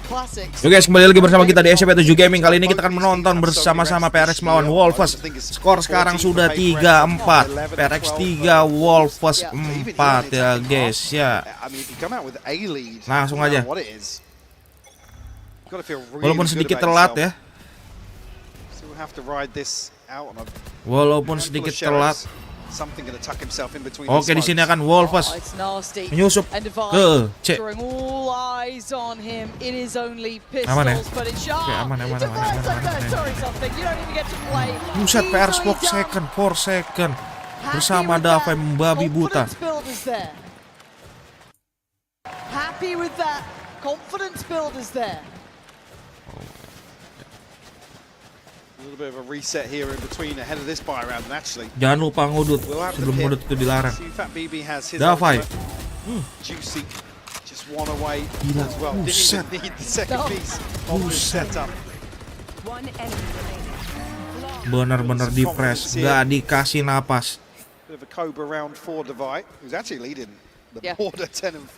Oke guys, kembali lagi bersama kita di SCP7 Gaming. Kali ini kita akan menonton bersama-sama PRX melawan WOL. Skor sekarang sudah 3-4. PRX 3, WOL 4 ya guys ya. Langsung aja. Walaupun sedikit telat ya. Walaupun sedikit telat. Oke, di sini akan WOL menyusup ke C. Aman ya? Oke, aman. Buset, PRX 4 second bersama Davai membabi buta. Happy with that confidence build is there. Jangan lupa ngudut sebelum ngudut itu dilarang. Davai. Gila, buset. Bener-bener di press, gak dikasih napas.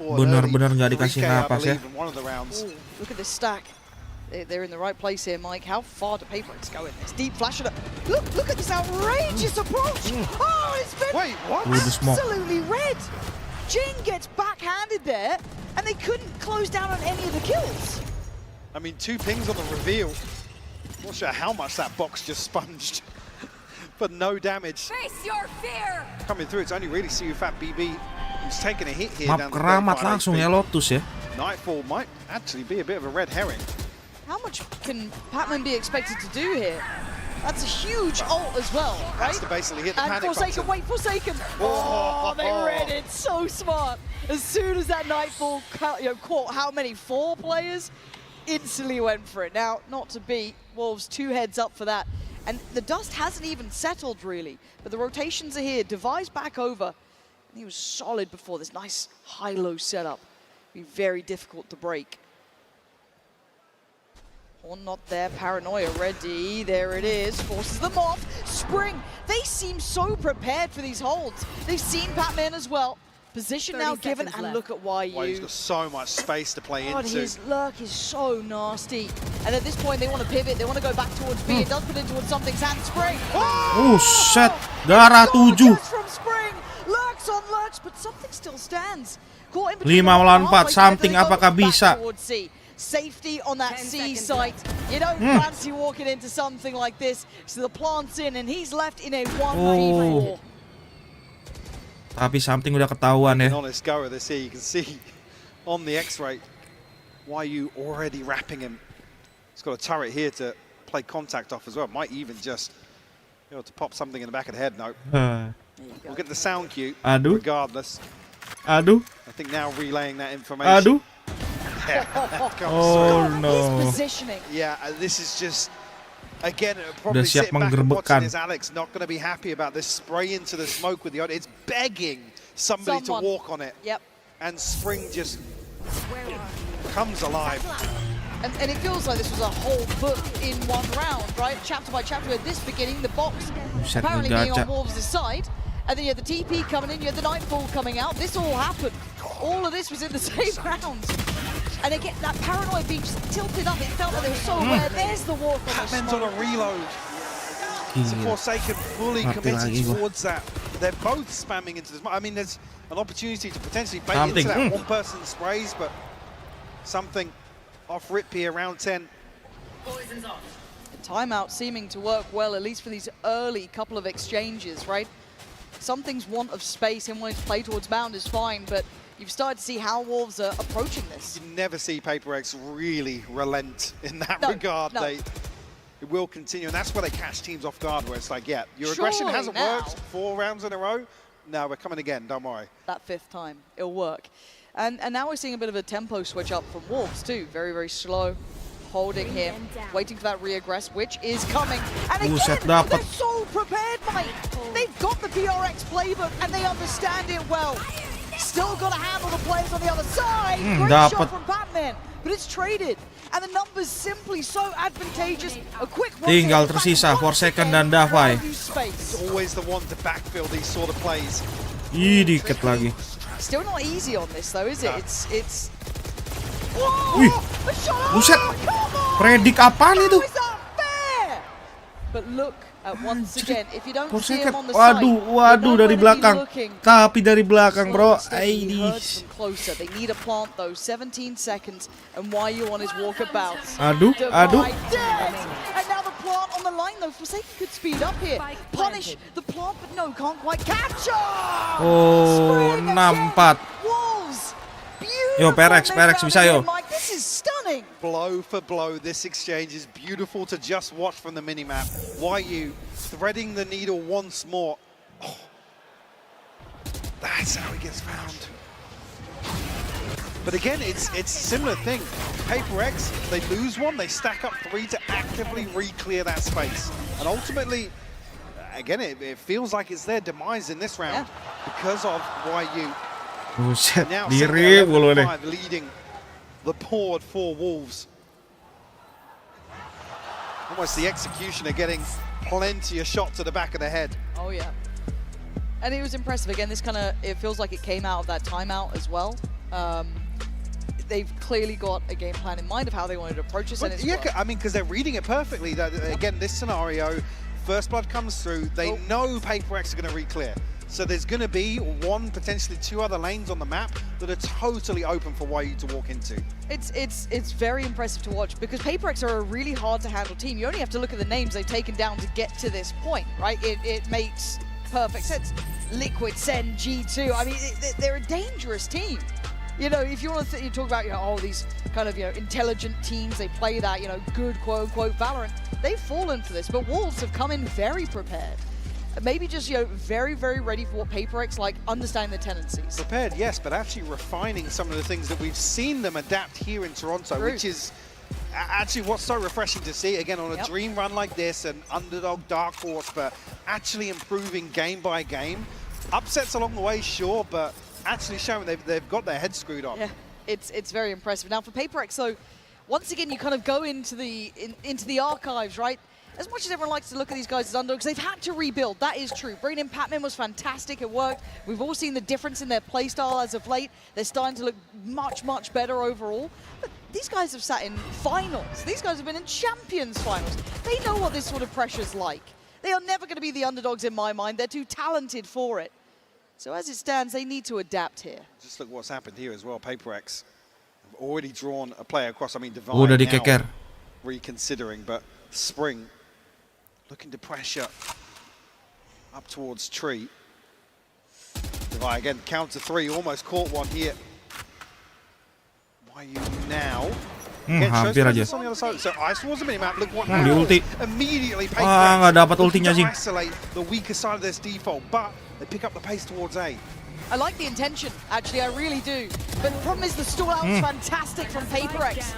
Bener-bener gak dikasih napas ya. Look at this stack. They're in the right place here, Mike. How far do PRX go in this? Deep flash it up. Look at this outrageous approach. Oh, it's been absolutely red. Jing gets backhanded there, and they couldn't close down on any of the kills. I mean, 2 pings on the reveal. Not sure how much that box just sponged, but no damage. Face your fear. Coming through, it's only really Fat BB who's taking a hit here. Map keramat langsung ya Lotus ya. Nightfall might actually be a bit of a red herring. How much can Patman be expected to do here? That's a huge ult as well, right? Has to basically hit the and panic Forsaken, button. Forsaken! Oh, they read it so smart. As soon as that Nightfall caught how many? 4 players? Instantly went for it. Now, not to beat, Wolves 2 heads up for that. And the dust hasn't even settled really, but the rotations are here. Devi's back over. And he was solid before this nice high-low setup. Be very difficult to break. Or not there, Paranoia ready, there it is, forces them off. Spring, they seem so prepared for these holds. They've seen Patman as well. Position now given, and look at YU. He's got so much space to play into. His lurk is so nasty. And at this point, they want to pivot, they want to go back towards B. It does put in towards something, Sand Spring. Oh, set, darah 7. From Spring, lurks on lurks, but something still stands. 5 lawan 4, something apakah bisa? Safety on that C site. You don't fancy walking into something like this. So the plant's in and he's left in a 1v4. Tapi something udah ketahuan ya. Honest go of the C, you can see on the X-ray YU already wrapping him. He's got a turret here to play contact off as well. Might even just be able to pop something in the back of the head. No. We'll get the sound cue regardless. I think now relaying that information. Oh no. His positioning. Yeah, this is just again probably sitting back and watching this. Alex not going to be happy about this spray into the smoke with the it's begging somebody to walk on it. Yep. And Spring just comes alive. And it feels like this was a whole book in one round, right? Chapter by chapter. At this beginning, the box apparently being on Wolves' side. And then you had the TP coming in, you had the Nightfall coming out. This all happened. All of this was in the same round. And again, that Paranoia being just tilted up, it felt like they were so aware. There's the walk on the Patman's on a reload. Forsaken fully committed towards that. They're both spamming into this. I mean, there's an opportunity to potentially bait into that. One person sprays, but something off rip here, round 10. Poison's off. The timeout seeming to work well, at least for these early couple of exchanges, right? Something's want of space, him wanting to play towards bound is fine, but you've started to see how Wolves are approaching this. You never see PRX really relent in that regard. It will continue, and that's where they catch teams off guard, where it's like, yeah, your aggression hasn't worked 4 rounds in a row. No, we're coming again, don't worry. That 5th time, it'll work. And now we're seeing a bit of a tempo switch up from Wolves too. Very, very slow. Holding him, waiting for that re-aggress, which is coming. And again, they're so prepared, Mike. They've got the PRX playbook and they understand it well. Still got to handle the players on the other side. Great shot from Batman, but it's traded. And the numbers simply so advantageous. A quick tinggal tersisa Forsaken dan Davai. It's always the one to backfill these sort of plays. Dikit lagi. Still not easy on this though, is it? It's Wih, buset. Predik apaan itu? But look at once again, if you don't For see second. him on the side, Waduh dari belakang. Tapi dari belakang, bro. Closer. They need a plant though. 17 seconds, and YU on his walkabout. Aduh. And now the plant on the line though. Forsaken could speed up here. Punish the plant, but no, can't quite capture. Oh, 6-4. Wolves. Yo, PRX bisa yo. This is stunning. Blow for blow, this exchange is beautiful to just watch from the minimap. YU threading the needle once more. Oh, that's how he gets found. But again, it's a similar thing. PRX, they lose one, they stack up 3 to actively re-clear that space. And ultimately, again, it feels like it's their demise in this round because of YU. Buset, Now diri mulu nih. leading the board for Wolves. Almost the executioner getting plenty of shots to the back of the head. Oh yeah. And it was impressive. Again, this kind of, it feels like it came out of that timeout as well. They've clearly got a game plan in mind of how they wanted to approach this. Well, and it's yeah, worked. I mean, because they're reading it perfectly. Again, this scenario, First Blood comes through, they know PRX are going to re-clear. So there's going to be 1, potentially 2 other lanes on the map that are totally open for YU to walk into. It's very impressive to watch because PRX are a really hard to handle team. You only have to look at the names they've taken down to get to this point, right? It makes perfect sense. Liquid, Sen, G2. I mean, they're a dangerous team. You know, if you want to you talk about, you know, all these kind of, you know, intelligent teams, they play that, you know, good quote-unquote Valorant. They've fallen for this, but Wolves have come in very prepared. Maybe just, you know, very, very ready for what PRX like, understand their tendencies. Prepared, yes, but actually refining some of the things that we've seen them adapt here in Toronto, which is actually what's so refreshing to see, again, on a dream run like this, an underdog dark horse, but actually improving game by game. Upsets along the way, sure, but actually showing they've got their head screwed on. Yeah, it's very impressive. Now for PRX, so once again, you kind of go into the archives, right? As much as everyone likes to look at these guys as underdogs, they've had to rebuild. That is true. Bringing in Patman was fantastic. It worked. We've all seen the difference in their playstyle as of late. They're starting to look much, much better overall. But these guys have sat in finals. These guys have been in Champions finals. They know what this sort of pressure's like. They are never going to be the underdogs in my mind. They're too talented for it. So as it stands, they need to adapt here. Just look what's happened here as well. PRX have already drawn a player across. I mean, Divine Udah now dikeker. reconsidering, but Spring looking to pressure up towards Tree. Divine again, counter 3, almost caught one here. YU now. Hampir aja. On the other side. So Ice Wars a minimap. Look what Di ulti. immediately Nggak dapat ultinya sih. isolate the weaker side of this default, but they pick up the pace towards A. I like the intention, actually, I really do. But the problem is the stall out was fantastic from PRX.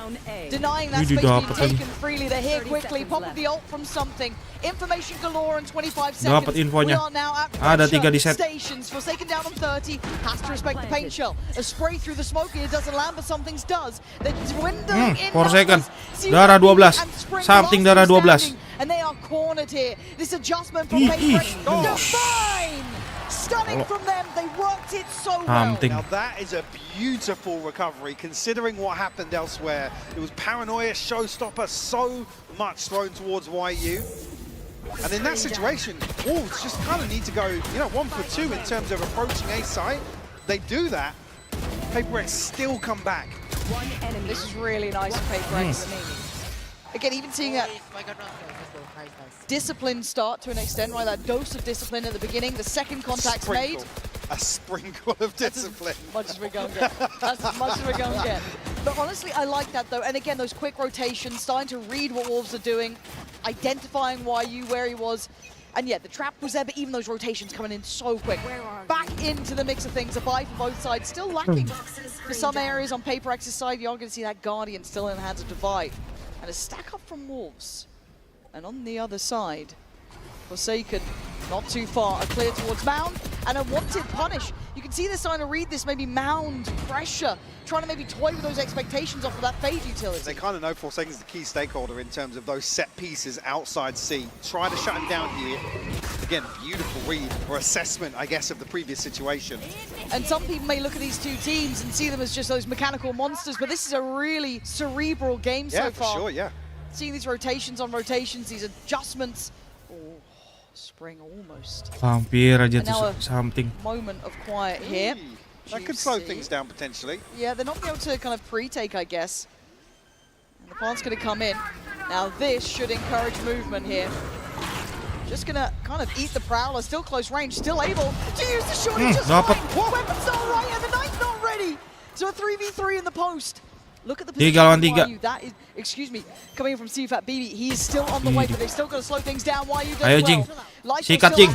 Denying that space being taken freely. They're here quickly, pop with the ult from something. Information galore in 25 seconds. Dapat infonya. We are now at Ada 3 di set. stations. Forsaken down on 30. Has to respect the paint shell. A spray through the smoke here doesn't land, but something does. They're dwindling in Forsaken. numbers. Darah 12. And Spring Something last darah 12. standing, and they are cornered here. This adjustment from PRX. Divine! Stunning from them, they worked it so well. Now that is a beautiful recovery considering what happened elsewhere. It was paranoia, showstopper, so much thrown towards YU. And in that situation, Wolves just kind of need to go, you know, 1 for 2 in terms of approaching A site. They do that, PRX still come back. This is really nice for PRX. Again, even seeing that discipline start to an extent, right? That dose of discipline at the beginning, the second contact's made. A sprinkle of discipline. That's as much as we're going to get. That's as much as we're going to get. But honestly, I like that though. And again, those quick rotations, starting to read what Wolves are doing, identifying YU where he was. And yeah, the trap was there, but even those rotations coming in so quick. Back into the mix of things. A buy for both sides, still lacking for some areas on PRX's side. You're going to see that Guardian still in the hands of Divide. And a stack up from Wolves. And on the other side, Forsaken, not too far, a clear towards Mound, and a wanted punish. You can see they're starting to read this, maybe Mound pressure, trying to maybe toy with those expectations off of that Fade utility. They kind of know Forsaken's the key stakeholder in terms of those set pieces outside C. Try to shut him down here. again, beautiful read or assessment, I guess, of the previous situation. And some people may look at these two teams and see them as just those mechanical monsters, but this is a really cerebral game so far. Yeah, for sure, yeah. Seeing these rotations on rotations, these adjustments. Oh, spring almost. Hampir aja And now tuh something. moment of quiet here. That could slow things down potentially. Yeah, they're not able to kind of pre-take, I guess. And the plant's going to come in. Now this should encourage movement here. Just going to kind of eat the Prowler, still close range, still able to use the shorty just fine. Weapon's not right and the Knight's not ready. So a 3v3 in the post. Look at the position of YU. That is, excuse me, coming in from CFAT BB. He is still on the way, but they've still got to slow things down. YU does Ayo, well. Jing. Sikat, Jing.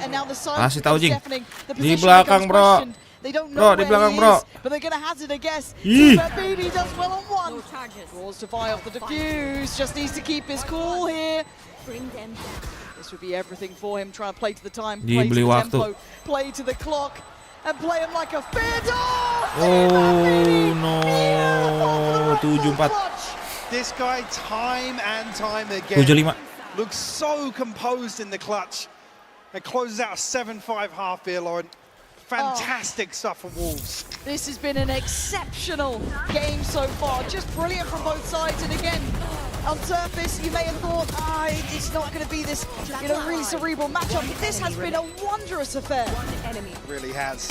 And now the Kasih tahu, Jing. The Di belakang, bro. They don't know Di where belakang, he bro. is, but they're going to hazard a guess. Ih. CFAT BB does well on one. No charges. Draws to fire off the defuse. Just needs to keep his cool here. Bring them down. This would be everything for him, trying to play to the time, Di play to beli the waktu. tempo, play to the clock, and play him like a fiddle! Oh no, 7-4. This guy, time and time again, 7-5. looks so composed in the clutch. It closes out a 7-5 half here, Lauren. Fantastic stuff from Wolves. This has been an exceptional game so far, just brilliant from both sides, and again, on surface, you may have thought, it's not going to be this, really cerebral matchup. This has been a wondrous affair. It really has.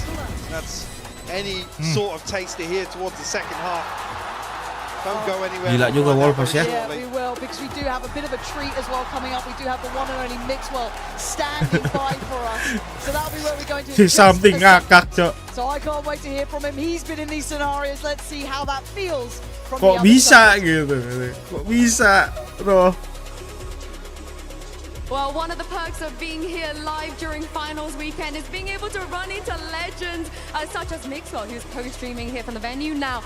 That's any sort of taster here towards the second half. Don't go anywhere. Gila juga Wolves ya. Yeah, we will, because we do have a bit of a treat as well coming up. We do have the one and only Mixwell standing by for us. So that'll be where we're going to... Something ngakak, Cok. So I can't wait to hear from him. He's been in these scenarios. Let's see how that feels from the Kok other bisa side. gitu. Kok bisa, bro. Well, one of the perks of being here live during finals weekend is being able to run into legends such as Mixwell, who's co-streaming here from the venue now.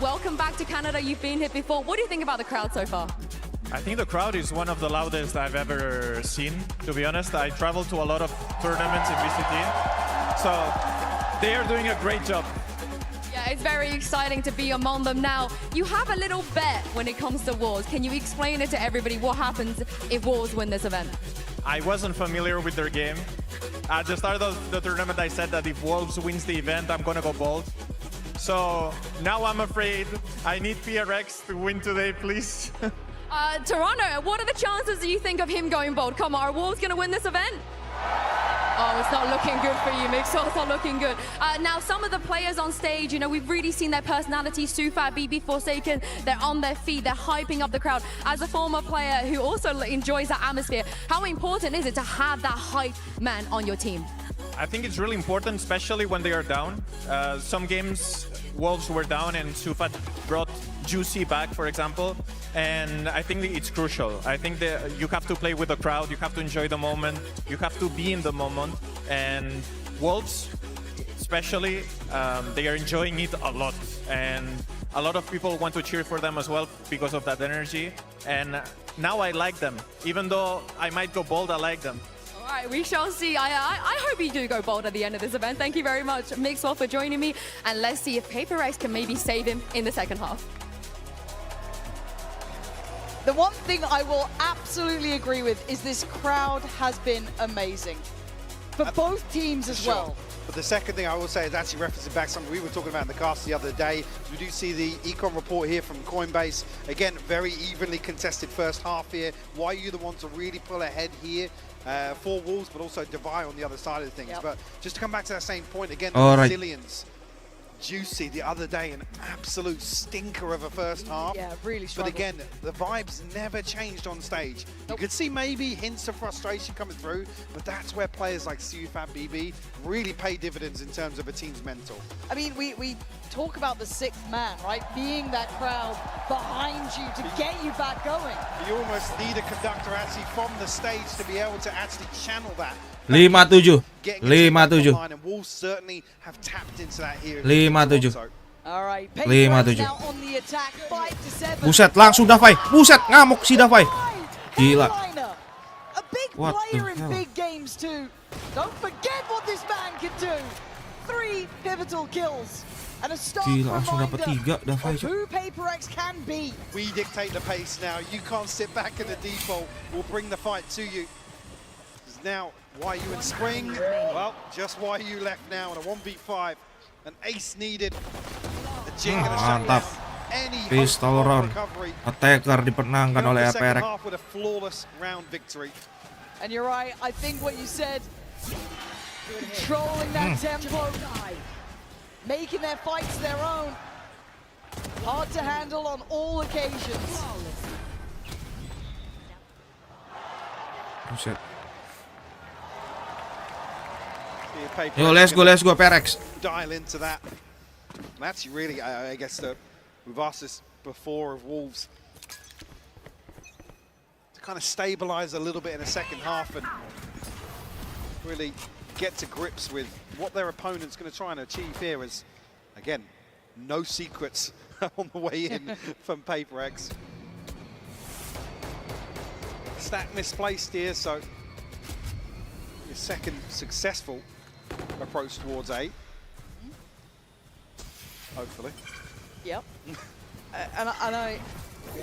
Welcome back to Canada. You've been here before. What do you think about the crowd so far? I think the crowd is one of the loudest I've ever seen, to be honest. I traveled to a lot of tournaments in VCT, so they are doing a great job. Yeah, it's very exciting to be among them now. You have a little bet when it comes to Wolves. Can you explain it to everybody what happens if Wolves win this event? I wasn't familiar with their game. At the start of the tournament, I said that if Wolves wins the event, I'm gonna go bold. So now I'm afraid I need PRX to win today, please. Toronto, what are the chances do you think of him going bold? Come on, are Wolves gonna win this event? Oh, it's not looking good for you, Mixwell. It's not looking good. Now, some of the players on stage, we've really seen their personality. Sufat, BB, Forsaken, they're on their feet. They're hyping up the crowd. As a former player who also enjoys that atmosphere, how important is it to have that hype man on your team? I think it's really important, especially when they are down. Some games, Wolves were down and Sufat brought Juicy back, for example. And I think it's crucial. I think that you have to play with the crowd, you have to enjoy the moment, you have to be in the moment. And Wolves, especially, they are enjoying it a lot. And a lot of people want to cheer for them as well because of that energy. And now I like them. Even though I might go bold, I like them. All right, we shall see. I hope you do go bold at the end of this event. Thank you very much, Mixwell, for joining me. And let's see if PRX can maybe save him in the second half. The one thing I will absolutely agree with is this crowd has been amazing. For both teams as well. But the second thing I will say is actually referencing back something we were talking about in the cast the other day. We do see the econ report here from Coinbase. Again, very evenly contested first half here. YU the ones to really pull ahead here for Wolves, but also Devi on the other side of things. Yep. But just to come back to that same point again, All the right. Brazilians. Juicy the other day, an absolute stinker of a first half. Yeah, really But struggled. again, the vibes never changed on stage. You could see maybe hints of frustration coming through, but that's where players like Sufat, BB really pay dividends in terms of a team's mental. I mean, we talk about the sixth man, right? Being that crowd behind you to get you back going. You almost need a conductor actually from the stage to be able to actually channel that. 5-7. Getting a team back 5-7. online, and Wolves certainly have tapped into that here. 5-7. All right, 5-7. now on the attack, 5-7. Buset, langsung Davai. Buset, ngamuk si Davai. Gila. Headliner. A big What player the in hell? big games too. Don't forget what this man can do. 3 pivotal kills. And a stark Gila, langsung reminder dapat 3 Davai. of who PRX can be. We dictate the pace now. You can't sit back in the default. We'll bring the fight to you. There's now. Why you in spring? Well, just why you left now in a 1v5. An ace needed. The Jing gonna shut Mantap. down any Pistol hope of round. recovery. Attacker dipenangkan Built oleh the second PRX. half with a flawless round victory. And you're right, I think what you said, controlling that tempo, making their fights their own, hard to handle on all occasions. Buset. Paper Yo, let's go PRX. dial into that. And that's really, I guess, we've asked this before of Wolves to kind of stabilize a little bit in the second half and really get to grips with what their opponent's going to try and achieve here. Is again, no secrets on the way in from PRX. Stack misplaced here, so your second successful approach towards A. Hopefully. Yep. And I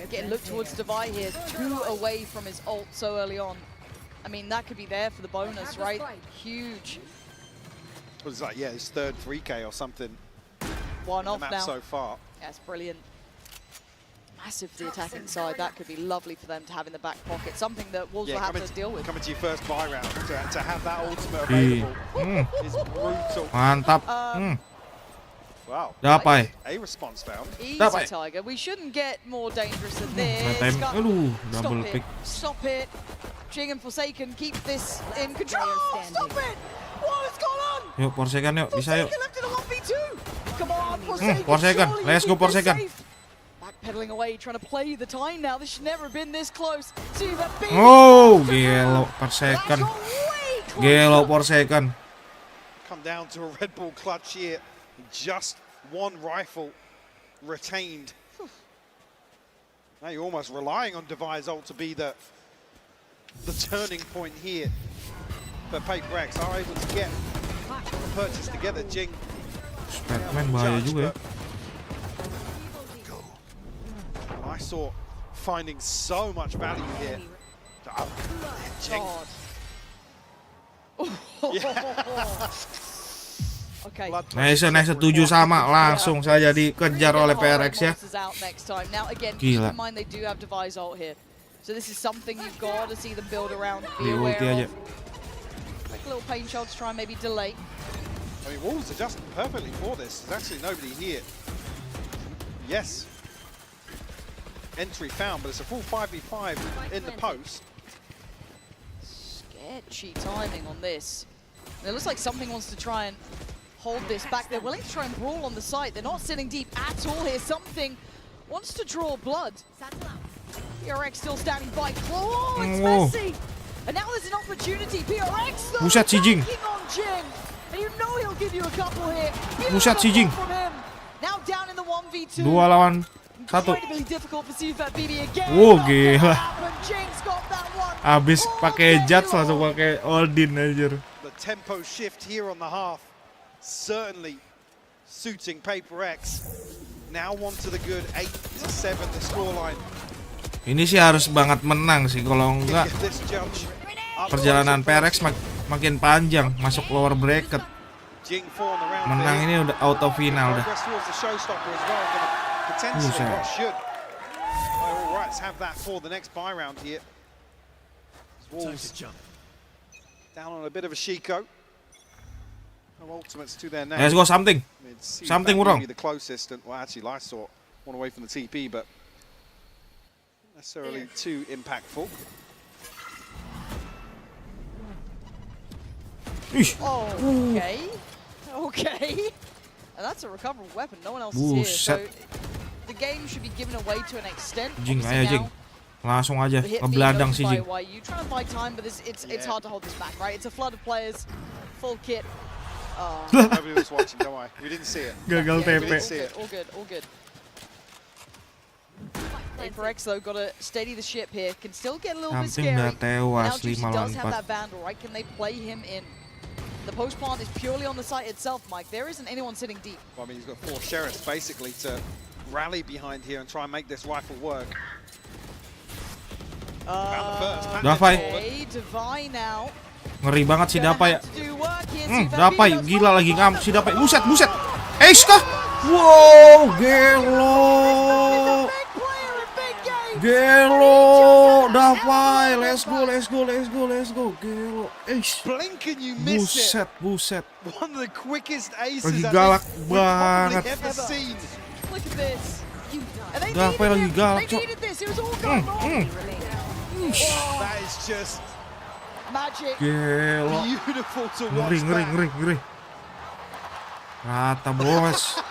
getting looked towards Devi here, 2 away from his ult so early on. I mean, that could be there for the bonus, right? Huge. It was like, yeah, his third 3K or something. One off map now. so far. That's brilliant. Massive for the attacking side. That could be lovely for them to have in the back pocket. Something that Wolves will have to deal with. Coming to your first buy round, to have that ultimate available is brutal. Mantap. Wow. Dapat. A response found. Easy, Dapat. Tiger. We shouldn't get more dangerous than this. Time. Got- Aduh, Stop double it. pick. Stop it. Jing and Forsaken keep this in control. Stop it. What has gone on? Yuk, Forsaken yuk, bisa yuk. Forsaken left in a 1v2. Come on, Forsaken. Forsaken. surely Let's you go, keep this Forsaken. safe. Backpedaling away, trying to play the time now. This should never have been this close. See that big Oh, gelo Forsaken. That's way closer. Gelo Forsaken. Come down to a Red Bull clutch here. Just one rifle retained. Now you're almost relying on Devi's ult to be the turning point here. But PRX are able to get the purchase together. Jing. Batman bahaya juga ya. I saw finding so much value here. Oh, Jing. Okay. Nice, 7 sama langsung saja dikejar oleh PRX ya. Gila. They do have Devi's ult here. So this is something you've got to see them build around. Be Di aware ulti aja. of. Like a little pain shot to try and maybe delay. I mean, Wolves are just perfectly for this. There's actually nobody here. Yes. Entry found, but it's a full 5v5 in the post. Sketchy timing on this. And it looks like something wants to try and hold this back. They're willing to try and brawl on the site. They're not sitting deep at all here. Something wants to draw blood. PRX still standing by. Oh, it's messy. And now there's an opportunity. PRX though, Buset, si Jing. banking on Jing. And you know he'll give you a couple here. Buset, si Jing. From him. Now down in the 1v2. 2 lawan 1. Incredibly difficult for CFAT BB again. Oh, Not gila. gonna happen. Jing's got that one. Abis Oh, pakai very Jats low. langsung pakai Odin anjir. The tempo shift here on the half certainly suiting PRX. Now on to the good 8-7 the scoreline. Ini sih harus banget menang sih, kalau enggak This judge up perjalanan close and PRX makin panjang masuk lower bracket. Jing 4 on the round. Menang ini udah auto final dah. Progress towards the showstopper as well. Gonna potentially, Buset. what should. All right, let's have that for the next buy round here. Wolves down on a bit of a Shiko. No ultimates to their name. Let's go something. I mean, see Something if that wrong. may be the closest, and well, actually, Lysort one away from the TP, but not necessarily too impactful. Okay. Okay. And that's a recoverable weapon. No one else is here. So the game should be given away to an extent. Jing, Obviously ayo Jing. now, Langsung aja the hit ngebladang si being Jing. noticed by YU. Trying to buy time, but it's hard to hold this back, right? It's a flood of players, full kit. Nobody was watching, don't worry. We didn't see it. Gagal Yeah, TP. see it. all good, all good. PRX though got to steady the ship here. Can still get a little bit Something scary. udah tewas Now Juicy 5 lawan does have 4. that Vandal, right? Can they play him in? The post plant is purely on the site itself, Mike. There isn't anyone sitting deep. Well, I mean, he's got 4 sheriffs basically to rally behind here and try and make this rifle work. Found the first. Davai. Jade. Divine now. Ngeri banget si Dapai ya. To do work here. Dapai gila lagi ngam si Dapai. Buset. Ace kah? Wow, gelo. Gelo, Dapai. Let's go. Gelo. Ace. Blink and you miss it. Buset. One of the quickest aces Lagi I galak think we've banget. probably ever seen. Look at this. And they Dapai lagi needed galak, him. Cok. They needed this. It was all going wrong. That is just Magic. Gelo. beautiful to watch. Ngeri. Rata bos.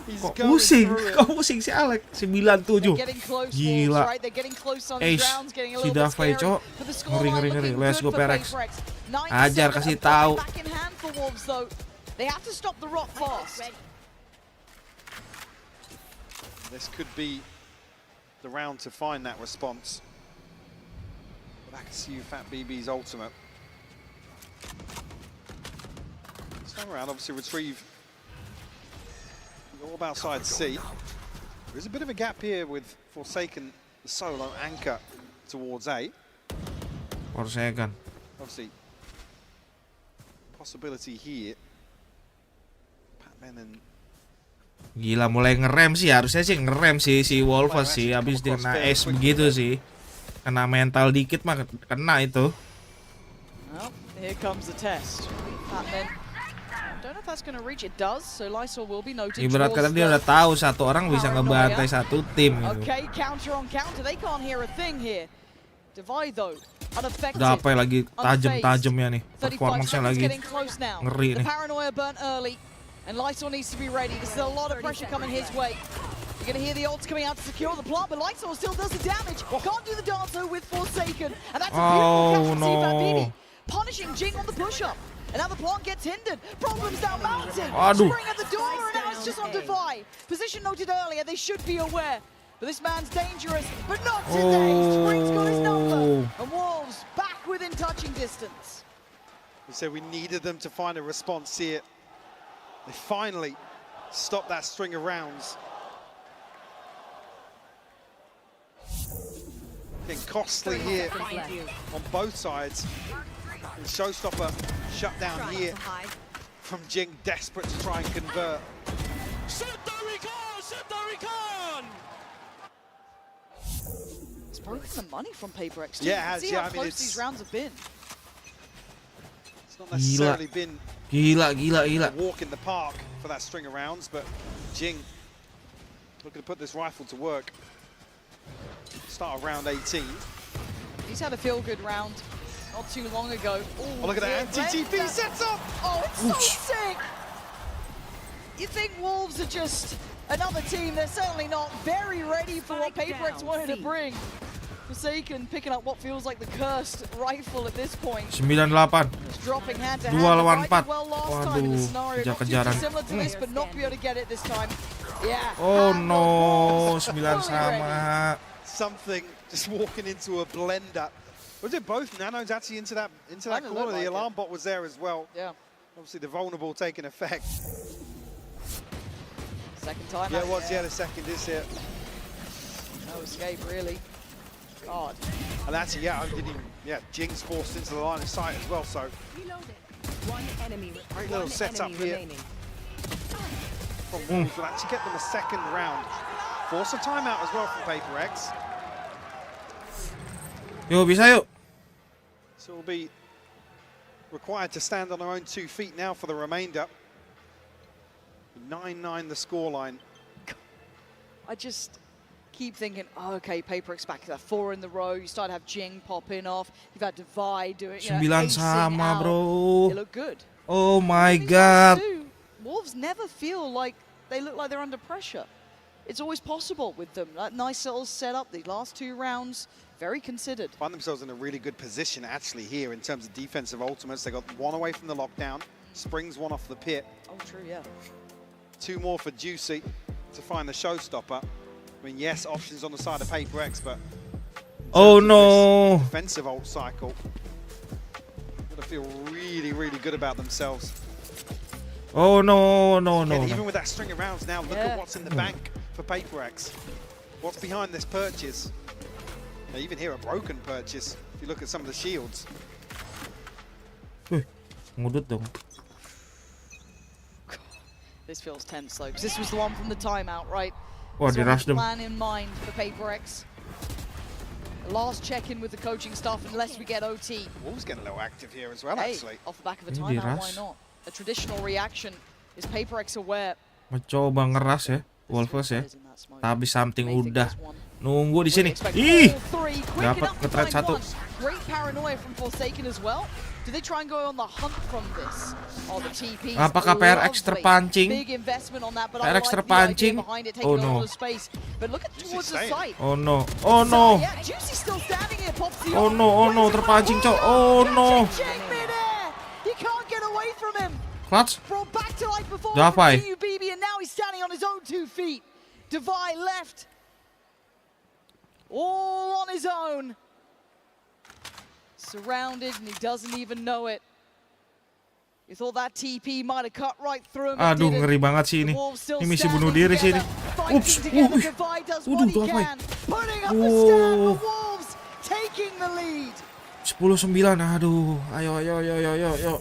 He's Kok going pusing? through it. Kok pusing si Alex? 97. Getting close, Gila. Wolves, right? They're getting close on these Ace. rounds, getting a Si little bit Davai, scary. Cok. But the scoreline Ngeri. looking Let's good go, for PRX. PRX. 9-7, Ajar, kasih a point tahu. back in hand for Wolves, though. They have to stop the rot fast. This could be the round to find that response. But I can see you Fat BB's ultimate. This time around, obviously retrieve the orb outside C. There is a bit of a gap here with Forsaken, the solo anchor towards A. Forsaken. Obviously, possibility here. Patman and Gila mulai ngerem sih, harusnya sih ngerem sih si Wolves sih, habis dia kena es begitu sih. Kena mental dikit mah kena itu. Well, here comes the test. Patman. Don't know if that's going to reach. It does. So Lysol will be noted. Ibarat kata dia udah tahu satu orang bisa ngebantai satu tim gitu. Okay, counter on counter. They can't hear a thing here. Divide though, unaffected. Dapai lagi tajam-tajamnya nih. 35 Performance-nya seconds lagi getting close now. ngeri The nih. paranoia burnt early, and Lysol needs to be ready. This is a lot of pressure coming his way. You're going to hear the ults coming out to secure the plant, but Lysol still does the damage. Can't do the dance though with Forsaken, and that's a beautiful Oh, captaincy. no. Punishing Jing on the push-up. And now the plant gets hindered. Problems down mountain. Aduh. Spring at the door, and now it's just on Divide. Position noted earlier, they should be aware. But this man's dangerous, but not today. Spring's got his number. And Wolves back within touching distance. we said we needed them to find a response here. They finally stopped that string of rounds. Getting costly here on both sides. And Showstopper shut down here from Jing, desperate to try and convert. It's broken the money from PRX. Yeah, it has, See yeah, how I mean, close these rounds have been. It's not necessarily been Gila. a walk in the park for that string of rounds, but Jing looking to put this rifle to work. Start of round 18. He's had a feel-good round not too long ago. Oh, look at that anti-TP sets up! Oh, it's so sick! You think Wolves are just another team? They're certainly not very ready for what PRX wanted to bring. Forsaken picking up what feels like the cursed rifle at this point. 98. Just dropping hand to 2 hand. lawan Divided 4. well last time in the Waduh, scenario. Not too kejar-kejaran. similar to this, but not be able to get it this time. Yeah. Oh hand no, on board. 9 Fully ready. sama. Something just walking into a blender. Was it both nanos actually into that Kinda corner? looked The like alarm bot was there as well. Yeah. Obviously the vulnerable taking effect. Second time. Yeah, out it was. there. Yeah, the second is here. No escape, really. God. And actually, yeah, I didn't even. Yeah, Jing's forced into the line of sight as well. So One enemy. great little setup here from Wolves. Will actually get them a second round. Force a timeout as well from PRX. Yuk, bisa yuk. So we'll be required to stand on their own 2 feet now for the remainder. 9-9 the scoreline. I just keep thinking, oh, okay, PRX back to 4 in the row. You start to have Jing popping off. You've had Divide doing, 9 acing sama, out. bro. They look good. Oh my And these last god. two, Wolves never feel like they look like they're under pressure. It's always possible with them. That nice little setup, the last 2 rounds, very considered. Find themselves in a really good position actually here in terms of defensive ultimates. They got 1 away from the lockdown. Springs 1 off the pit. Oh, true, yeah. 2 more for Juicy to find the showstopper. I mean, yes, options on the side of PRX, but Oh no. defensive ult cycle, gotta feel really, really good about themselves. Oh no, no, And no. even with that string of rounds now, look Yeah. at what's in the bank for PRX. What's behind this purchase? Now, even here a broken purchase. If you look at some of the shields. Ngudut dong. This feels tense though, because this was the one from the timeout, right? Wah, di rush dem. Plan in mind for PRX. Last check-in with the coaching staff unless we get OT. Wolves getting a little active here as well, Hey, actually. off the back of a Ini di timeout, why rush. not? A traditional reaction. Is PRX aware? Mencoba ngeras ya, Wolves ya. Is in that smoke. Tapi something They think udah there's one. nunggu di sini. We expect Ih, all three. Quick dapat enough to nge-trade find satu. one. Great paranoia from Forsaken as well. Do they try and go on the hunt from this? Oh, the TPs. Apakah PRX lovely. terpancing? Big investment on that, but PRX I like the terpancing? idea behind it, taking Oh, a no. lot of space. But look at towards the staying. site. Oh no, oh no, Yeah, Juicy still standing here. Pops the oh arm. no, oh no, Where's the terpancing ball? cok. Oh no. Catching midair. He can't get away from him. Clutch. Brought back to life before Davai. from TUBB, and now he's standing on his own 2 feet. Davai left. All on his own. Surrounded, and he doesn't even know it. You thought that TP might have cut right through him. Aduh, ngeri banget sih ini. Ini misi bunuh diri sih ini. Ups, Davai does what he Davai. can. Putting up the stand Oh. for Wolves, taking the lead. 10-9, aduh. Ayo.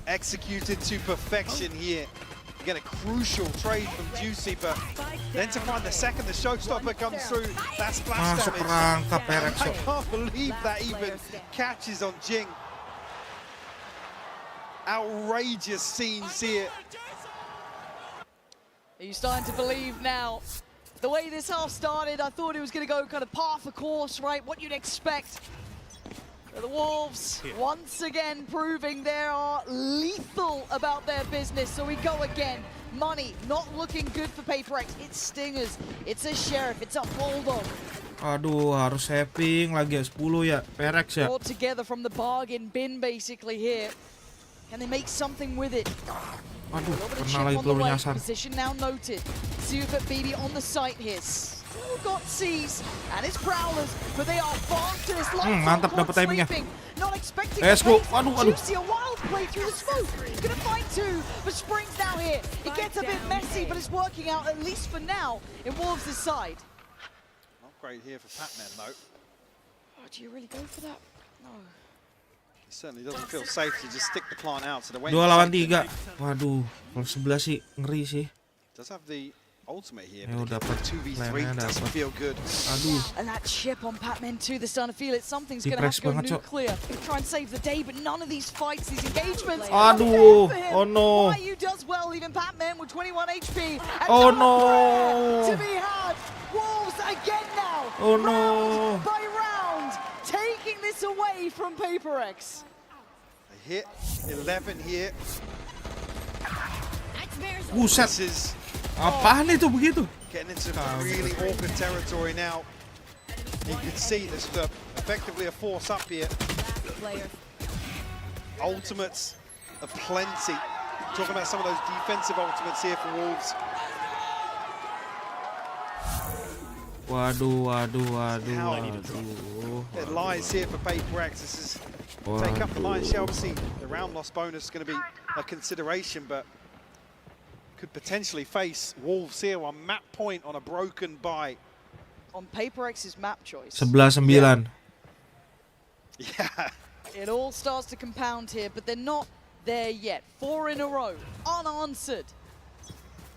Executed to perfection here. Again, a crucial trade from Juicy, but then to find the second, the showstopper comes through. That splash Masuk damage. perangkap PRX I kok. can't believe that even catches on Jing. Outrageous scenes here. Are you starting to believe now? The way this half started, I thought it was going to go kind of par for course, right? What you'd expect. The Wolves, once again, proving they are lethal about their business. So we go again. Money, not looking good for PRX. It's Stingers, it's a Sheriff, it's a Bulldog. Aduh, harus saving lagi ya, 10 ya, PRX ya. Brought together from the bargain bin, basically, here. Can they make something with it? Aduh, A little bit of pernah chip lagi on the peluru way. nyasar. Position now noted. Super BB on the site here. Still got C's and his Prowlers, but they are fast to this light. Mantap dapat timingnya. Not expecting Let's to go. face Aduh. Juicy, a wild play through the smoke. Gonna find 2, but Spring's now here. It gets a bit messy, but it's working out, at least for now, in Wolves' side. Not great here for Pac-Man, though. Oh, do you really go for that? No. He certainly doesn't feel safe to just stick the plant out. So the 2 lawan 3. Waduh, kalau 11 sih ngeri sih. does have the ultimate here, Ya but udah, dapat 2v3 plannya doesn't dapat. feel good. Aduh, And that chip on Pac-Man 2, they're starting to feel it. Something's Di going to have press to go banget, Cok. nuclear. Try and save the day, but none of these fights, these engagements. Aduh, are there for him. oh no. YU does well, leaving Pac-Man with 21 HP. And Oh no no. prayer to be had. Wolves again now. Oh no. Round by round, taking this away from PRX. They hit 11 here. Buset. This is Apaan itu begitu? getting into really awkward territory now. You can see there's effectively a force up here. Ultimates aplenty. Talking about some of those defensive ultimates here for Wolves. Waduh. It lies here for PRX. This is take up the line. Obviously, the round loss bonus is going to be a consideration, but could potentially face Wolves here on map point on a broken buy. On PRX's map choice. 11-9. Yeah. It all starts to compound here, but they're not there yet. 4 in a row, unanswered.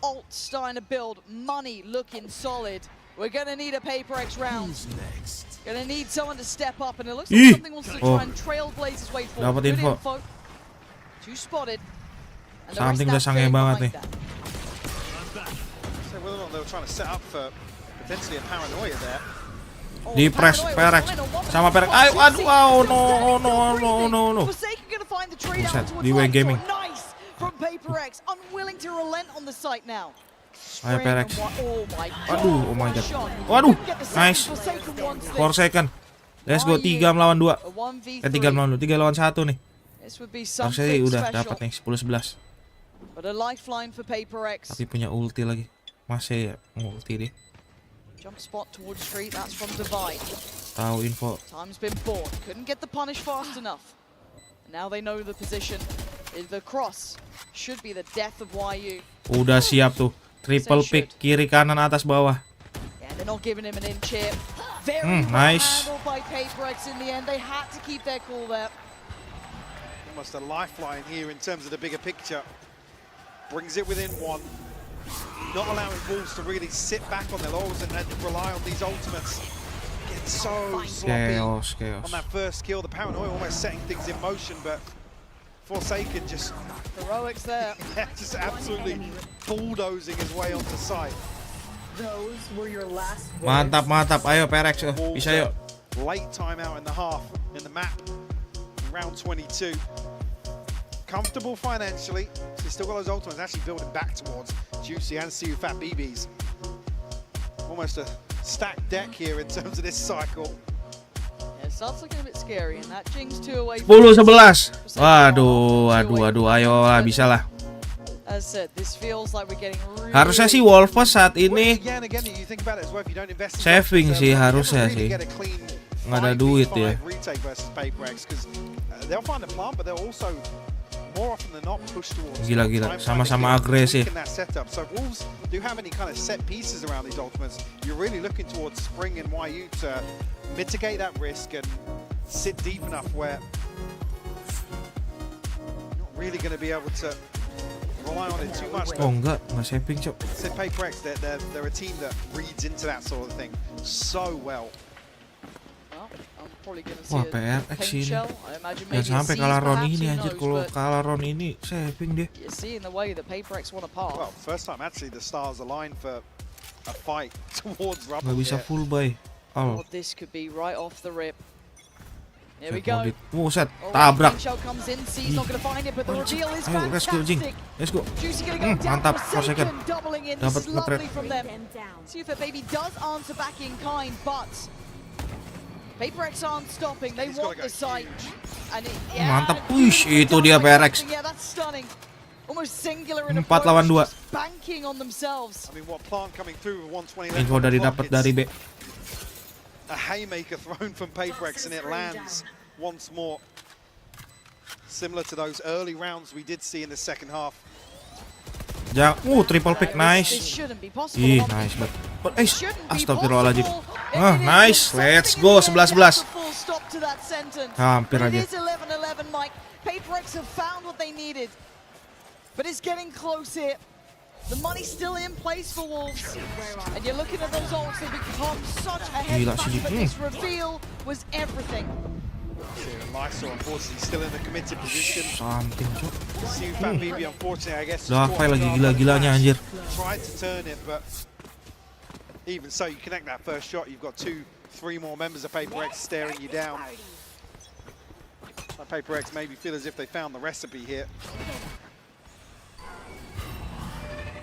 Alt starting to build, money looking solid. We're gonna need a PRX round. Gonna need someone to step up, and it looks like something wants to try and trailblaze his way forward. Dapat Good info. 2 spotted. And the Something rest udah sange banget nih. that. So whether or not they were trying to set up for potentially a paranoia there. Oh, Di press Paranoia was PRX fine on one, but sama it's PRX. not Ayo, Juicy. aduh, no. Forsaken gonna find the trade Buset, out towards D-Way Lightsaw. Gaming. Nice from PRX, unwilling to relent on the site now. Ayo PRX. Oh my god. Aduh, oh my god. Shot. Waduh, Couldn't get the nice. second Forsaken once this. 4 second. Let's go, 3 melawan 2. A 1v3. 3 melawan 2, 3 lawan 1 nih. This would be Harusnya something sih udah special. dapat nih 10-11. But a lifeline for PRX. Tapi punya ulti lagi. Masih ya ulti dia. Jump spot towards street, that's from Divide. Tahu info. Time's been bought. Couldn't get the punish fast enough. Now they know the position. The cross should be the death of YU. Udah siap tuh. Triple pick kiri kanan atas bawah. Yeah, they're not giving him an inch here. Very nice. well handled by PRX in the end. They had to keep their cool there. Almost a lifeline here in terms of the bigger picture. Brings it within one. Not allowing Wolves to really sit back on their laurels and rely on these ultimates. Getting so sloppy Chaos. on that first kill. The paranoia almost setting things in motion, but Forsaken just Heroics there. yeah, just absolutely bulldozing his way onto site. Those were your last Mantap, mantap. Ayo PRX, Wolves, bisa yuk. late timeout in the half in the map, round 22. Comfortable financially, so he's still got those ultimates actually building back towards Juicy and Fat BBs. Almost a stacked deck here in terms of this cycle. Yeah, it starts looking a bit scary, and that Jing's 2 away. 10-11. Waduh, ayo lah, bisa lah. As said, this feels like we're getting really... Harusnya sih Wolves saat ini saving sih harusnya sih. Nggak ada duit ya. Gila-gila, sama-sama agresif. Rely on it too much. Oh nggak saving cok. Said PRX, they're a team that reads into that sort of thing so well. Wah PRX ini. Jangan sampai kalah round ini anjir, kalau kalah round ini saving deh. Well, first time actually the stars aligned for a fight towards rubble. Nggak bisa full buy. Oh. This could be right off the rip. Here we go. Buset, tabrak. Ayo, let's go Jing. Let's go. Mantap, Forsaken. Dapat nge-trap. Super Baby does answer back in kind, but PRX aren't stopping. They want the site. And Mantap, push itu dia PRX. Yeah, that's stunning. Almost singular in 4 lawan 2. banking on themselves. I mean, what Plant coming through with 120 Info dari dapat dari B. A haymaker thrown from PRX and it lands once more. Similar to those early rounds we did see in the second half. Triple pick, nice. Ih, nice banget. Astagfirullahaladzim. Nice, let's go, 11-11. Hampir aja. PRX have found what they needed, but it's getting close here. The money's still in place for Wolves, and you're looking at those ults, they become such a head factor, but this reveal was everything. Lysor, unfortunately, still in the committed position. Something, cok. Fat BB, unfortunately, I guess. Dafai lagi gila-gilanya anjir. Tried to turn it, but even so, you connect that first shot, you've got 2-3 more members of PRX staring you down. PRX maybe feel as if they found the recipe here.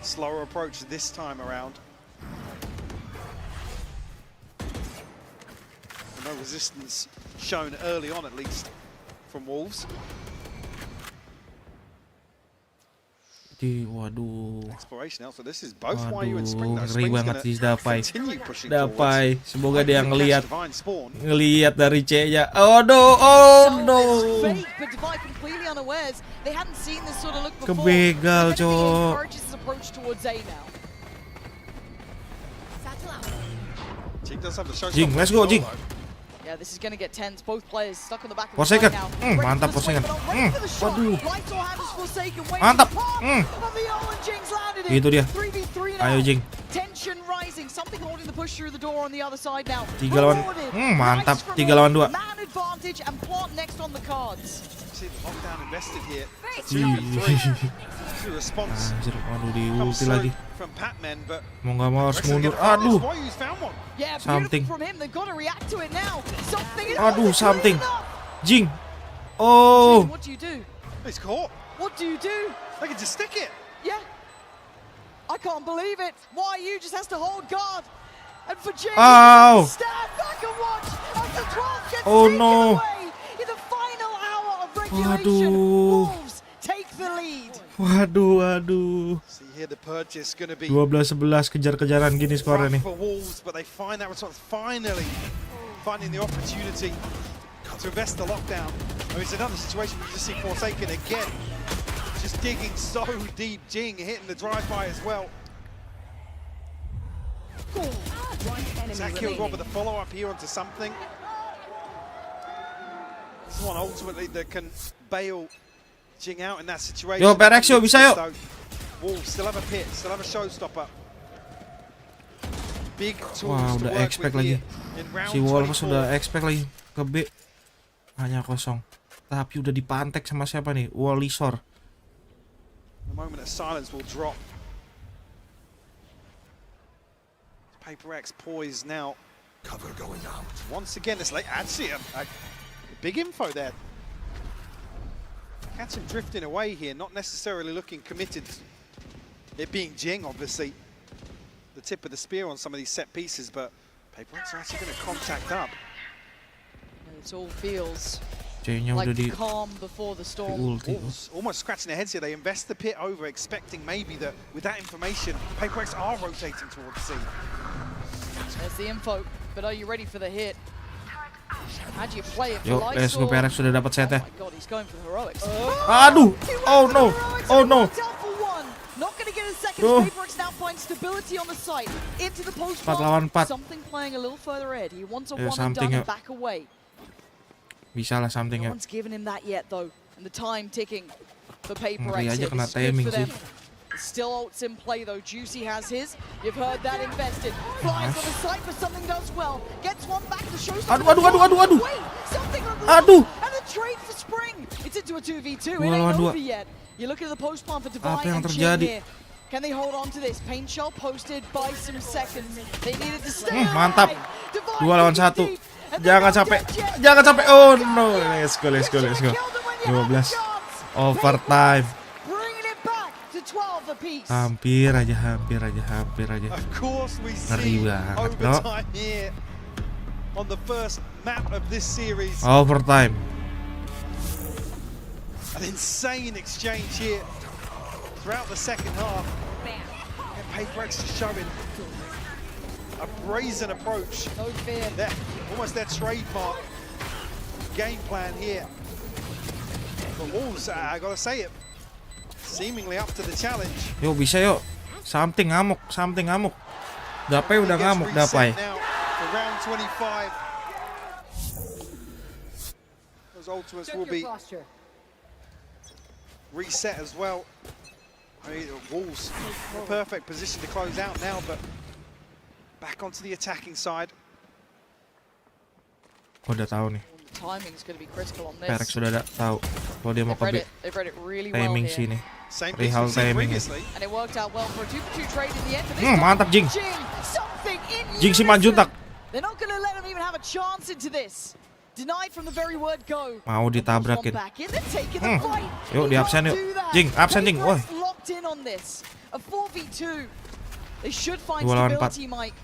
Slower approach this time around. No resistance shown early on, at least, from Wolves. Waduh. Exploration also. This is both YU and Spring. Ngeri banget sih Dafai. Dafai. Semoga dia ngelihat dari C-nya. Oh no. Kebegal, cok. Jing, let's go, Jing. Yeah, this is going to get tense. Both players stuck on the back of Forsaken. the Mantap Forsaken. Waduh. Mantap. Itu dia. Ayo Jing. 3 lawan. Mantap. 3 lawan 2. Anjir, waduh di ulti lagi. Mau nggak mau harus mundur. Aduh. Something. Aduh, something. Jing. Oh. What do you do? They can just stick it. Yeah. I can't believe it. YU just has to hold guard. And for Jing, stand back and watch as the 12 gets taken away in the final hour of regulation. Wolves take the lead. Waduh. 12-11 kejar-kejaran gini skornya nih. But they find that response finally finding the opportunity to invest the lockdown. I mean, it's another situation we just see Forsaken again, just digging so deep. Jing hitting the drive-by as well. Zach kills one with a follow-up here onto something. This is one ultimately that can bail Jing out in that situation. Yo, PRX yo, bisa yo. Wolves still have a pit, still have a showstopper. Big tools Wah, to udah work expect with lagi. here in round Si WOL 24. sudah expect lagi ke B. Hanya kosong. Tapi udah dipantek sama siapa nih? Walisor. The moment of silence will drop. PRX poised now. Cover going out. Once again, it's like actually a big info there. Catch him drifting away here, not necessarily looking committed. It being Jing, obviously, the tip of the spear on some of these set pieces, but PRX are actually going to contact up. And it all feels C-nya like udah di calm before the storm. ulti. Wolves almost scratching their heads here. They invest the pit over, expecting maybe that with that information, PRX are rotating towards C. There's the info, but are you ready for the hit? How do you play it for Yuk, let's go. PRX sudah dapat Oh setnya. my god, he's going for the heroics. Aduh. Oh no. Oh no. Down for one. Not going to get a second. Duh. PRX now finds stability on the site. Into the post. 4 lawan 4. Something playing a little further ahead. He wants a Yeah, one and something, done and yeah. back away. Bisa lah something No ya. one's given him that yet though. And the time ticking for PRX. Ngeri aja here. kena This is good timing for them. sih. Still ults in play though. Juicy has his. You've heard that invested. Flies on the site, but something does well. Gets one back to show. Aduh. Wait, something on the Aduh. and a trade for Spring. It's into a 2v2. It Dua lawan ain't dua. over yet. You look at the post plan for Divine Apa yang and Jing terjadi? here. Can they hold on to this? Pain shell posted by some seconds. They needed to stay Mantap. alive. Divine 2 lawan 1. digging deep, and they're Jangan not sampai. dead yet. Jangan sampai. Oh no. Let's go. You should've killed them when you had the 12. chance. Overtime. Bringing it back to 12 apiece. Hampir aja. Of course we Ngeri see banget, no? overtime here on the first map of this series. Overtime. An insane exchange here throughout the second half. And PRX just showing a brazen approach. No fear. Almost their trademark game plan here. But Wolves, I gotta say it, seemingly up to the challenge. Yuk bisa yuk. Something ngamuk. Dapai udah Gets ngamuk reset Dapai. now for round 25. Those ultimates will be reset as well. I mean, Wolves in a perfect position to close out now, but back onto the attacking side. Udah tahu nih. The timing's going to be critical on PRX this. sudah tahu kalau dia mau ke B. They've read it really well Timing here. sini. Same thing Perihal we've seen timing ya. previously. And it worked out well for a 2-for-2 trade in the end. But this time, Mantap Jing. something in Jing si unison. Manjuntak. They're not going to let him even have a chance into this. Denied from the very word go. Mau ditabrakin. Back in. They're taking the fight. Yuk, You di absen can't yuk. do that. Jing, absen Jing. Woi. PRX locked in on this. A 4v2. They should find 2 lawan 4. stability, Mike.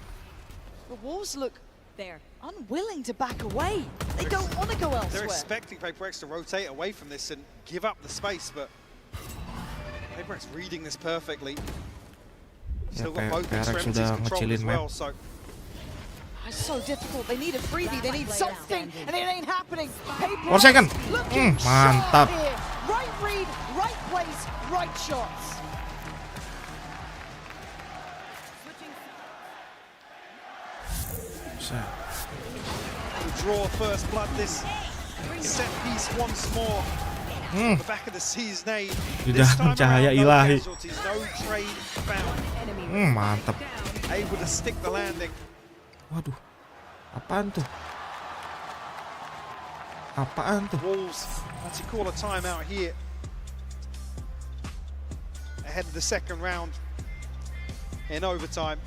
The Wolves look there unwilling to back away. They don't want to go They're elsewhere. expecting PRX to rotate away from this and give up the space, but PRX reading this perfectly. Still got both PRX extremities sudah controlled ngecilin as well, map. so It's so difficult. They need a freebie. They need something, and it ain't happening. PRX 1 second. looking Mantap. sharp here. Right read, right place, right shots. to draw first blood this set piece once more. The back of the C's nade. Di This dalam time cahaya around, no ilahi. casualties, no trade found. Mantap. Able to stick the landing. Waduh. Apaan tuh? Apaan tuh? Wolves had to call a timeout here ahead of the second round in overtime.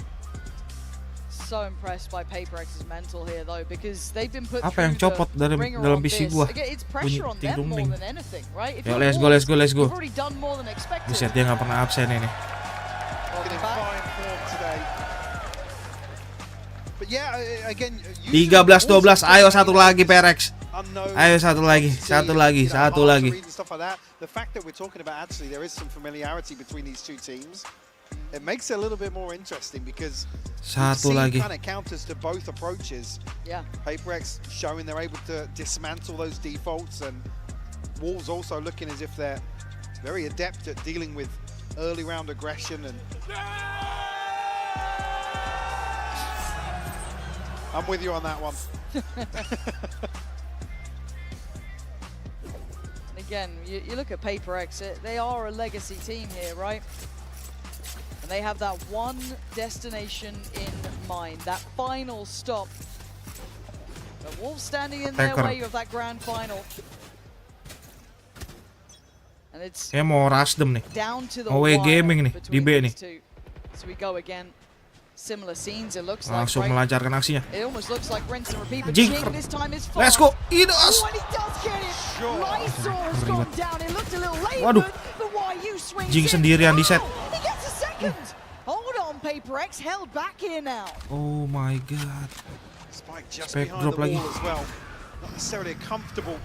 So impressed by PRX's mental here though, because they've been put Apa yang through copot the dalam ringer dalam on PC this. gua? Again, it's pressure on them more Ting-dung-ding. than anything, right? If Yo, you're let's go, Wolves, let's go. You've already done more than expected. Buset, dia nggak pernah absen ini. In fine form today. But yeah, again, 13-12, ayo satu lagi PRX. unknown. Ayo satu lagi, satu lagi, You know, satu hard to lagi. read and stuff like that. The fact that we're talking about actually there is some familiarity between these two teams, it makes it a little bit more interesting because Satu we've seen lagi. kind of counters to both approaches. Yeah. PRX showing they're able to dismantle those defaults, and Wolves also looking as if they're very adept at dealing with early round aggression and I'm with you on that one. Again, you look at PRX, they are a legacy team here, right? And they have that one destination in mind, that final stop. The Wolves standing in their way of that grand final. And it's mau Rasdem nih. down to the Away wire gaming nih di between B nih. these two. So we go again. Similar scenes, it looks like, Langsung right? melancarkan aksinya. It almost looks like rinse and repeat, but Jing. Jing this time is fast. Let's go. Idas. Oh, and he does get it. Lysor has gone down. It looked a little late, Waduh. but YU swings Jing in. sendirian di set. He gets a second. Hold on, PRX held back here now. Oh my god. Spike just Spec behind drop the lagi. wall as well. Not necessarily a comfortable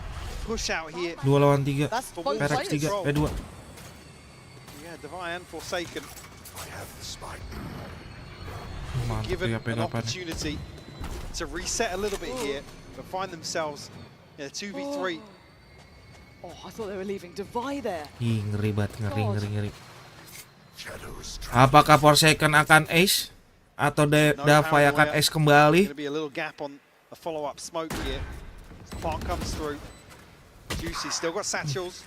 push out here. 2 lawan 3. That's both PRX players. 3. 2. Yeah, Divine and Forsaken Mantap given ya an pegapan. opportunity to reset a little bit here, but find themselves in a 2v3. Oh, I thought they were leaving Devi there. Ih, ngeri banget, ngeri. Apakah Forsaken akan ace atau Davai akan ace kembali? Gonna be a little gap on a follow-up smoke here. Spark comes through. Juicy still got satchels.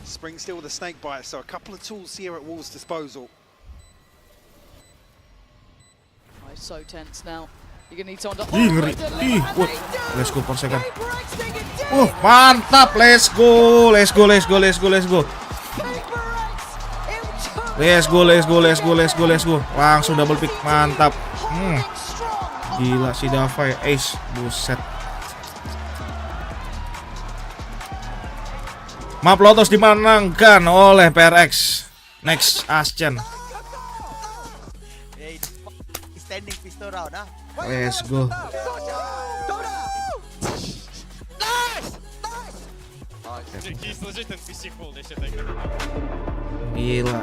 Spring still with a snake bite, so a couple of tools here at WOL's disposal. Oh, it's so tense now. You're gonna need someone to. Ih, ngeri. Ih, let's go Forsaken. Mantap, let's go. Let's go. Langsung double pick, mantap. Gila si Davai ace, buset. Map Lotus dimenangkan oleh PRX. Next Aschen. Standing pistol round, ah. Let's go. Gila.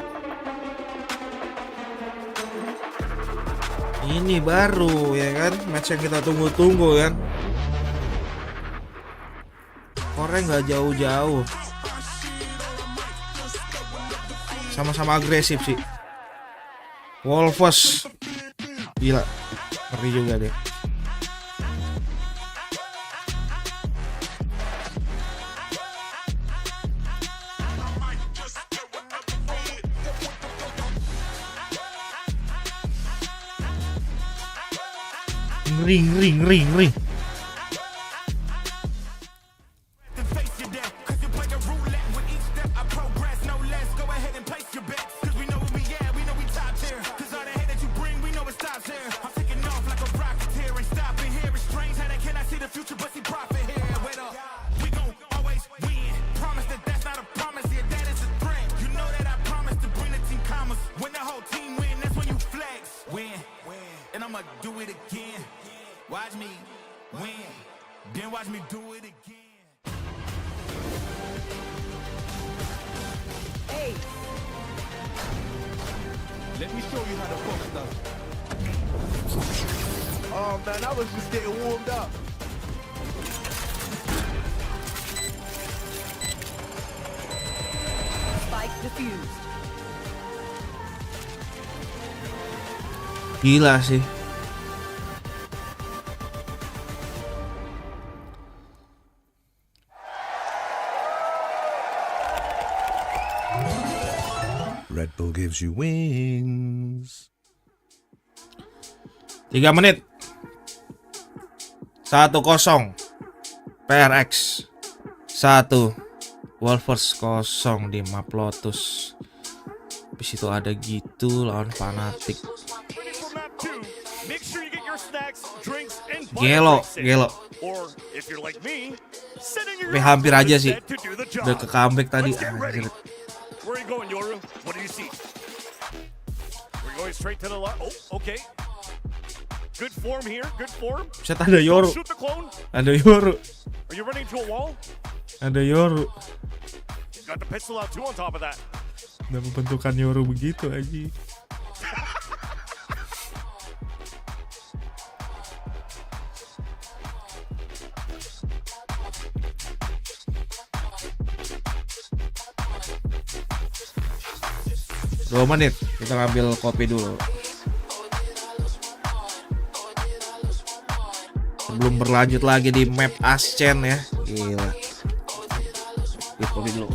Ini baru ya kan, match yang kita tunggu-tunggu kan. Orang nggak jauh-jauh. Sama-sama agresif sih. Wolves. Gila. Ngeri juga deh. Ngeri. Let me show you how to fuck stuff. Oh man, I was just getting warmed up. Spike defused. Gila sih. Red Bull gives you wings. 3 menit. 1-0 PRX 1 Wolves 0 di map Lotus. Habis itu ada gitu lawan FNATIC. Gelo. Tapi hampir aja sih. Udah ke comeback tadi. Anjir. Where are you going, Yoru? What do you see? We're going straight to the left. Oh, okay. Good form here. Good form. Set ada Yoru. Shoot the clone. Ada Yoru. Are you running to a wall? Ada Yoru. Got the pistol out too on top of that. Udah membentukan Yoru begitu aja. Dua menit, kita ngambil kopi dulu. Sebelum berlanjut lagi di map Ascen ya. Gila. Kopi dulu.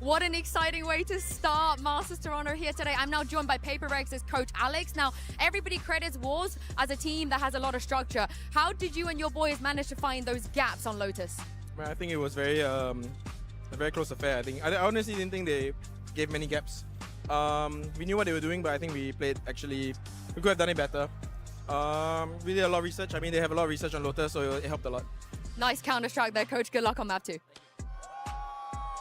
What an exciting way to start Masters Toronto here today. I'm now joined by PRX's coach Alex. Now, everybody credits WOLS as a team that has a lot of structure. How did you and your boys manage to find those gaps on Lotus? I think it was a very close affair. I honestly didn't think they gave many gaps. We knew what they were doing, but I think we could have done it better. We did a lot of research. I mean, they have a lot of research on Lotus, so it helped a lot. Nice counter-strike there, coach. Good luck on map 2.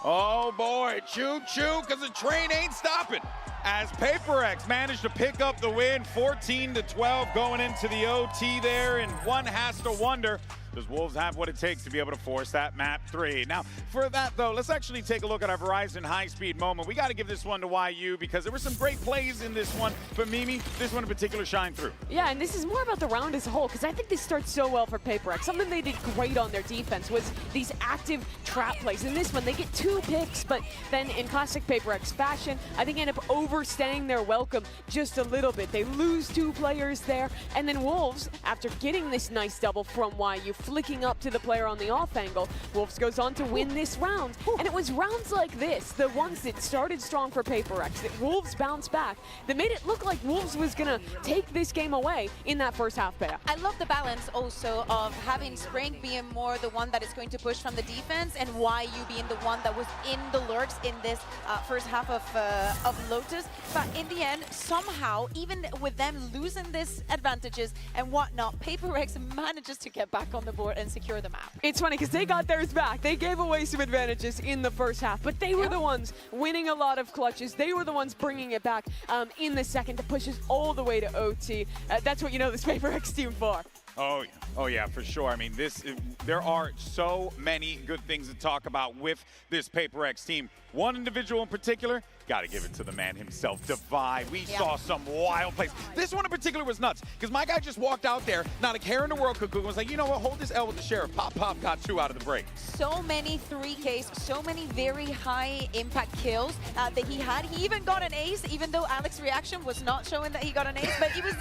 Oh boy, choo-choo, because the train ain't stopping. As PRX managed to pick up the win, 14-12 going into the OT there, and one has to wonder, does Wolves have what it takes to be able to force that map 3? Now, for that though, let's actually take a look at our Verizon high-speed moment. We got to give this one to YU because there were some great plays in this one, but Mimi, this one in particular shined through. Yeah, and this is more about the round as a whole, because I think this starts so well for PRX. Something they did great on their defense was these active trap plays. In this one, they get 2 picks, but then in classic PRX fashion, I think end up overstaying their welcome just a little bit. They lose 2 players there, and then Wolves, after getting this nice double from YU, flicking up to the player on the off angle, Wolves goes on to win this round. And it was rounds like this, the ones that started strong for PRX, that Wolves bounced back, that made it look like Wolves was gonna take this game away in that first half beta. I love the balance also of having Spring being more the one that is going to push from the defense and YU being the one that was in the lurks in this first half of Lotus. But in the end, somehow, even with them losing these advantages and whatnot, PRX manages to get back on the board and secure the map. It's funny because they got theirs back. They gave away some advantages in the first half, but they were the ones winning a lot of clutches. They were the ones bringing it back in the second to push us all the way to OT. That's what you know this PRX team for. Oh yeah, for sure. I mean, there are so many good things to talk about with this PRX team. One individual in particular, got to give it to the man himself, Divide. We saw some wild plays. This one in particular was nuts, because my guy just walked out there, not a care in the world, Cuckoo, was like, you know what, hold this L with the Sheriff. Pop, got 2 out of the break. So many 3Ks, so many very high impact kills that he had. He even got an ace, even though Alex's reaction was not showing that he got an ace, but it was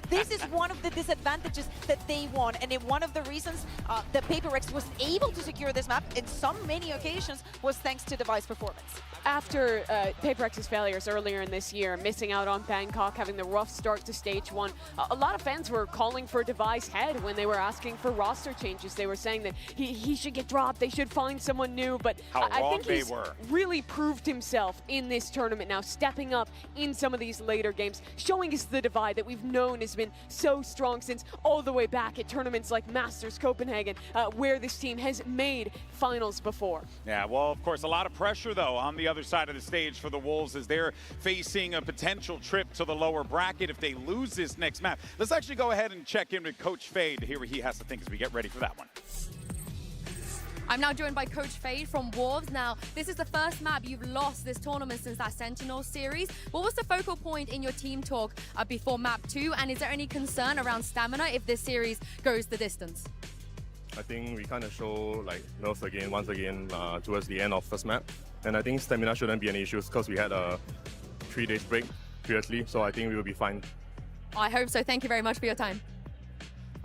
this is one of the disadvantages that they won. And one of the reasons that PRX was able to secure this map in so many occasions was thanks to device performance. After PRX's failures earlier in this year, missing out on Bangkok, having the rough start to stage 1, a lot of fans were calling for Device head when they were asking for roster changes. They were saying that he should get dropped, they should find someone new, but I think he's really proved himself in this tournament now, stepping up in some of these later games, showing us the divide that we've known has been so strong since all the way back at tournaments like Masters Copenhagen, where this team has made finals before. Yeah, well, of course, a lot of pressure, though, on the other side of the stage for the Wolves as they're facing a potential trip to the lower bracket if they lose this next map. Let's actually go ahead and check in with Coach Fade to hear what he has to think as we get ready for that one. I'm now joined by Coach Fade from Wolves. Now, this is the first map you've lost this tournament since that Sentinel series. What was the focal point in your team talk before map 2? And is there any concern around stamina if this series goes the distance? I think we kind of show like nerfs again, once again, towards the end of first map. And I think stamina shouldn't be an issue because we had a 3 days break previously, so I think we will be fine. I hope so. Thank you very much for your time.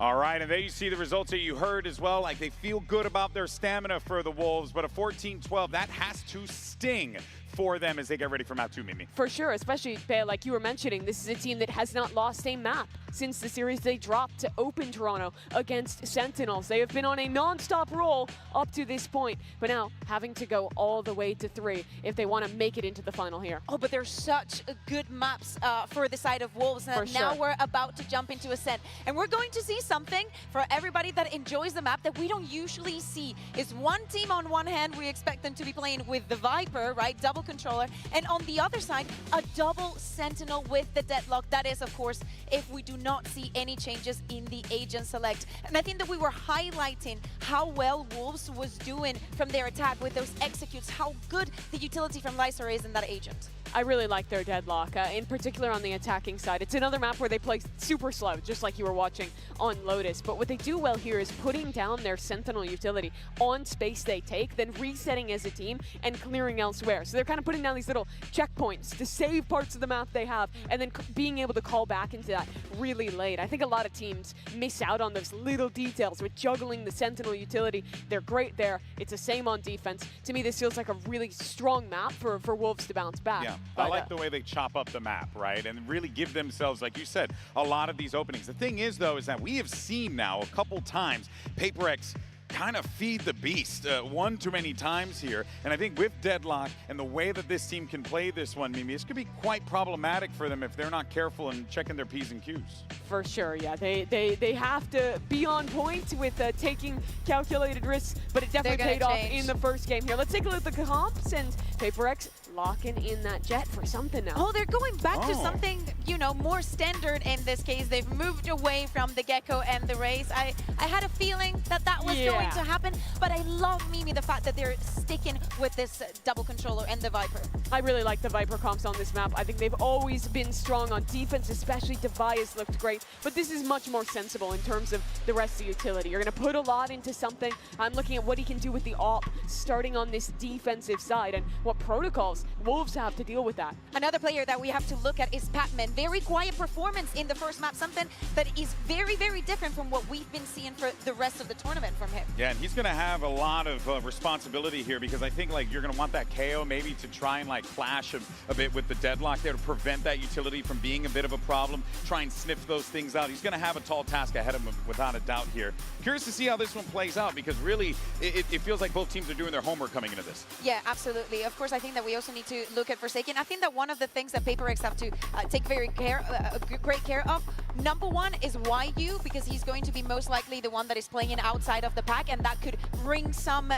All right, and there you see the results that you heard as well. Like, they feel good about their stamina for the Wolves, but a 14-12, that has to sting for them as they get ready for map 2, Mimi. For sure, especially, Bea, like you were mentioning, this is a team that has not lost a map since the series they dropped to open Toronto against Sentinels. They have been on a non-stop roll up to this point, but now having to go all the way to 3 if they want to make it into the final here. Oh, but there's such good maps for the side of Wolves, and now we're about to jump into Ascent. And we're going to see something for everybody that enjoys the map that we don't usually see. Is one team on one hand, we expect them to be playing with the Viper, right? Double controller. And on the other side, a double Sentinel with the Deadlock. That is, of course, if we do not see any changes in the agent select. And I think that we were highlighting how well Wolves was doing from their attack with those executes, how good the utility from Lysar is in that agent. I really like their Deadlock, in particular on the attacking side. It's another map where they play super slow, just like you were watching on Lotus. But what they do well here is putting down their Sentinel utility on space they take, then resetting as a team and clearing elsewhere. So they're kind of putting down these little checkpoints to save parts of the map they have, and then being able to call back into that really late. I think a lot of teams miss out on those little details with juggling the Sentinel utility. They're great there. It's the same on defense. To me, this feels like a really strong map for Wolves to bounce back. Yeah. I like the way they chop up the map, right? And really give themselves, like you said, a lot of these openings. The thing is, though, is that we have seen now a couple times PRX kind of feed the beast one too many times here. And I think with Deadlock and the way that this team can play this one, Mimi, this could be quite problematic for them if they're not careful and checking their P's and Q's. For sure, yeah. They have to be on point with taking calculated risks, but it definitely paid off in the first game here. Let's take a look at the comps, and PRX locking in that jet for something now. Oh, they're going back to something, you know, more standard in this case. They've moved away from the Gecko and the Race. I had a feeling that that was going to happen, but I love, Mimi, the fact that they're sticking with this double controller and the Viper. I really like the Viper comps on this map. I think they've always been strong on defense, especially Device looked great, but this is much more sensible in terms of the rest of the utility. You're going to put a lot into something. I'm looking at what he can do with the AWP, starting on this defensive side, and what protocols Wolves have to deal with that. Another player that we have to look at is Patman. Very quiet performance in the first map, something that is very, very different from what we've been seeing for the rest of the tournament from him. Yeah, and he's going to have a lot of responsibility here because I think like you're going to want that KO maybe to try and like flash a bit with the Deadlock there to prevent that utility from being a bit of a problem, try and sniff those things out. He's going to have a tall task ahead of him without a doubt here. Curious to see how this one plays out because really it feels like both teams are doing their homework coming into this. Yeah, absolutely. Of course, I think that we also need to look at Forsaken. I think that one of the things that PRX have to take great care of, number one is YU, because he's going to be most likely the one that is playing outside of the pack, and that could bring some,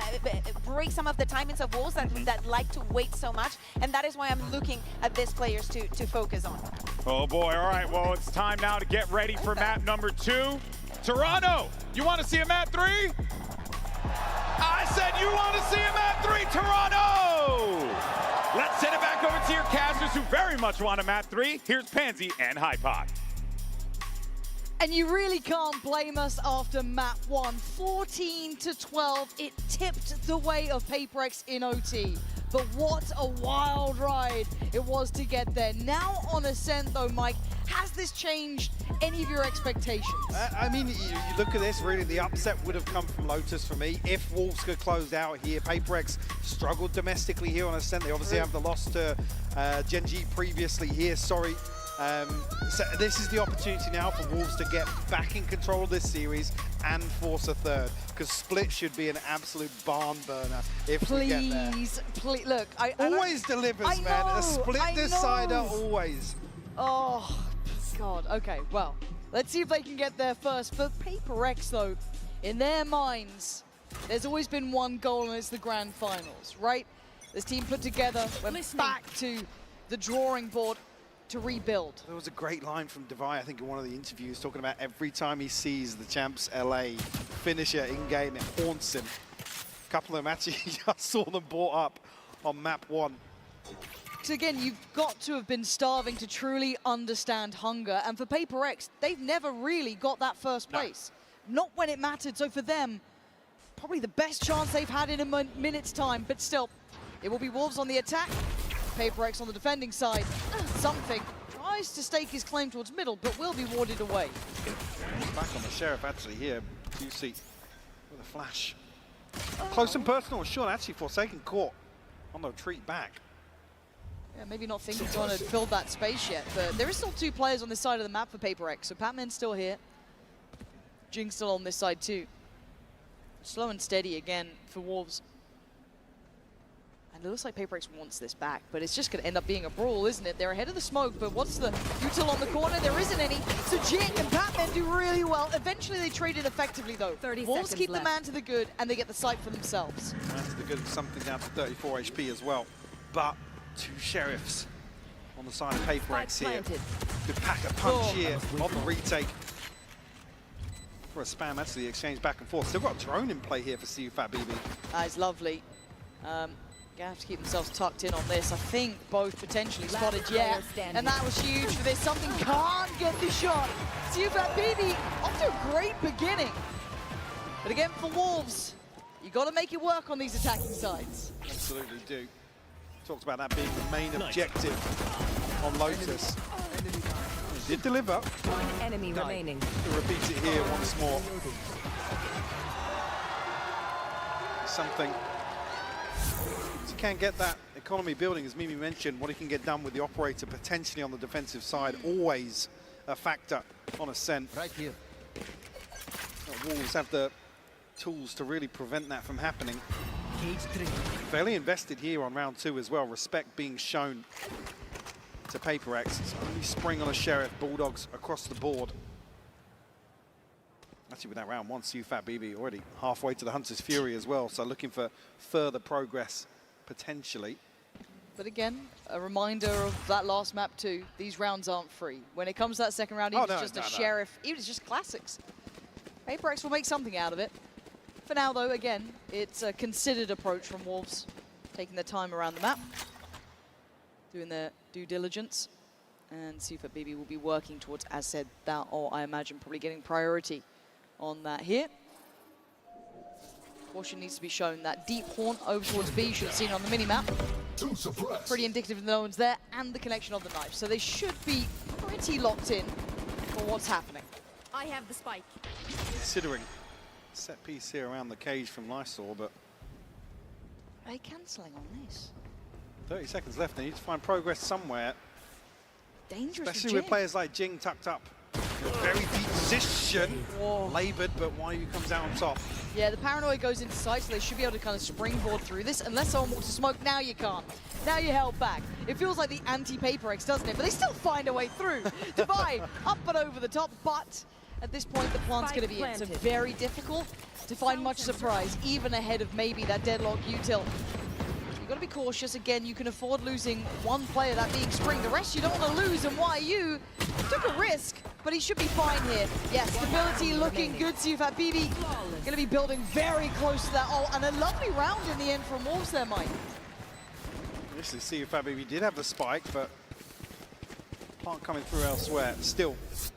break some of the timings of Wolves that like to wait so much, and that is why I'm looking at these players to focus on. Oh boy, all right, well, it's time now to get ready for map number 2. Toronto, you want to see a map 3? I said you want to see a map 3, Toronto! Let's send it back over to your casters who very much want a map 3. Here's Pansy and Hypoc. And you really can't blame us after map 1. 14-12, it tipped the way of PRX in OT. But what a wild ride it was to get there. Now on Ascent though, Mike, has this changed any of your expectations? I mean, you look at this, really, the upset would have come from Lotus for me. If Wolves could close out here, PRX struggled domestically here on Ascent. They obviously have the loss to Genji previously here, sorry. So this is the opportunity now for Wolves to get back in control of this series and force a third, because Split should be an absolute barn burner if we get there. Please, look, I always delivers, man. A Split decider, always. Oh, God. Okay, well, let's see if they can get there first. For PRX, though, in their minds, there's always been one goal, and it's the grand finals, right? This team put together, went back to the drawing board to rebuild. There was a great line from Devi, I think, in one of the interviews, talking about every time he sees the champs LA finisher in-game, it haunts him. A couple of them actually, I saw them brought up on map 1. So again, you've got to have been starving to truly understand hunger, and for PRX, they've never really got that first place. Not when it mattered, so for them, probably the best chance they've had in a minute's time, but still, it will be Wolves on the attack, PRX on the defending side. Something tries to stake his claim towards middle, but will be warded away. Back on the Sheriff actually here, QC with a flash. Close and personal, Sean actually Forsaken caught on the retreat back. Yeah, maybe not thinking he's going to fill that space yet, but there is still 2 players on this side of the map for PRX, so Patman's still here. Jing's still on this side too. Slow and steady again for Wolves. And it looks like PRX wants this back, but it's just going to end up being a brawl, isn't it? They're ahead of the smoke, but what's the util on the corner? There isn't any. So Jing and Patman do really well. Eventually they trade it effectively, though. 30 Wolves seconds keep left. the man to the good, and they get the site for themselves. Man to the good, something down to 34 HP as well. But 2 Sheriffs on the side of PRX here. Good pack a punch here on the retake. For a spam, that's the exchange back and forth. Still got a drone in play here for CUFAT-BB. That is lovely. Gonna have to keep themselves tucked in on this. I think both potentially spotted yet, and that was huge for this. Something can't get the shot. CUFAT-BB off to a great beginning. But again, for Wolves, you got to make it work on these attacking sides. Absolutely do. Talked about that being the main objective on Lotus. He did deliver. One enemy remaining. To repeat it here once more. Something. He can get that economy building, as Mimi mentioned, what he can get done with the operator potentially on the defensive side, always a factor on Ascent. Right here. Wolves have the tools to really prevent that from happening. Cage 3. Fairly invested here on round 2 as well. Respect being shown to PRX. It's only Spring on a Sheriff, Bulldogs across the board. Actually, with that round 1, CUFAT-BB already halfway to the Hunter's Fury as well, so looking for further progress potentially. But again, a reminder of that last map too. These rounds aren't free. When it comes to that second round, even if it's just a Sheriff, even if it's just classics, PRX will make something out of it. For now, though, again, it's a considered approach from Wolves, taking their time around the map, doing their due diligence, and CUFAT-BB will be working towards, as said, that, or I imagine probably getting priority on that here. Caution needs to be shown. That deep haunt over towards B, you should have seen on the mini-map. Pretty indicative that no one's there, and the connection of the knife. So they should be pretty locked in for what's happening. I have the spike. Considering set piece here around the cage from Lysol, but... Are they cancelling on this? 30 seconds left, they need to find progress somewhere. Dangerous especially with players like Jing tucked up. In a very deep position. Laboured, but Wyu comes out on top. Yeah, the paranoia goes into sight, so they should be able to kind of springboard through this. Unless someone walks to smoke, now you can't. Now you're held back. It feels like the anti-PRX, doesn't it? But they still find a way through. Divide up and over the top, but at this point, the plant's going to be in. So very difficult to find much surprise, even ahead of maybe that deadlock util. You've got to be cautious. Again, you can afford losing one player, that being Spring. The rest you don't want to lose, and Wyu took a risk, but he should be fine here. Yes, stability looking good. CUFAT-BB going to be building very close to that. Oh, and a lovely round in the end from Wolves there, Mike. Initially, CUFAT-BB did have the spike, but plant coming through elsewhere. Still,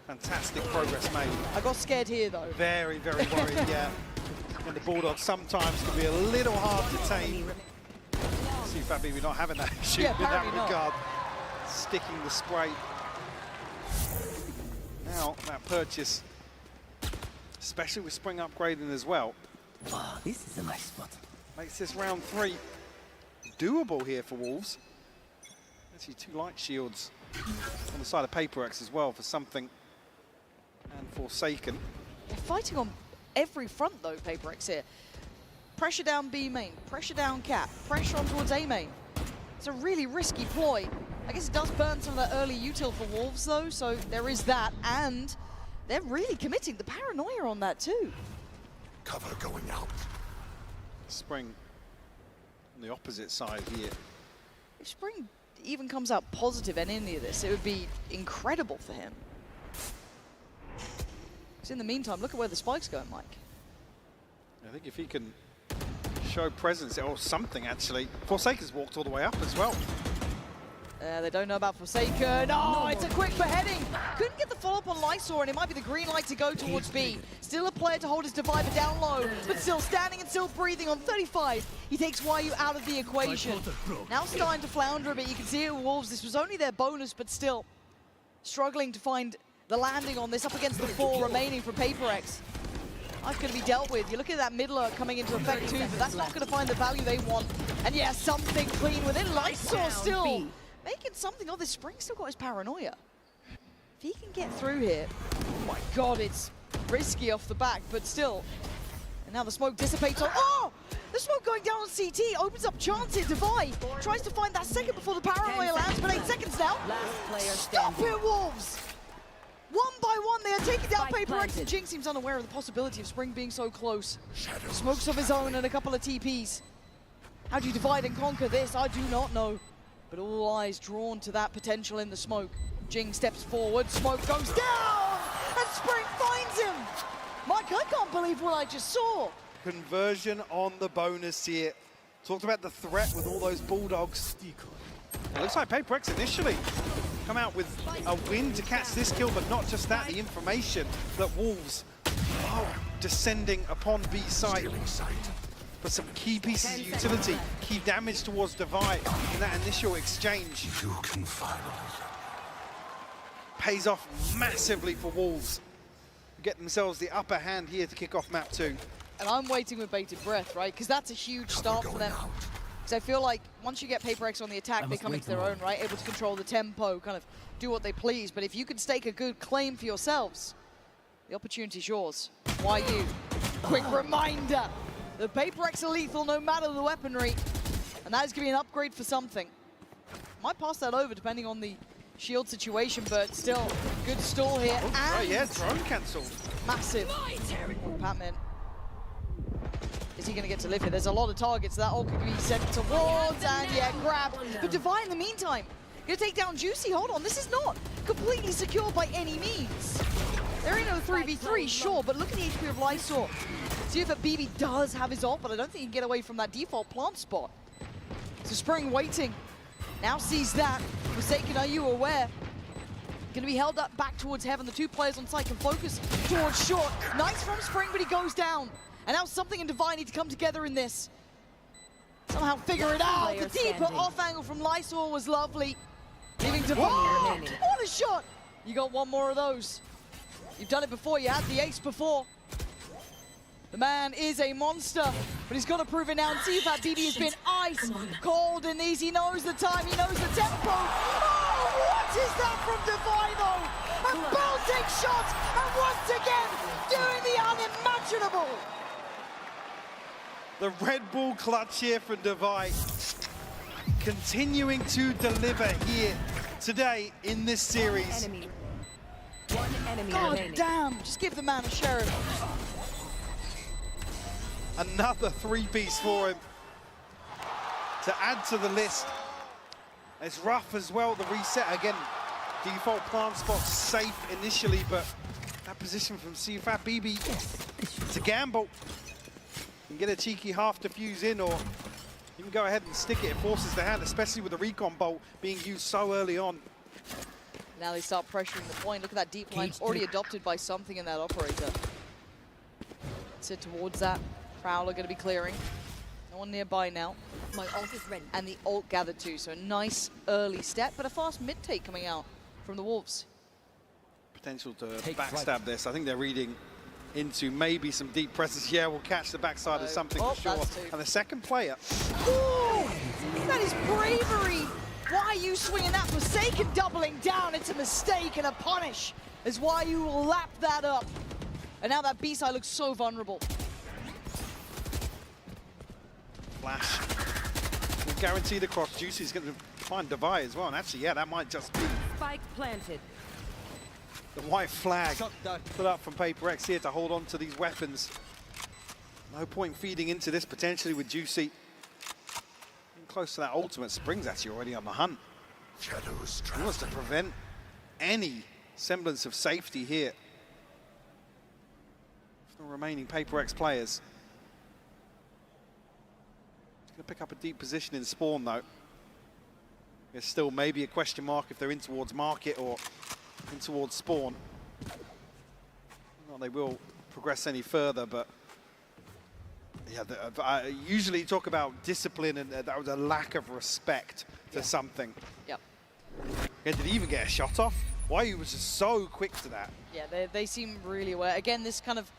fantastic progress made. I got scared here, though. Very, very worried, yeah. And the Bulldogs sometimes can be a little hard to tame. CFAT BB not having that issue Yeah, in that apparently not. regard. Sticking the spray. Now, that purchase, especially with spring upgrading as well. Wow, this is a nice spot. Makes this round 3 doable here for Wolves. Actually, 2 light shields on the side of PRX as well for something and Forsaken. They're fighting on every front though, PRX here. Pressure down B main, pressure down cap, pressure on towards A main. It's a really risky ploy. I guess it does burn some of that early util for Wolves though, so there is that, and they're really committing the paranoia on that too. Cover going out. Spring on the opposite side here. If Spring even comes out positive in any of this, it would be incredible for him. Because in the meantime, look at where the spike's going, Mike. I think if he can show presence, or something actually. Forsaken's walked all the way up as well. They don't know about Forsaken. Oh, it's a quick beheading. Couldn't get the follow-up on Lysor, and it might be the green light to go towards B. Still a player to hold his divider down low, but still standing and still breathing on 35. He takes YU out of the equation. Now starting to flounder a bit. You can see it with Wolves. This was only their bonus, but still struggling to find the landing on this up against the 4 remaining for PRX. That's going to be dealt with. You look at that mid lurk coming into effect too, but that's not going to find the value they want. And yeah, something clean within. Lysor still making something of this. Spring still got his paranoia. If he can get through here, oh my god, it's risky off the back, but still. And now the smoke dissipates on, oh! The smoke going down on CT opens up chance here. Divide tries to find that second before the paranoia lands, but 8 seconds now. Stop it, Wolves! One by one, they are taking down PRX, and Jinx seems unaware of the possibility of Spring being so close. Smokes of his own and a couple of TPs. How do you divide and conquer this? I do not know. But all eyes drawn to that potential in the smoke. Jing steps forward, smoke goes down, and Spring finds him! Mike, I can't believe what I just saw. Conversion on the bonus here. Talked about the threat with all those Bulldogs. It looks like PRX initially come out with a win to catch this kill, but not just that, the information that Wolves are descending upon B site. But some key pieces of utility, key damage towards Divide in that initial exchange. You can finally pays off massively for Wolves. Get themselves the upper hand here to kick off map 2. And I'm waiting with bated breath, right? Because that's a huge start for them. Because I feel like once you get PRX on the attack, they come into their own, right? Able to control the tempo, kind of do what they please. But if you can stake a good claim for yourselves, the opportunity's yours. YU, quick reminder, the PRX are lethal no matter the weaponry. And that is going to be an upgrade for something. Might pass that over depending on the shield situation, but still, good stall here. Oh, and right, yeah, drone cancelled. Massive. Patman. Is he going to get to live here? There's a lot of targets that all could be sent towards, and yeah, grab. But Divine in the meantime, going to take down Juicy. Hold on, this is not completely secure by any means. They're in a 3v3, sure, but look at the HP of Lysor. See if BB does have his ult, but I don't think he can get away from that default plant spot. So Spring waiting. Now sees that. Forsaken, are you aware? Going to be held up back towards Heaven. The 2 players on site can focus towards short. Nice from Spring, but he goes down. And now something and Divine need to come together in this. Somehow figure it out. The deeper off angle from Lysor was lovely. Leaving Divine. What a shot! You got one more of those. You've done it before. You had the ace before. The man is a monster, but he's got to prove it now. And see if that BB has been ice cold in these. He knows the time. He knows the tempo. Oh, what is that from Divine though? A belting shot, and once again doing the unimaginable. The Red Bull clutch here from Divide, continuing to deliver here today in this series. God damn, just give the man a sheriff. Another 3-piece for him to add to the list. It's rough as well, the reset again. Default plant spot safe initially, but that position from CFAT BB to gamble. You can get a cheeky half defuse in, or you can go ahead and stick it. It forces the hand, especially with the recon bolt being used so early on. Now they start pressuring the point. Look at that deep line already adopted by something in that operator. Sit towards that. Prowler going to be clearing. No one nearby now. My ult is ready. And the ult gathered too, so a nice early step, but a fast mid-take coming out from the Wolves. Potential to backstab this. I think they're reading into maybe some deep presses. Yeah, we'll catch the backside of something for sure. And the second player. Ooh, that is bravery. Why are you swinging that? Forsaken doubling down. It's a mistake and a punish is why you will lap that up. And now that B-side looks so vulnerable. Flash. We'll guarantee the cross. Juicy's going to find Devi as well. And actually, yeah, that might just be Spike planted. the white flag put up from PRX here to hold on to these weapons. No point feeding into this potentially with Juicy. Close to that ultimate. Spring's actually already on the hunt. Shadows He wants to prevent any semblance of safety here for the remaining PRX players. He's going to pick up a deep position in spawn though. There's still maybe a question mark if they're in towards market or in towards spawn. Well, they will progress any further, but yeah, usually you talk about discipline and that was a lack of respect to something. Yep. Yeah, did he even get a shot off? Why he was just so quick to that? Yeah, they seem really aware. Again, this kind of,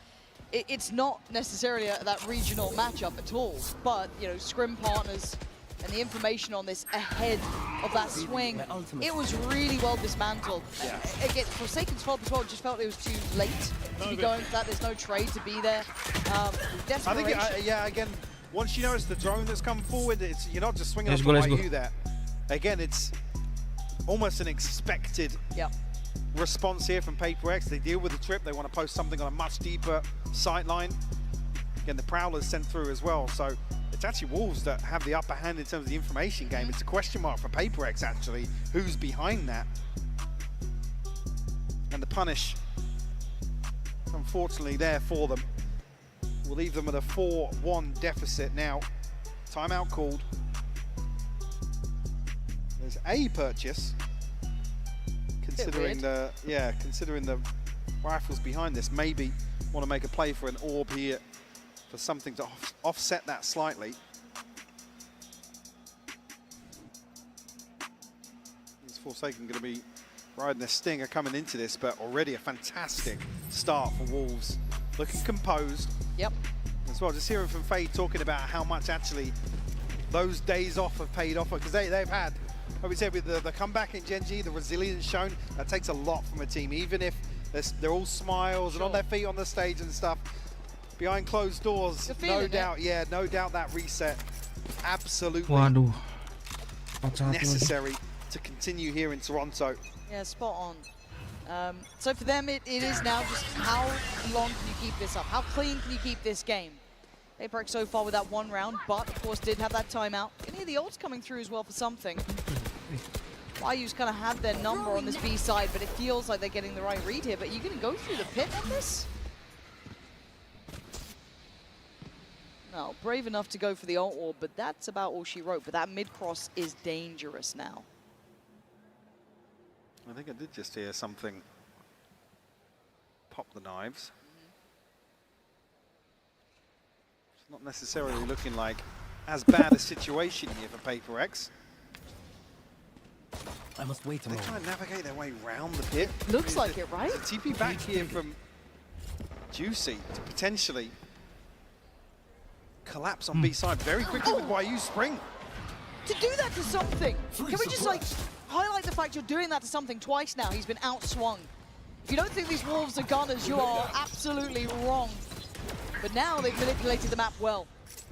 it's not necessarily that regional matchup at all, but, you know, scrim partners and the information on this ahead of that swing, it was really well dismantled. Yeah. Again, Forsaken's fault as well, just felt it was too late to be going for that. There's no trade to be there. Desperation. I think, yeah, again, once you notice the drone that's come forward, you're not just swinging up like you there. Again, it's almost an expected response here from PRX. They deal with the trip. They want to post something on a much deeper sight line. Again, the Prowler's sent through as well. So it's actually Wolves that have the upper hand in terms of the information game. It's a question mark for PRX, actually. Who's behind that? And the punish, unfortunately, there for them. Will leave them at a 4-1 deficit now. Timeout called. There's a purchase. Considering the rifles behind this, maybe want to make a play for an orb here for something to offset that slightly. Is Forsaken going to be riding their stinger coming into this, but already a fantastic start for Wolves. Looking composed. Yep. As well, just hearing from Fade talking about how much actually those days off have paid off, because they've had, like we said, with the comeback in Gen G, the resilience shown, that takes a lot from a team, even if they're all smiles and on their feet on the stage and stuff. Behind closed doors, no doubt, no doubt that reset absolutely necessary to continue here in Toronto. Yeah, spot on. So for them, it is now just how long can you keep this up? How clean can you keep this game? PRX so far with that one round, but of course did have that timeout. You can hear the ults coming through as well for something. YU's kind of had their number on this B side, but it feels like they're getting the right read here. But you're going to go through the pit on this? No, brave enough to go for the ult orb, but that's about all she wrote. But that mid-cross is dangerous now. I think I did just hear something pop the knives. It's not necessarily looking like as bad a situation here for PRX. I must wait a They moment. try and navigate their way round the pit. Looks like it, right? The TP back here from Juicy to potentially collapse on B side very quickly with YU Spring. To do that to something, can we just like highlight the fact you're doing that to something twice now? He's been outswung. If you don't think these Wolves are gunners, you are absolutely wrong. But now they've manipulated the map well.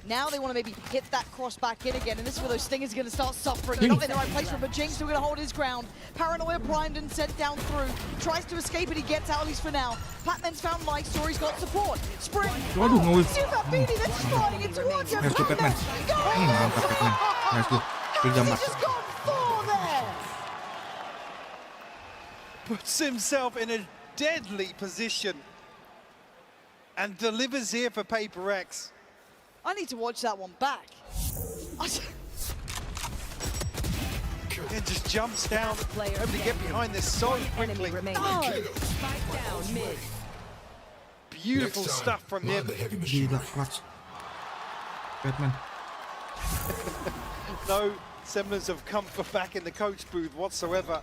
Now they want to maybe hit that cross back in again, and this is where those stingers are going to start suffering. They're not in the right place for him, but Jing's still going to hold his ground. Paranoia primed and sent down through. Tries to escape, and he gets out at least for now. Patman's found life, Story's got support. Spring. Waduh, ngawin. Super Beanie, they're just flying it towards him. Nice to Batman. Mantap Batman. Nice to. 3-4. Just got 4 there. Puts himself in a deadly position and delivers here for PRX. I need to watch that one back. It just jumps down, able to get behind this so quickly. Beautiful stuff from him. Gila, clutch. Batman. No semblance of comfort back in the coach booth whatsoever.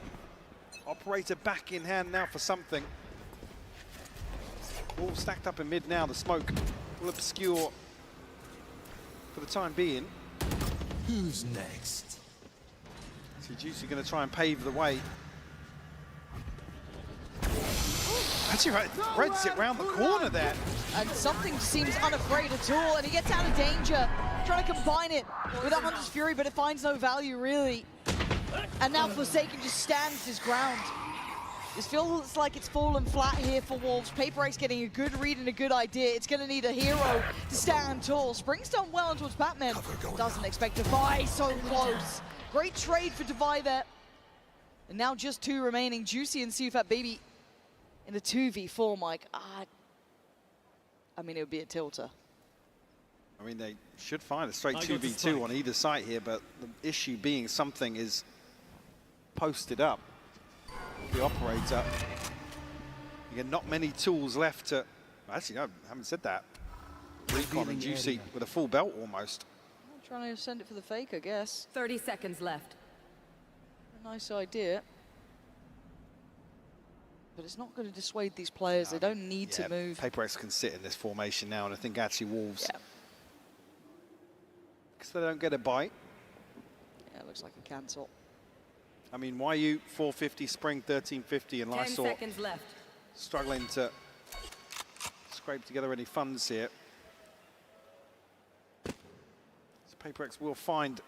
Operator back in hand now for something. All stacked up in mid now. The smoke will obscure for the time being. Who's next? So Juicy going to try and pave the way. Actually, Red's it round the corner there. And something seems unafraid at all, and he gets out of danger. Trying to combine it with a Hunter's Fury, but it finds no value, really. And now Forsaken just stands his ground. This feels like it's fallen flat here for Wolves. PRX getting a good read and a good idea. It's going to need a hero to stand tall. Spring's done well towards Batman. Doesn't expect Devi, so close. Great trade for Devi there. And now just 2 remaining. Juicy and Sufat Baby in a 2v4, Mike. I mean, it would be a tilter. I mean, they should find a straight 2v2 on either side here, but the issue being something is posted up. The operator. Again, not many tools left to... Actually, no, I haven't said that. Recon and Juicy with a full belt almost. I'm trying to send it for the fake, I guess. 30 seconds left. A nice idea. But it's not going to dissuade these players. They don't need to move. PRX can sit in this formation now, and I think actually Wolves... Because they don't get a bite. Yeah, it looks like a cancel. I mean, YU 450, Spring 1350, and 10 Lysol seconds left. struggling to scrape together any funds here. So PRX will find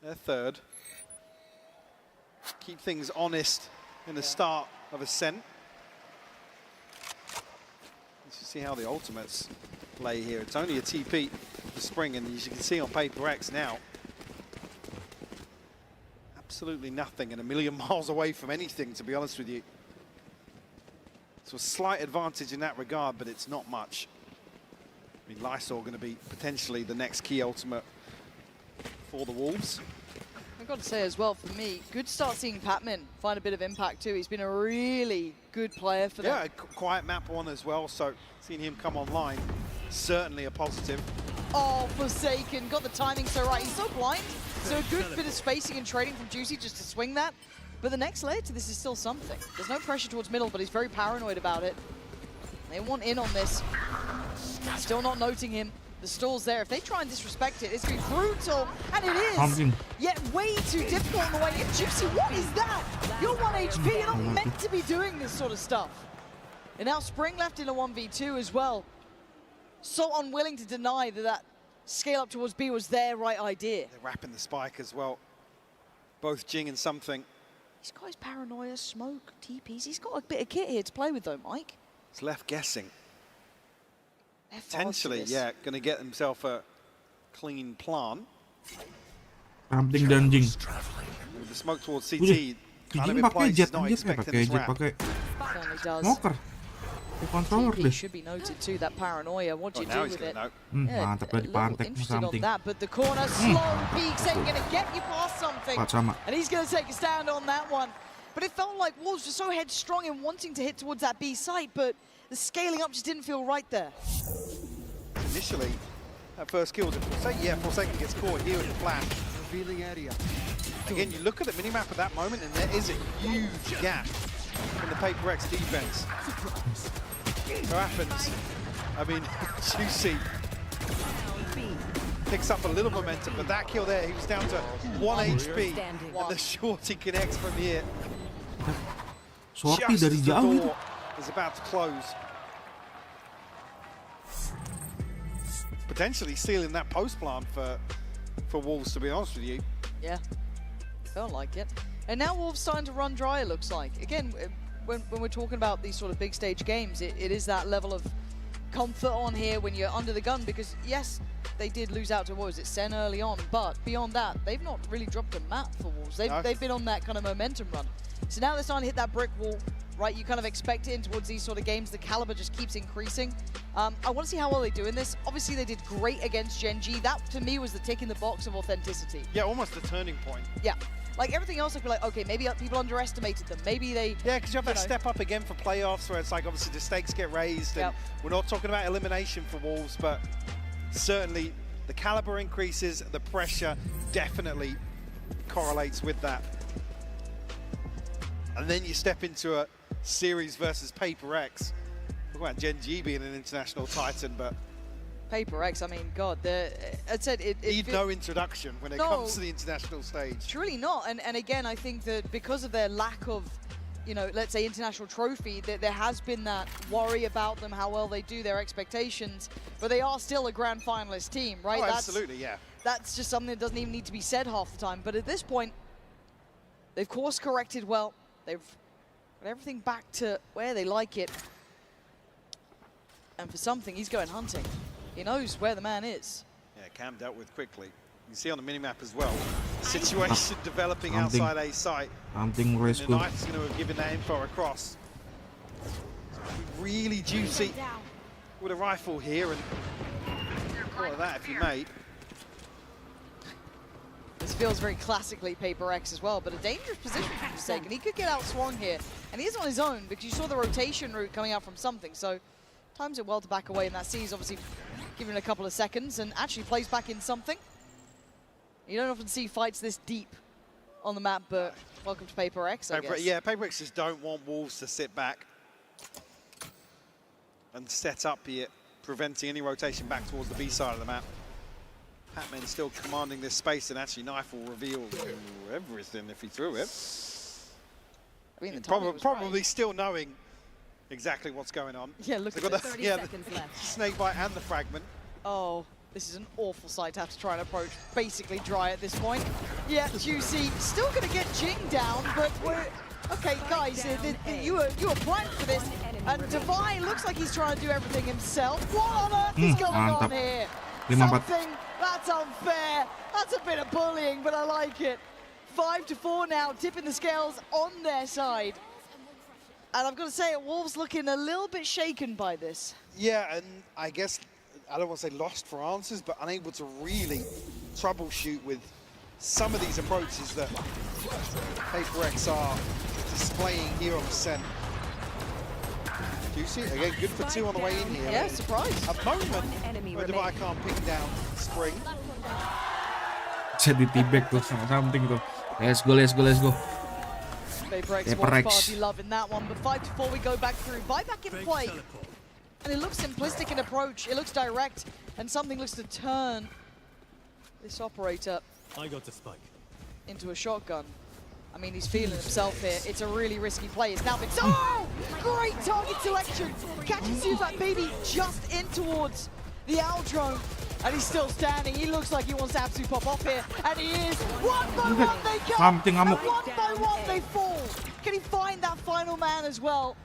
their third. Keep things honest in the start of Ascent. Let's see how the ultimates play here. It's only a TP for Spring, and as you can see on PRX now, absolutely nothing and a million miles away from anything, to be honest with you. So a slight advantage in that regard, but it's not much. I mean, Lysol going to be potentially the next key ultimate for the Wolves. I've got to say as well, for me, good to start seeing Patman find a bit of impact too. He's been a really good player for them. Yeah, quiet map one as well, so seeing him come online, certainly a positive. Oh, Forsaken, got the timing so right. He's so blind, so a good bit of spacing and trading from Juicy just to swing that. But the next layer to this is still something. There's no pressure towards middle, but he's very paranoid about it. They want in on this. Still not noting him. The stall's there. If they try and disrespect it, it's going to be brutal. And it is. Yet way too difficult on the way in. Juicy, what is that? You're 1 HP. You're not meant to be doing this sort of stuff. And now Spring left in a 1v2 as well. So unwilling to deny that that scale up towards B was their right idea. They're wrapping the spike as well. Both Jing and something. This guy's paranoia, smoke, TPs. He's got a bit of kit here to play with though, Mike. He's left guessing. They're Potentially, yeah, going to get himself a clean plan. Ramping dan Jing. With the smoke towards CT, kind of implies he's not expecting this wrap. Certainly does. Smoker. Controller TP should be noted too, that paranoia. What do you do with it? Yeah, mantap lah dipantek interested on something. that, but the corner, slow peeks ain't going to get you past something. Sama. And he's going to take a stand on that one. But it felt like Wolves were so headstrong in wanting to hit towards that B site, but the scaling up just didn't feel right there. Initially, that first kill was a Forsaken. Yeah, Forsaken gets caught here with the flash. Revealing area. Again, you look at the minimap at that moment, and there is a huge gap in the PRX defense. So happens. I mean, Juicy picks up a little momentum, but that kill there, he was down to 1 HP, and the shorty connects from here. Sorti Just dari as the jauh itu. door is about to close. Potentially stealing that post plant for Wolves, to be honest with you. Yeah, felt like it. And now Wolves starting to run dry, it looks like. Again, when we're talking about these sort of big stage games, it is that level of comfort on here when you're under the gun, because yes, they did lose out to, what was it, Sen early on, but beyond that, they've not really dropped a map for Wolves. They've been on that kind of momentum run. So now they're starting to hit that brick wall, right? You kind of expect it in towards these sort of games. The caliber just keeps increasing. I want to see how well they do in this. Obviously, they did great against Gen G. That, to me, was the tick in the box of authenticity. Yeah, almost a turning point. Yeah. Like everything else, I'd be like, okay, maybe people underestimated them. Maybe they... Yeah, because you have that step up again for playoffs where it's like, obviously, the stakes get raised. And we're not talking about elimination for Wolves, but certainly The caliber increases, the pressure definitely correlates with that. And then you step into a series versus PRX. Talk about Gen G being an international titan, but PRX, I mean, God, I'd said it need no introduction when it comes to the international stage. Truly not. And again, I think that because of their lack of, you know, let's say international trophy, that there has been that worry about them, how well they do, their expectations, but they are still a grand finalist team, right? Oh, absolutely, yeah. That's just something that doesn't even need to be said half the time. But at this point, they've course corrected well. They've got everything back to where they like it. And for something, he's going hunting. He knows where the man is. Yeah, Cam dealt with quickly. You can see on the minimap as well, situation developing outside A site. And the Knight's going to have given that info across. Really juicy with a rifle here, and all of that if you may. This feels very classically PRX as well, but a dangerous position for him to take, and he could get outswung here. And he is on his own because you saw the rotation route coming out from something, so times it well to back away, and that sees obviously giving it a couple of seconds and actually plays back in something. You don't often see fights this deep on the map, but welcome to PRX, I guess. Yeah, PRX just don't want Wolves to sit back and set up here, preventing any rotation back towards the B side of the map. Patman still commanding this space, and actually Knife will reveal everything if he threw it. I mean, probably still knowing exactly what's going on. Yeah, look at this. 30 seconds left. Snake bite and the fragment. Oh, this is an awful sight to have to try and approach. Basically dry at this point. Yeah, Juicy still going to get Jing down, but we're... Okay, guys, you were planned for this. And Divine looks like he's trying to do everything himself. What on earth is going on here? Something that's unfair. That's a bit of bullying, but I like it. 5-4 now, tipping the scales on their side. And I've got to say, Wolves looking a little bit shaken by this. Yeah, and I guess, I don't want to say lost for answers, but unable to really troubleshoot with some of these approaches that PRX are displaying here on the Sen. Juicy, again, good for 2 on the way in here. Yeah, surprise. A moment where Divine can't ping down Spring. Bisa ditibek tuh sama something tuh. Let's go. PRX party loving that one, but 5-4 we go back through. Buyback in play. And it looks simplistic in approach. It looks direct, and something looks to turn this operator into a shotgun. I mean, he's feeling himself here. It's a really risky play. It's now been... Oh! Great target selection! Catching Sufat Baby just in towards the Aldrone. And he's still standing. He looks like he wants to absolutely pop off here. And he is. One by one they come. And one by one they fall. Can he find that final man as well?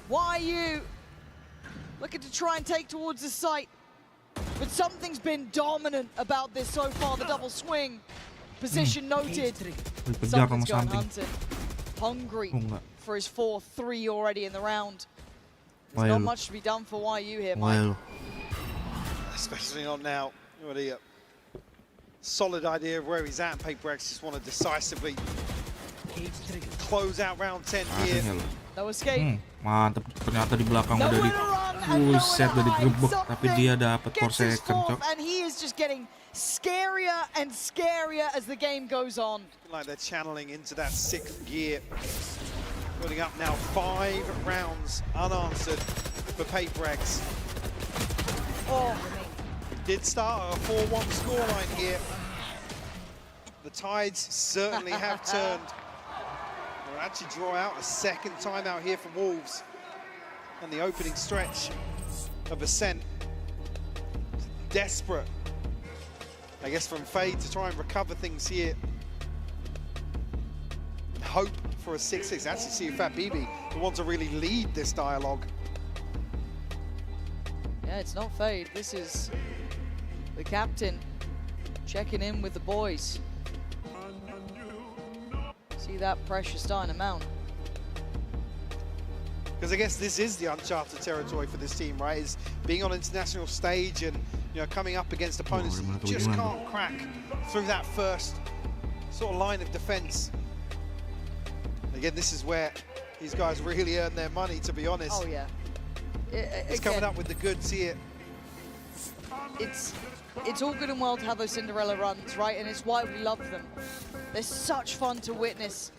YU looking to try and take towards the site. But something's been dominant about this so far. The double swing. Position noted. Something's going hunting. Hungry for his 4-3 already in the round. There's not much to be done for YU here, Mike. Especially not now. Already a solid idea of where he's at. PRX just want to decisively close out round 10 here. No escape. Mantap, ternyata di belakang udah buset, udah digerebek, tapi dia dapat 4 second, cok. And he is just getting scarier and scarier as the game goes on. Like they're channeling into that 6th gear. Building up now 5 rounds unanswered for PRX. Oh. Did start a 4-1 scoreline here. The tides certainly have turned. We'll actually draw out a 2nd timeout here for Wolves. And the opening stretch of Ascent. Desperate, I guess, from Fade to try and recover things here. Hope for a 6-6. Actually see Fat BB who wants to really lead this dialogue. Yeah, it's not Fade. This is the captain checking in with the boys. See that pressure starting to mount. Because I guess this is the uncharted territory for this team, right? Is being on international stage and, you know, coming up against opponents you just can't crack through that first sort of line of defense. Again, this is where these guys really earn their money, to be honest. Oh yeah. He's coming up with the goods here. It's it's all good and well to have those Cinderella runs, right? And it's why we love them. They're such fun to witness.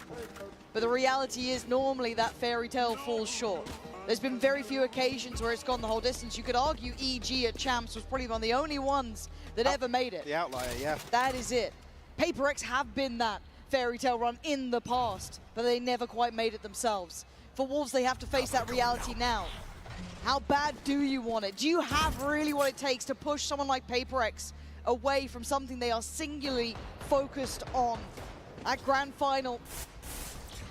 But the reality is normally that fairy tale falls short. There's been very few occasions where it's gone the whole distance. You could argue EG at Champs was probably one of the only ones that ever made it. The outlier, yeah. That is it. PRX have been that fairy tale run in the past, but they never quite made it themselves. For Wolves, they have to face that reality now. How bad do you want it? Do you have really what it takes to push someone like PRX away from something they are singularly focused on? That grand final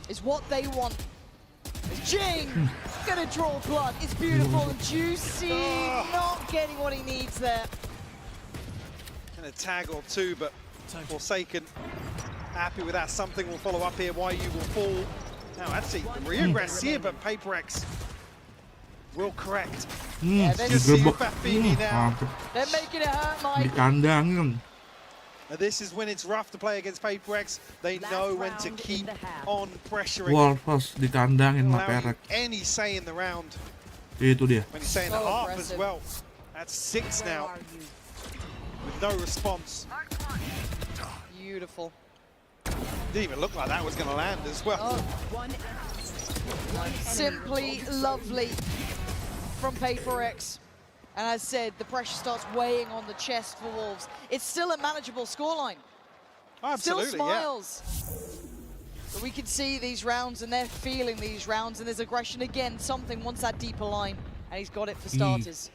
is what they want. Jing gonna draw blood. It's beautiful and juicy. Not getting what he needs there. And a tag or two, but Forsaken happy with that. Something will follow up here. YU will fall. Now actually, regress here, but PRX will correct. Now. They're making it hurt, Mike. Dikandangin. This is when it's rough to play against PRX. They know when to keep on pressuring. Wolves dikandangin sama PRX. Any say in the round. Itu dia. When he's saying the half as well. That's 6 now. With no response. Beautiful. Didn't even look like that was going to land as well. Simply lovely from PRX. And as said, the pressure starts weighing on the chest for Wolves. It's still a manageable scoreline. Absolutely, still smiles. Yeah. But we can see these rounds, and they're feeling these rounds, and there's aggression again. Something wants that deeper line, and he's got it for starters.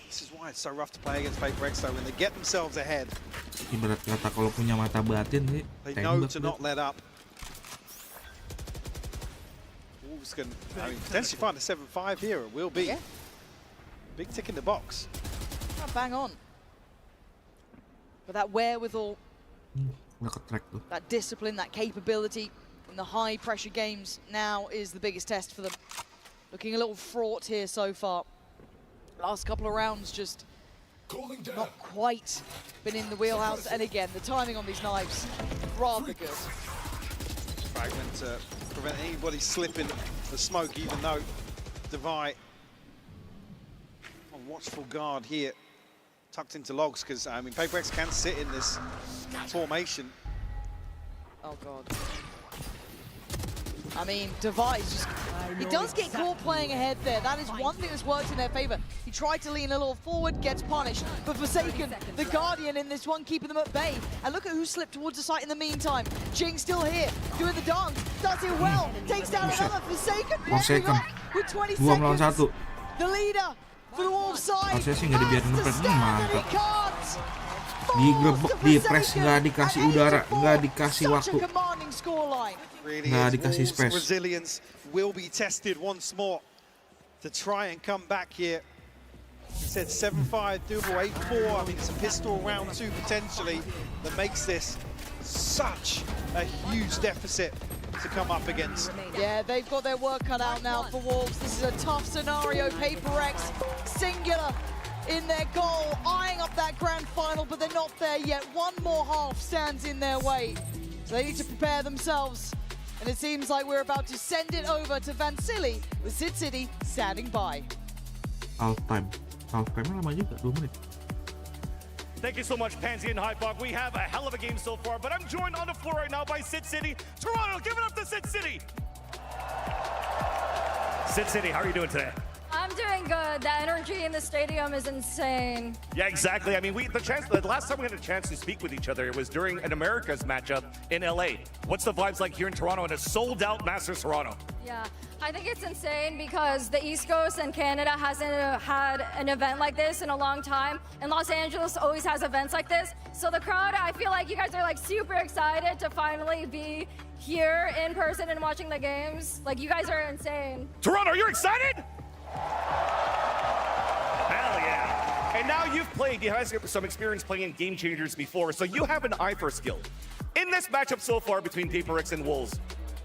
This is why it's so rough to play against PRX, though. When they get themselves ahead, ibarat kata kalau punya mata batin sih, they know to not let up. Wolves can potentially find a 7-5 here. It will be. Yeah. Big tick in the box. Oh, bang on. But that wherewithal, that discipline, that capability in the high pressure games now is the biggest test for them. Looking a little fraught here so far. Last couple of rounds just not quite been in the wheelhouse. And again, the timing on these knives, rather good. Fragment to prevent anybody slipping the smoke, even though Devi on watchful guard here, tucked into logs, because I mean PRX can sit in this formation. Oh god. I mean, Devi is just, he does get caught playing ahead there. That is one thing that's worked in their favor. He tried to lean a little forward, gets punished. But Forsaken, the Guardian in this one, keeping them at bay. And look at who slipped towards the site in the meantime. Jing still here, doing the dance, does it well, takes down another Forsaken, popping up with 20 seconds. The leader for the Wolves side. Harusnya sih nggak dibiarin ngepres. Mantap. Digerebek, dipres, nggak dikasih udara, nggak dikasih waktu. Really is. Wolves' resilience will be tested once more to try and come back here. He said 7-5, doable 8-4. I mean, it's a pistol round 2 potentially that makes this such a huge deficit to come up against. Yeah, they've got their work cut out now for Wolves. This is a tough scenario. PRX singular in their goal, eyeing up that grand final, but they're not there yet. One more half stands in their way. So they need to prepare themselves. And it seems like we're about to send it over to Vansili with Sid City standing by. Halftime. Halftime lama juga, 2 menit. Thank you so much, Pansy and Hypog. We have a hell of a game so far, but I'm joined on the floor right now by Sid City. Toronto, give it up to Sid City. Sid City, how are you doing today? I'm doing good. The energy in the stadium is insane. Yeah, exactly. I mean, the last time we had a chance to speak with each other, it was during an Americas matchup in LA. What's the vibes like here in Toronto in a sold-out Masters Toronto? Yeah, I think it's insane because the East Coast and Canada hasn't had an event like this in a long time, and Los Angeles always has events like this. So the crowd, I feel like you guys are like super excited to finally be here in person and watching the games. Like, you guys are insane. Toronto, you're excited? Hell yeah. And now you have some experience playing in Game Changers before, so you have an eye for skill. In this matchup so far between PRX and Wolves,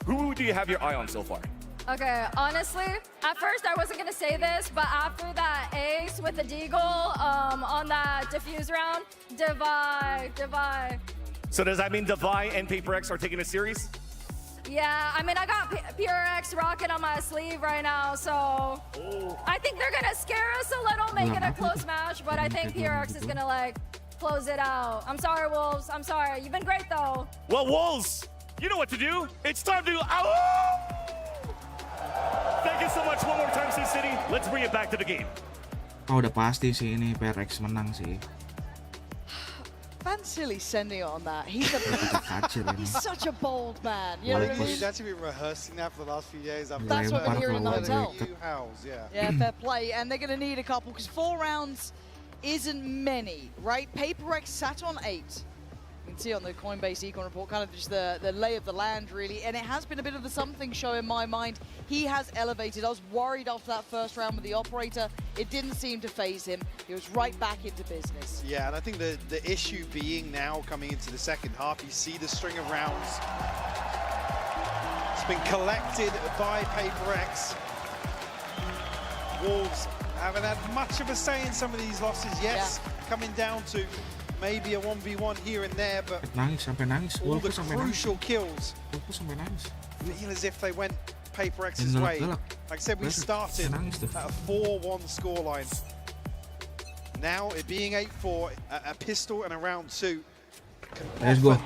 who do you have your eye on so far? Okay, honestly, at first I wasn't gonna say this, but after that ace with the deagle on that defuse round, Devi. So does that mean Devi and PRX are taking a series? Yeah, I mean, I got PRX rocking on my sleeve right now, so I think they're gonna scare us a little, make it a close match, but I think PRX is gonna like close it out. I'm sorry, Wolves. I'm sorry. You've been great, though. Well, Wolves, you know what to do. It's time to... Thank you so much one more time, Sin City. Let's bring it back to the game. Oh, udah pasti sih ini PRX menang sih. Silly sending it on that. He's such a bold man. You know what I mean? He's actually been rehearsing that for the last few days. That's what we're hearing in the hotel. Yeah. Yeah, fair play. And they're going to need a couple because 4 rounds isn't many, right? PRX sat on 8. You can see on the Coinbase Econ report kind of just the lay of the land, really. And it has been a bit of the something show in my mind. He has elevated. I was worried after that first round with the operator. It didn't seem to phase him. He was right back into business. Yeah, and I think the issue being now coming into the second half, you see the string of rounds. It's been collected by PRX. Wolves haven't had much of a say in some of these losses. Yes, coming down to maybe a 1v1 here and there, but all the crucial kills feel as if they went PRX's way. Like I said, we started at a 4-1 scoreline. Now it being 8-4, a pistol and a round 2 can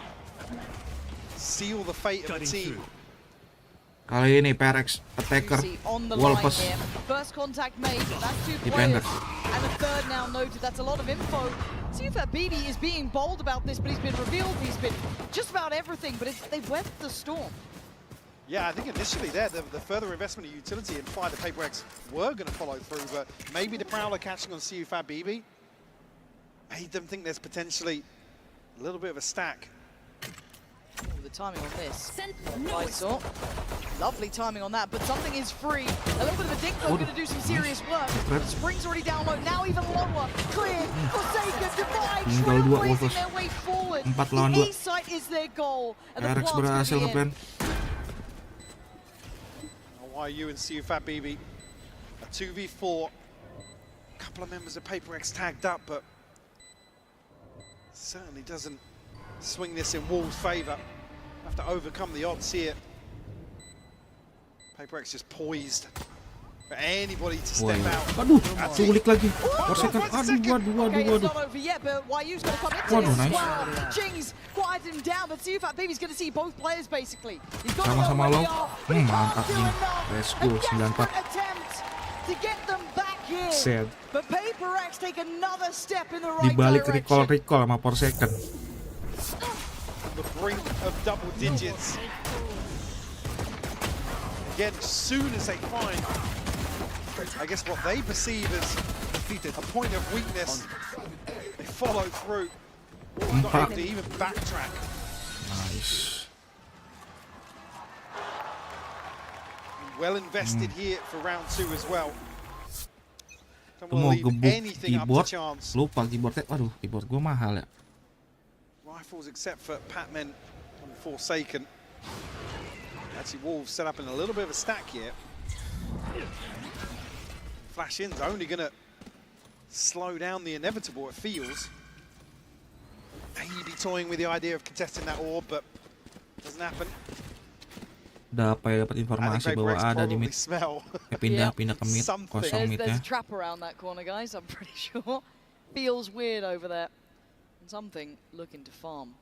seal the fate of the team. Kali ini PRX attacker Wolves. First contact made, that's 2 players. And a third now noted, that's a lot of info. executiverp BB is being bold about this, but he's been revealed, he's been just about everything, but they've weathered the storm. Yeah, I think initially there, the further investment in utility implied that PRX were going to follow through, but maybe the Prowler catching on executiverp BB made them think there's potentially a little bit of a stack. Ooh, the timing on this. I saw. Lovely timing on that, but something is free. A little bit of a dink though, going to do some serious work. Spring's already down low, now even lower. Cleared, Forsaken, Divide, trailblazing their way forward. The A site is their goal. And the PRX berhasil ngeplan. YU and executiverp BB, a 2v4. A couple of members of PRX tagged up, but certainly doesn't swing this in Wolves' favour. Have to overcome the odds here. PRX just poised for anybody to step out. Aduh, sulit lagi. Forsaken. Aduh. Okay, it's not over yet, but YU's going to come into this as well. Jing's quieted him down, but executiverp BB's going to see both players basically. He's got sama-sama low. Mantap nih. Let's go, 9-4. To get them back in. Set. But PRX take another step in the right Dibalik direction. recall sama Forsaken. The brink of double digits. Again, as soon as they find, I guess, what they perceive as a point of weakness, they follow through. Not able to even backtrack. Nice. Well invested here for round 2 as well. Don't Mau want to leave gebuk anything up to keyboard, chance. lupa keyboardnya. Waduh, keyboard gue mahal ya. Rifles except for Patman and Forsaken. Actually, Wolves set up in a little bit of a stack here. Flash in's only going to slow down the inevitable, it feels. Maybe toying with the idea of contesting that orb, but doesn't happen. Dapat informasi bahwa ada di mid. Pindah ke mid, kosong mid There's ya. a trap around that corner, guys, I'm pretty sure. Feels weird over there. And something looking to farm.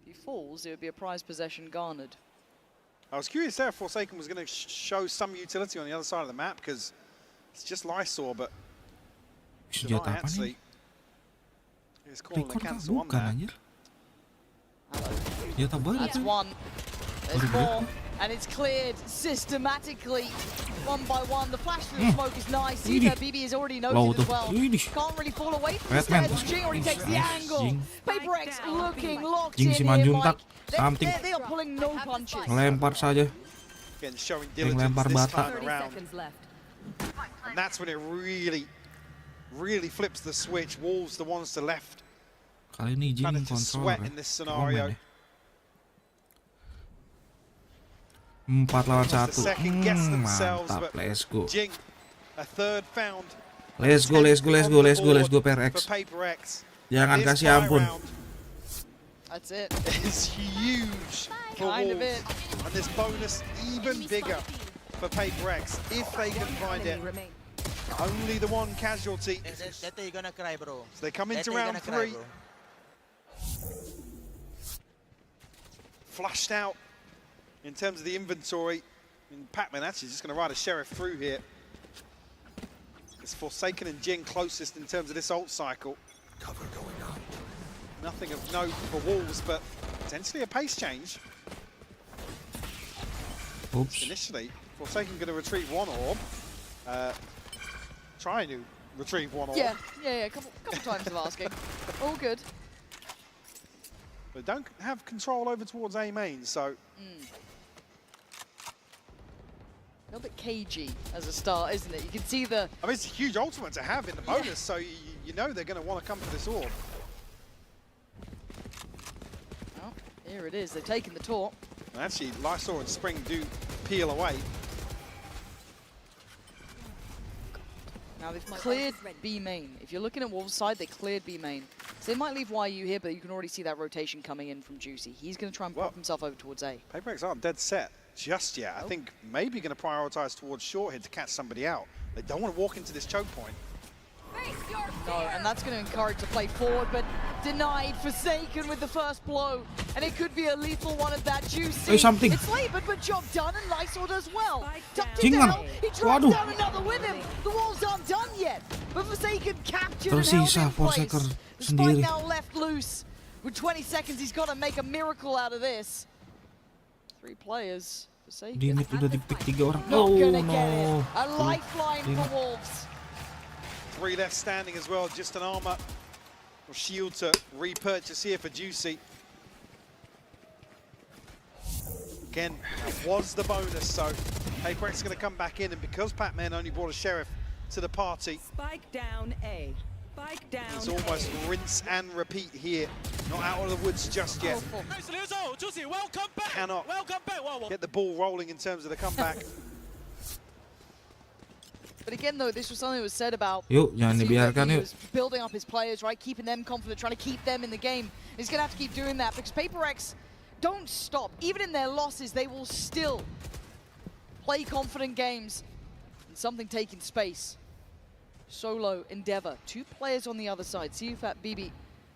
If he falls, it would be a prized possession garnered. I was curious there if Forsaken was going to show some utility on the other side of the map, because it's just Lysor, but Senjata apa nih? he's calling the Record cancel on bukan that. anjir. Senjata baru That's kan? one. There's more, and it's cleared systematically, one by one. The flash through the smoke is nice. executiverp BB is already noted as well. Can't really fall away from the stairs. Jing already takes the angle. PRX looking locked in Jing si here, Manjuntak, Mike. something. They are pulling no punches. Ngelempar saja. Again, showing Yang diligence lempar this bata. time around. And that's when it really flips the switch. Wolves the ones to left. Kali ini Jing Kind of to kontrol sweat ya. in this scenario. 4 lawan 1. Second guess themselves, Mantap, but let's go. Jing, a third found. Let's go PRX. For PRX. Jangan This kasih buy ampun. round That's it. is huge for Kind of Wolves. it. And this bonus even bigger for PRX if they can find it. Only the one casualty. That you're gonna cry, bro. So they come into That you're round gonna cry, 3. bro. flushed out in terms of the inventory. And Pac-Man actually just going to ride a Sheriff through here. It's Forsaken and Jin closest in terms of this ult cycle. Cover going up. Nothing of note for Wolves, but potentially a pace change. Oops. Initially, Forsaken going to retrieve one orb. Trying to retrieve one orb. Yeah, a couple times of asking. All good. But don't have control over towards A main, so... A little bit cagey as a start, isn't it? You can see the... I mean, it's a huge ultimate to have in the bonus, so you know they're going to want to come for this orb. Oh, here it is. They've taken the taunt. And actually, Lysor and Spring do peel away. Now they've cleared B main. If you're looking at Wolves' side, they cleared B main. So they might leave YU here, but you can already see that rotation coming in from Juicy. He's going to try and pop himself over towards A. PRX aren't dead set just yet. I think maybe going to prioritize towards short here to catch somebody out. They don't want to walk into this choke point. No, and that's going to encourage the play forward, but denied. Forsaken with the first blow, and it could be a lethal one at that. Juicy. Hey, something. It's late, but job done, and Lysor does well. Tucked Jingan. it down. He drives Waduh. down another with him. The walls aren't done yet, but Forsaken captured and Tersisa held in place. Forsaken The spike sendiri. now left loose. With 20 seconds, he's got to make a miracle out of this. 3 players. Forsaken. Dinit udah di-pick 3 orang. Not Oh gonna get no. it. A lifeline for Wolves. 3 left standing as well, just an armor or shield to repurchase here for Juicy. Again, that was the bonus, so PRX going to come back in, and because Pac-Man only brought a Sheriff to the party, Spike down A. Spike down it's almost rinse and repeat here. Not out of the woods just yet. Cannot get the ball rolling in terms of the comeback. But again, though, this was something that was said about Yuk, jangan dibiarkan he yuk. was building up his players, right? Keeping them confident, trying to keep them in the game. He's going to have to keep doing that because PRX don't stop. Even in their losses, they will still play confident games. And something taking space. Solo, Endeavor, 2 players on the other side. CUFAT, BB,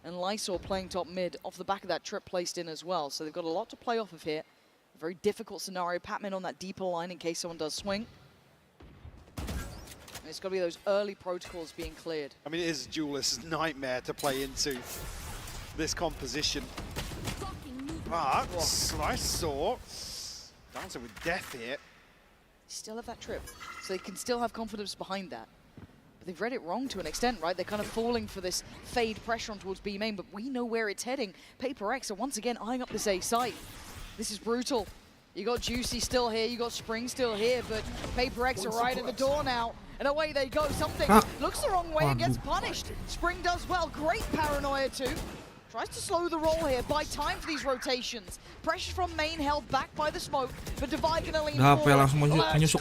and Lysor playing top mid off the back of that trip placed in as well. So they've got a lot to play off of here. A very difficult scenario. Pac-Man on that deeper line in case someone does swing. And it's got to be those early protocols being cleared. I mean, it is a duelist's nightmare to play into this composition. But Lysor dancing with death here. Still have that trip, so they can still have confidence behind that. But they've read it wrong to an extent, right? They're kind of falling for this fade pressure on towards B main, but we know where it's heading. PRX are once again eyeing up this A site. This is brutal. You got Juicy still here, you got Spring still here, but PRX are right at the door now. And away they go. Something looks the wrong way and gets punished. Spring does well. Great paranoia too. Tries to slow the roll here, buy time for these rotations. Pressure from main held back by the smoke, but Divide gonna lean forward.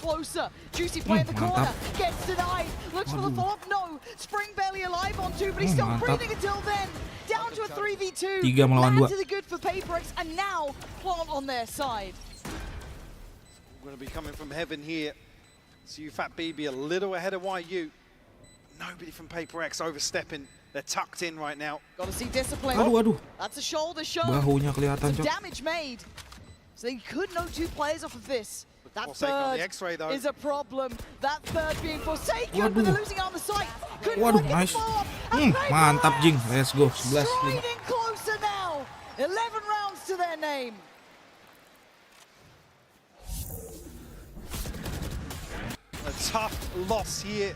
Closer. Juicy play in the corner. Gets denied. Looks for the follow-up. No. Spring barely alive on 2, but he's still breathing until then. Down to a 3v2. 3 melawan 2. To the good for PRX, and now Plant on their side. We're going to be coming from heaven here. CUFAT BB a little ahead of YU. Nobody from PRX overstepping. They're tucked in right now. Got to see discipline. Aduh. That's a shoulder shot. Bahunya kelihatan, Some Cok. damage made. So they could know 2 players off of this. That Forsaken on third the X-ray, though. is a problem. That third being Forsaken, but they're losing out on the site. Couldn't Waduh, quite get nice. the follow-up. And Mantap, Jing. Let's go. 11-5. striding closer now. 11 rounds to their name. A tough loss here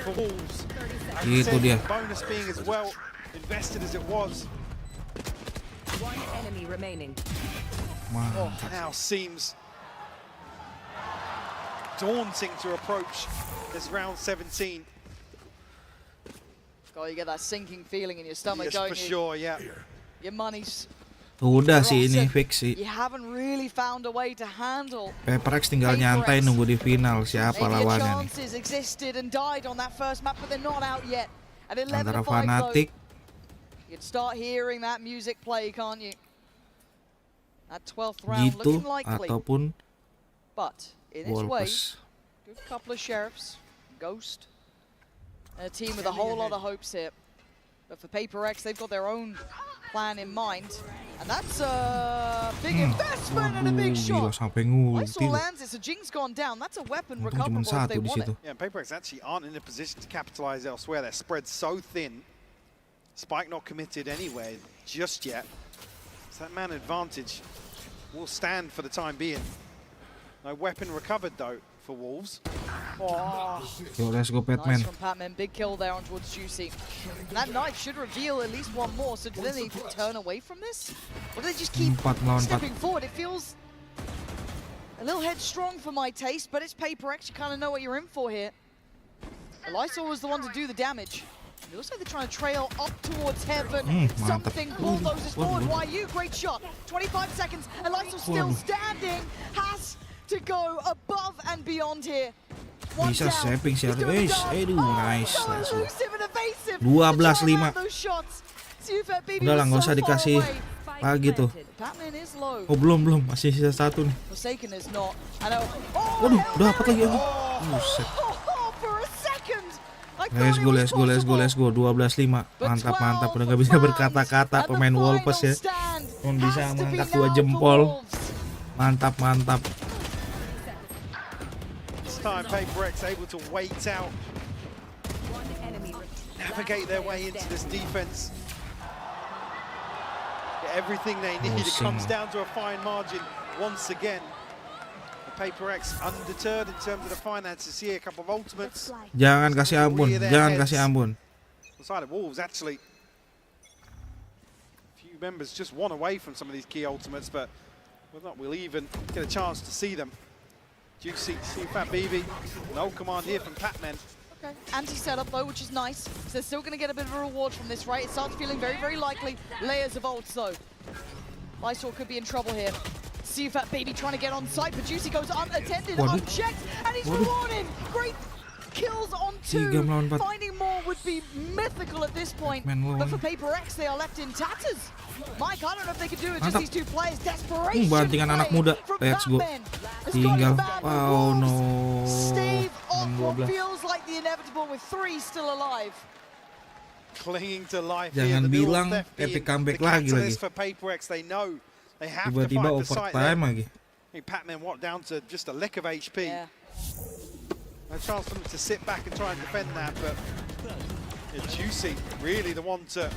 for Wolves. Itu dia. Bonus being as well invested as it was. One enemy remaining. Now seems daunting to approach this round 17. God, you get that sinking feeling in your stomach, Yes, don't for you? sure, yeah. Your money's Udah sih ini rotten. fix sih. You haven't really found a way to handle. PRX tinggal nyantai nunggu di final siapa Maybe lawannya nih. chances existed and died on that first map, but they're not out yet. At 11-5 Antara though. FNATIC. You can start hearing that music play, can't you? That 12th round Gitu looking likely. ataupun But in its way, Wolves. good couple of sheriffs, Ghost, and a team with a whole lot of hopes here. But for PRX, they've got their own plan in mind. And that's a big investment and a big shot. Sampai I saw ngulti. lands it, so Jing's gone down. That's a weapon Untung cuma recoverable if they satu di want situ. it. Yeah, and PRX actually aren't in a position to capitalize elsewhere. They're spread so thin. Spike not committed anywhere just yet. So that man advantage will stand for the time being. No weapon recovered though for Wolves. Oh, Yo, let's go Batman. nice from Patman. Big kill there on towards Juicy. And that knife should reveal at least one more. So do they need to turn away from this? Or do they just keep 4 lawan 4. stepping forward? It feels a little headstrong for my taste, but it's PRX. You kind of know what you're in for here. Lysol was the one to do the damage. It looks like they're trying to trail up towards heaven. Something bulldozes forward. YU, great shot. 25 seconds, and Lysol still standing. Has to go above and beyond here. One Bisa down. saving sih harus. Aduh, nice. So elusive and evasive. 12-5. Those shots. Sufat Baby Udah lah, nggak was usah so far dikasih away. lagi tuh. Batman is low. Oh belum, masih sisa 1 nih. Forsaken is not. I know. Waduh, dapat lagi anjing. Buset. For a second. Let's go. 12-5. Mantap. Udah gak bisa berkata-kata pemain Wolves ya. Cuma bisa mengangkat 2 jempol. Mantap. This time PRX able to wait out, navigate their way into this defense. Get everything they need. It comes down to a fine margin once again. PRX undeterred in terms of the finances here. A couple of ultimates. Jangan kasih ampun. The side of Wolves actually, a few members just one away from some of these key ultimates, but whether or not we'll even get a chance to see them. Juicy, Fat BB, no command here from Patman. Okay. Anti-setup though, which is nice. So they're still going to get a bit of a reward from this, right? It starts feeling very, very likely. Layers of ults though. Lysol could be in trouble here. Fat Baby trying to get on site, but Juicy goes unattended, unchecked, and he's rewarded. Great kills on 2. Finding more would be mythical at this point. But for PRX, they are left in tatters. Mike, I don't know if they could do it. Just these 2 players. Desperation. Bantingan anak muda. Let's go. Tinggal. Oh no. Stave off what feels like the inevitable with 3 still alive. Clinging to life. Jangan bilang epic comeback lagi. For PRX, they know they have tiba-tiba to fight for sight overtime lagi. I think Patman walked down to just a lick of HP. Yeah. No chance for them to sit back and try and defend that, but Juicy really the one to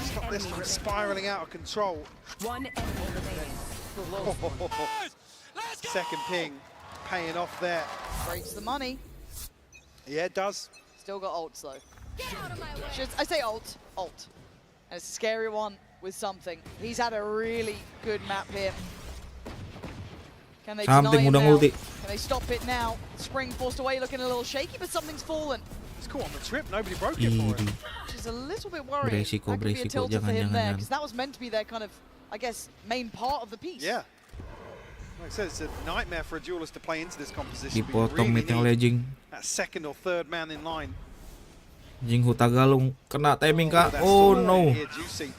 stop this from spiraling out of control. One enemy remaining. Second ping, paying off there. Breaks the money. Yeah, it does. Still got ults though. I say ult. And it's a scary one with something. He's had a really good map here. Can they deny him now? Can they stop it now? Spring forced away, looking a little shaky, but something's fallen. It's caught on the trip, nobody broke it for him. Which is a little bit worrying. That Beresiko, could be a tilter for him there, because that was meant to be their kind of, I guess, main part of the piece. Yeah. Like I said, it's a nightmare for a duelist to play into this composition. Dipotong mid yang Lejing. That second or third man in line. Jing Hutagalung kena timing kah? Oh no. Juicy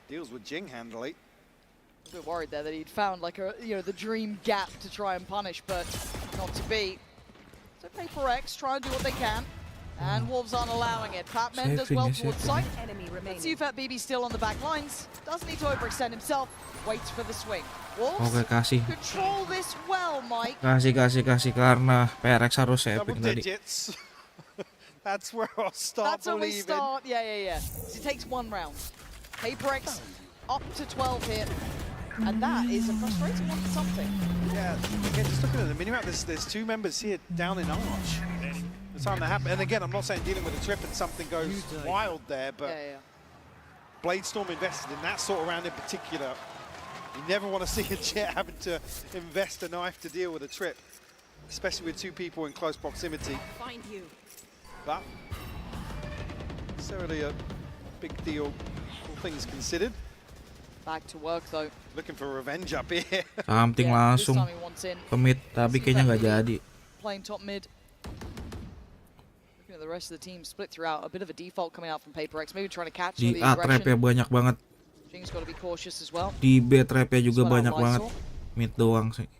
deals with Jing handily. A bit worried there that he'd found like a the dream gap to try and punish, but not to be. So PRX try and do what they can, and Wolves aren't allowing it. Patman does well towards sight. Fat BB still on the back lines. Doesn't need to overextend himself. Waits for the swing. Wolves control this well, Mike. Kasih karena PRX harus saving tadi. That's where I'll start. That's where we start. Yeah. So it takes 1 round. PRX up to 12 here. And that is a frustrating one for something. Yeah, again, just looking at the minimap, there's 2 members here down in Arch. The time that happened, and again, I'm not saying dealing with a trip and something goes wild there, but Bladestorm invested in that sort of round in particular. You never want to see a Jet having to invest a knife to deal with a trip, especially with 2 people in close proximity. Find you. But necessarily a big deal, all things considered. Back to work though. Looking for revenge up here. Something langsung ke mid, tapi kayaknya nggak jadi. Playing top mid. Looking at the rest of the team split throughout. A bit of a default coming out from PRX. Maybe trying to catch di A trap-nya banyak banget. Jing's got to be cautious as well. Di B trap-nya juga banyak banget. Mid doang sih.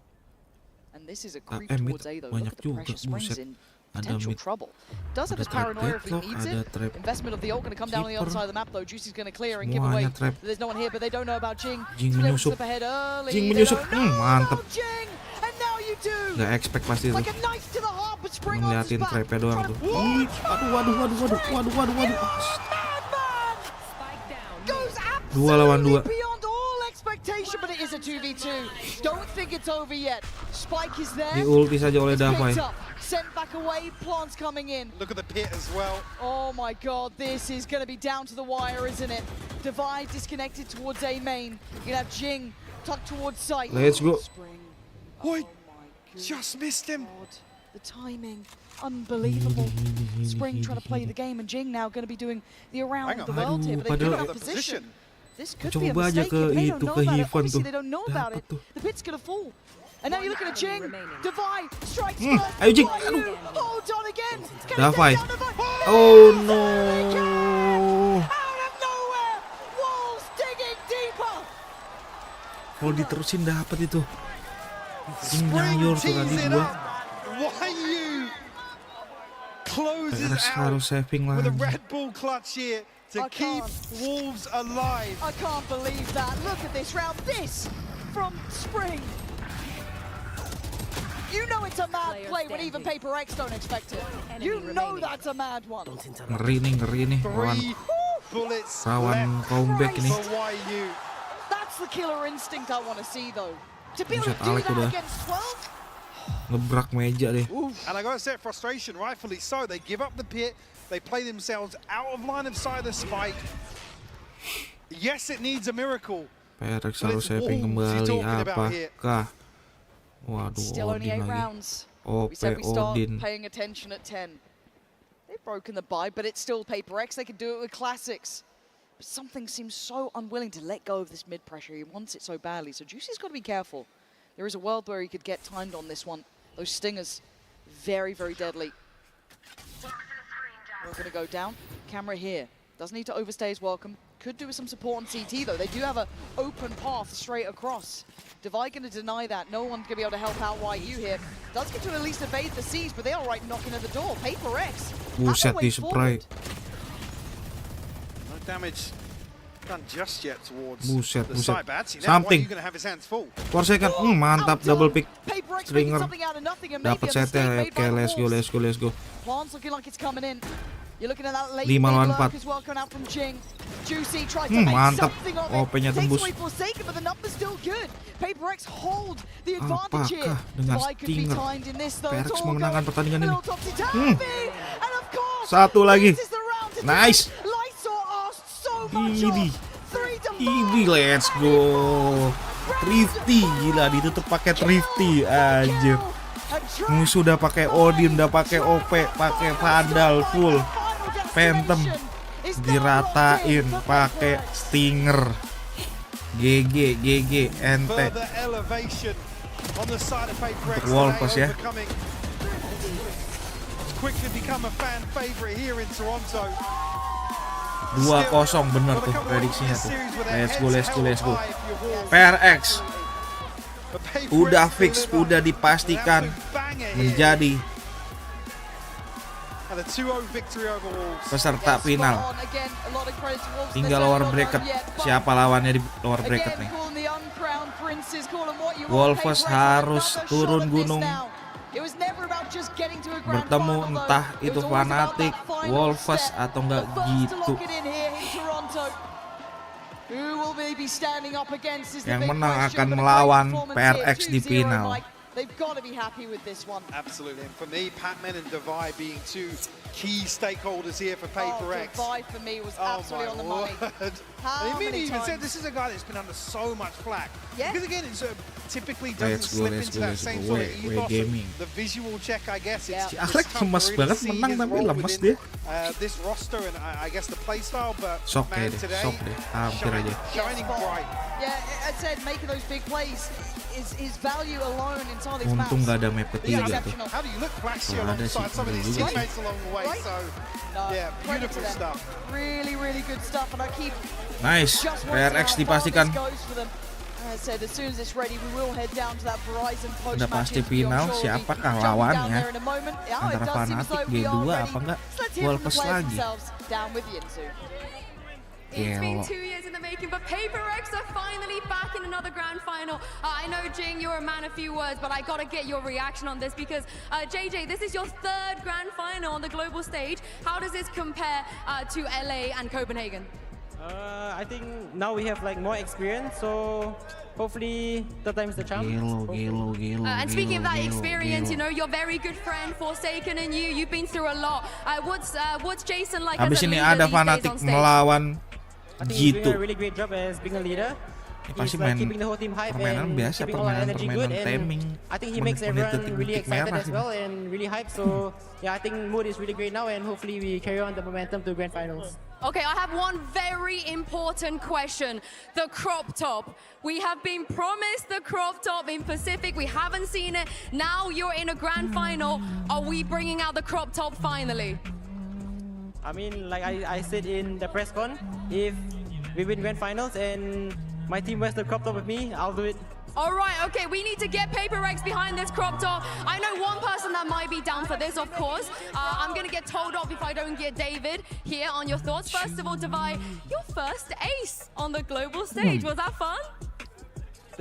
And this is a creep towards A though. Banyak Look at the juga, pressure. Springs buset. in potential trouble. Does have his paranoia if he needs it. Investment of the ult going to come down on the other side of the map though. Juicy's going to clear and give away. There's no one here, but they don't know about Jing. Jing menyusup. Jing menyusup. Mantep. Gak expect pasti tuh. Ngeliatin trapnya doang tuh. Waduh. 2 lawan 2. But it is a 2v2. Don't think it's over yet. Spike is there. Di ulti saja oleh Davai. Sent back away, plants coming in. Look at the pit as well. Oh my god, this is going to be down to the wire, isn't it? Divide disconnected towards A main. You're going to have Jing tucked towards site. Let's go. Boy, just missed him. The timing, unbelievable. Spring trying to play the game, and Jing now going to be doing the around the world here, but they give up the position. This could be a mistake. They don't know about it. Obviously, they don't know about it. The pit's going to fall. And now you're looking at Jing. Divide strikes first. Ayo Jing. Hold on again. Davai. Oh no. Out of nowhere. Walls digging deeper. Kalau diterusin dapat itu. Jing nyayur tuh tadi gua. Why you closes harus saving with lagi. a Red Bull clutch here to keep Wolves alive. I can't believe that. Look at this round. This from Spring. You know it's a mad play when even PRX don't expect it. You know that's a mad one. Ngeri nih rawan comeback nih. That's the killer instinct I want to see though. To be able to Buset, do Alec that against 12. Ngebrak meja deh. And I gotta say, frustration, rightfully so. They give up the pit. They play themselves out of line of sight of the spike. Yes, it needs a miracle. PRX harus saving kembali apakah? Waduh, Still only 8 Odin lagi. rounds. OP We said we start Odin. paying attention at 10. They've broken the buy, but it's still PRX. They can do it with classics. But something seems so unwilling to let go of this mid pressure. He wants it so badly. So Juicy's got to be careful. There is a world where he could get timed on this one. Those stingers, very, very deadly. We're going to go down. Camera here. Doesn't need to overstay his welcome. Could do with some support on CT though. They do have an open path straight across. Divide going to deny that. No one's going to be able to help out YU here. Does get to at least evade the siege, but they are right knocking at the door. PRX. Buset di spray. No damage done just yet towards Buset. the side bats. Something. Going to have his hands full. 4 second. Mantap double pick. Stringer. Dapat setnya. Oke, let's go. Plants looking like it's coming in. You're looking at that late 5 lawan 4. as well coming out from Jing. Juicy tries to make mantap. something of it. OP-nya Takes tembus. away Forsaken, but the number's still good. PRX hold the advantage here. Apakah dengan Why could be Stinger timed in this though? PRX memenangkan pertandingan ini? And of course, Satu lagi. this is the round to Nice. Lysor asked so much of. Ini let's go. Thrifty, gila ditutup pakai Thrifty anjir. Musuh udah pakai Odin, udah pakai OP, pakai Vandal full. Phantom diratain pakai Stinger. GG ente. Untuk Wolves ya. Quickly become a fan favorite here in Toronto. 2-0 bener tuh prediksinya tuh. Let's go. PRX udah fix, udah dipastikan menjadi peserta final. Tinggal lower bracket. Siapa lawannya di lower bracket nih? Wolves harus turun gunung. Bertemu entah itu FNATIC, Wolves atau enggak gitu. Yang menang akan melawan PRX di final. They've got to be happy with this one. Absolutely. And for me, Patman and Divide being two key stakeholders here for PRX. Divide for me was absolutely on the money. I mean, he even said this is a guy that's been under so much flack. Yeah. Because again, it typically doesn't slip into that same sort of ethos. The visual check, I guess. Si Alec lemas banget, menang tapi lemas dia. This roster and I guess the playstyle, but sok deh, hampir aja. Shining bright. Yeah, I said making those big plays is his value alone in some of these maps. Untung gak ada map ketiga tuh. How do you look flashy Kalau ada sih, some of these juga sih. teammates along the way? So, yeah, beautiful stuff. Really good stuff, and I keep Nice, PRX dipastikan I said as soon as it's ready, we will head down to that Verizon post Udah pasti final, siapakah lawannya antara Fnatic G2 apa enggak Wolves lagi. It's been 2 years in the making, but PRX are finally back in another grand final. I know, Jing, you're a man of few words, but I gotta get your reaction on this because, JJ, this is your third grand final on the global stage. How does this compare to LA and Copenhagen? I think now we have like more experience, so hopefully third time is the charm. And speaking of that experience, you know, your very good friend Forsaken and you've been through a lot. What's Jason like Habis as a ini leader ada these days Fnatic on stage? melawan I think he's G2. doing a really great job as being a leader. Pasti He's like main keeping the whole team hype permainan and biasa, keeping all our energy good, and taming. I think he makes everyone really detik-detik excited merah as well and really hyped. So yeah, I think mood is really great now, and hopefully we carry on the momentum to grand finals. Okay, I have one very important question. The crop top. We have been promised the crop top in Pacific. We haven't seen it. Now you're in a grand final. Are we bringing out the crop top finally? I mean, like I said in the press con, if we win grand finals and my team wears the crop top with me, I'll do it. All right, okay, we need to get PRX behind this crop top. I know one person that might be down for this, of course. I'm going to get told off if I don't get David here on your thoughts. First of all, Davai, your first ace on the global stage. Was that fun?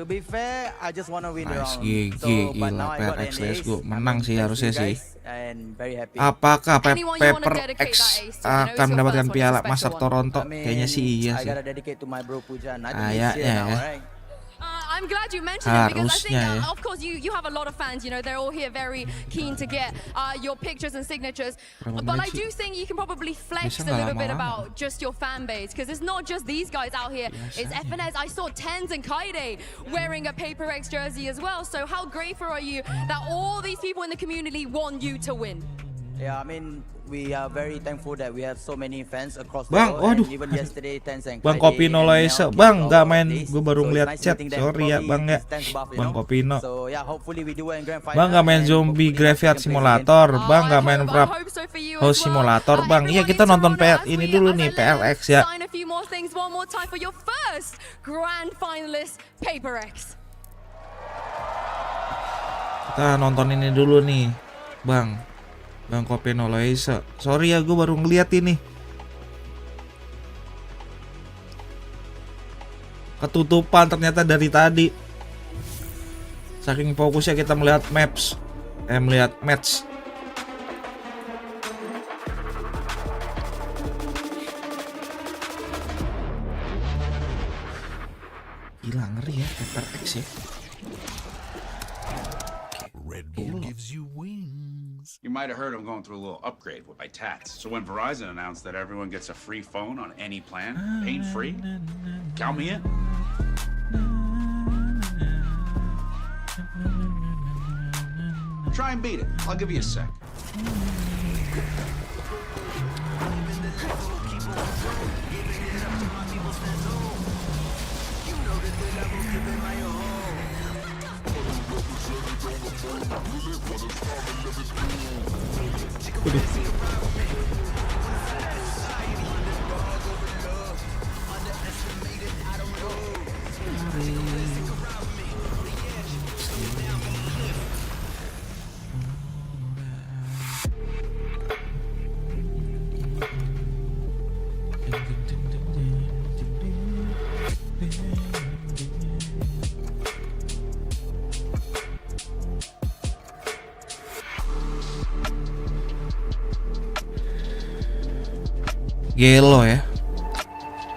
To be fair, I just want to win the round. GG, gila PRX, let's go. Menang sih harusnya sih. And very happy. Apakah PRX akan mendapatkan piala Master Toronto? Kayaknya sih iya sih. Kayaknya ya. I'm glad you mentioned it because I think, of course, you have a lot of fans. You know, they're all here very keen to get your pictures and signatures. But I do think you can probably flex a little bit about just your fan base because it's not just these guys out here. It's FNATIC. I saw Tens and Kaide wearing a PRX jersey as well. So how grateful are you that all these people in the community want you to win? Yeah, I mean, we are very thankful that we have so many fans across the world. And even yesterday, Bang Kopino Loise, Bang nggak main, gue baru ngeliat chat, sorry ya Bang ya, Bang Kopino. Bang nggak main Zombie Graveyard Simulator, Bang nggak main Prap House Simulator, Bang. Iya kita nonton ini dulu nih PRX ya. Kita nonton ini dulu nih, Bang. Bang Kopino Loise. Sorry ya gue baru ngeliat ini. Ketutupan ternyata dari tadi. Saking fokusnya kita melihat maps. Melihat match. Gila ngeri ya PRX ya. Red Bull gives you wings. You might have heard I'm going through a little upgrade with my tats. So when Verizon announced that everyone gets a free phone on any plan, pain free, count me in. Try and beat it. I'll give you a sec. Gelo ya.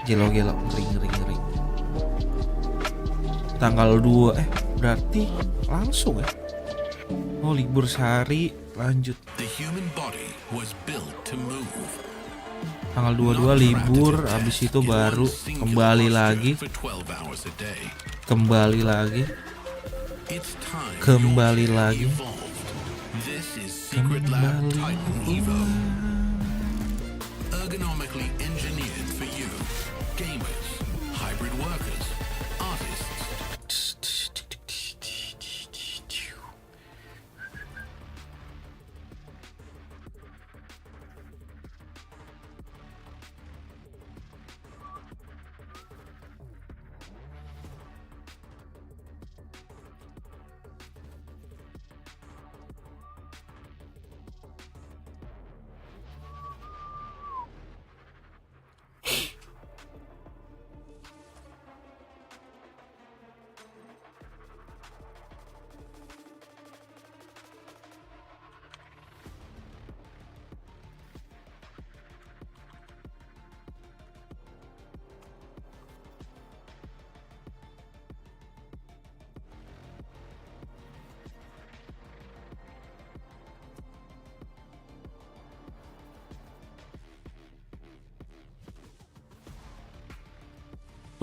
Gelo ngeri. Tanggal 2 berarti langsung ya. Oh, libur sehari lanjut. The human body was built to move. Tanggal 22 libur, habis itu baru kembali lagi. Kembali lagi. Ergonomically engineered for you, gamers, hybrid workers, artists.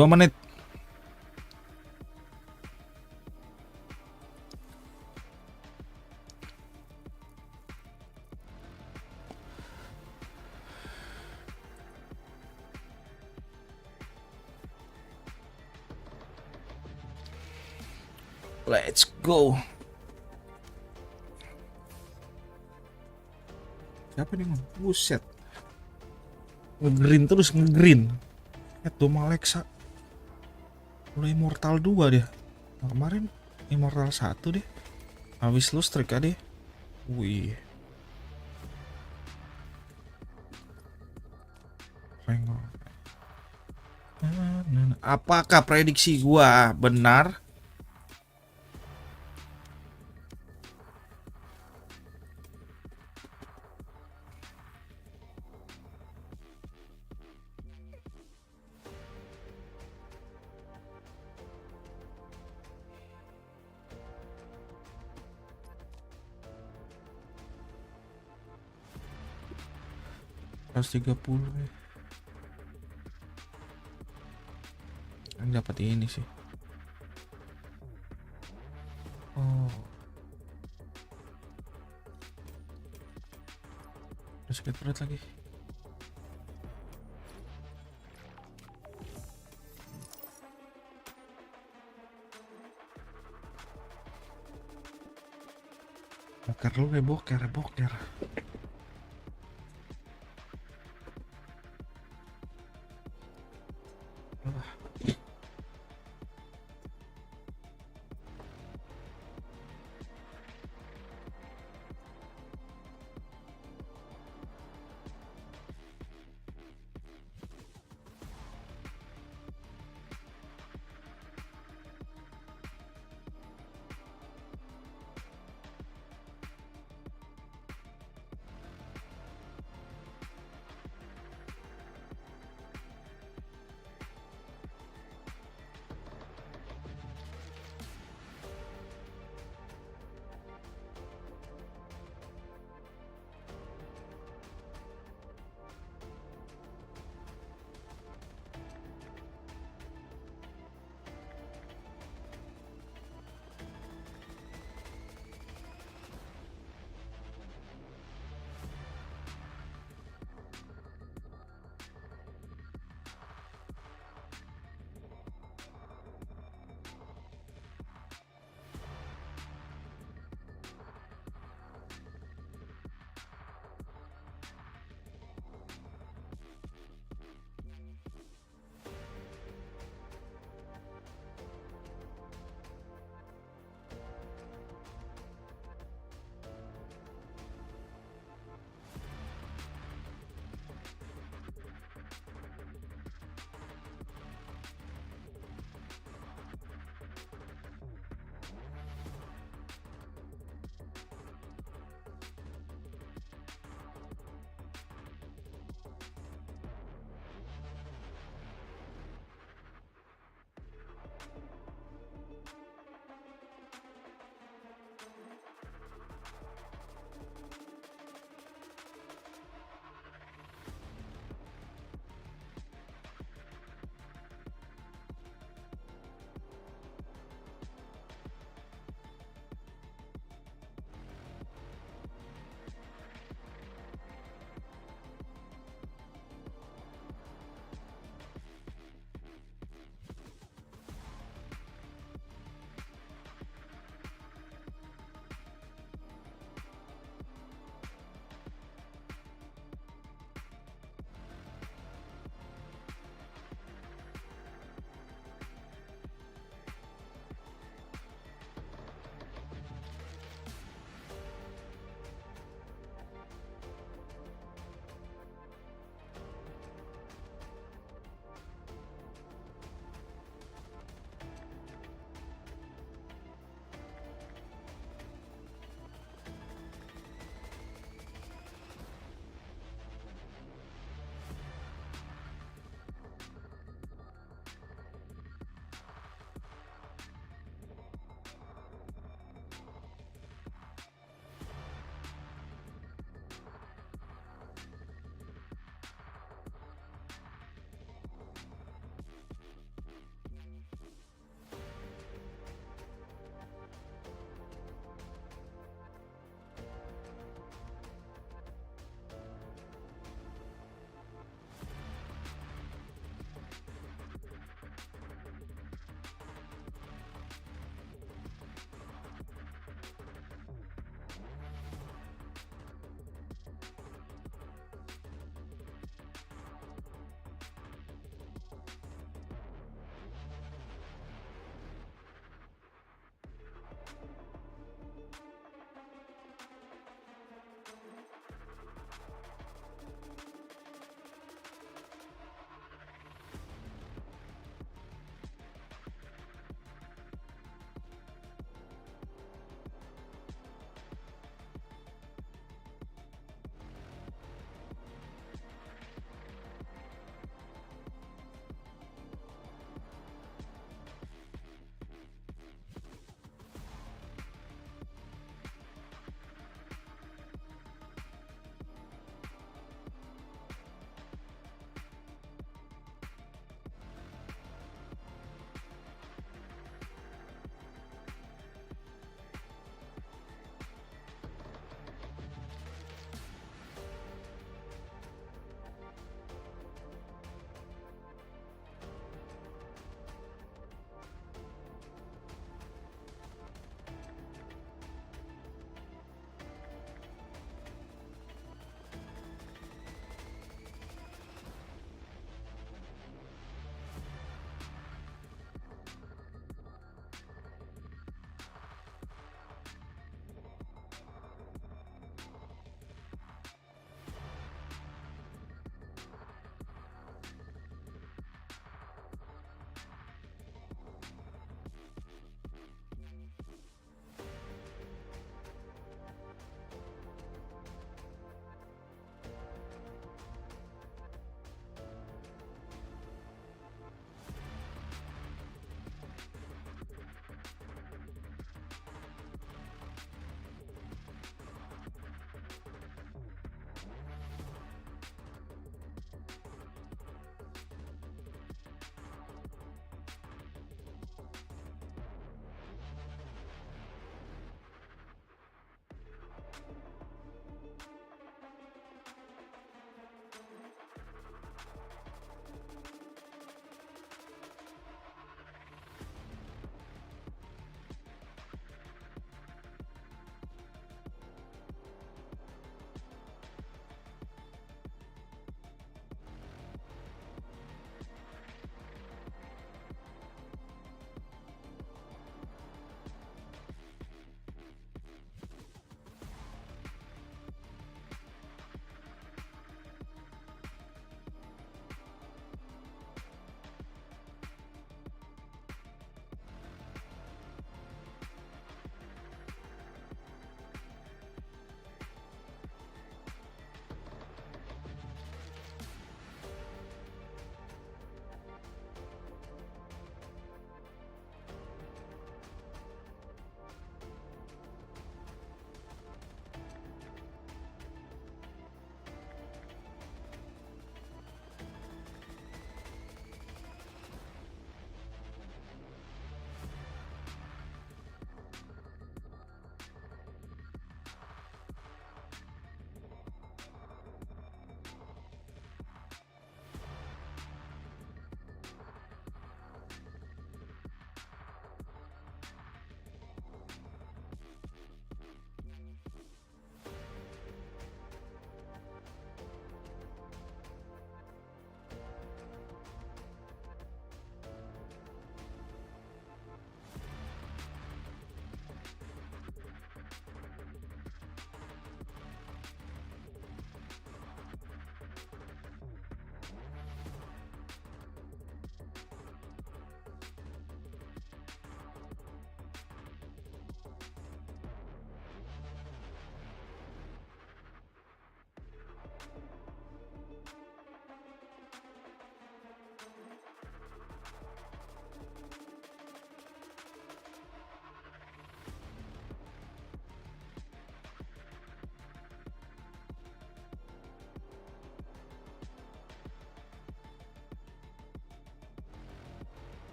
2 menit. Let's go. Siapa nih, Mon? Buset. Nge-green terus, nge-green. Doma Alexa. Mulai Immortal 2 dia. Nah, kemarin Immortal 1 deh. Habis lu strike deh. Wih. Apakah prediksi gua benar? Pas 30 ya. Yang dapat ini sih. Oh. Udah sakit perut lagi. Boker lu ya, boker.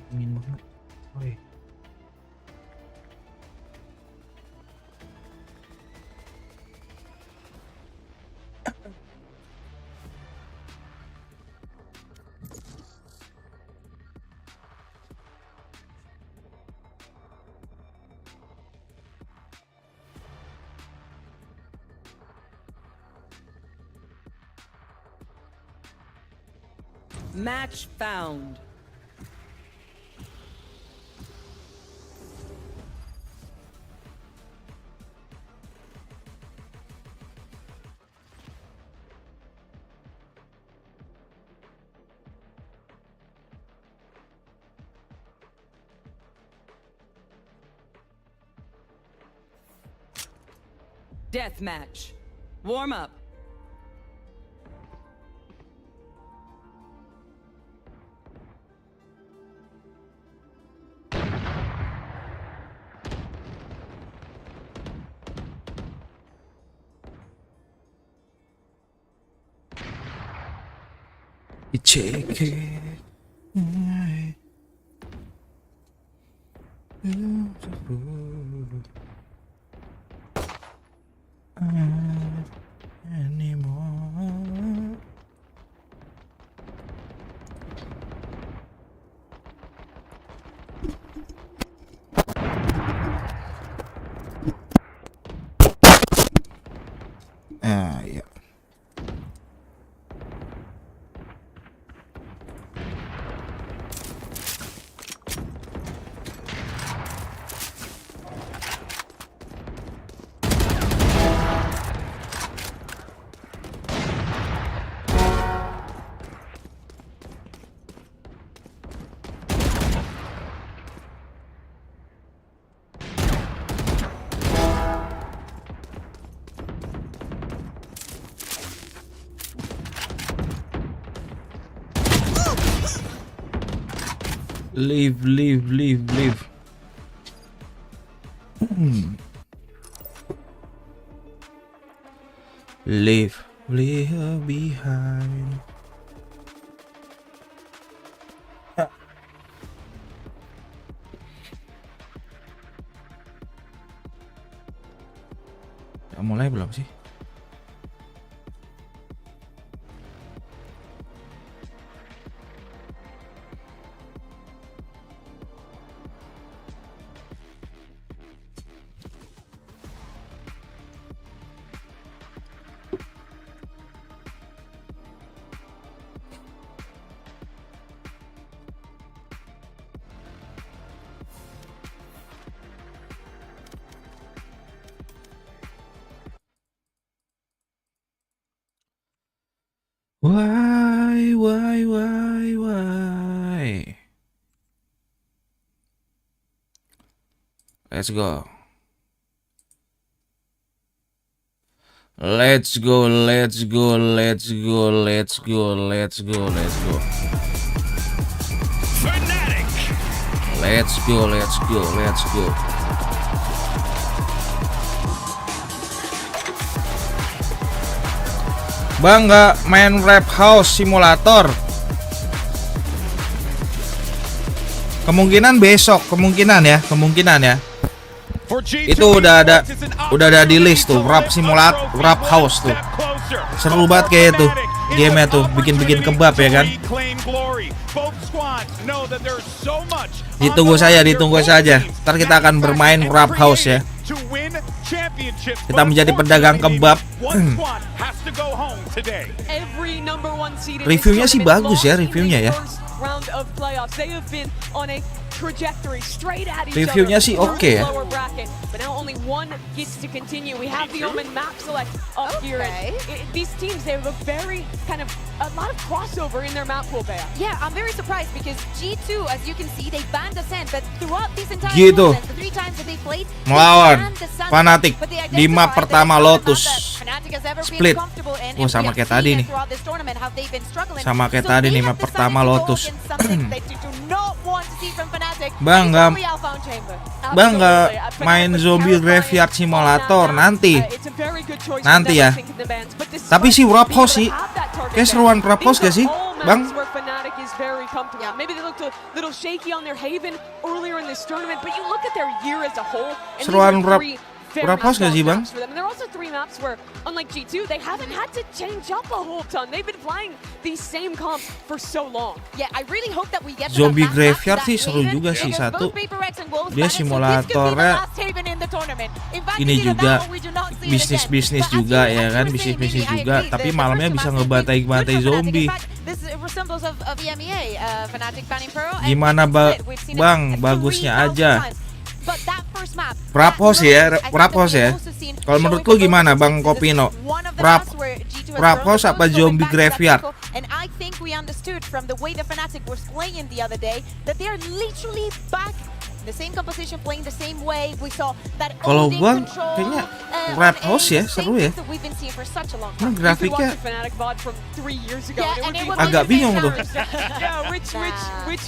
Dingin banget. Oi. Match found. Deathmatch. Warm up. Check it. Anymore. Ya. Leave. Leave behind. Ya, mulai belum sih? Why? Let's go. FNATIC. Let's go. Bang, nggak main rap house simulator? Kemungkinan besok, kemungkinan ya. Itu udah ada di list tuh, rap simulator, rap house tuh. Seru banget kayak itu. Game-nya tuh bikin kebab ya kan. Ditunggu saja. Ntar kita akan bermain rap house ya. Kita menjadi pedagang kebab. Reviewnya sih bagus ya, reviewnya sih oke ya. Yeah, I'm very surprised because G2, as you can see, they banned the sens, but throughout this entire Gitu. tournament, the 3 times that they played, Melawan FNATIC di map pertama Lotus split. Sama kayak tadi nih. Sama kayak tadi nih, map pertama Lotus. Bang, nggak main zombie graveyard simulator nanti ya. Tapi sih rap house sih, kayak seruan rap house gak sih, Bang? jumped around. Maybe they looked a little shaky on their Haven earlier in this tournament, but you look at their year as a whole, and Seruan these are three Rap house gak sih bang? for them. And there are also 3 maps where, unlike G2, they haven't had to change up a whole ton. They've been playing these same comps for so long. Yeah, I really hope that we get Zombie Graveyard sih seru juga sih satu. Dia simulatornya ini juga bisnis juga ya kan, bisnis juga. Tapi malamnya bisa ngebantai zombie. Gimana bang? Bagusnya aja. Rap house ya. Kalau menurut lu gimana Bang Kopino? Rap house apa Zombie Graveyard? And I think we understood from the way the FNATIC was playing the other day that they are literally back the same composition, playing the same way. We saw that. Kalau gua kayaknya Rap house ya seru ya. Nah, grafiknya agak bingung tuh. Yeah, which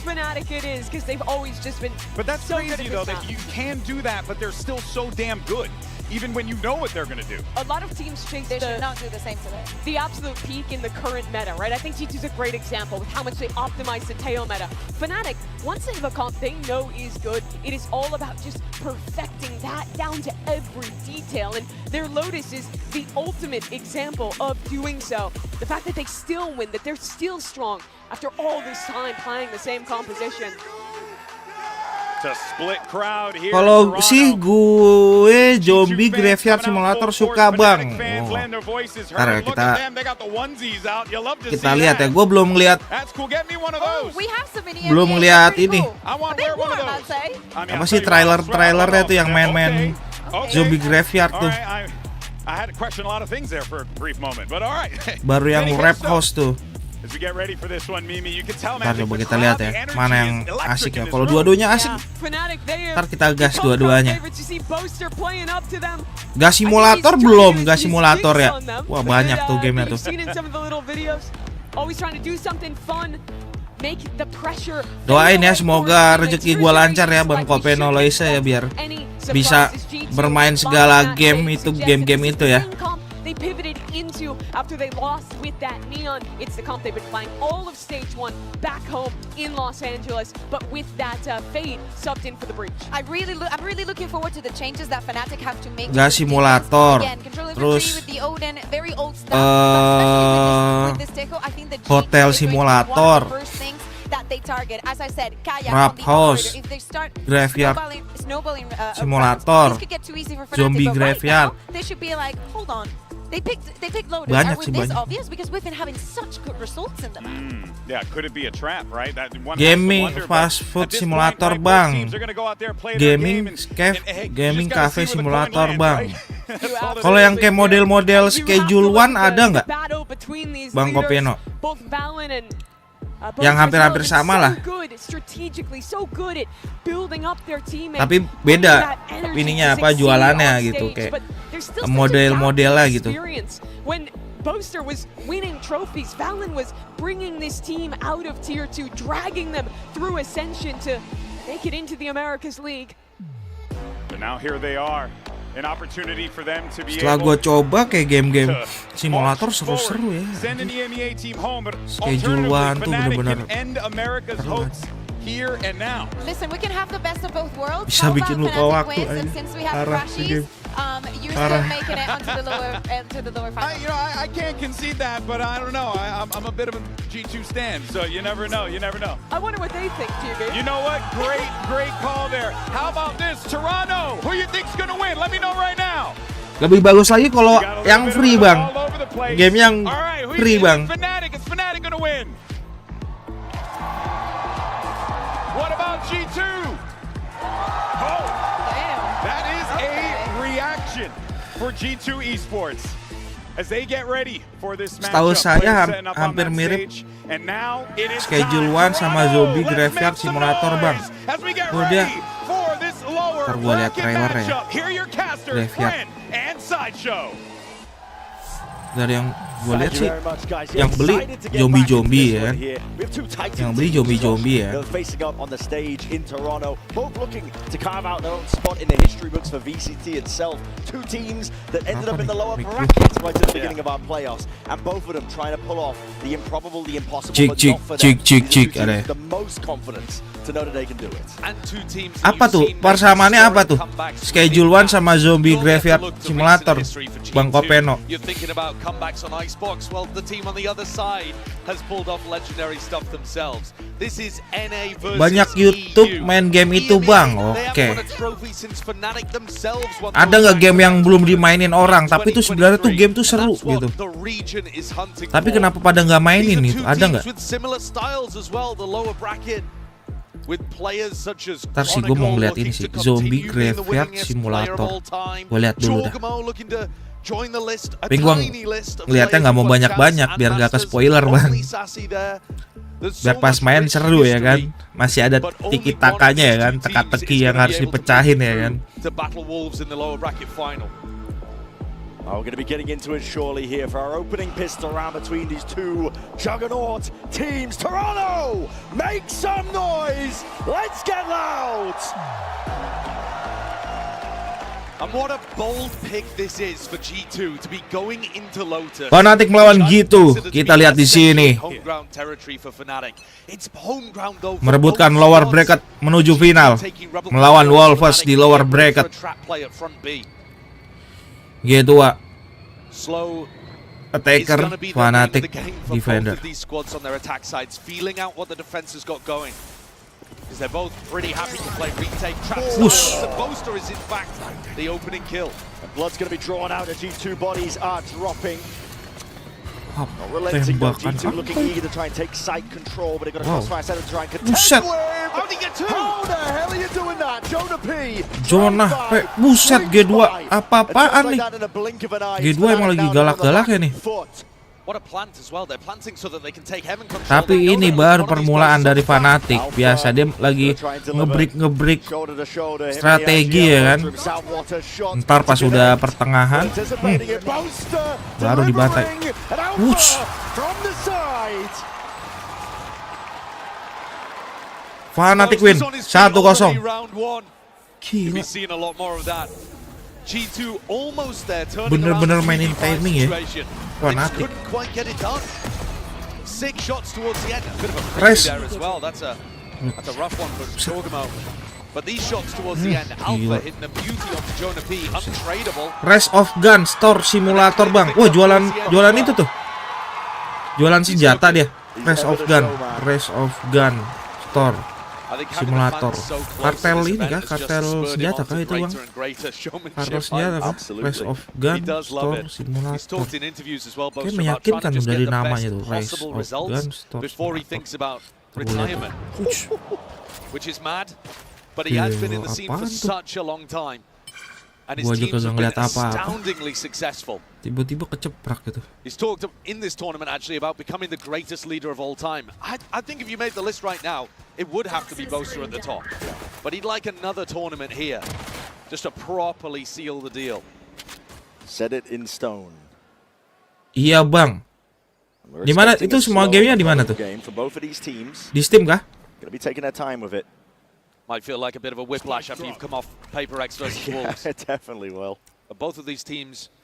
FNATIC it is, because they've always just been. But that's so crazy though that you can do that, but they're still so damn good. Even when you know what they're going to do. A lot of teams chase should not do the same today. The absolute peak in the current meta, right? I think G2 is a great example with how much they optimize the tail meta. FNATIC, once they have a comp they know is good, it is all about just perfecting that down to every detail. And their Lotus is the ultimate example of doing so. The fact that they still win, that they're still strong after all this time playing the same composition. Kalau sih gue Zombie Graveyard Simulator suka bang. Ntar kita lihat ya. Gue belum ngeliat ini. Apa sih trailernya tuh yang main Zombie Graveyard tuh. Baru yang Rap House tuh. Ntar coba kita lihat ya, mana yang asik ya. Kalau dua-duanya asik, ntar kita gas dua-duanya. Gas simulator belum, gas simulator ya. Wah banyak tuh gamenya tuh. Doain ya semoga rezeki gua lancar ya Bang Kopeno Loisa ya, biar bisa bermain segala game itu ya. They pivoted into after they lost with that Neon. It's the comp they've been playing all of stage 1 back home in Los Angeles, but with that Fade subbed in for the breach. I'm really looking forward to the changes that FNATIC have to make. Gas simulator, terus hotel simulator, Rap house, Graveyard simulator, Zombie Graveyard. Banyak sih banyak. Gaming fast food simulator bang, gaming cafe simulator bang. Kalau yang kayak model-model schedule one ada nggak, Bang Kopeno? Yang hampir-hampir sama lah. Tapi beda ininya apa jualannya gitu, kayak model-modelnya gitu. When Boaster was winning trophies, Valen was bringing this team out of Tier 2, dragging them through Ascension to make it into the Americas League. But now here they are. An opportunity for them to be setelah gue coba kayak game-game simulator seru-seru ya. Schedule one tuh bener-bener bisa bikin lupa waktu aja. Parah sih game. Parah. I can't concede that, but I don't know. I'm a bit of a G2 stan, so you never know. I wonder what they think, Hugo. You know what? Great call there. How about this, Toronto? Who you think's gonna win? Let me know right now. Lebih bagus lagi kalau yang free bang. Game yang free bang. Is FNATIC gonna win? What about G2? Oh, that is a reaction for G2 Esports as they get ready for this match. Setahu saya hampir mirip Schedule One sama Zombie Graveyard Simulator bang. Oh dia, ntar gue liat trailernya ya. Graveyard. Dari yang Gue lihat sih yang beli zombie ya kan. Yang beli zombie ya. Facing up on the stage in Toronto, both looking to carve out their own spot in the history books for VCT itself. Two teams that ended up in the lower brackets right at the beginning of our playoffs, and both of them trying to pull off the improbable, the impossible, but not for them. The most confidence to know that they can do it. And two teams. Apa tuh persamaannya apa tuh? Schedule 1 sama Zombie Graveyard Simulator, Bang Kopeno. You're thinking about comebacks on Icebox. Well, the team on the other side has pulled off legendary stuff themselves. This is NA versus Banyak YouTube main game itu, Bang. Oke. Ada nggak game yang belum dimainin orang, tapi itu sebenarnya tuh game tuh seru gitu. Tapi kenapa pada nggak mainin itu? Ada nggak? Ntar sih gue mau ngeliat ini sih, Zombie Graveyard Simulator. Gue lihat dulu dah. Tapi gue ngeliatnya nggak mau banyak-banyak biar nggak ke spoiler, Bang. Biar pas main seru ya kan. Masih ada tiki-takanya ya kan, teka-teki yang harus dipecahin ya kan. We're going to be getting into it shortly here for our opening pistol round between these two juggernaut teams. Toronto, make some noise! Let's get loud! And what a bold pick this is for G2 to be going into Lotus. FNATIC melawan G2. Kita lihat di sini. Merebutkan lower bracket menuju final. Melawan Wolves di lower bracket. G2 attacker, FNATIC defender. They're both pretty happy to play retake traps. The Boaster is in fact the opening kill. And blood's going to be drawn out as G2 bodies are dropping. Not relenting though, G2 looking eager to try and take site control, but they've got a crossfire center to try and contend with. How did he get two? How the hell are you doing that? Jonah P. Jonah P. Buset, G2 apa-apaan nih? G2 emang lagi galak-galak ya nih. Tapi ini baru permulaan dari FNATIC. Biasa dia lagi ngebreak strategi ya kan. Ntar pas udah pertengahan baru dibantai. FNATIC win 1-0. Gila. Bener-bener mainin timing ya FNATIC. Res. Res of Gun Store Simulator, Bang. Wah, jualan itu tuh. Jualan senjata dia. Res of Gun Store Simulator. Kartel ini kah? Kartel senjata kah itu, Bang? Kartel senjata kah? Rise of Gun Store Simulator. Kayak meyakinkan tuh dari namanya tuh, Rise of Gun Store Simulator. Apaan tuh? Gua aja kagak ngeliat apa-apa. Tiba-tiba keceprak gitu. He's talked in this tournament actually about becoming the greatest leader of all time. I think if you made the list right now, it would have to be Boaster at the top. But he'd like another tournament here, just to properly seal the deal. Set it in stone. Iya, Bang. Di mana itu semua gamenya di mana tuh? Di Steam kah? Gonna be taking their time with it. Might feel like a bit of a whiplash after you've come off PRX versus Wolves. It definitely will. But both of these teams,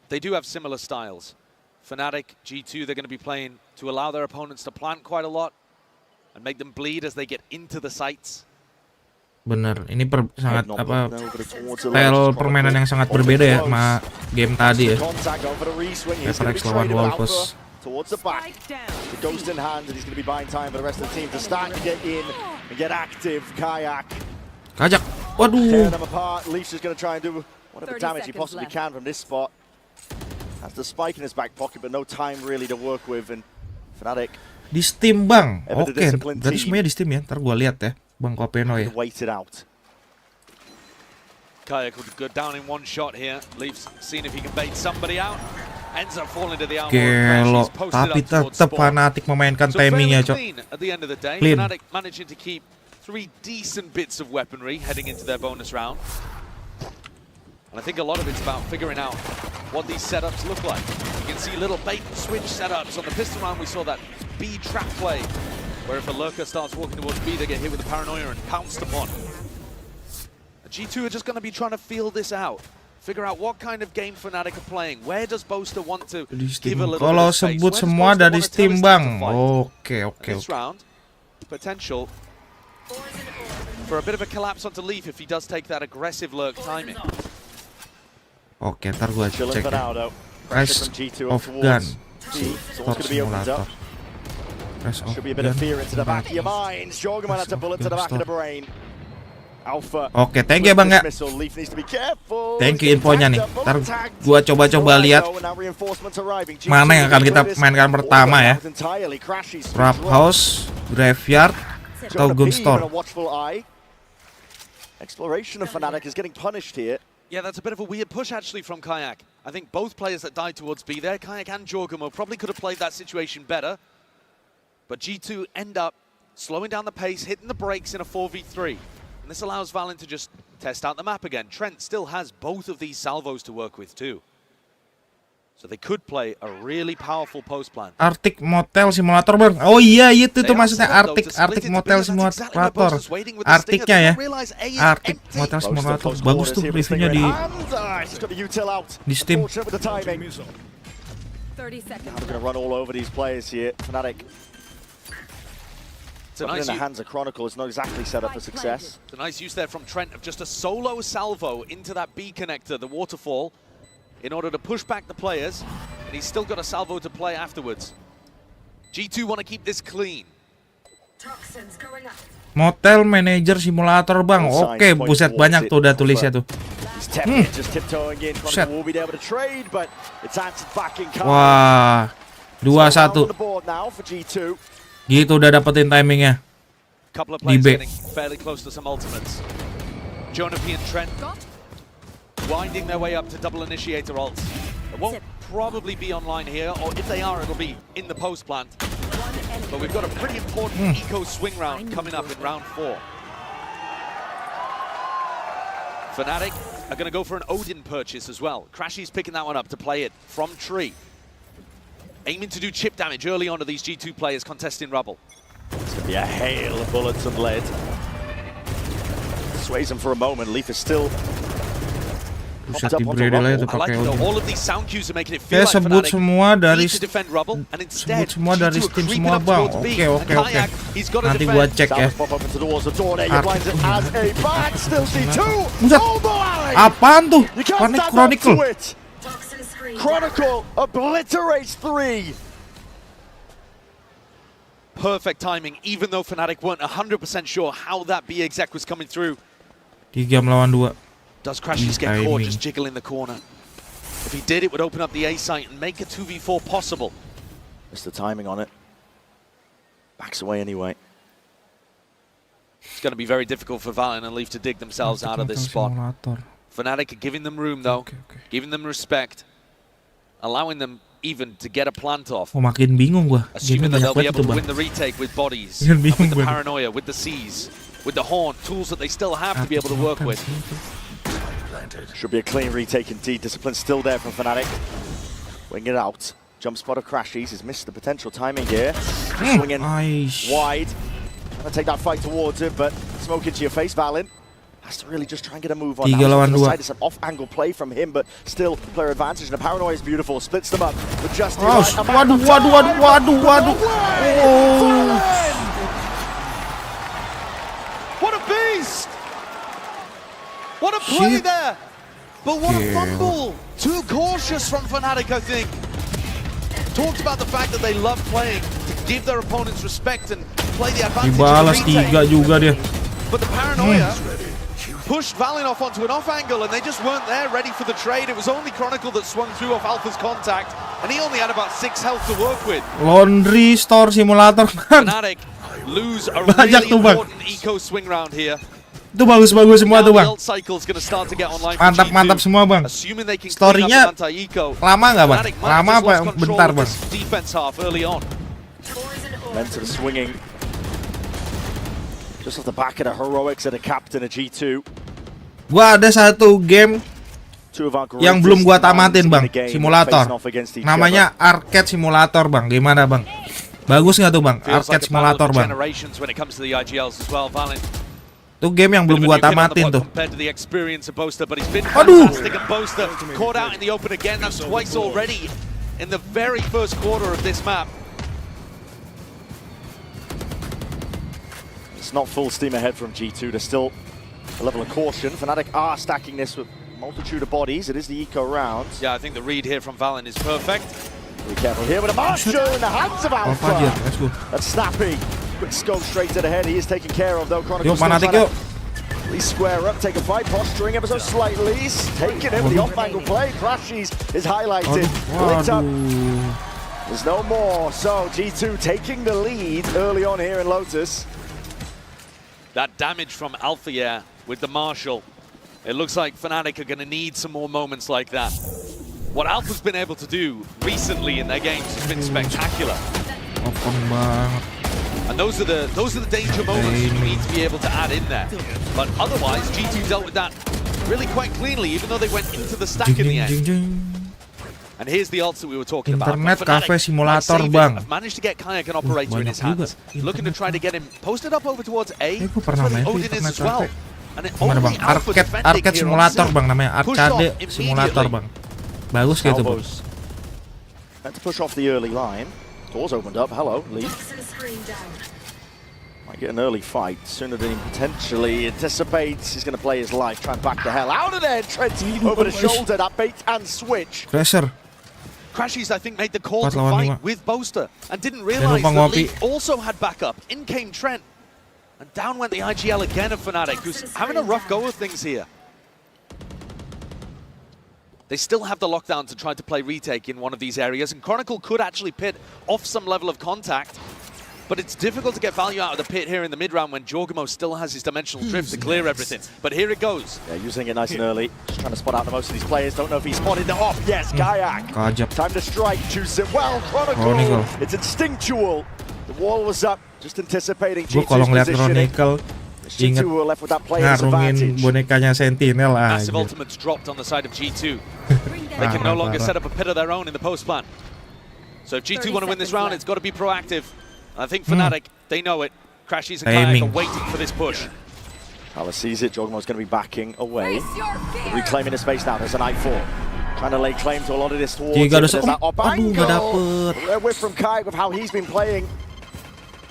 they do have similar styles. FNATIC, G2, they're going to be playing to allow their opponents to plant quite a lot and make them bleed as they get into the sites. Bener, ini sangat style permainan yang sangat berbeda ya sama game tadi ya. FNATIC lawan Wolves. Towards the back, the ghost in hand, and he's going to be buying time for the rest of the team to start to get in and get active. Kayak. Kajak, waduh. Tear them apart. Leafs is going to try and do whatever damage he possibly can from this spot. Has the spike in his back pocket, but no time really to work with. And FNATIC. Di Steam, Bang. Oke, berarti semuanya di Steam ya. Ntar gua lihat ya, Bang Kopeno ya. Wait it out. Kayak could go down in one shot here. Leafs seeing if he can bait somebody out. Gelo, tapi tetap FNATIC memainkan timingnya, Cok. Clean. Managing to keep 3 decent bits of weaponry heading into their bonus round. And I think a lot of it's about figuring out what these setups look like. You can see little bait and switch setups. On the pistol round, we saw that B trap play, where if a lurker starts walking towards B, they get hit with the paranoia and pounced upon. G2 are just going to be trying to feel this out. Figure out what kind of game FNATIC are playing. Where does Boaster want to give a little bit Kalau of space? sebut semua dari Steam bang. Oke. This round, potential for a bit of a collapse onto Leaf if he does take that aggressive lurk timing. Oke, ntar gua cek ya. Rise of Gun. Store Simulator. Rise of Gun. Oke, thank you bang ya. Thank you infonya nih. Ntar gua coba-coba lihat mana yang akan kita mainkan pertama ya. Trap House, Graveyard, atau Gun Store. Exploration of FNATIC is getting punished here. Yeah, that's a bit of a weird push actually from Kayak. I think both players that died towards B there, Kayak and Jorgamo, probably could have played that situation better. But G2 end up slowing down the pace, hitting the brakes in a 4v3. And this allows Valen to just test out the map again. Trent still has both of these salvos to work with too. So they could play a really powerful post plan. Arctic Motel Simulator bang. Oh iya itu tuh maksudnya Arctic Motel Simulator. Arcticnya ya. Arctic Motel Simulator bagus tuh reviewnya di Steam. They're gonna run all over these players here. FNATIC. Nice in the hands of Chronicle is not exactly set up for success. It's a nice use there from Trent of just a solo salvo into that B connector, the waterfall, in order to push back the players, and he's still got a salvo to play afterwards. G2 want to keep this clean. Motel Manager Simulator bang. Oke, buset banyak tuh udah tulisnya tuh. Buset. Wah, 2-1. Gitu udah dapetin timingnya di B. Jonapi and Trent winding their way up to double initiator ults. It won't probably be online here, or if they are, it'll be in the post plant. But we've got a pretty important eco swing round coming up in round 4. FNATIC are going to go for an Odin purchase as well. Crashy's picking that one up to play it from tree. Aiming to do chip damage early on to these G2 players contesting Rubble. It's going to be a hail of bullets and lead. Sways him for a moment. Leaf is still... Buset di-braid lah itu pakai Kayak sebut semua dari Steam semua bang. Oke. Nanti gua cek ya. Buset. Apaan tuh? Panic Chronicle. Chronicle obliterates 3. Perfect timing, even though FNATIC weren't 100% sure how that B exec was coming through. 3 melawan 2. Does Crashies get caught just jiggle in the corner? If he did, it would open up the A site and make a 2v4 possible. Missed the timing on it. Backs away anyway. It's going to be very difficult for Valen and Leaf to dig themselves out of this spot. FNATIC are giving them room though, giving them respect, allowing them even to get a plant off. Oh, makin bingung gua. Assuming that they'll be able to win the retake with bodies, and with the paranoia, with the C's, with the horn, tools that they still have to be able to work with. Should be a clean retake indeed. Discipline still there from FNATIC. Wing it out. Jump spot of Crashies. He's missed the potential timing here. Swinging wide. Trying to take that fight towards him, but smoke into your face, Valen. Has to really just try and get a move on. It's an off-angle play from him, but still player advantage. And the paranoia is beautiful. Splits them up with just the right amount. Waduh. What a beast! What a play there! But what a fumble! Too cautious from FNATIC, I think. Talked about the fact that they love playing to give their opponents respect and play the advantage. Dibalas 3 juga dia. But the paranoia pushed Valen off onto an off angle and they just weren't there ready for the trade. It was only Chronicle that swung through off Alpha's contact and he only had about 6 health to work with. Laundry Store Simulator. FNATIC lose a really important eco swing round here. Itu bagus semua tuh bang. Mantap semua bang. Story-nya lama nggak bang? Lama apa bentar bang? Mentor swinging. Just off the back of the heroics of the captain of G2. Gua ada satu game yang belum gua tamatin bang, simulator. Namanya Arcade Simulator bang. Gimana bang? Bagus nggak tuh bang? Arcade Simulator bang. Tuh game yang belum gua tamatin tuh. Aduh. It's not full steam ahead from G2. There's still a level of caution. FNATIC are stacking this with multitude of bodies. It is the eco round. Yeah, I think the read here from Valen is perfect. Be careful here with a Marshall in the hands of Alpha. That's snappy. Quick scope straight to the head. He is taken care of though. Chronicle FNATIC, please square up, take a fight, posturing ever so slightly. He's taking it with the off-angle play. Crashies is highlighted. Lit up. There's no more. So G2 taking the lead early on here in Lotus. That damage from Alpha with the Marshall. It looks like FNATIC are going to need some more moments like that. What Alpha's been able to do recently in their games has been spectacular. And those are the danger moments you need to be able to add in there. But otherwise, G2 dealt with that really quite cleanly, even though they went into the stack in the end. And here's the ults that we were talking about. Internet Cafe Simulator bang. Managed to get Kayak an operator in his hands. Looking to try to get him posted up over towards A. Pernah main Odin is as well. And gimana bang? Arcade Simulator bang, namanya Arcade Simulator bang. Bagus gitu bang. Had to push off the early line. Doors opened up. Hello, Lee. Might get an early fight sooner than he potentially anticipates. He's going to play his life, try and back the hell out of there. Trent over the shoulder, that bait and switch. Pressure. Crashies, I think, made the call to fight with Boaster and didn't realize that Lee also had backup. In came Trent. And down went the IGL again of FNATIC, who's having a rough go of things here. They still have the lockdown to try to play retake in one of these areas, and Chronicle could actually pit off some level of contact. But it's difficult to get value out of the pit here in the mid-round when Jorgamo still has his dimensional drift to clear everything. But here it goes. Yeah, using it nice and early. Just trying to spot out the most of these players. Don't know if he spotted them off. Yes, Kayak. Time to strike. Choose it well. Chronicle. It's instinctual. The wall was up. Just anticipating G2's kalau ngeliat positioning. Chronicle, inget ngarungin bonekanya Sentinel aja. Massive ultimates dropped on the side of G2. They can no longer set up a pit of their own in the post plan. So if G2 want to win this round, it's got to be proactive. I think FNATIC, they know it. Crashies and Kayak are waiting for this push. Palace sees it. Jorgamo's going to be backing away. Reclaiming his space now. There's an I4. Trying to lay claim to a lot of this towards it. There's that up-angle. Rare whiff from Kai with how he's been playing.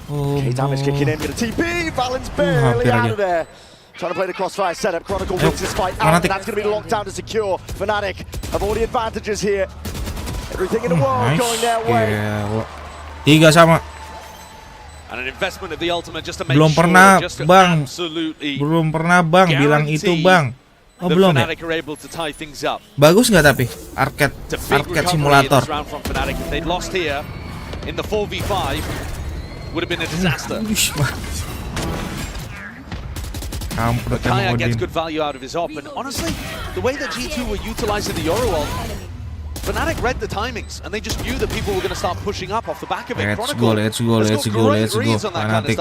K-Time is kicking in. Gonna TP. Valen's barely out of there. Trying to play the crossfire setup. Chronicle wins this fight out. That's going to be locked down to secure. FNATIC have all the advantages here. Everything in the world going their way. 3 sama. And an investment of the ultimate just to make Belum pernah sure, bang, absolutely belum pernah bang bilang itu bang. Oh belum ya? Bagus nggak tapi Arcade Simulator. If they'd lost here in the 4v5, would have been a disaster. But Kayak gets good value out of his op, and honestly, the way that G2 were utilizing the Yoru ult, FNATIC read the timings, and they just knew that people were going to start pushing up off the back of it. Let's go.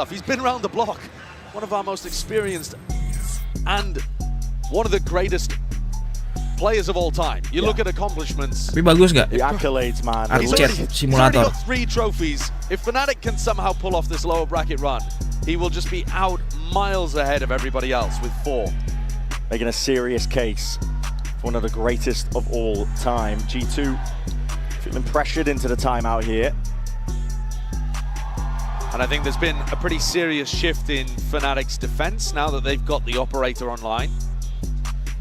He's been around the block. One of our most experienced and one of the greatest players of all time. You look at accomplishments. Tapi bagus gak? The accolades, man. Arcade Simulator. He's already got 3 trophies. If FNATIC can somehow pull off this lower bracket run, he will just be out miles ahead of everybody else with 4. Making a serious case. One of the greatest of all time. G2 feeling pressured into the timeout here. And I think there's been a pretty serious shift in FNATIC's defense now that they've got the operator online.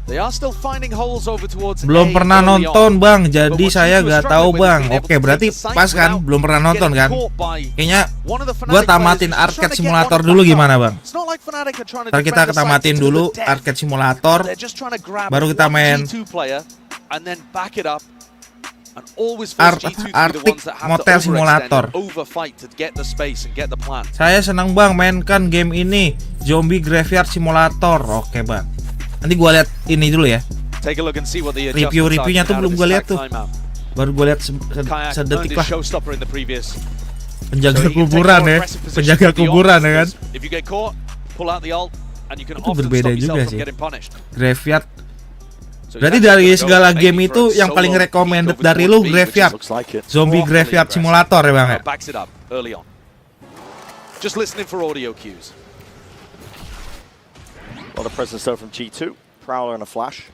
They are still finding holes over towards Belum pernah nonton bang, jadi saya nggak tahu bang. Oke, berarti pas kan? Belum pernah nonton kan? Kayaknya gua tamatin Arcade Simulator dulu gimana bang? Ntar kita tamatin dulu Arcade Simulator, baru kita main Arctic Motel Simulator. Saya senang bang mainkan game ini, Zombie Graveyard Simulator. Oke bang. Nanti gua lihat ini dulu ya. Review-reviewnya tuh belum gua lihat tuh. Baru gua lihat sedetik lah. Penjaga kuburan ya. Penjaga kuburan ya kan. Itu berbeda juga sih. Graveyard Berarti dari segala game itu yang paling recommended dari lu Graveyard, Zombie Graveyard Simulator ya Bang ya? Backs it up early on. Just listening for audio cues. A lot of presence though from G2. Prowler and a flash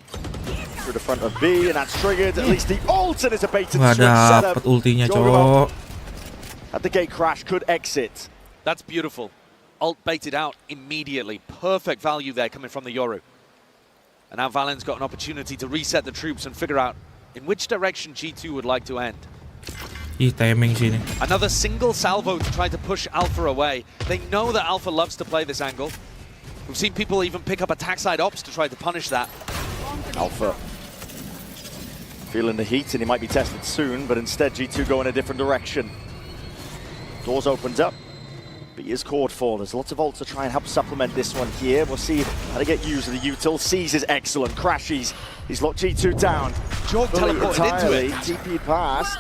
through the front of B, and that's triggered. At least the ult and it's a baited switch setup. Dapat ultinya cowok. At the gate crash could exit. That's beautiful. Ult baited out immediately. Perfect value there coming from the Yoru. And now Valen's got an opportunity to reset the troops and figure out in which direction G2 would like to end. Timing sini. Another single salvo to try to push Alpha away. They know that Alpha loves to play this angle. We've seen people even pick up attack side ops to try to punish that. Alpha feeling the heat, and he might be tested soon, but instead G2 go in a different direction. Doors opened up. B is called for. There's lots of ults to try and help supplement this one here. We'll see how to get used to the util. Sees is excellent. Crashes. He's locked G2 down. Jorg teleported into it. TP past.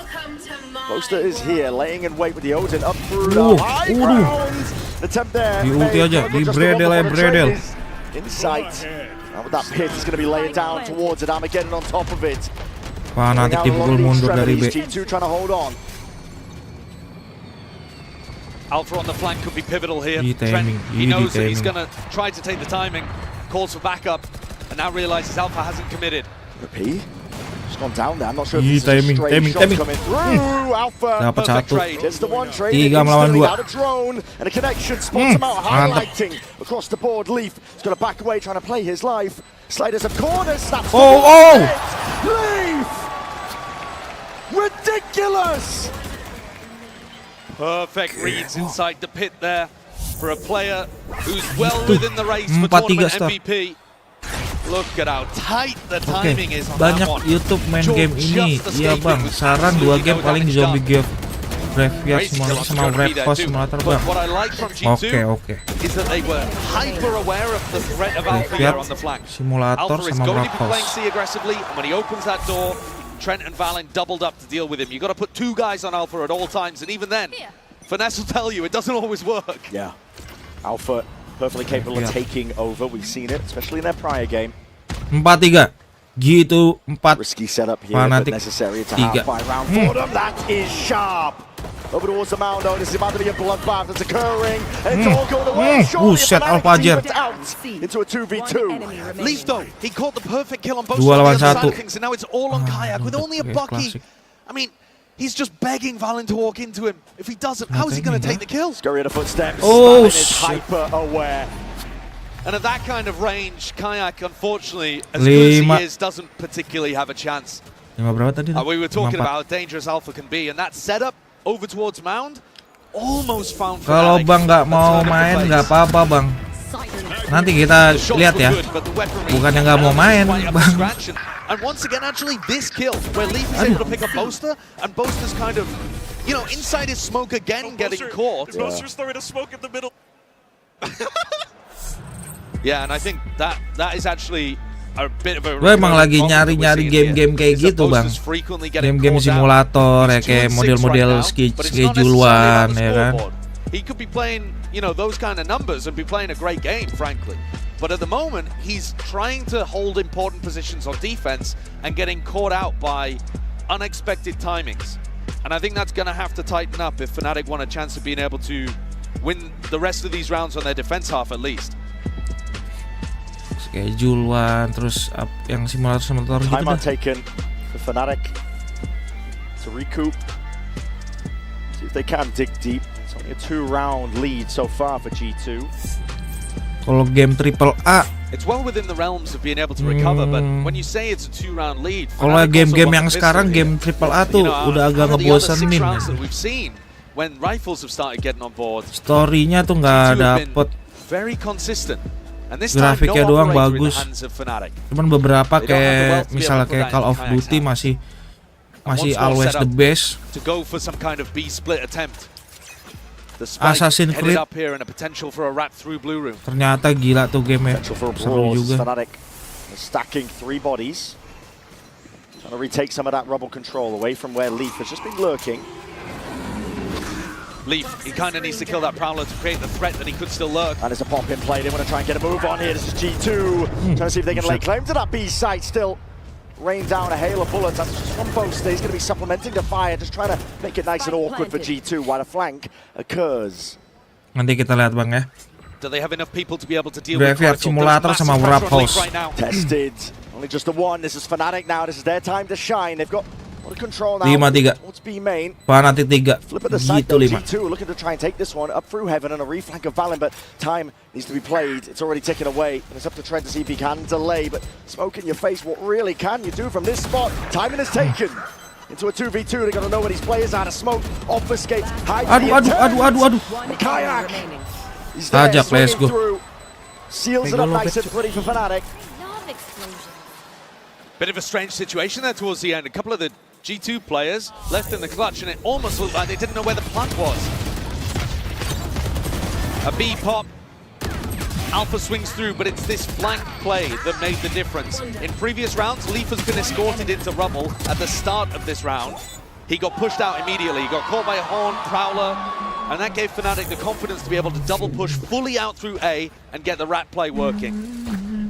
Boaster is here, laying in wait with the Odin up through the high ground. Attempt there. Di ulti aja, di bredel. In sight. And with that pit, he's going to be laying down towards it. Armageddon on top of it. Fanatic dipukul mundur dari B. G2 trying to hold on. Alpha on the flank could be pivotal here. Trent, he knows that he's going to try to take the timing, calls for backup, and now realizes Alpha hasn't committed. P? Just gone down there. I'm not sure if this is a stray shot coming through. Alpha. Dapat satu. It's the one trade. 3 melawan 2. Out of drone and a connection spots him out, highlighting across the board. Leaf is going to back away, trying to play his life. Sliders of corners. Snaps. Leaf. Ridiculous. Perfect reads inside the pit there for a player who's well within the race for tournament MVP. Look at how tight the timing is on banyak that one. YouTube main game ini. Iya Bang, saran 2 game paling Zombie Graveyard Simulator sama Breakfast Simulator Bang. Oke. Is that they were hyper aware of the threat of Alpha here on the flank. Simulator Alpha is sama going to be playing Breakfast. C aggressively, and when he opens that door, Trent and Valen doubled up to deal with him. You got to put 2 guys on Alpha at all times, and even then, Finesse will tell you it doesn't always work. Yeah, Alpha perfectly capable of taking over. We've seen it, especially in their prior game. 4-3. Gitu 4. Risky setup here, Fanatic but necessary to have by round for them. That is sharp. Over towards the mound, though. This is about to be a bloodbath that's occurring. And it's all going away. Set Alpajer. Into a 2v2. Leaf, though, he caught the perfect kill on both 2 lawan 1. and now it's all on Kayak with only a Bucky. I mean, he's just begging Valen to walk into him. If he doesn't, how is he going to take the kill? Scurry of the footsteps. Oh, is hyper aware. And at that kind of range, Kayak, unfortunately, as good as he is, doesn't particularly have a chance. We were talking about how dangerous Alpha can be, and that setup over towards Mound almost found Fnatic. Kalau Bang nggak mau main nggak apa-apa Bang. Nanti kita lihat ya. Bukannya nggak mau main Bang. And once again, actually, this kill where Leaf is able to pick up Boaster, and Boaster's kind of, you know, inside his smoke again, getting caught. Boaster's throwing a smoke in the middle. Yeah, and I think that is actually a bit of a. Gue emang lagi nyari-nyari game-game kayak gitu Bang. Game-game simulator ya kayak model-model schedule-an ya kan. He could be playing, you know, those kind of numbers and be playing a great game, frankly. But at the moment, he's trying to hold important positions on defense and getting caught out by unexpected timings. And I think that's going to have to tighten up if Fnatic want a chance of being able to win the rest of these rounds on their defense half at least. Schedule 1 terus yang simulator gitu Time dah. taken for Fnatic to recoup. See if they can dig deep. It's only a 2-round lead so far for G2. Kalau game AAA, it's well within the realms of being able to recover, but when you say it's a 2-round lead, kalau game-game yang sekarang game AAA tuh udah agak ngebosenin. When rifles have started getting on board, story-nya tuh nggak dapet. Very consistent. Grafiknya doang bagus. Cuman beberapa kayak misalnya kayak Call of Duty masih always the best. Assassin's Creed ternyata gila tuh game-nya, seru juga. Stacking 3 bodies. Trying to retake some of that rubble control away from where Leaf has just been lurking. Leaf, he kind of needs to kill that Prowler to create the threat that he could still lurk. And it's a pop in play. They want to try and get a move on here. This is G2. Trying to see if they can lay claim to that B site still. rain down a hail of bullets. That's just from Boaster. He's going to be supplementing the fire, just trying to make it nice and awkward for G2 while a flank occurs. Nanti kita lihat bang ya. Do they have enough people to be able to deal with Graveyard Simulator sama Wrap House. Tested. Only just the one. This is FNATIC now. This is their time to shine. They've got a lot of control now. 5-3. What's B main? FNATIC 3. Flip at the side though, G2 5. G2 looking to try and take this one up through heaven and a reflank of Valen, but time needs to be played. It's already ticking away, and it's up to Trent to see if he can delay, but smoke in your face, what really can you do from this spot? Timing is taken. Into a 2v2, they got to know where these players are to smoke, obfuscate, hide. Aduh. Kayak. He's there, Ajak, let's swinging go. through. Seals it up nice and pretty for FNATIC. Bit of a strange situation there towards the end. A couple of the G2 players left in the clutch, and it almost looked like they didn't know where the plant was. A B pop. Alpha swings through, but it's this flank play that made the difference. In previous rounds, Leaf has been escorted into rubble at the start of this round. He got pushed out immediately. He got caught by a Horn, Prowler, and that gave FNATIC the confidence to be able to double push fully out through A and get the rat play working.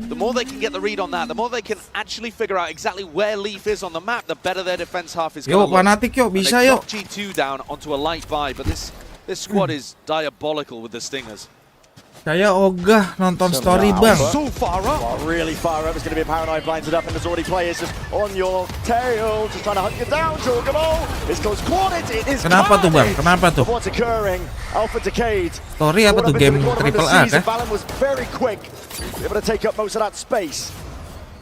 The more they can get the read on that, the more they can actually figure out exactly where Leaf is on the map, the better their defense half is going to look. FNATIC yuk, bisa They yuk. knocked G2 down onto a light buy, but this squad is diabolical with the Stingers. Saya ogah nonton story bang. So far up. Well, really far up. It's going to be a paranoid blinds it up, and there's already players just on your tail, just trying to hunt you down. Jorgamo. It's close quarters. It is. Kenapa tuh bang? Kenapa tuh? What's occurring? Alpha decayed. Story apa tuh game triple A kan? Valen was very quick, able to take up most of that space.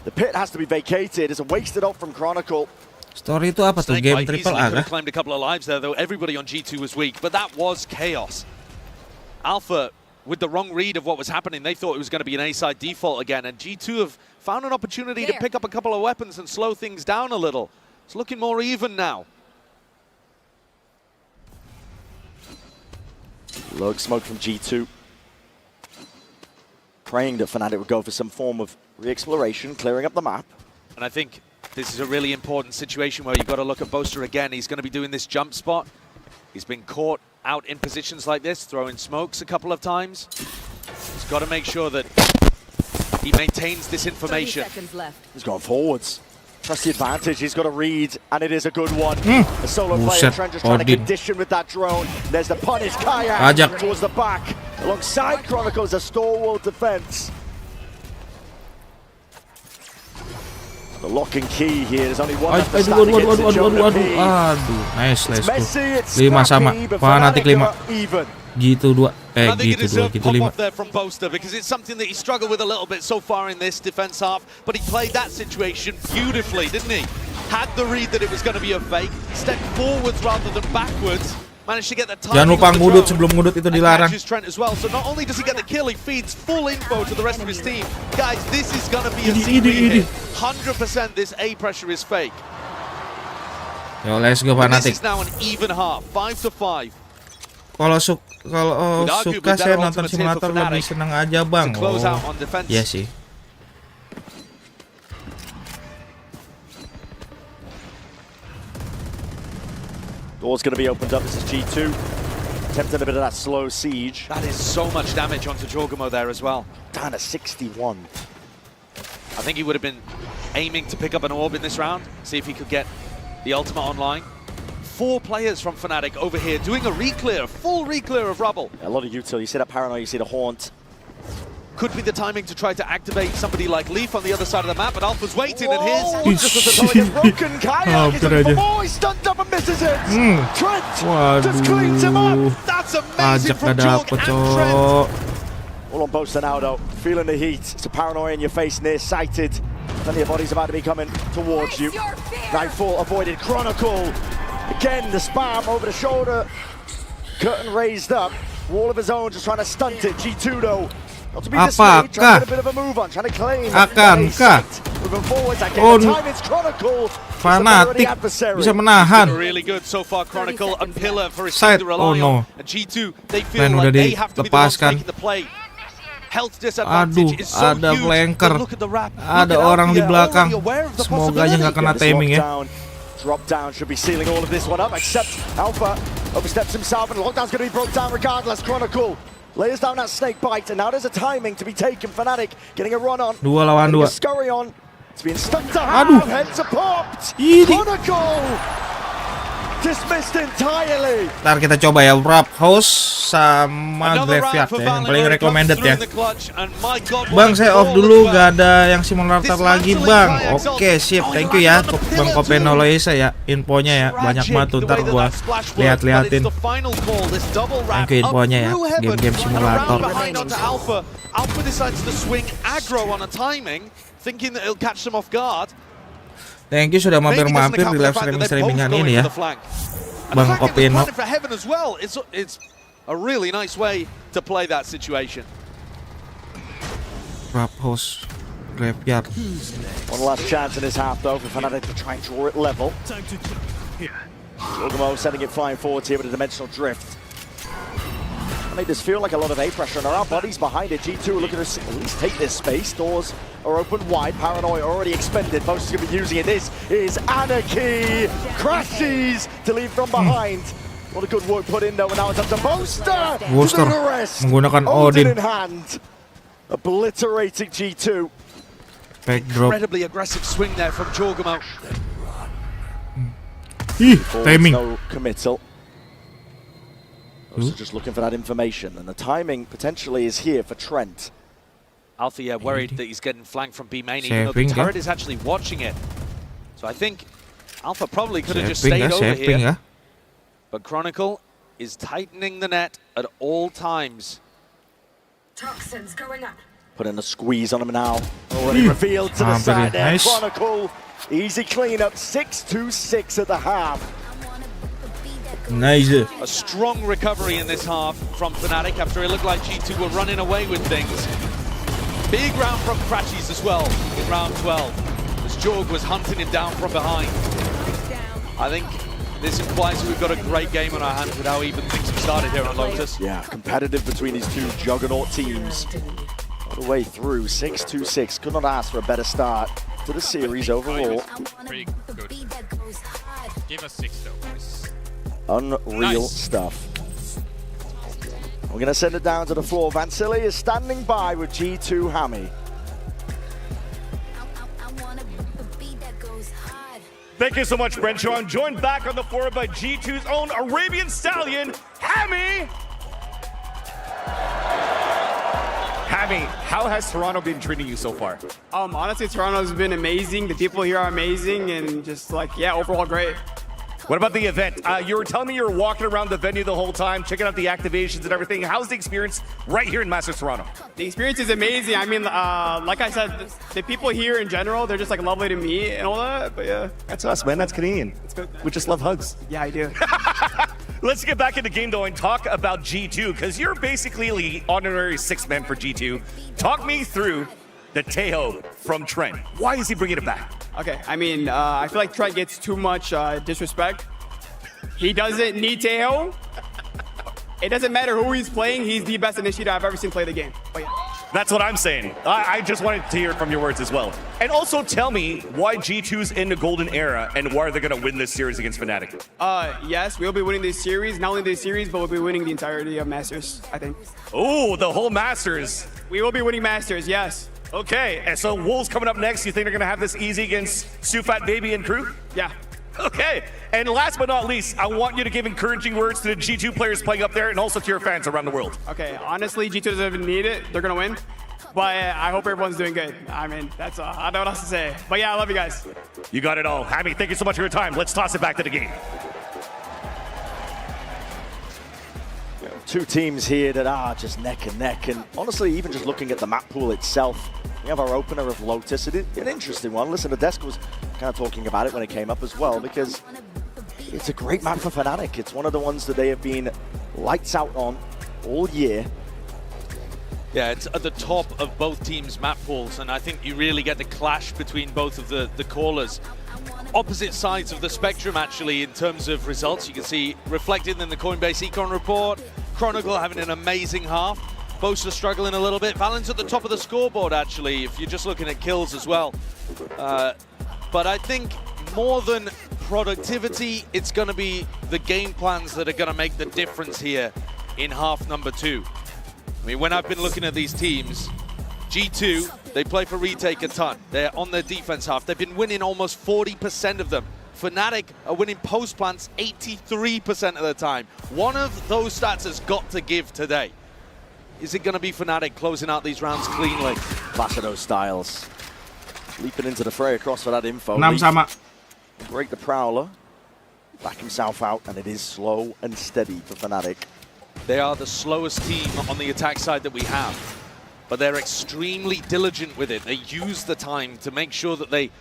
The pit has to be vacated. It's a wasted off from Chronicle. Story itu apa tuh game triple A kan? Claimed a couple of lives there, though everybody on G2 was weak, but that was chaos. Alpha, with the wrong read of what was happening, they thought it was going to be an A-side default again, and G2 have found an opportunity to pick up a couple of weapons and slow things down a little. It's looking more even now. Lug smoke from G2. Praying that FNATIC would go for some form of re-exploration, clearing up the map. And I think this is a really important situation where you've got to look at Boaster again. He's going to be doing this jump spot. He's been caught out in positions like this, throwing smokes a couple of times. He's got to make sure that he maintains this information. He's gone forwards. Trust the advantage. He's got a read, and it is a good one. A solo player, Trent just trying to condition with that drone. There's the punish. Kayak towards the back. Alongside Chronicles, a stalwart defense. The lock and key here. There's only one. Aduh, nice, let's go. 5 sama, FNATIC 5. Gitu 2. Gitu 5. There from Boaster because it's something that he struggled with a little bit so far in this defense half, but he played that situation beautifully, didn't he? Had the read that it was going to be a fake, stepped forwards rather than backwards. Managed to get the Jangan lupa ngudut, sebelum ngudut itu dilarang. Trent as well. So not only does he get the kill, he feeds full info to the rest of his team. Guys, this is going to be a CV hit. 100% this A pressure is fake. Yo, let's go FNATIC. This is now an even half, 5-5. Kalau suka saya nonton simulator lebih senang aja bang. Oh, iya sih. Door's going to be opened up. This is G2. Attempting a bit of that slow siege. That is so much damage onto Jorgamo there as well. Down to 61. I think he would have been aiming to pick up an orb in this round, see if he could get the ultimate online. 4 players from FNATIC over here doing a re-clear, full re-clear of rubble. A lot of util. You see that paranoid, you see the haunt. Could be the timing to try to activate somebody like Leaf on the other side of the map, but Alpha's waiting, and here's just as the tunnel gets broken. Kayak is looking for more, he's stunned up and misses it. Trent just cleans him up. That's amazing from Jorg and Trent. All on Boaster now though, feeling the heat. It's a paranoia in your face, near-sighted. Plenty of bodies about to be coming towards you. Nightbot avoided. Chronicle. Again, the spam over the shoulder. Curtain raised up. Wall of his own, just trying to stunt it. G2 though. Not to be dismayed, trying to get a bit of a move on, trying to claim. Moving forwards, again, the time it's Chronicle. FNATIC bisa menahan. Really good so far, Chronicle, a pillar for his team to rely on. And G2, they feel like they have to be the ones making the play. Health disadvantage is so ada huge. flanker, Look at the wrap. ada orang di belakang. Semoga aja nggak kena timing ya. Drop down should be sealing all of this one up, except Alpha oversteps himself, and the lockdown's going to be broke down regardless. Chronicle layers down that snake bite, and now there's a timing to be taken. FNATIC getting a run on. 2 lawan 2. Scurry on. It's been stuck to half, heads are popped. Chronicle dismissed entirely. Ntar kita coba ya, Wrap House sama Graveyard ya, yang paling recommended ya. Bang, saya off dulu, gak ada yang simulator lagi bang. Oke, sip, thank you ya Bang Kopenoloisa ya, infonya ya, banyak banget tuh, ntar gua lihat-lihatin. Thank you infonya ya, game-game simulator. Alpha decides to swing aggro on a timing, thinking that it'll catch them off guard. Thank you sudah mampir-mampir di live streamingan ini ya, Bang Kopeno. It's a really nice way to play that situation. Wrap House, Graveyard. One last chance in this half though for FNATIC to try and draw it level. Giorgamo sending it flying forwards here with a dimensional drift. Made this feel like a lot of A pressure, and there are bodies behind it. G2 are looking to at least take this space. Doors are open wide. Paranoia already expended. Most is going to be using it. This is Anarchy. Crashes to leave from behind. What a good work put in though, and now it's up to Boaster. Boaster menggunakan Odin in hand, obliterating G2. Backdrop. Incredibly aggressive swing there from Giorgamo. Timing. No committal. Also just looking for that information, and the timing potentially is here for Trent. Alpha, yeah, worried that he's getting flanked from B main, even though the turret is actually watching it. So I think Alpha probably could have just stayed over here. But Chronicle is tightening the net at all times. Toxins going up. Putting a squeeze on him now. Already revealed to the side there. Nice. Chronicle, easy cleanup, 6-2-6 at the half. Nice. A strong recovery in this half from FNATIC after it looked like G2 were running away with things. Big round from Crashies as well in round 12, as Jorg was hunting him down from behind. I think this implies we've got a great game on our hands with how even things have started here on Lotus. Yeah, competitive between these two juggernaut teams. All the way through, 6-2-6. Could not ask for a better start to the series overall. Pretty good. Give us 6 though. Unreal stuff. We're going to send it down to the floor. Vansili is standing by with G2 Hammy. Thank you so much, Brent. I'm joined back on the floor by G2's own Arabian Stallion, Hammy. Hammy, how has Toronto been treating you so far? Honestly, Toronto's been amazing. The people here are amazing, and just like, yeah, overall great. What about the event? You were telling me you were walking around the venue the whole time, checking out the activations and everything. How's the experience right here in Masters Toronto? The experience is amazing. I mean, like I said, the people here in general, they're just like lovely to meet and all that, but yeah. That's us, man. That's Canadian. We just love hugs. Yeah, I do. Let's get back in the game, though, and talk about G2, because you're basically the honorary sixth man for G2. Talk me through the Teo from Trent. Why is he bringing it back? Okay, I mean, I feel like Trent gets too much disrespect. He doesn't need Teo. It doesn't matter who he's playing. He's the best initiator I've ever seen play the game. Oh, yeah. That's what I'm saying. I just wanted to hear it from your words as well. And also tell me why G2's in the golden era and why they're going to win this series against FNATIC. Yes, we'll be winning this series. Not only this series, but we'll be winning the entirety of Masters, I think. Oh, the whole Masters. We will be winning Masters, yes. Okay, and so WOL's coming up next. You think they're going to have this easy against Sufat Baby and crew? Yeah. Okay, and last but not least, I want you to give encouraging words to the G2 players playing up there and also to your fans around the world. Okay, honestly, G2 doesn't even need it. They're going to win. But I hope everyone's doing good. I mean, that's I don't know what else to say. But yeah, I love you guys. You got it all. Hammy, thank you so much for your time. Let's toss it back to the game. Two teams here that are just neck and neck, and honestly, even just looking at the map pool itself, we have our opener of Lotus. It's an interesting one. Listen, the desk was kind of talking about it when it came up as well, because it's a great map for FNATIC. It's one of the ones that they have been lights out on all year. Yeah, it's at the top of both teams' map pools, and I think you really get the clash between both of the callers. Opposite sides of the spectrum, actually, in terms of results. You can see reflected in the Coinbase Econ report. Chronicle having an amazing half. Boaster struggling a little bit. Valorant at the top of the scoreboard, actually, if you're just looking at kills as well. But I think more than productivity, it's going to be the game plans that are going to make the difference here in half number 2. I mean, when I've been looking at these teams, G2, they play for retake a ton. They're on their defense half. They've been winning almost 40% of them. FNATIC are winning post plants 83% of the time. One of those stats has got to give today. Is it going to be FNATIC closing out these rounds cleanly? Placido Styles leaping into the fray across for that info. 6 sama. Break the Prowler, back himself out, and it is slow and steady for FNATIC. They are the slowest team on the attack side that we have, but they're extremely diligent with it. They use the time to make sure that they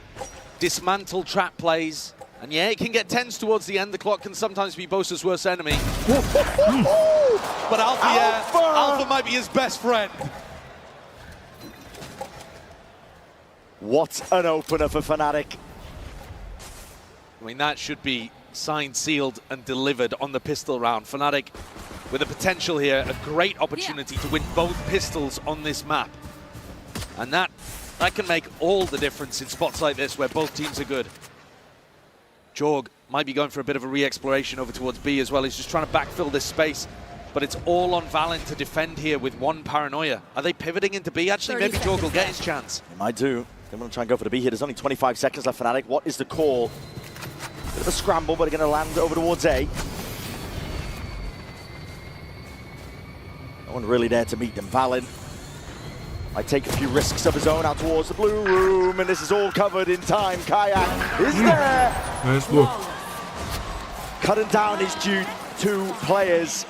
dismantle trap plays. And yeah, it can get tense towards the end. The clock can sometimes be Bosa's worst enemy. But Alpha might be his best friend. What an opener for FNATIC. I mean, that should be signed, sealed, and delivered on the pistol round. FNATIC with a potential here, a great opportunity to win both pistols on this map. And that can make all the difference in spots like this where both teams are good. Jorg might be going for a bit of a re-exploration over towards B as well. He's just trying to backfill this space, but it's all on Valent to defend here with one Paranoia. Are they pivoting into B? Actually, maybe Jorg will get his chance. They might do. They want to try and go for the B here. There's only 25 seconds left, FNATIC. What is the call? Bit of a scramble, but they're going to land over towards A. No one really there to meet them. Valent might take a few risks of his own out towards the blue room, and this is all covered in time. Kayak is there. Let's go. Cutting down his two players.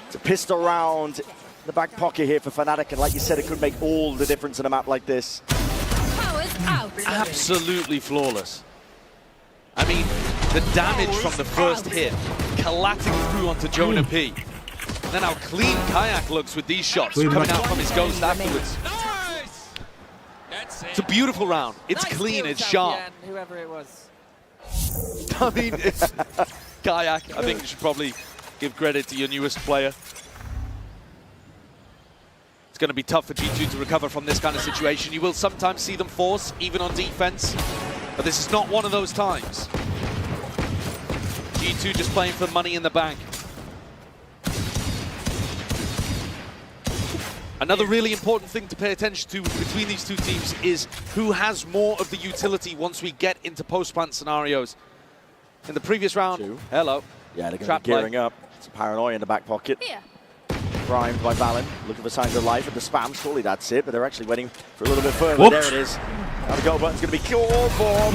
It's a pistol round in the back pocket here for FNATIC, and like you said, it could make all the difference in a map like this. Absolutely flawless. I mean, the damage from the first hit, collating through onto Jonah P. And then how clean Kayak looks with these shots coming out from his ghost afterwards. It's a beautiful round. It's clean, it's sharp. Whoever it was. I mean, it's Kayak. I think you should probably give credit to your newest player. It's going to be tough for G2 to recover from this kind of situation. You will sometimes see them force, even on defense, but this is not one of those times. G2 just playing for money in the bank. Another really important thing to pay attention to between these two teams is who has more of the utility once we get into post-plant scenarios. In the previous round, hello. Yeah, they're going to be gearing up. It's a Paranoia in the back pocket. Yeah. Primed by Valent, looking for signs of life at the spam. Surely that's it, but they're actually waiting for a little bit further. Whoops. There it is. Now the goal button's going to be called for.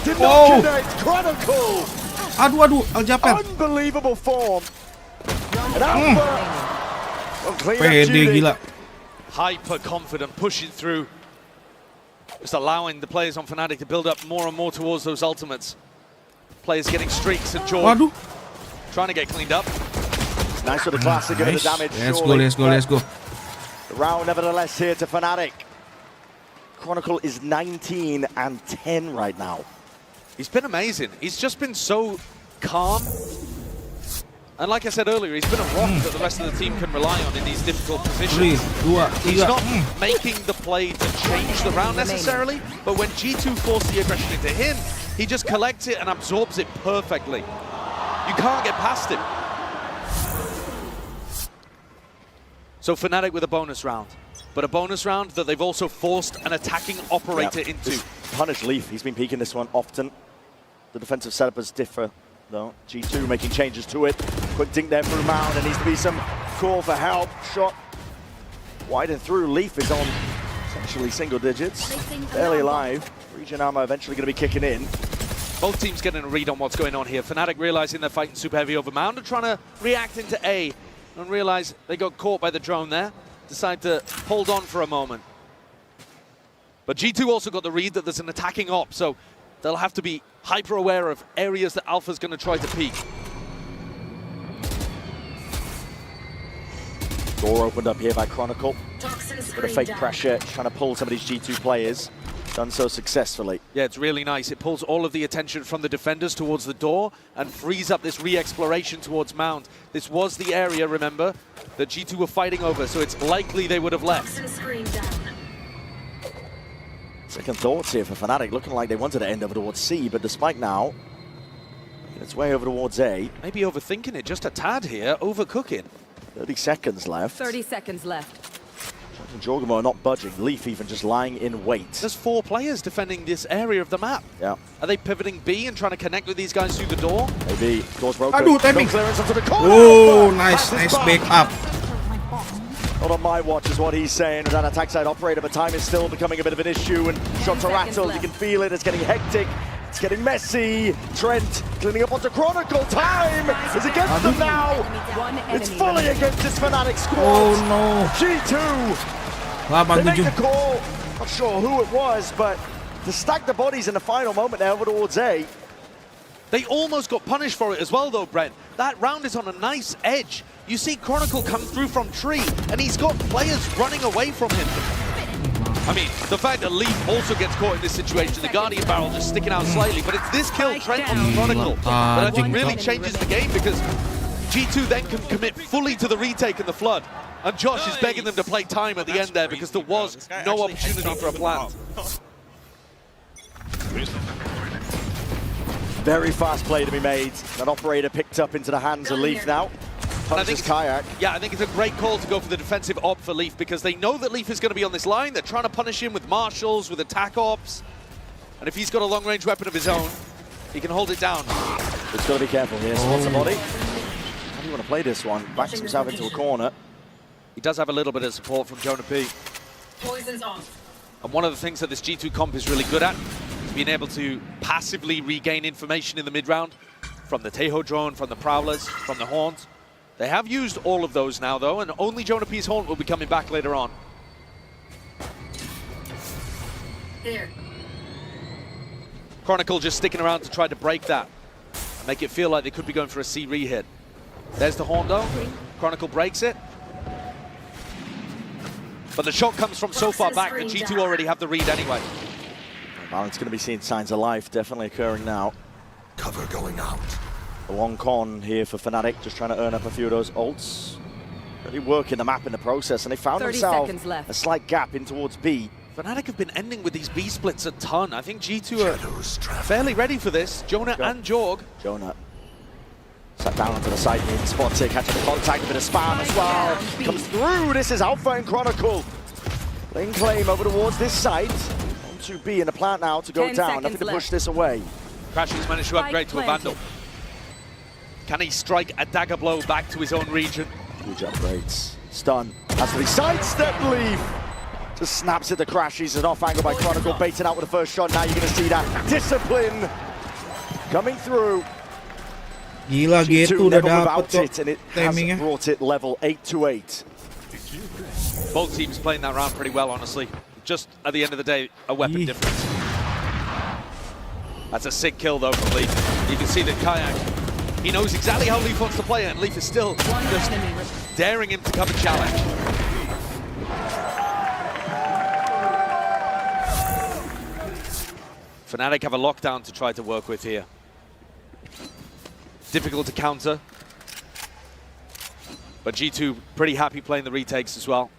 Did not connect. Chronicle. Aduh, Aljaper. Unbelievable form. And Alpha. Pede gila. Hyper confident, pushing through. Just allowing the players on FNATIC to build up more and more towards those ultimates. Players getting streaks and Jorg trying to get cleaned up. It's nice for the classic of the damage. Let's go. The round nevertheless here to FNATIC. Chronicle is 19 and 10 right now. He's been amazing. He's just been so calm. And like I said earlier, he's been a rock that the rest of the team can rely on in these difficult positions. He's not making the play to change the round necessarily, but when G2 force the aggression into him, he just collects it and absorbs it perfectly. You can't get past him. So FNATIC with a bonus round, but a bonus round that they've also forced an attacking operator into. Just punish Leaf. He's been peeking this one often. The defensive setup is differ. No, G2 making changes to it. Quick dink there through Mound. There needs to be some call for help. Shot wide and through. Leaf is on essentially single digits. Barely alive. Region Armor eventually going to be kicking in. Both teams getting a read on what's going on here. FNATIC realizing they're fighting super heavy over Mound and trying to react into A and realize they got caught by the drone there. Decide to hold on for a moment. But G2 also got the read that there's an attacking op, so they'll have to be hyper aware of areas that Alpha's going to try to peek. Door opened up here by Chronicle. Bit of fake pressure, trying to pull some of these G2 players. Done so successfully. Yeah, it's really nice. It pulls all of the attention from the defenders towards the door and frees up this re-exploration towards Mound. This was the area, remember, that G2 were fighting over, so it's likely they would have left. Second thoughts here for FNATIC, looking like they wanted to end over towards C, but despite now, it's way over towards A. Maybe overthinking it just a tad here, overcooking. 30 seconds left. 30 seconds left. Jorgamo not budging. Leaf even just lying in wait. There's 4 players defending this area of the map. Yeah. Are they pivoting B and trying to connect with these guys through the door? Maybe. Door's broken. Aduh, timing. No clearance onto the corner. Oh, nice back up. Not on my watch is what he's saying. That attack side operator, but time is still becoming a bit of an issue, and shots are rattled. You can feel it. It's getting hectic. It's getting messy. Trent cleaning up onto Chronicle. Time is against them now. It's fully against this Fnatic squad. Oh no. G2. They make the call. Not sure who it was, but to stack the bodies in the final moment there over towards A. They almost got punished for it as well, though, Brent. That round is on a nice edge. You see Chronicle come through from tree, and he's got players running away from him. I mean, the fact that Leaf also gets caught in this situation, the Guardian Barrel just sticking out slightly, but it's this kill, Trent on Chronicle, that I think really changes the game, because G2 then can commit fully to the retake and the flood. And Josh is begging them to play time at the end there because there was no opportunity for a plant. Very fast play to be made. That operator picked up into the hands of Leaf now. Punches Kayak. Yeah, I think it's a great call to go for the defensive op for Leaf because they know that Leaf is going to be on this line. They're trying to punish him with marshals, with attack ops. And if he's got a long-range weapon of his own, he can hold it down. It's got to be careful here. Spots a body. How do you want to play this one? Backs himself into a corner. He does have a little bit of support from Jonah P. Poison's on. And one of the things that this G2 comp is really good at is being able to passively regain information in the mid-round from the Tejo drone, from the Prowlers, from the Haunt. They have used all of those now, though, and only Jonah P's Haunt will be coming back later on. There. Chronicle just sticking around to try to break that and make it feel like they could be going for a C re-hit. There's the Haunt, though. Chronicle breaks it. But the shot comes from so far back that G2 already have the read anyway. Valorant's going to be seeing signs of life definitely occurring now. Cover going out. A long con here for Fnatic, just trying to earn up a few of those ults. Really working the map in the process, and they found themselves a slight gap in towards B. Fnatic have been ending with these B splits a ton. I think G2 are fairly ready for this. Jonah and Jorg. Jonah sat down onto the side here, spots it, catching the contact, a bit of spam as well. Comes through, this is Alpha and Chronicle. Laying claim over towards this side. Onto B in the plant now to go down, nothing to push this away. Crashes managed to upgrade to a Vandal. Can he strike a dagger blow back to his own region? Huge upgrades. Stun. Has to be sidestep Leaf. Just snaps at the crash. He's an off angle by Chronicle, baiting out with the first shot. Now you're going to see that discipline coming through. Gila gitu udah dapet it, and it has brought it level 8-8. Both teams playing that round pretty well, honestly. Just at the end of the day, a weapon difference. That's a sick kill though from Leaf. You can see that Kayak, he knows exactly how Leaf wants to play it, and Leaf is still just daring him to come and challenge. Fnatic have a lockdown to try to work with here. Difficult to counter. But G2 pretty happy playing the retakes as well.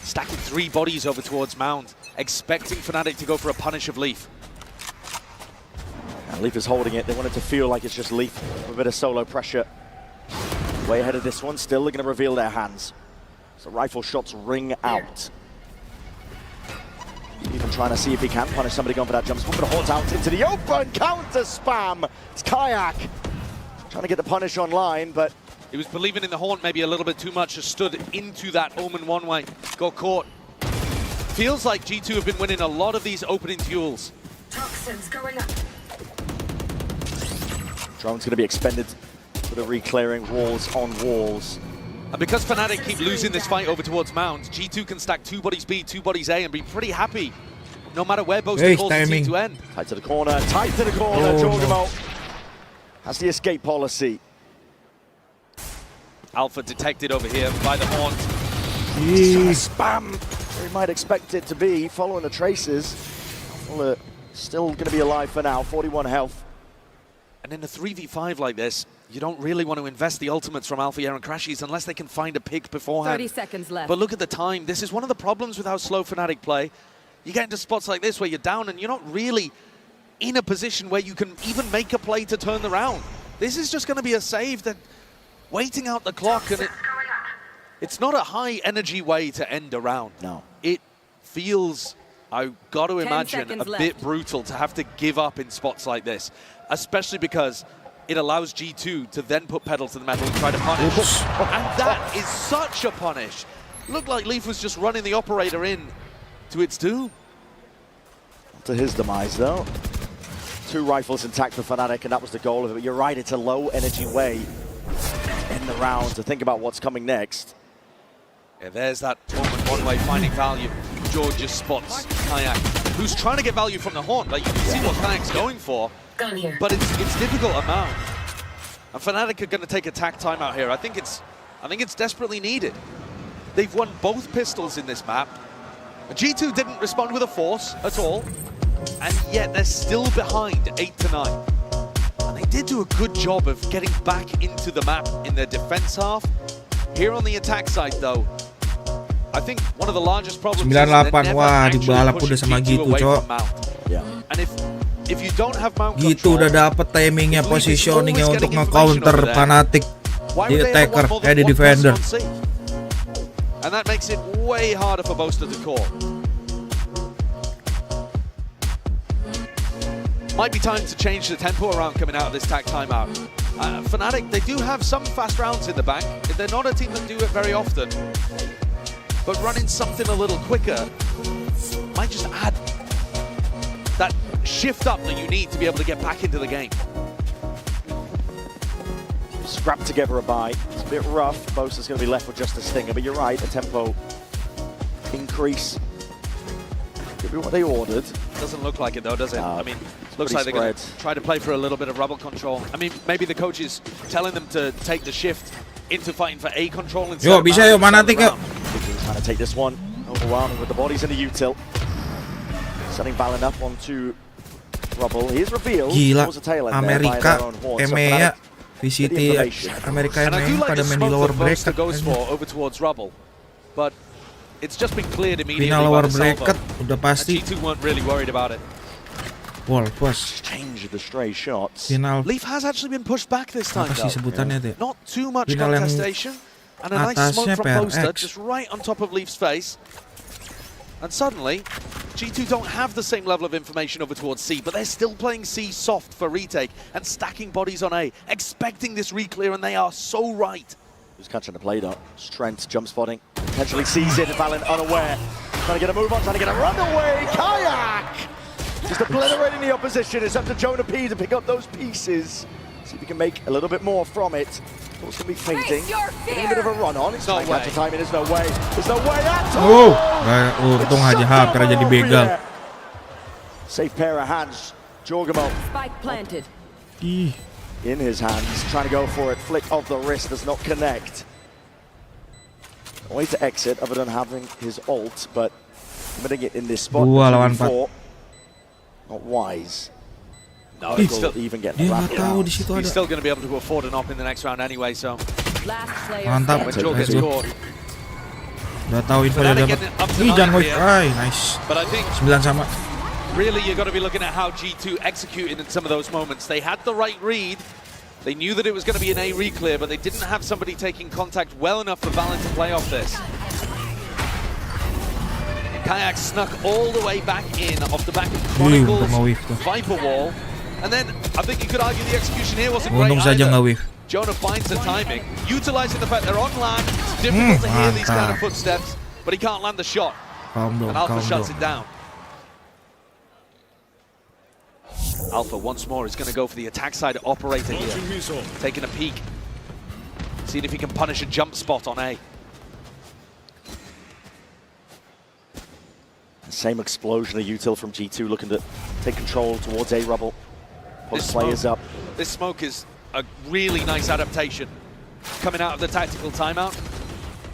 Stacking 3 bodies over towards Mound, expecting Fnatic to go for a punish of Leaf. And Leaf is holding it. They want it to feel like it's just Leaf with a bit of solo pressure. Way ahead of this one, still they're going to reveal their hands. So rifle shots ring out. Even trying to see if he can punish somebody going for that jump. But the Haunt out into the open, counter spam. It's Kayak trying to get the punish online, but he was believing in the Haunt maybe a little bit too much, just stood into that Omen one way, got caught. Feels like G2 have been winning a lot of these opening duels. Toxins going up. Drone's going to be expended for the re-clearing, walls on walls. And because Fnatic keep losing this fight over towards Mound, G2 can stack 2 bodies B, 2 bodies A and be pretty happy no matter where both calls the team to end. Tight to the corner, Jorgamo has the escape policy. Alpha detected over here by the Haunt. Spam! We might expect it to be, following the traces. Well, still going to be alive for now, 41 health. And in a 3v5 like this, you don't really want to invest the ultimates from Alpha Air and Crashies unless they can find a pick beforehand. 30 seconds left. But look at the time. This is one of the problems with how slow Fnatic play. You get into spots like this where you're down and you're not really in a position where you can even make a play to turn the round. This is just going to be a save that waiting out the clock, and It's not a high energy way to end a round. No. It feels, I've got to 10 imagine, a seconds bit left. brutal to have to give up in spots like this, especially because it allows G2 to then put pedal to the metal and try to punish. And that is such a punish. Looked like Leaf was just running the operator in to its doom. To his demise, though. 2 rifles intact for Fnatic, and that was the goal of it. But you're right, it's a low-energy way to end the round, to think about what's coming next. Yeah, there's that moment one-way finding value. George just spots Kayak, who's trying to get value from the Horn. Like, you can see what Kayak's going for, but it's difficult amount. And Fnatic are going to take attack timeout here. I think it's desperately needed. They've won both pistols in this map. G2 didn't respond with a force at all, and yet they're still behind 8-9. And they did do a good job of getting back into the map in their defense half. Here on the attack side, though, I think one of the largest problems is they're never 98, wah dibalap actually udah sama pushing gitu, G2 away cok. from Mount. And if you don't have Mount Gitu control, udah dapet timingnya, positioningnya untuk nge-counter Fnatic why di would they ever attacker, want more than di one person defender. on C? And that makes it way harder for Boaster to call. Might be time to change the tempo around coming out of this tag timeout. Fnatic, they do have some fast rounds in the bank. They're not a team that do it very often. But running something a little quicker might just add that shift up that you need to be able to get back into the game. Scrap together a buy. It's a bit rough. Boaster's going to be left with just a stinger, but you're right, a tempo increase could be what they ordered. Doesn't look like it though, does it? I mean, looks like they're going to try to play for a little bit of rubble control. I mean, maybe the coach is telling them to take the shift into fighting for A control instead of bisa yo, Fnatic yo. Trying to take this one, overwhelming with the bodies in the util. Setting Valen up onto rubble. He is revealed. Gila, Towards the tail end Amerika, there by their own horn. So EMEA, Fnatic, VCT, Amerika And I do EMEA like pada the main di smoke lower that Boaster bracket. goes for over towards rubble, but it's just been cleared immediately Final by lower the salvo. bracket udah pasti. And G2 weren't really worried about it. Wolves. Change the stray shots. Final Leaf has actually been pushed back this time apa sih though. sebutannya deh? Not too much Final yang contestation, and a nice smoke atasnya from Boaster PRX. just right on top of Leaf's face. And suddenly, G2 don't have the same level of information over towards C, but they're still playing C soft for retake and stacking bodies on A, expecting this re-clear, and they are so right. Who's catching the play though? Strength, jump spotting, potentially sees it, Valen unaware. Trying to get a move on, trying to get a runaway. Kayak! Just obliterating the opposition. It's up to Jonah P to pick up those pieces. See if he can make a little bit more from it. What's going to be feinting? Getting a bit of a run on. It's no way. timing. There's no way. There's no way at all. Untung aja hampir aja dibegal. Safe pair of hands. Jorgamo. Spike planted. Ih. In his hands, trying to go for it. Flick of the wrist does not connect. A way to exit other than having his ult, but committing it in this spot. 2 lawan 4. Not wise. No, He's it's still, even Dia getting nggak tahu di situ he's ada. still going to be able to afford an op in the next round anyway, so Last player Mantap. when Joe gets Nice. caught. Udah tahu info Fnatic udah dapat. getting up to Ih, jangan 9 wave. here. Ay, nice. But I think 9 sama. really you're going to be looking at how G2 executed in some of those moments. They had the right read. They knew that it was going to be an A re-clear, but they didn't have somebody taking contact well enough for Valen to play off this. Kayak snuck all the way back in off the back of Chronicle's Viper wall. And then I think you could argue the execution here wasn't great Untung saja either. nggak wave. Jonah finds the timing, utilizing the fact they're on land. It's difficult to hear these kind of footsteps, but he can't land the shot. Calm And dong, Alpha calm shuts dong. it down. Alpha once more is going to go for the attack side operator here. Taking a peek. Seeing if he can punish a jump spot on A. Same explosion of util from G2 looking to take control towards A rubble. Both This players smoke- up. This smoke is a really nice adaptation. Coming out of the tactical timeout,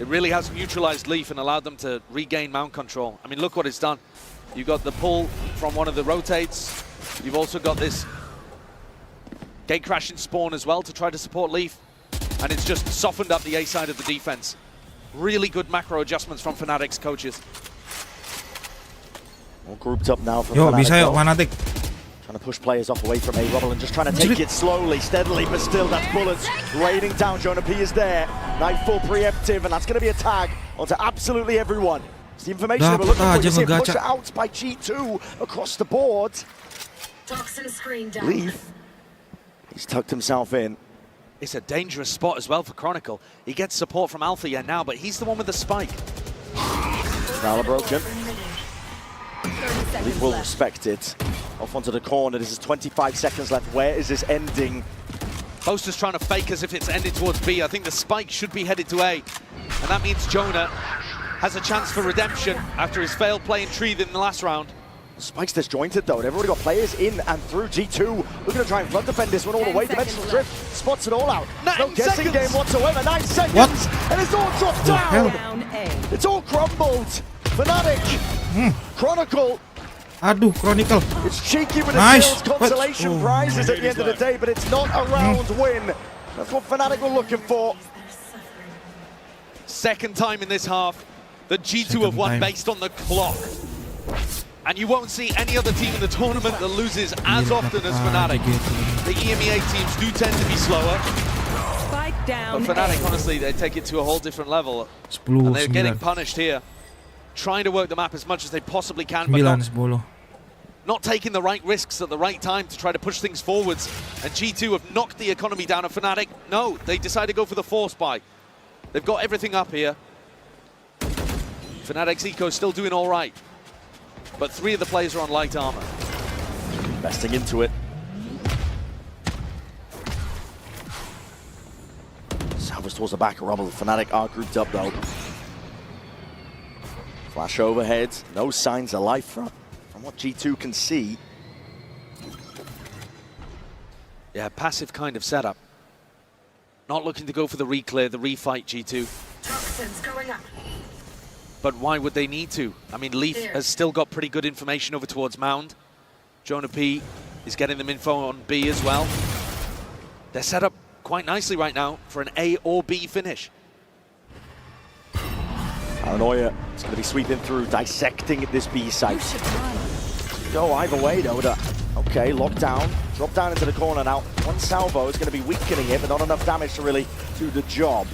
it really has neutralized Leaf and allowed them to regain mount control. I mean, look what it's done. You got the pull from one of the rotates. You've also got this gate crash in spawn as well to try to support Leaf. And it's just softened up the A side of the defense. Really good macro adjustments from Fnatic's coaches. All grouped up now from Yo, Fnatic, bisa yuk, though. Fnatic. Trying to push players off away from A-Rubble and just trying to take it slowly, steadily, but still that's bullets raining down. Jonah P is there. Nightfall preemptive, and that's going to be a tag onto absolutely everyone. It's the information that we're looking for. You see him push out by G2 across the board. Leaf, he's tucked himself in. It's a dangerous spot as well for Chronicle. He gets support from Alpha now, but he's the one with the spike. Now broken. Leaf will respect it. Off onto the corner. This is 25 seconds left. Where is this ending? Boaster's trying to fake as if it's ended towards B. I think the spike should be headed to A. And that means Jonah has a chance for redemption after his failed play in Tree in the last round. Spike's disjointed though. They've already got players in and through. G2 looking to try and flood defend this one all the way. Dimensional drift spots it all out. No guessing game whatsoever. 9 seconds. What? And it's all dropped down. It's all crumbled. FNATIC. Chronicle. Aduh, Chronicle. It's cheeky with the sales consolation prizes at the end of the day, but it's not a round win. That's what FNATIC were looking for. Second time in this half that G2 have won based on the clock. And you won't see any other team in the tournament that loses as often as FNATIC. The EMEA teams do tend to be slower. Spike down. But FNATIC, honestly, they take it to a whole different level. And they're getting punished here. Trying to work the map as much as they possibly can, but not taking the right risks at the right time to try to push things forwards. And G2 have knocked the economy down at FNATIC. No, they decide to go for the force buy. They've got everything up here. FNATIC's eco still doing all right. But 3 of the players are on light armor. Investing into it. Salvage towards the back of Rubble. FNATIC are grouped up though. Flash overhead. No signs of life from what G2 can see. Yeah, passive kind of setup. Not looking to go for the reclear, the refight G2. Toxins going up. But why would they need to? I mean, Leaf has still got pretty good information over towards Mound. Jonah P is getting them info on B as well. They're set up quite nicely right now for an A or B finish. Paranoia is going to be sweeping through, dissecting this B site. Go either way though. Okay, locked down, drop down into the corner now. One salvo is going to be weakening it, but not enough damage to really do the job.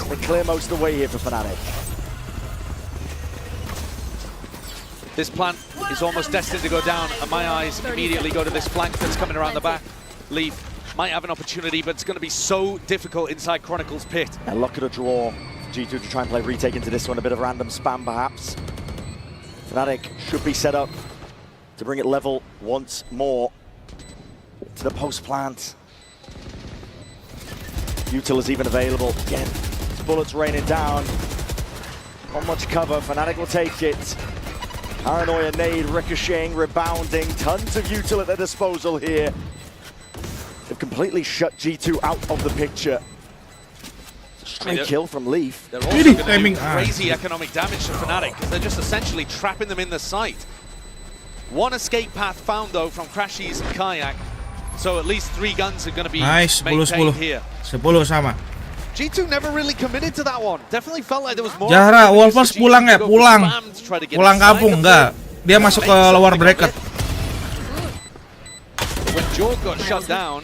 They clear most of the way here for FNATIC. This plant is almost destined to go down, and my eyes immediately go to this flank that's coming around the back. Leaf might have an opportunity, but it's going to be so difficult inside Chronicle's pit. And luck at a draw. G2 to try and play retake into this one, a bit of random spam perhaps. FNATIC should be set up to bring it level once more to the post plant. Util is even available. Again, bullets raining down. Not much cover, FNATIC will take it. Paranoia nade, ricocheting, rebounding, tons of util at their disposal here. They've completely shut G2 out of the picture. Straight kill from Leaf. They're also going to do crazy economic damage to FNATIC because they're just essentially trapping them in the site. One escape path found though from Crashies and Kayak, so at least 3 guns are going to be maintained here. 10 sama. G2 never really committed to that one. Definitely felt like there was more. Jahra, Wolfers pulang ya, pulang. Pulang kampung, enggak. Dia masuk ke lower bracket. When Jorg got shut down,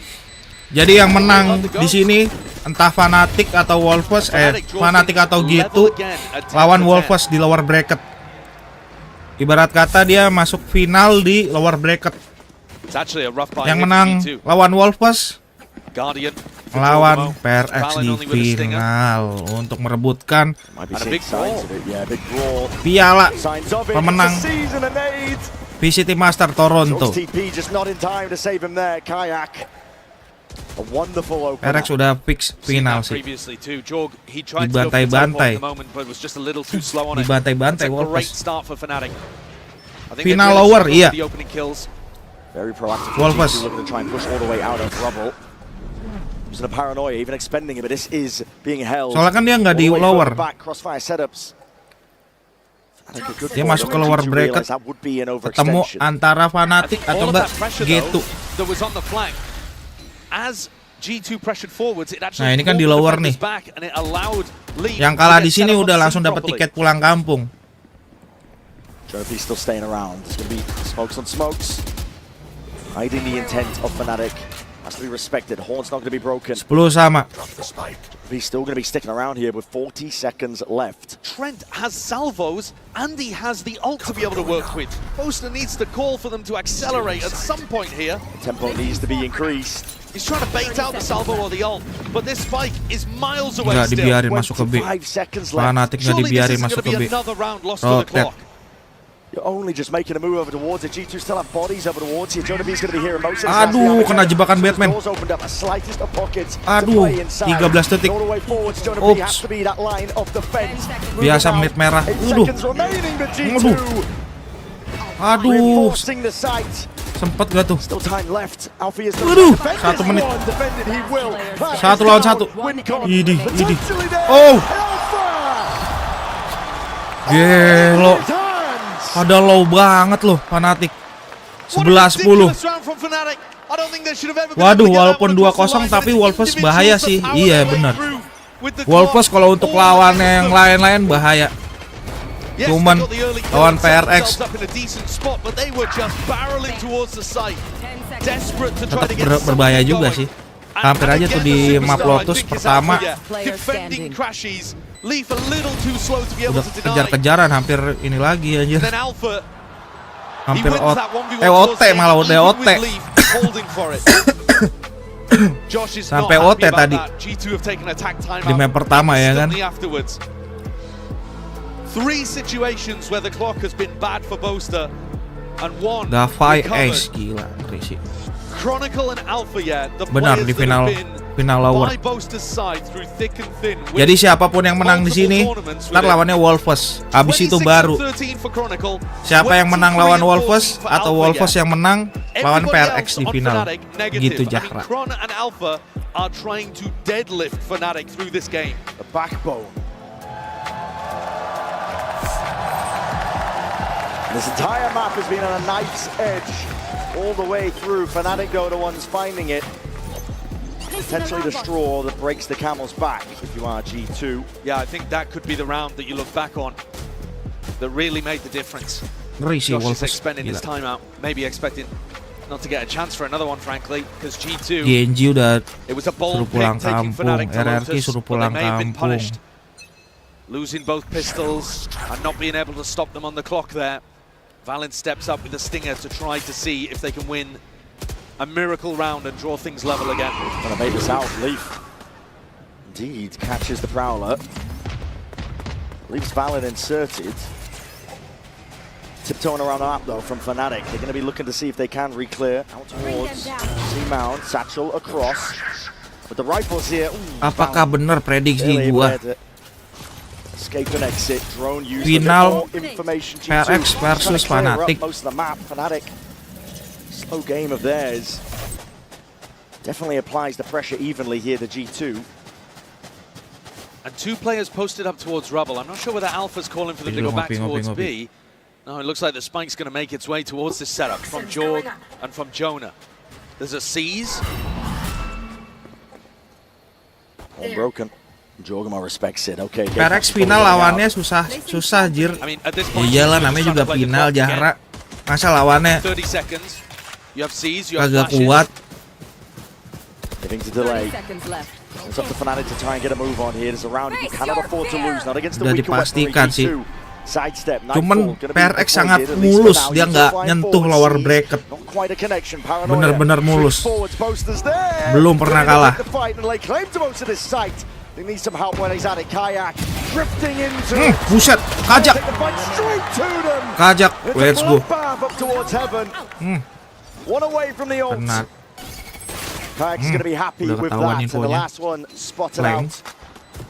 jadi yang menang di sini entah FNATIC atau Wolfers, FNATIC atau G2 lawan Wolfers di lower bracket. Ibarat kata dia masuk final di lower bracket. Yang menang lawan Wolfers, melawan PRX di final untuk merebutkan piala pemenang VCT Master Toronto. PRX sudah fix final sih. Dibantai-bantai. Dibantai-bantai Wolfers. Final lower, iya. Wolfers. Soalnya kan dia nggak di lower. Dia masuk ke lower bracket, ketemu antara FNATIC atau enggak G2. Nah ini kan di lower nih. Yang kalah di sini udah langsung dapat tiket pulang kampung. Hiding the intent of FNATIC has to be respected. Horn's not going to be broken. 10 sama. He's still going to be sticking around here with 40 seconds left. Trent has salvos and he has the ult to be able to work with. Boaster needs to call for them to accelerate at some point here. Tempo needs to be increased. He's trying to bait out the salvo or the ult, but this spike is miles away Nggak still. dibiarin masuk ke B. FNATIC nggak dibiarin masuk ke B. Roket. You're only just making a move over towards it. G2 still have bodies over towards you. Jonah B's going to be here in most of the Aduh, kena jebakan Batman. Aduh, 13 detik. Oops. Biasa menit merah. Aduh. Sempet gak tuh? Waduh, 1 menit. 1 lawan 1. Idi. Oh. Gelo. Ada low banget loh FNATIC. 11-10. Waduh, walaupun 2-0 tapi Wolves bahaya sih. Iya benar. Wolves kalau untuk lawan yang lain-lain bahaya. Cuman lawan PRX tetap berbahaya juga sih. Hampir aja tuh di map Lotus pertama. Udah kejar-kejaran hampir ini lagi aja. Hampir OT malah udah OT. Sampai OT tadi di map pertama ya kan. 3 situations where the clock has been bad for Boaster and 1 Davai Ace gila Risi. Chronicle and Alpha yet the benar di final lower. Jadi siapapun yang menang di sini, ntar lawannya Wolves. Habis itu baru siapa yang menang lawan Wolves atau Wolves yang menang lawan PRX di final. Gitu Jahra. Chron and Alpha are trying to deadlift FNATIC through this game. The backbone. This entire map has been on a knife's edge all the way through. FNATIC go the ones finding it. Potentially the straw that breaks the camel's back if you are G2. Yeah, I think that could be the round that you look back on that really made the difference. Josh is expending his time out, maybe expecting not to get a chance for another one, frankly, because G2. Genji udah it was a bold suruh pulang pick taking kampung, FNATIC to RRQ Lotus, suruh but they pulang may have been kampung. punished. Losing both pistols and not being able to stop them on the clock there. Valent steps up with a stinger to try to see if they can win a miracle round and draw things level again. Gonna make this out, Leaf. Indeed, catches the Prowler. Leaves Valent inserted. Tiptoeing around the map though from FNATIC. They're gonna be looking to see if they can re-clear out towards C-Mount, Satchel across. But the rifles here. Apakah benar prediksi gua? Escape and exit, drone use Final information. PRX versus FNATIC. Most of the map, FNATIC. Slow game of theirs. Definitely applies the pressure evenly here to G2. And 2 players posted up towards rubble. I'm not sure whether Alpha's calling for them to go back towards B. No, it looks like the spike's going to make its way towards this setup from Jorg and from Jonah. There's a seize. All broken. Jorgma respects it. Okay. PRX final lawannya susah jir. Iyalah namanya juga final Jahra. Masa lawannya agak kuat. Giving to delay. It's up to FNATIC to try and get a move on here. There's a round you cannot afford to lose. Not against the Udah weaker dipastikan sih. Sidestep. Cuman PRX sangat mulus, dia nggak nyentuh lower bracket. Bener-bener mulus. Belum pernah kalah. They need some help when he's at it. Kayak drifting into. Buset, kajak. Kajak, let's go. One away from the ult. Kayak's going to be happy with that. And the last one spotted out,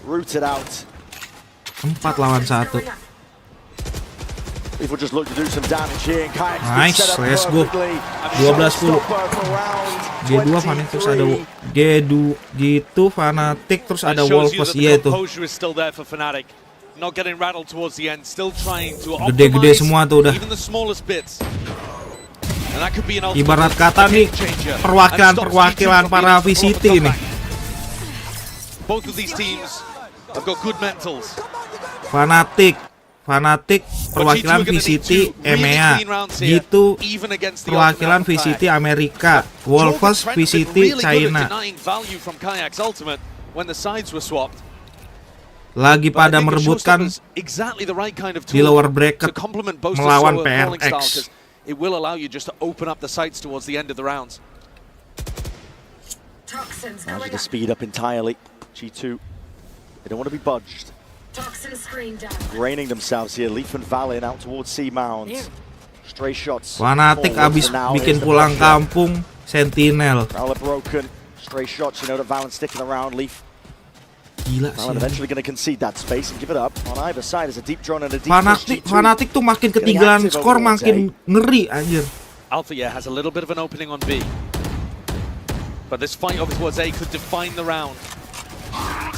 rooted out. 4 lawan 1. People just look to do some damage here. And Kayak's nice, let's go. 12-10. G2 FNATIC terus ada G2 FNATIC terus ada Wolves ya itu. Gede-gede semua tuh udah. Ibarat kata nih perwakilan para VCT nih. FNATIC FNATIC perwakilan VCT EMEA, G2 perwakilan VCT Amerika, Wolves VCT China. Lagi pada merebutkan di lower bracket melawan PRX. Managing to speed up entirely. G2, they don't want to be budged. Draining themselves here. Leaf and Valin out towards C Mound. Stray shots. FNATIC abis bikin pulang kampung Sentinel. Prowler broken. Stray shots. You know that Valin sticking around. Leaf. Gila sih. Valin eventually going to concede that space and give it up. On either side is a deep drone and a deep FNATIC tuh makin ketinggalan skor makin ngeri anjir. Alpha has a little bit of an opening on B. But this fight over towards A could define the round.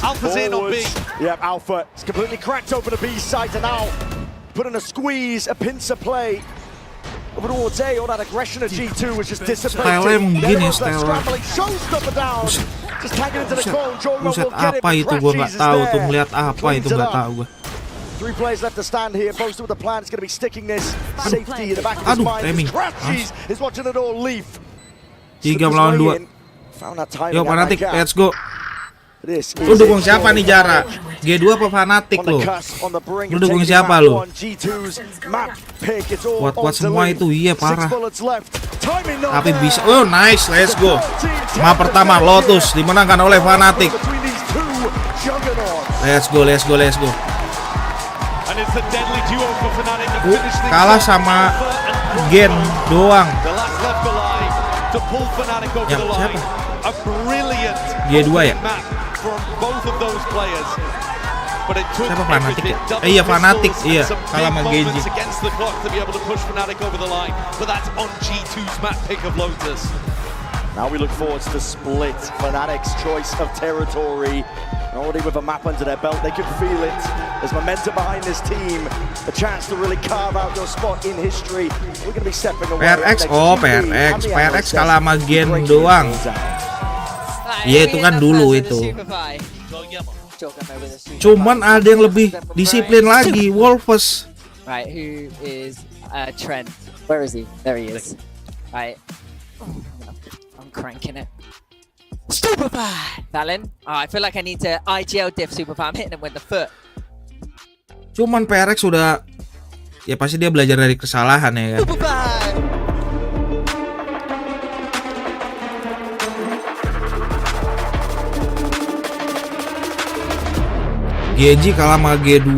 Alpha's in on B. Yep, Alpha is completely cracked over the B side and now putting a squeeze, a pincer play over towards A. All that aggression of G2 was just dissipating. Style begini style. Just tagging into the clone. Buset, apa itu gua nggak tahu tuh, melihat apa itu nggak tahu gua. 3 players left to stand here. Boasted with the plan is going to be sticking this safety in the back of his mind. Crashes is watching it all. Leaf. 3 melawan 2. Yo FNATIC, let's go. Lu dukung siapa nih Jara? G2 apa FNATIC lu? Lu dukung siapa lu? Kuat-kuat semua itu, iya parah. Tapi bisa, oh nice, let's go. Map pertama Lotus dimenangkan oleh FNATIC. Let's go. Kalah sama Gen doang. Ya, siapa? G2 ya? Siapa FNATIC ya? Iya FNATIC, iya. Kalah sama Genji. Now we look forward to the split. FNATIC's choice of territory. Already with a map under their belt, they can feel it. There's momentum behind this team. A chance to really carve out your spot in history. We're going to be stepping away. PRX, PRX kalah sama Gen doang. Iya itu kan dulu itu. Cuman ada yang lebih disiplin lagi, Wolves. Right, who is Trent? Where is he? There he is. Right, I'm cranking it. Superfly, Valin. I feel like I need to IGL diff Superfly. I'm hitting him with the foot. Cuman PRX sudah, ya pasti dia belajar dari kesalahan ya kan. Genji kalah sama G2.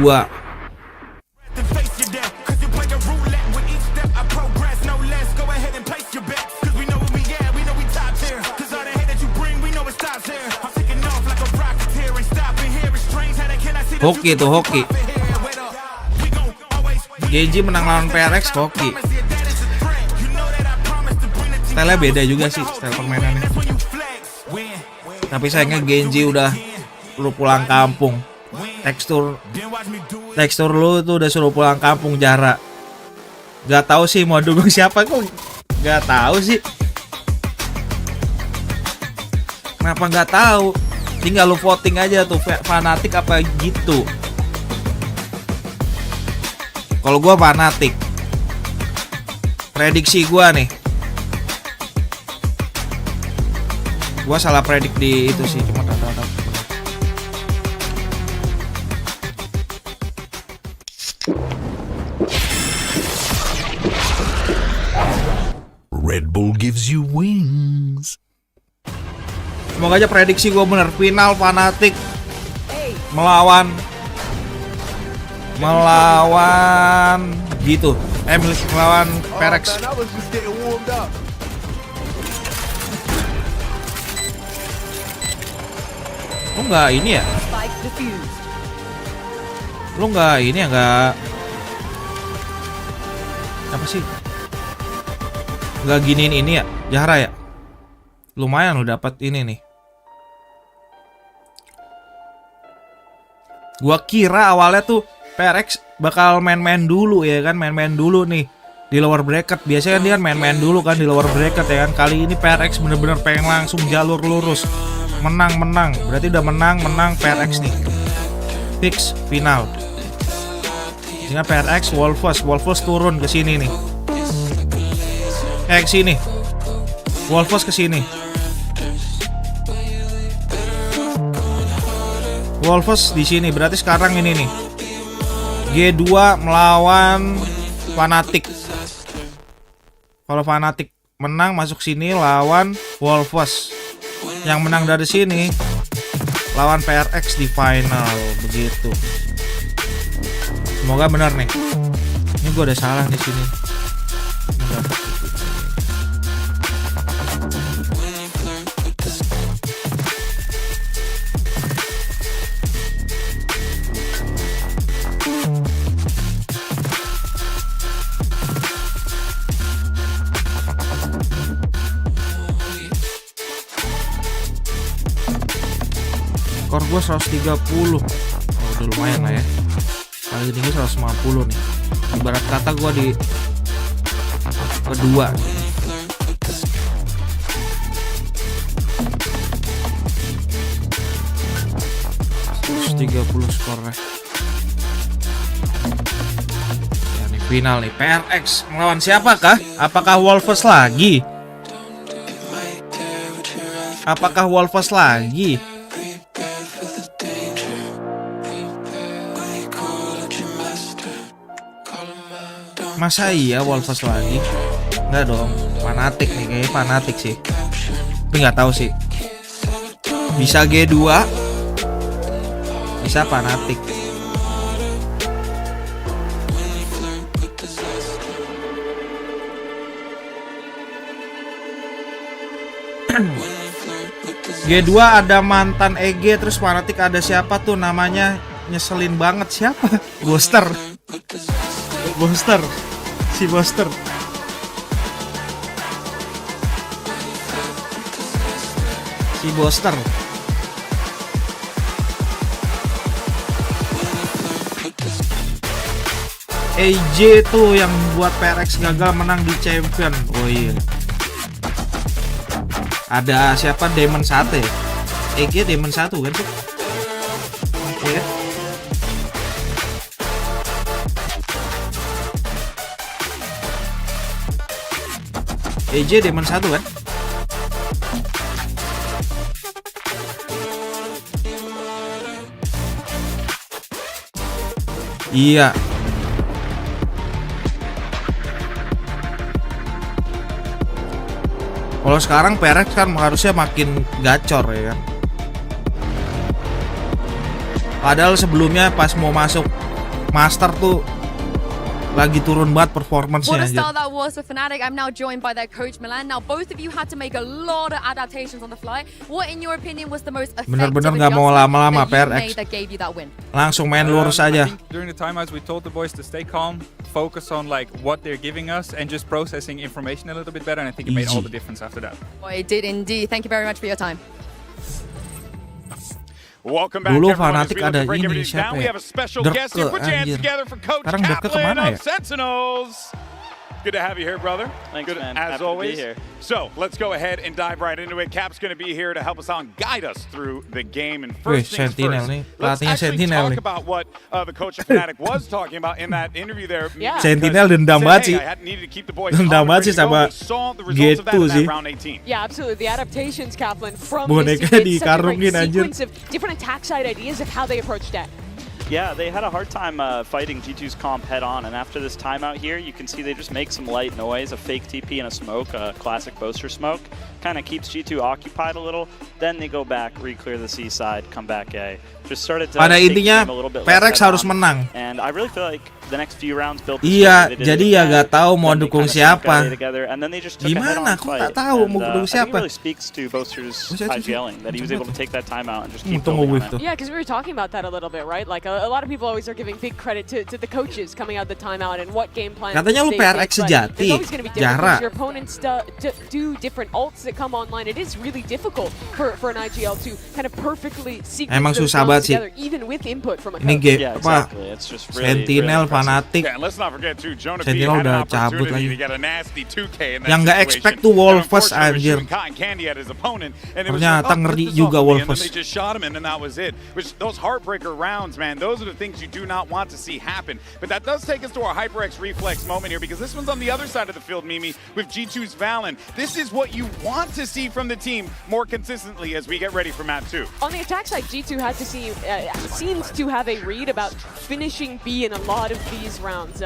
Hoki tuh, hoki. Genji menang lawan PRX, hoki. Style-nya beda juga sih, style permainannya. Tapi sayangnya Genji udah lu pulang kampung. Tekstur lu tuh udah suruh pulang kampung Jara. Gak tahu sih mau dukung siapa, kok gak tahu sih. Kenapa gak tahu? Tinggal lu voting aja tuh, FNATIC apa gitu. Kalau gua FNATIC. Prediksi gua nih. Gua salah predik di itu sih, cuma rata-rata. Red Bull gives you wings. Semoga aja prediksi gue bener. Final FNATIC melawan gitu. Melawan PRX. Lu nggak ini ya? Lu nggak ini ya, nggak apa sih? Nggak giniin ini ya, Jahra ya? Lumayan lu dapat ini nih. Gua kira awalnya tuh PRX bakal main-main dulu ya kan, main-main dulu nih di lower bracket. Biasanya kan dia main-main dulu kan di lower bracket ya kan. Kali ini PRX bener-bener pengen langsung jalur lurus. Menang. Berarti udah menang PRX nih. Fix final. Dengan PRX, Wolfers turun ke sini nih. Ke sini. Wolfers ke sini. Wolfers di sini. Berarti sekarang ini nih. G2 melawan FNATIC. Kalau FNATIC menang masuk sini lawan Wolfers. Yang menang dari sini lawan PRX di final, begitu. Semoga benar nih. Ini gue udah salah di sini. Skor gue 130. Oh, udah lumayan lah ya. Paling tinggi 150 nih. Ibarat kata gue di kedua. 130 skornya. Ya, nih final nih. PRX melawan siapakah? Apakah Wolfers lagi? Apakah Wolfers lagi? Masa iya Wolfers lagi? Enggak dong, FNATIC nih, kayaknya FNATIC sih. Tapi nggak tahu sih. Bisa G2, bisa FNATIC. G2 ada mantan EG, terus FNATIC ada siapa tuh namanya, nyeselin banget, siapa? Boster. Si Boster. AJ tuh yang buat PRX gagal menang di champion. Oh iya. Ada siapa, Demon 1 ya? EG Demon 1 kan tuh? Iya. EJ Demon 1 kan? Iya. Kalau sekarang PRX kan harusnya makin gacor ya kan. Padahal sebelumnya pas mau masuk Master tuh lagi turun banget performance-nya. What a start that was for FNATIC. I'm now joined by their coach Milan. Now both of you had to make a lot of adaptations on the fly. What in your opinion was the most effective bener-bener nggak mau lama-lama PRX PRX. that gave you that win? Langsung main lurus aja. During the timeouts we told the boys to stay calm, focus on like what they're giving us and just processing information a little bit better, and I think it made all the difference after that. Oh, it did indeed. Thank you very much for your time. Welcome back, dulu everyone. FNATIC ada ini siapa ya? Derke anjir. Sekarang Derke kemana ya? Sentinels. Good to have you here, brother. Thanks, Good, man. as Happy always. to be here. So let's go ahead and dive right into it. Cap's going to be here to help us out and guide us through the game. And first things Sentinel first, nih, let's pelatihnya actually Sentinel talk nih. about what the coach of FNATIC was talking about in that interview there. Yeah. Sentinel dendam banget sih. Dendam banget sih sama G2 sih. Yeah, absolutely. The adaptations, Kaplan, from Boneka this team, it's such a dikarungin, great anjir. sequence of different attack side ideas of how they approach that. Yeah, they had a hard time fighting G2's comp head on, and after this timeout here, you can see they just make some light noise, a fake TP and a smoke, a classic Boaster smoke. Kind of keeps G2 occupied a little. Then they go back, re-clear the C side, come back A. Just started to Pada take the intinya game a little bit PRX less harus head on. menang. And I really feel like the next few rounds built Iya, jadi ya gak tahu mau dukung siapa. Gimana? Aku gak tahu mau dukung siapa. Really speaks to Boaster's high scaling that he was able to take that timeout and just keep Untung building gue on it. Yeah, because we were talking about that a little bit, right? Like a lot of people always are giving big credit to the coaches coming out the timeout and what game plan. Katanya lu they PRX did, but sejati, it's always going to be different Jara. because your opponents do different ults that come online. It is really difficult for an IGL to kind of perfectly sequence Emang those susah rounds banget sih. together, even with input from a Ini coach. apa? Sentinel, Fanatic. Yeah, and let's not forget too, Jonah B Sentinel had an udah cabut opportunity to lagi. get a nasty 2K in that Yang nggak situation. expect tuh And Wolfers unfortunately, anjir. shooting cotton candy at his opponent, and it was Ternyata like, oh, ngeri put this juga off of me, and then Wolfers. they just shot him, and then that was it. Which those heartbreaker rounds, man, those are the things you do not want to see happen. But that does take us to our HyperX reflex moment here, because this one's on the other side of the field, Mimi, with G2's Valen. This is what you want to see from the team more consistently as we get ready for map 2. On the attack side, G2 had to seems to have a read about finishing B in a lot of these rounds.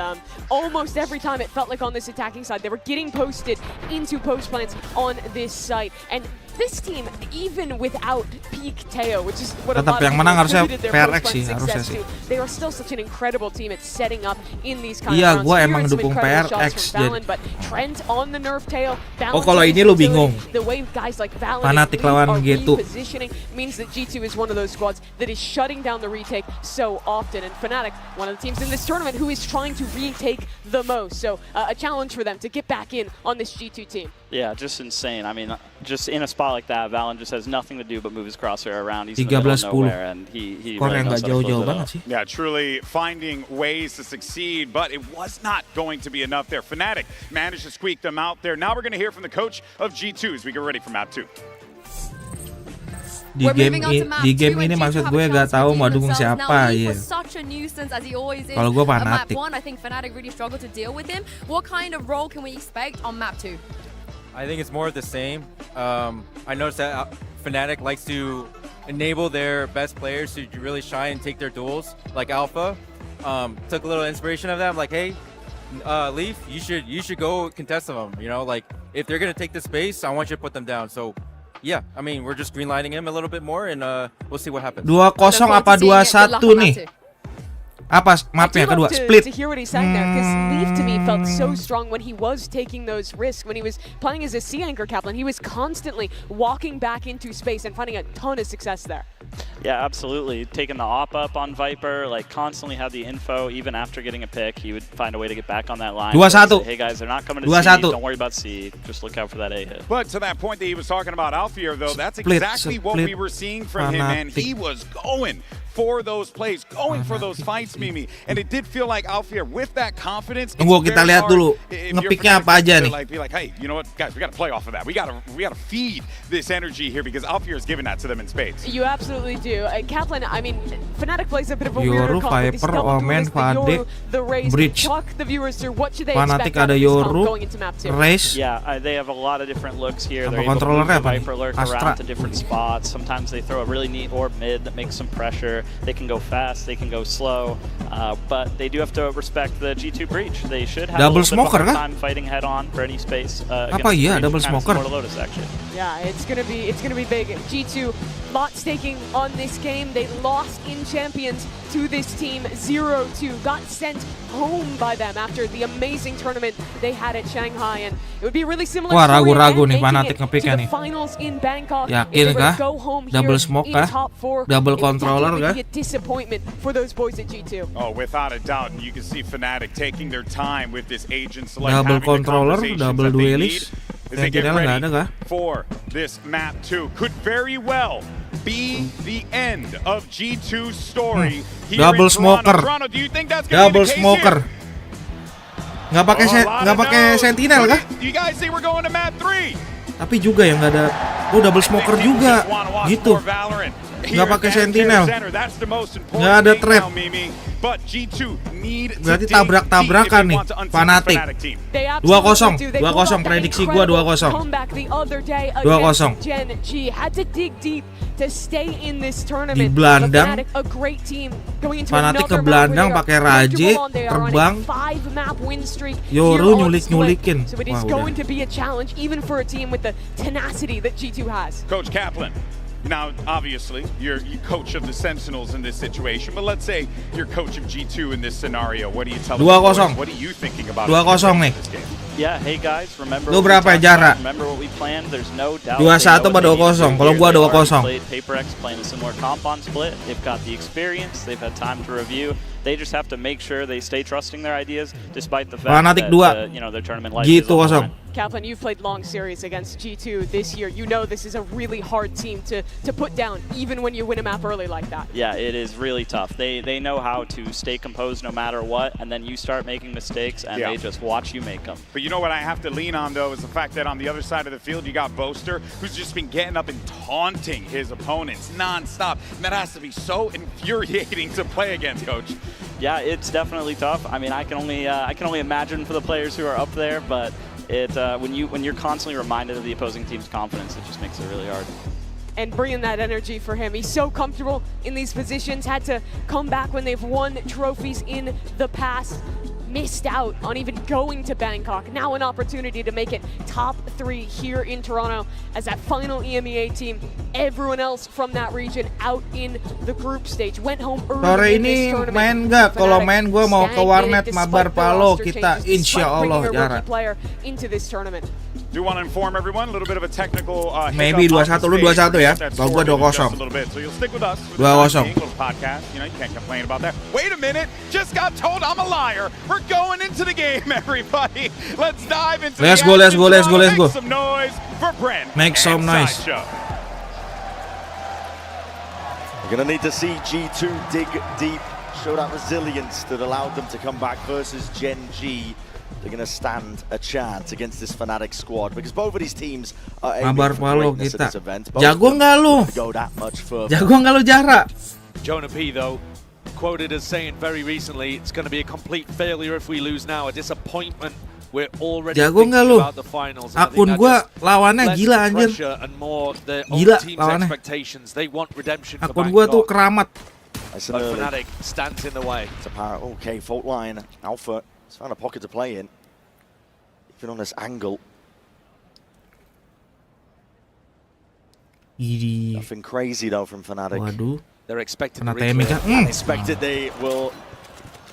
Almost every time it felt like on this attacking side, they were getting posted into post plants on this site. And this team, even without peak Teo, which is what a lot of people attributed their PRX post sih, plant harusnya success sih. to, they are still such an incredible team at setting up in these kind Iya, of rounds. gua emang Some dukung incredible shots PRX, from Valen, but Trent on the nerf Teo. Oh, kalau ini lu bingung. The way guys like Valen Fanatic lawan are gitu. repositioning means that G2 is one of those squads that is shutting down the retake so often. And FNATIC, one of the teams in this tournament who is trying to retake the most. So a challenge for them to get back in on this G2 team. Yeah, just insane. I mean, just in a spot like that, Valen just has nothing to do but move his crosshair around. He's in the middle of nowhere, and he really knows how to close it out. Yeah, truly finding ways to succeed, but it was not going to be enough there. FNATIC managed to squeak them out there. Now we're going to hear from the coach of G2 as we get ready for map 2. Di game ini maksud gue gak tahu mau dukung siapa ya. Kalau gue Fanatic. I think FNATIC really struggled to deal with him. What kind of role can we expect on map 2? I think it's more of the same. I noticed that FNATIC likes to enable their best players to really shine and take their duels, like Alpha. Took a little inspiration of that. I'm like, hey, Leaf, you should go contest them. You know, like if they're gonna take the space, I want you to put them down. So, yeah, I mean, we're just greenlighting him a little bit more, and we'll see what happens. 2-0 apa 2-1 nih? Apa mapnya kedua? Split. To hear what he's saying there, because Leaf to me felt so strong when he was taking those risks, when he was playing as a C anchor Kaplan. He was constantly walking back into space and finding a ton of success there. Yeah, absolutely. Taking the op up on Viper, like constantly had the info. Even after getting a pick, he would find a way to get back on that line. 2-1. Hey guys, they're not coming to C. Don't worry about C. Just look out for that A hit. But to that point that he was talking about Alfier, though, that's exactly what we were seeing from him, and he was going for those plays, going for those fights, Mimi. And it did feel like Alfier, with that confidence, Tunggu kita lihat dulu ngepicknya apa aja nih. Be like, hey, you know what, guys, we got to play off of that. We got to feed this energy here because Alfier is giving that to them in spades. You absolutely do. Kaplan, I mean, FNATIC plays a bit of a weirder comp. Viper, Omen, Fade, Bridge. Talk the viewers through what should they Fanatic expect ada Yoru, going into map 2. Race. Yeah, they have a lot of different looks here. Apa They're able to move the Viper lurk Astra. around to different spots. Sometimes they throw a really neat orb mid that makes some pressure. They can go fast, they can go slow, but they do have to respect the G2 breach. They should have double a little smoker bit of a kah? hard time fighting head on for any space. Apa iya double smoker? Lotus, actually. Yeah, it's gonna be big. G2 lot staking on this game. They lost in Champions to this team 0-2. Got sent home by them after the amazing tournament they had at Shanghai, and it would be really similar. Wah, ragu-ragu nih Fanatic ngepicknya nih. Finals in Bangkok. Yakin kah? Double smoke kah? Double controller kah? Be a disappointment for those boys at G2. Oh, without a doubt, and you can see FNATIC taking their time with this agent select. Double controller, double duelist. As they get ready for this map 2, could very well be the end of G2's story. Double smoker. Toronto, do you think that's gonna double be the case smoker. Nggak pakai sentinel kah? You guys see we're going to map 3. Tapi juga yang nggak ada. Oh, double smoker juga. Gitu. Nggak pakai sentinel. Nggak ada trap. Berarti tabrak-tabrakan nih Fanatic. 2-0 prediksi gua 2-0. 2-0. Di Belandang Fanatic ke Belandang pakai Raje terbang. Yoru nyulik-nyulikin. Wah, udah. Coach Kaplan. Now, obviously, you're coach of the Sentinels in this situation, but let's say you're coach of G2 in this scenario. What do you tell them? 2-0. What are you thinking about 2-0 nih. this game? Yeah, hey guys, remember Lu berapa jarak? Remember what we planned? There's no doubt. 2-1 apa 2-0? Kalau gua 2-0. PRX playing a similar comp on split. They've got the experience, they've had time to review. They just have to make sure they stay trusting their ideas despite the fact FNATIC that their tournament life is on the line. Kaplan, you've played long series against G2 this year. You know this is a really hard team to put down, even when you win a map early like that. Yeah, it is really tough. They know how to stay composed no matter what, and then you start making mistakes, and they just watch you make them. But you know what I have to lean on, though, is the fact that on the other side of the field, you got Boaster, who's just been getting up and taunting his opponents nonstop. And that has to be so infuriating to play against, Coach. Yeah, it's definitely tough. I mean, I can only imagine for the players who are up there, but when you're constantly reminded of the opposing team's confidence, it just makes it really hard. And bringing that energy for him. He's so comfortable in these positions, had to come back when they've won trophies in the past, missed out on even going to Bangkok. Now an opportunity to make it top 3 here in Toronto as that final EMEA team. Everyone else from that region out in the group stage. Went home early sore in this ini tournament. main nggak? Kalau main gue mau ke warnet mabar Palo, kita insya Allah jarak. Into this tournament. Do want to inform everyone a little bit of a technical maybe 2-1, lu 2-1 ya. Kalau gue 2-0. 2-0. Podcast, you know, you can't complain about that. Wait a minute, just got told I'm a liar. We're going into the game, everybody. Let's dive into Let's go. Make some noise for Brent. Make some noise. We're going to need to see G2 dig deep, show that resilience that allowed them to come back versus Gen G. They're going to stand a chance against this FNATIC squad because both of these teams are aiming for greatness at this event. Jago nggak lu? Jago nggak lu jarak? Jonah P, though, quoted as saying very recently, it's going to be a complete failure if we lose now, a disappointment. We're already thinking about the finals. Akun gua lawannya gila anjir. Gila lawannya. Akun gua tuh keramat. FNATIC stands in the way. Okay, fault line. Alpha has found a pocket to play in. Even on this angle. Nothing crazy though from FNATIC. Waduh. They're expected to expected they will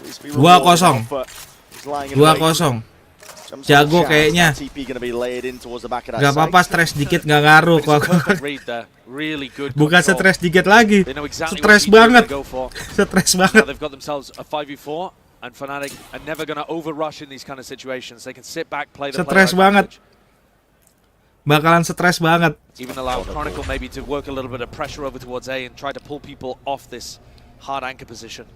2-0. 2-0. Jago kayaknya. Gak apa-apa, stres dikit gak ngaruh kok. Bukan stres dikit lagi. Stres banget. Stres banget. They've got themselves a 5v4 and FNATIC are never going to overrush in these kind of situations. They can sit back, play the Stres banget. Bakalan stres banget. Even allow Chronicle maybe to work a little bit of pressure over towards A and try to pull people off this hard anchor position.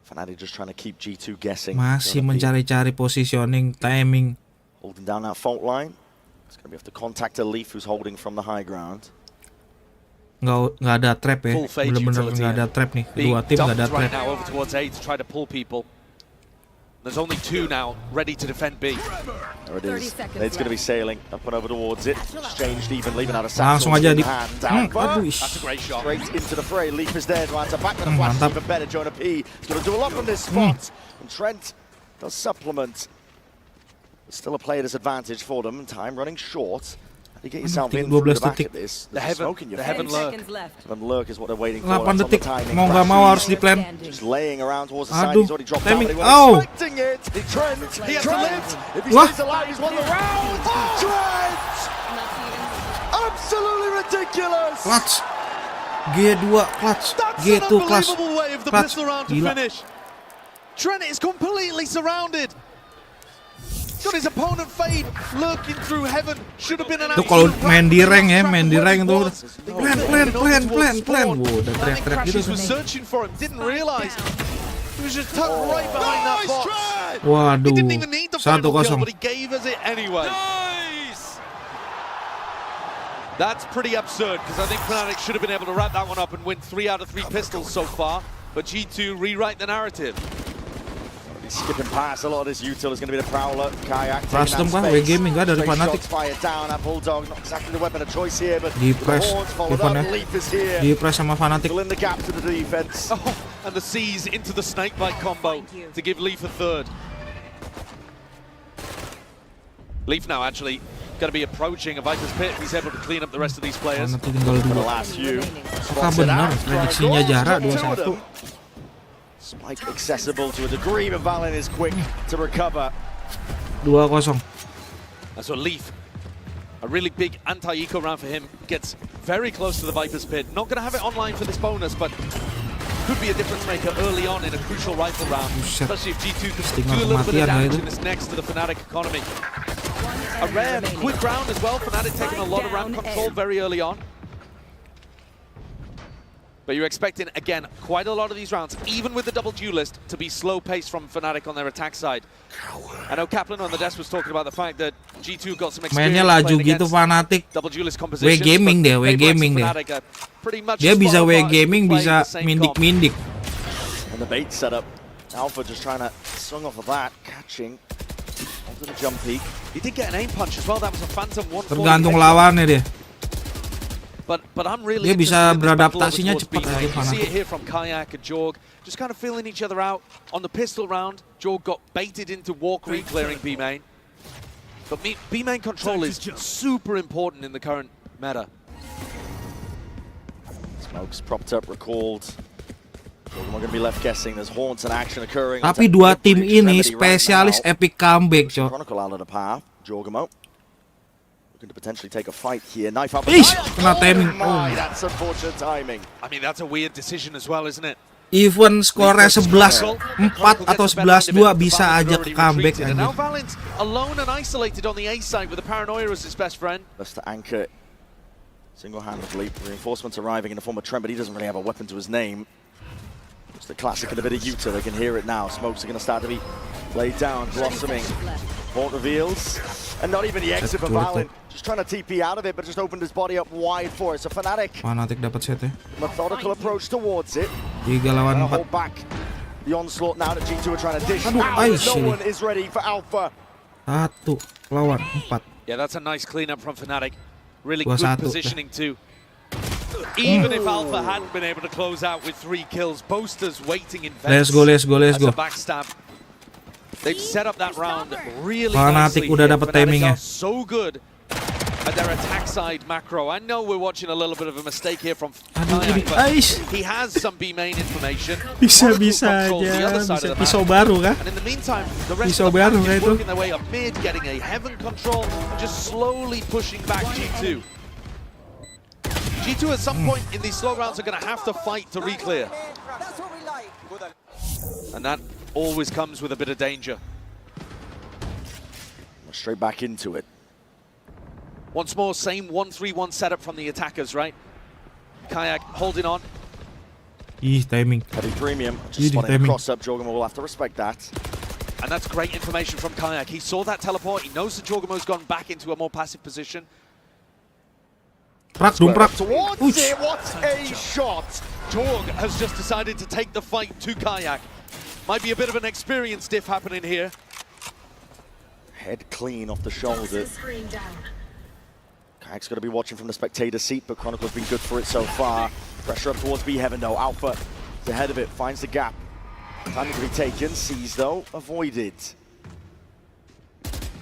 FNATIC just trying to keep G2 guessing. Masih mencari-cari positioning, timing. Holding down that fault line. It's going to be have to contact a Leaf who's holding from the high ground. Nggak ada trap ya. Bener-bener nggak ada trap nih. Kedua tim nggak ada trap. Right now over towards A to try to pull people. There's only 2 now ready to defend B. There it is. It's going to be sailing up and over towards it. Exchanged evenly, even out of langsung aja di. That's a great shot. Straight into the fray. Leaf is there to answer back with a flash. Even better. Jonah P is going to do a lot from this spot. And Trent does supplement. There's still a player disadvantage for them. Time running short. You get yourself in through the back of this. The heaven lurk. Heaven lurk is what they're waiting for. 8 detik. Mau nggak mau harus di plan. Just laying around towards the side. He's already dropped down. Oh. Expecting it. Trent, he has to live. If he stays alive, he's won the round. Trent! Absolutely ridiculous. Clutch. G2 clutch. G2 clutch. Gila. Trent is completely surrounded. Got his opponent fade, lurking through heaven. Should have been an Itu kalau main di rank ya, main di rank itu plan. Wow, udah teriak-teriak gitu. was searching for him, didn't realize. He was just tucked right behind that box. Waduh. He didn't even need the final kill, 1-0. but he gave us it anyway. Nice. That's pretty absurd because I think FNATIC should have been able to wrap that one up and win 3 out of 3 pistols so far. But G2 rewrite the narrative. Skipping past a lot of this util is going to be the Prowler, Kayak. Custom kah? W-Gaming kah dari FNATIC? Fired down at Bulldog, not exactly the weapon of choice here, but di press, di press sama FNATIC. Fill in the gap to the defense. Oh, and the C's into the snakebite combo to give Leaf a third. Leaf now actually going to be approaching a Viper's Pit. He's able to clean up the rest of these players. The last few. Apakah benar prediksinya jarak 2-1? Spike accessible to a degree, but Valen is quick to recover. 2-0. That's what Leaf, a really big anti-eco round for him, gets very close to the Viper's Pit. Not going to have it online for this bonus, but could be a difference maker early on in a crucial rifle round, especially if G2 can do a little bit of damage in this next to the FNATIC economy. A rare quick round as well, FNATIC taking a lot of round control very early on. But you're expecting, again, quite a lot of these rounds, even with the double duelist, to be slow paced from FNATIC on their attack side. I know Kaplan on the desk was talking about the fact that G2 got some experience mainnya laju playing gitu against FNATIC. double duelist compositions. W-gaming deh, W-gaming deh. Dia bisa W-gaming, bisa mindik-mindik. And the bait setup, Alpha just trying to swing off of that, catching onto the jump peak. He did get an aim punch as well. That was a phantom 140. Tergantung lawannya dia. But I'm really dia bisa beradaptasinya cepat aja You see it FNATIC. here from Kayak and Jorg, just kind of feeling each other out. On the pistol round, Jorg got baited into walk re-clearing B main. But B main control is super important in the current meta. Smokes propped up, recalled. We're going to be left guessing. There's haunts and action occurring. Tapi dua tim ini spesialis epic comeback, Cok. Chronicle out of the path. Jorgamo looking to potentially take a fight here. Knife up. Kena timing. My, that's unfortunate timing. I mean, that's a weird decision as well, isn't it? Even skornya 11-4 atau 11-2 bisa aja ke comeback And now anjir. Valent's alone and isolated on the A side with the Paranoia as his best friend. That's to anchor single-handedly. Reinforcements arriving in the form of Trent, but he doesn't really have a weapon to his name. It's the classic and a bit of Utah. They can hear it now. Smokes are going to start to be laid down, blossoming. Haunt reveals. And not even the exit for Valent. Just trying to TP out of it, but just opened his body up wide for it. So FNATIC. FNATIC dapat setnya. Methodical approach towards it. 3 lawan 4. Hold back the onslaught now that G2 are trying to dish Aduh, out. No one is ready for Alpha. 1 lawan 4. Yeah, that's a nice cleanup from FNATIC. Really good 2-1 positioning too. Even if Alpha hadn't been able to close out with 3 kills, Boaster's waiting in vents. Let's go. As a backstab. They've set up that round really FNATIC nicely. udah dapat timingnya. So good at their attack side macro. I know we're watching a little bit of a mistake here from Kayak, but he has some B main information. Bisa aja. Pisau baru kah? And in the meantime, the rest Pisau of the baru pack kah is itu? working their way up mid, getting a heaven control, and just slowly pushing back G2. G2 at some point in these slow rounds are going to have to fight to re-clear. And that always comes with a bit of danger. Straight back into it. Once more, same 1-3-1 setup from the attackers, right? Kayak holding on. Timing. Heavy premium. Just spotting a cross-up. Jorgamo will have to respect that. And that's great information from Kayak. He saw that teleport. He knows that Jorgamo's gone back into a more passive position. Prak. Towards it, what a shot! Jorg has just decided to take the fight to Kayak. Might be a bit of an experience diff happening here. Head clean off the shoulder. Kayak's got to be watching from the spectator seat, but Chronicle's been good for it so far. Pressure up towards B Heaven though. Alpha is ahead of it, finds the gap. Time to be taken. Seize though, avoided.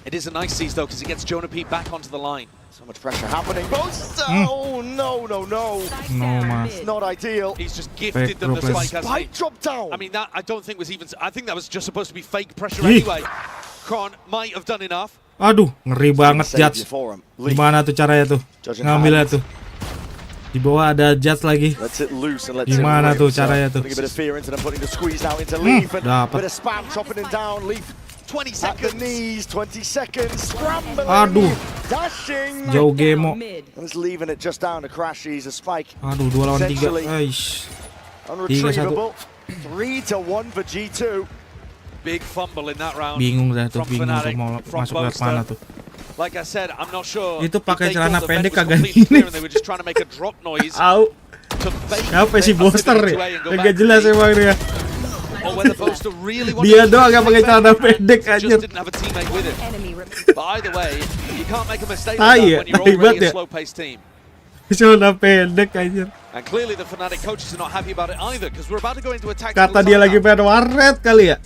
It is a nice seize though, because he gets Jonah P back onto the line. So much pressure happening. Oh, no. No, man. It's not ideal. He's just gifted them the spike. Spike drop down. I mean, that I don't think was even. I think that was just supposed to be fake pressure anyway. Kron might have done enough. Aduh, ngeri banget Judge. Gimana tuh caranya tuh? Ngambilnya tuh. Di bawah ada Judge lagi. Gimana tuh caranya tuh? Dapat. 20 seconds. At the knees, 20 seconds. Scrambling. Aduh. Dashing. Jauh Gemo. He's leaving it just down to Crashies. A spike. Aduh, 2 lawan 3. Aish. Unretrievable. 3-1 for G2. Big fumble in that round. Bingung dah tuh, bingung tuh mau masuk lewat mana tuh. Like I said, I'm not sure. Itu pakai celana pendek kagak gini. They were just trying to make a drop noise. Au. Siapa sih Boaster ya? Enggak jelas emang dia. Dia doang yang pakai celana pendek anjir. But either way, you can't make a mistake like that when you're already a slow-paced team. Celana pendek anjir. And clearly the FNATIC coaches are not happy about it either, because we're about to go into a tactical. Kata dia lagi main warnet kali ya.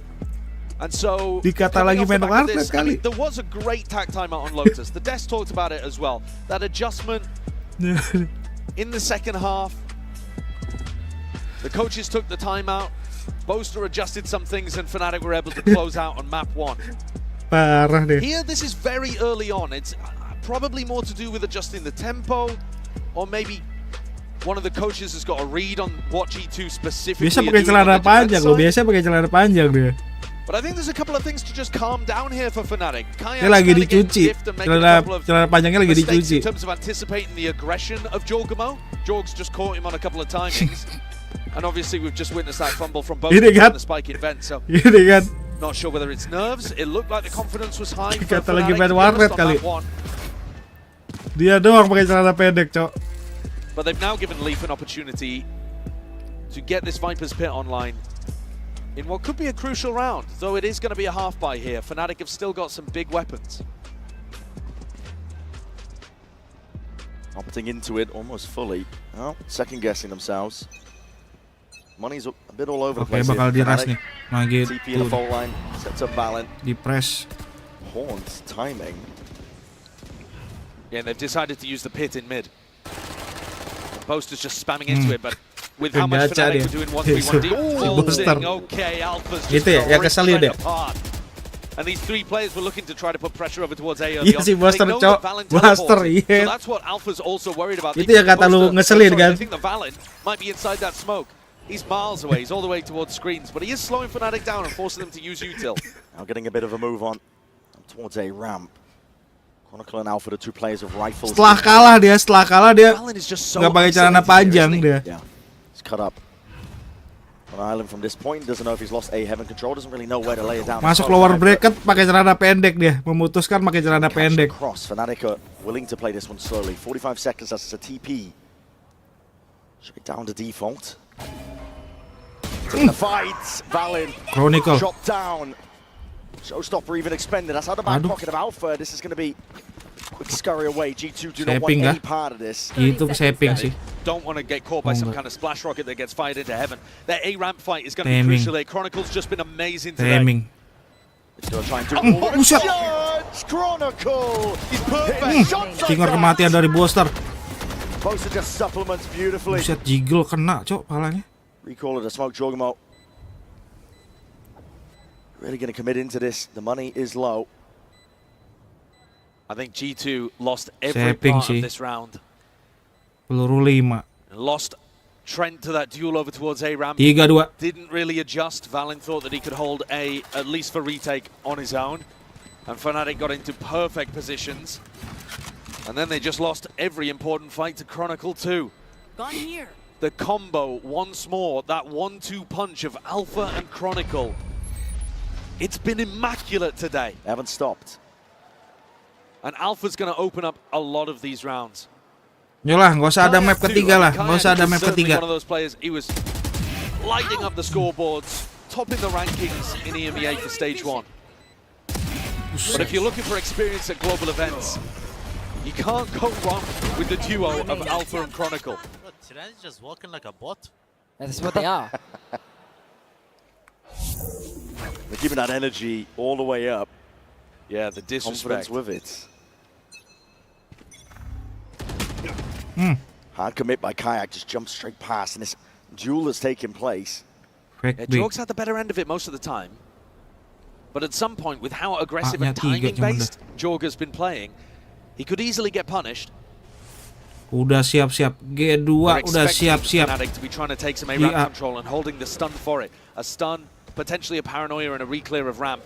And so, dikata lagi main warnet kali. There was a great tac timeout on Lotus. The desk talked about it as well. That adjustment in the second half. The coaches took the timeout. Boaster adjusted some things, and FNATIC were able to close out on map 1. Parah deh. Here, this is very early on. It's probably more to do with adjusting the tempo, or maybe one of the coaches has got a read on what G2 specifically. Biasa pakai celana panjang loh, biasa pakai celana panjang dia. But I think there's a couple of things to just calm down here for FNATIC. Dia lagi dicuci, celana panjangnya lagi dicuci. In terms of anticipating the aggression of Jorgamo, Jorg's just caught him on a couple of timings. And obviously we've just witnessed that fumble from both on the spike in vent, so not sure whether it's nerves. It looked like the confidence was high for Kata lagi main FNATIC warnet kali. Dia doang pakai celana pendek, Cok. But they've now given Leaf an opportunity to get this Viper's Pit online in what could be a crucial round, though it is going to be a half buy here. FNATIC have still got some big weapons. Opting into it almost fully. Oh, second guessing themselves. Money's a bit all over the place. Oke, bakal diras nih. Nah, gitu. TP in the fault line, sets up Valent. Di press. Horns timing. Yeah, they've decided to use the pit in mid. Boaster's just spamming into it, but with how much FNATIC were doing 1-3-1 defaulting, okay, Alpha's just ripped apart. And these three players were looking to try to put pressure over towards A early on. Si Buster, Cok. Buster, so that's what Alpha's also worried about. Itu yang kata lu ngeselin kan? I think the Valent might be inside that smoke. He's miles away, he's all the way towards screens, but he is slowing FNATIC down and forcing them to use util. Now getting a bit of a move on towards A ramp. Chronicle and Alpha, the two players of rifles. Setelah kalah dia nggak pakai celana panjang dia. Yeah, he's cut up on island from this point. Doesn't know if he's lost A heaven control. Doesn't really know where to lay it down. Masuk lower bracket pakai celana pendek dia. Memutuskan pakai celana pendek. Cross. FNATIC are willing to play this one slowly. 45 seconds. That's a TP. Straight down to default. The fight. Valent. Chronicle. Drop down. Showstopper even expended. That's out of the back pocket of Alpha. This is going to be a quick scurry away. G2 do not want any part of this. Itu saping sih. Don't want to get caught by some kind of splash rocket that gets fired into heaven. Their A ramp fight is going to be crucial. Chronicle's just been amazing today. Timing. He's going to try and do Chronicle. He's perfect. Tinggal kematian dari Buster. Buster just supplements beautifully. Buset, jiggle kena, Cok, palanya. Recall of the smoke, Jorgamo. Really going to commit into this. The money is low. I think G2 lost every part of this round. Peluru 5. Lost Trent to that duel over towards A ramp. 3-2. Didn't really adjust. Valent thought that he could hold A, at least for retake, on his own. And FNATIC got into perfect positions. And then they just lost every important fight to Chronicle too. Gone here. The combo, once more, that 1-2 punch of Alpha and Chronicle. It's been immaculate today. They haven't stopped. And Alpha's going to open up a lot of these rounds. Yolah, nggak usah ada map ketiga lah, nggak usah ada map ketiga. One of those players, he was lighting up the scoreboards, topping the rankings in EMEA for stage 1. But if you're looking for experience at global events, you can't go wrong with the duo of Alpha and Chronicle. Today's just walking like a bot. That's what they are. They're keeping that energy all the way up. Yeah, the disrespect. Confidence with it. Hard commit by Kayak, just jumps straight past, and this duel has taken place. Jorg's had the better end of it most of the time. But at some point, with how aggressive and timing-based Jorg has been playing, he could easily get punished. Udah siap-siap. G2 udah siap-siap. FNATIC to be trying to take some A ramp control and holding the stun for it. A stun, potentially a paranoia and a reclear of ramp.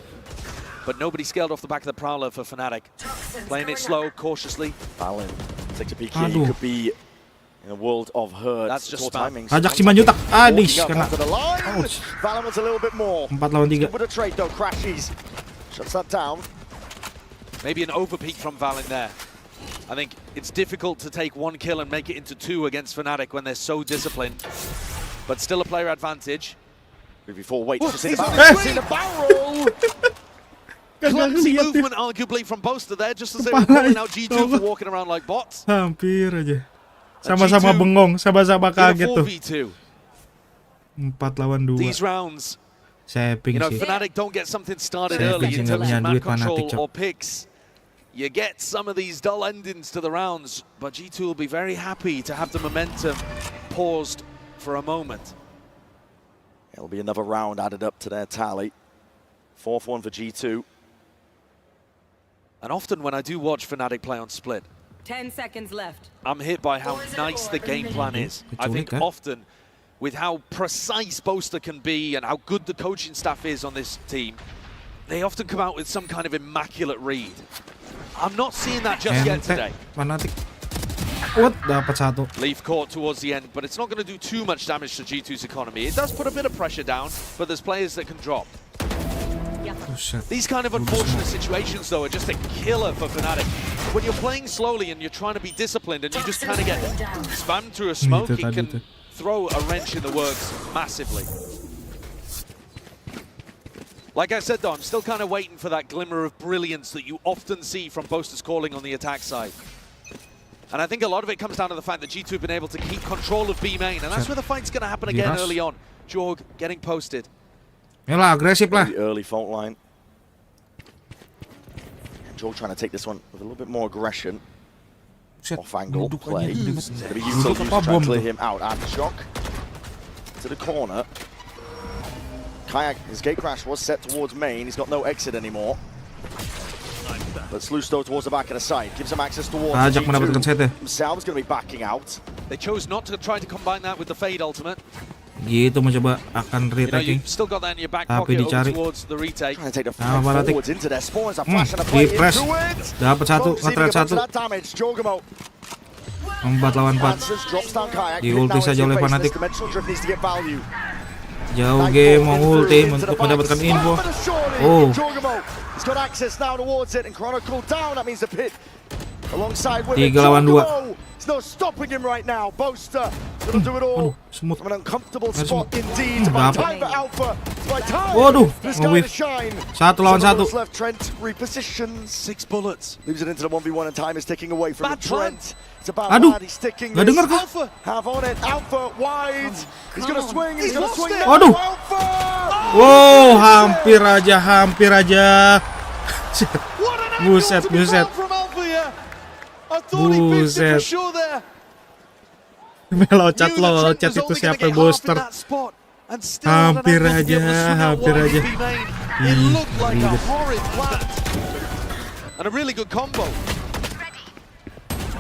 But nobody scaled off the back of the Prowler for FNATIC. Playing it slow, cautiously. Valent takes a peek here. He could be in a world of hurt. That's just timing. Rajak si Manjutak. Adis kena. Valent wants a little bit more. 4 lawan 3. With a trade though, crashes. Shuts that down. Maybe an overpeak from Valent there. I think it's difficult to take 1 kill and make it into 2 against FNATIC when they're so disciplined. But still a player advantage. Before waits to see the barrel. Clumsy movement arguably from Boaster there, just as they were calling out G2 for walking around like bots. Hampir aja. Sama-sama bengong, sama-sama kaget tuh. 4 lawan 2. These rounds, you know, FNATIC don't get something started early in terms of map control or picks. You get some of these dull endings to the rounds, but G2 will be very happy to have the momentum paused for a moment. It'll be another round added up to their tally. 4-1 for G2. And often when I do watch FNATIC play on Split, 10 seconds left. I'm hit by how nice the game plan is. I think often with how precise Boaster can be and how good the coaching staff is on this team, they often come out with some kind of immaculate read. I'm not seeing that just yet today. FNATIC. Dapat satu. Leaf caught towards the end, but it's not going to do too much damage to G2's economy. It does put a bit of pressure down, but there's players that can drop. These kind of unfortunate situations, though, are just a killer for FNATIC. When you're playing slowly and you're trying to be disciplined and you just kind of get spammed through a smoke, it can throw a wrench in the works massively. Like I said, though, I'm still kind of waiting for that glimmer of brilliance that you often see from Boaster's calling on the attack side. And I think a lot of it comes down to the fact that G2 have been able to keep control of B main, and that's where the fight's going to happen again early on. Jorg getting posted. Yalah, agresif lah. Early fault line. Jorg trying to take this one with a little bit more aggression. Off angle play. It's going to be useful to try and clear him out. Aftershock to the corner. Kayak, his gate crash was set towards main. He's got no exit anymore. But Slusto towards the back of the side gives him access towards himself. Is going to be backing out. They chose not to try to combine that with the Fade ultimate. Gitu mencoba akan retaking. Still got that in your back pocket over towards the retake. Trying to take the forwards into their spawns. A flash and a play into it. Dapat satu, nge-trade satu. 4 lawan 4. Di ulti saja oleh FNATIC. Jauh game mau ulti untuk mendapatkan info. Oh. He's got access now towards it and Chronicle down. That means the pit alongside with 3 lawan 2. There's no stopping him right now. Boaster gonna do it all from an uncomfortable spot indeed. By time for Alpha. By time this guy to shine. 1 lawan 1. Left Trent repositions. 6 bullets. Leaves it into the 1v1 and time is ticking away from Trent. It's about he's sticking nggak dengar kah? Have on it. Alpha wide. He's gonna swing. He's gonna swing. Waduh. Wow, hampir aja. Buset. Buset. Melocet itu siapa Booster? Hampir aja. And a really good combo.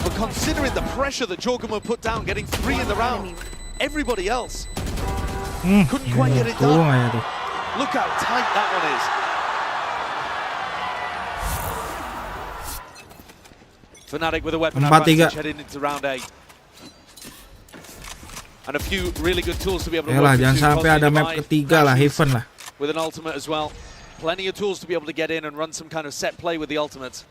But considering the pressure that Jorgamo put down, getting 3 in the round, everybody else couldn't quite get it done. Look how tight that one is. FNATIC with a weapon advantage heading into round 8. And a few really good tools to be able to work jangan sampai ada map ketiga lah, Heaven lah. With an ultimate as well. Plenty of tools to be able to get in and run some kind of set play with the ultimates.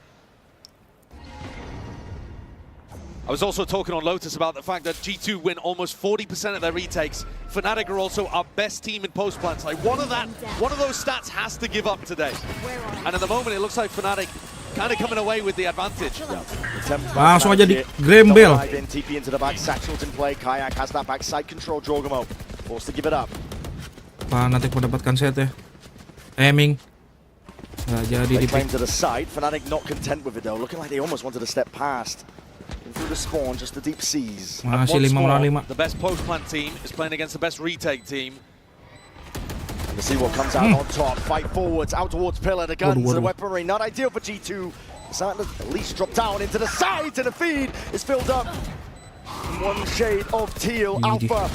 I was also talking on Lotus about the fact that G2 win almost 40% of their retakes. FNATIC are also our best team in post plants. Like one of those stats has to give up today. And at the moment it looks like FNATIC kind of coming away with the advantage. Langsung aja di Grembel. TP into the back, Satchel's in play. Kayak has that backside control. Jorgamo forced to give it up. FNATIC mendapatkan set ya. Aiming. Nggak jadi di claim to the side. FNATIC not content with it though. Looking like they almost wanted to step past. Through the spawn, just the deep seas. Masih 5 lawan 5. The best post plant team is playing against the best retake team. Let's see what comes out on top. Fight forwards, out towards pillar. The guns and the weaponry, not ideal for G2. Starting to at least drop down into the sides, and the feed is filled up. One shade of teal. Alpha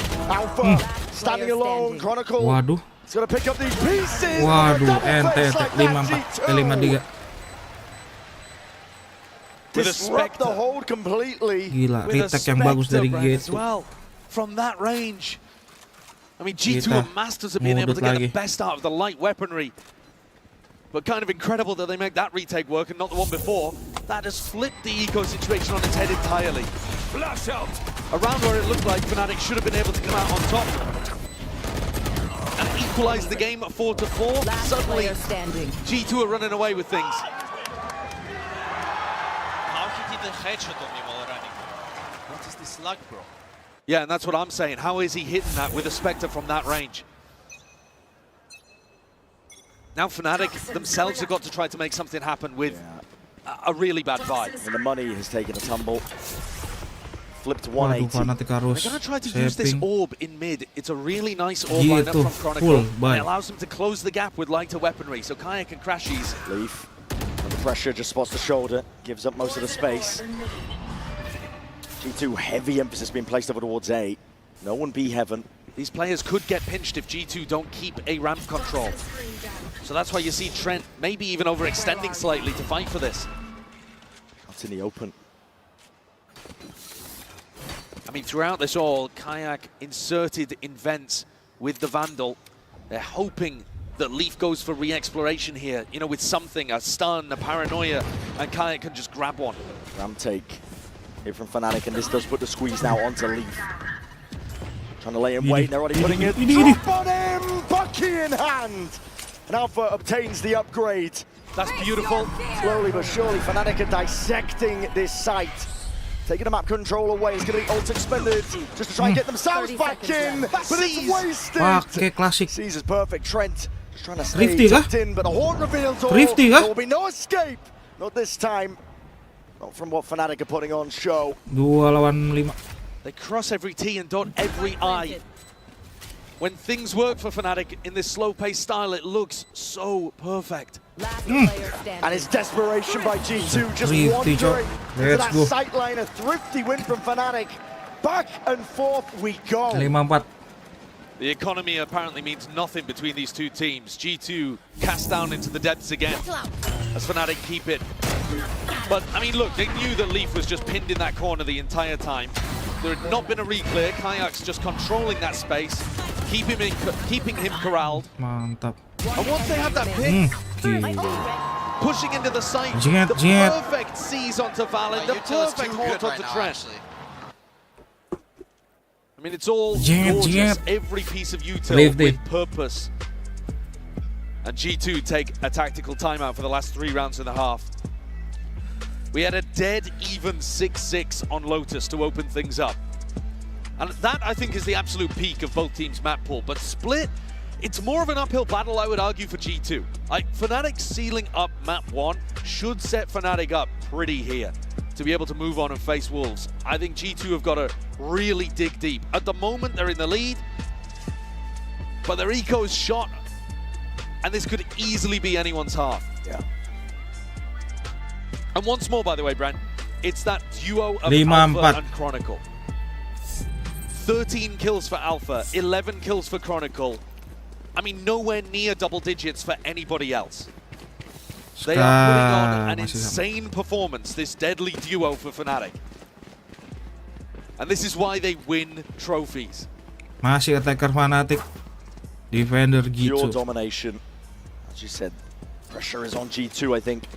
standing alone. Chronicle. Waduh. It's gonna pick up these pieces. Waduh, ente 5-4, 5-3. Disrupt the hold completely. Gila, retake yang bagus dari gate. Well, from that range. I mean, G2 are masters of being able to get the best out of the light weaponry. But kind of incredible that they make that retake work and not the one before. That has flipped the eco situation on its head entirely. Flash out! Around where it looked like FNATIC should have been able to come out on top and equalize the game at 4-4. Suddenly, G2 are running away with things. Headshot on me while running. What is this luck, bro? Yeah, and that's what I'm saying. How is he hitting that with a Spectre from that range? Now FNATIC themselves have got to try to make something happen with a really bad vibe. And the money has taken a tumble. Flipped 180. They're going to try to use this orb in mid. It's a really nice orb lineup from Chronicle. It allows them to close the gap with lighter weaponry, so Kayak can crash easy. Leaf. pressure, just spots the shoulder, gives up most of the space. G2, heavy emphasis being placed over towards A. No one B heaven. These players could get pinched if G2 don't keep A ramp control. So that's why you see Trent maybe even overextending slightly to fight for this. Out in the open. I mean, throughout this all, Kayak inserted in vents with the Vandal. They're hoping that Leaf goes for re-exploration here, you know, with something, a stun, a paranoia, and Kayak can just grab one. Ramp take here from FNATIC, and this does put the squeeze now onto Leaf. Trying to lay him weight, they're already putting it. Drop on him! Bucky in hand! And Alpha obtains the upgrade. That's beautiful. Slowly but surely, FNATIC are dissecting this site. Taking the map control away, it's going to be ult expended just to try and get themselves back in, but it's wasted. Pakai klasik. Caesar's perfect. Trent just trying to stay tucked in, but the horn reveals all. There will be no escape. Not this time. Not from what FNATIC are putting on show. 2 lawan 5. They cross every T and dot every I. When things work for FNATIC in this slow-paced style, it looks so perfect. And it's desperation by G2, just wandering into that sightline. A thrifty win from FNATIC. Back and forth we go. 5-4. The economy apparently means nothing between these two teams. G2 cast down into the depths again as FNATIC keep it. But, I mean, look, they knew that Leaf was just pinned in that corner the entire time. There had not been a re-clear. Kayak's just controlling that space, keeping him corralled. Mantap. And once they have that pick, pushing into the site, the perfect seize onto Valen, the perfect haunt onto Trent. I mean, it's all gorgeous. Every piece of util with purpose. And G2 take a tactical timeout for the last 3 rounds and a half. We had a dead even 6-6 on Lotus to open things up. And that, I think, is the absolute peak of both teams' map pool. But Split, it's more of an uphill battle, I would argue, for G2. FNATIC sealing up map 1 should set FNATIC up pretty here to be able to move on and face Wolves. I think G2 have got to really dig deep. At the moment, they're in the lead, but their eco is shot, and this could easily be anyone's half. Yeah. And once more, by the way, Brent, it's that duo of Alpha and Chronicle. 13 kills for Alpha, 11 kills for Chronicle. I mean, nowhere near double digits for anybody else. They are putting on an insane performance, this deadly duo for FNATIC. And this is why they win trophies. Masih attacker FNATIC. Defender G2. Pure domination. As you said, pressure is on G2, I think.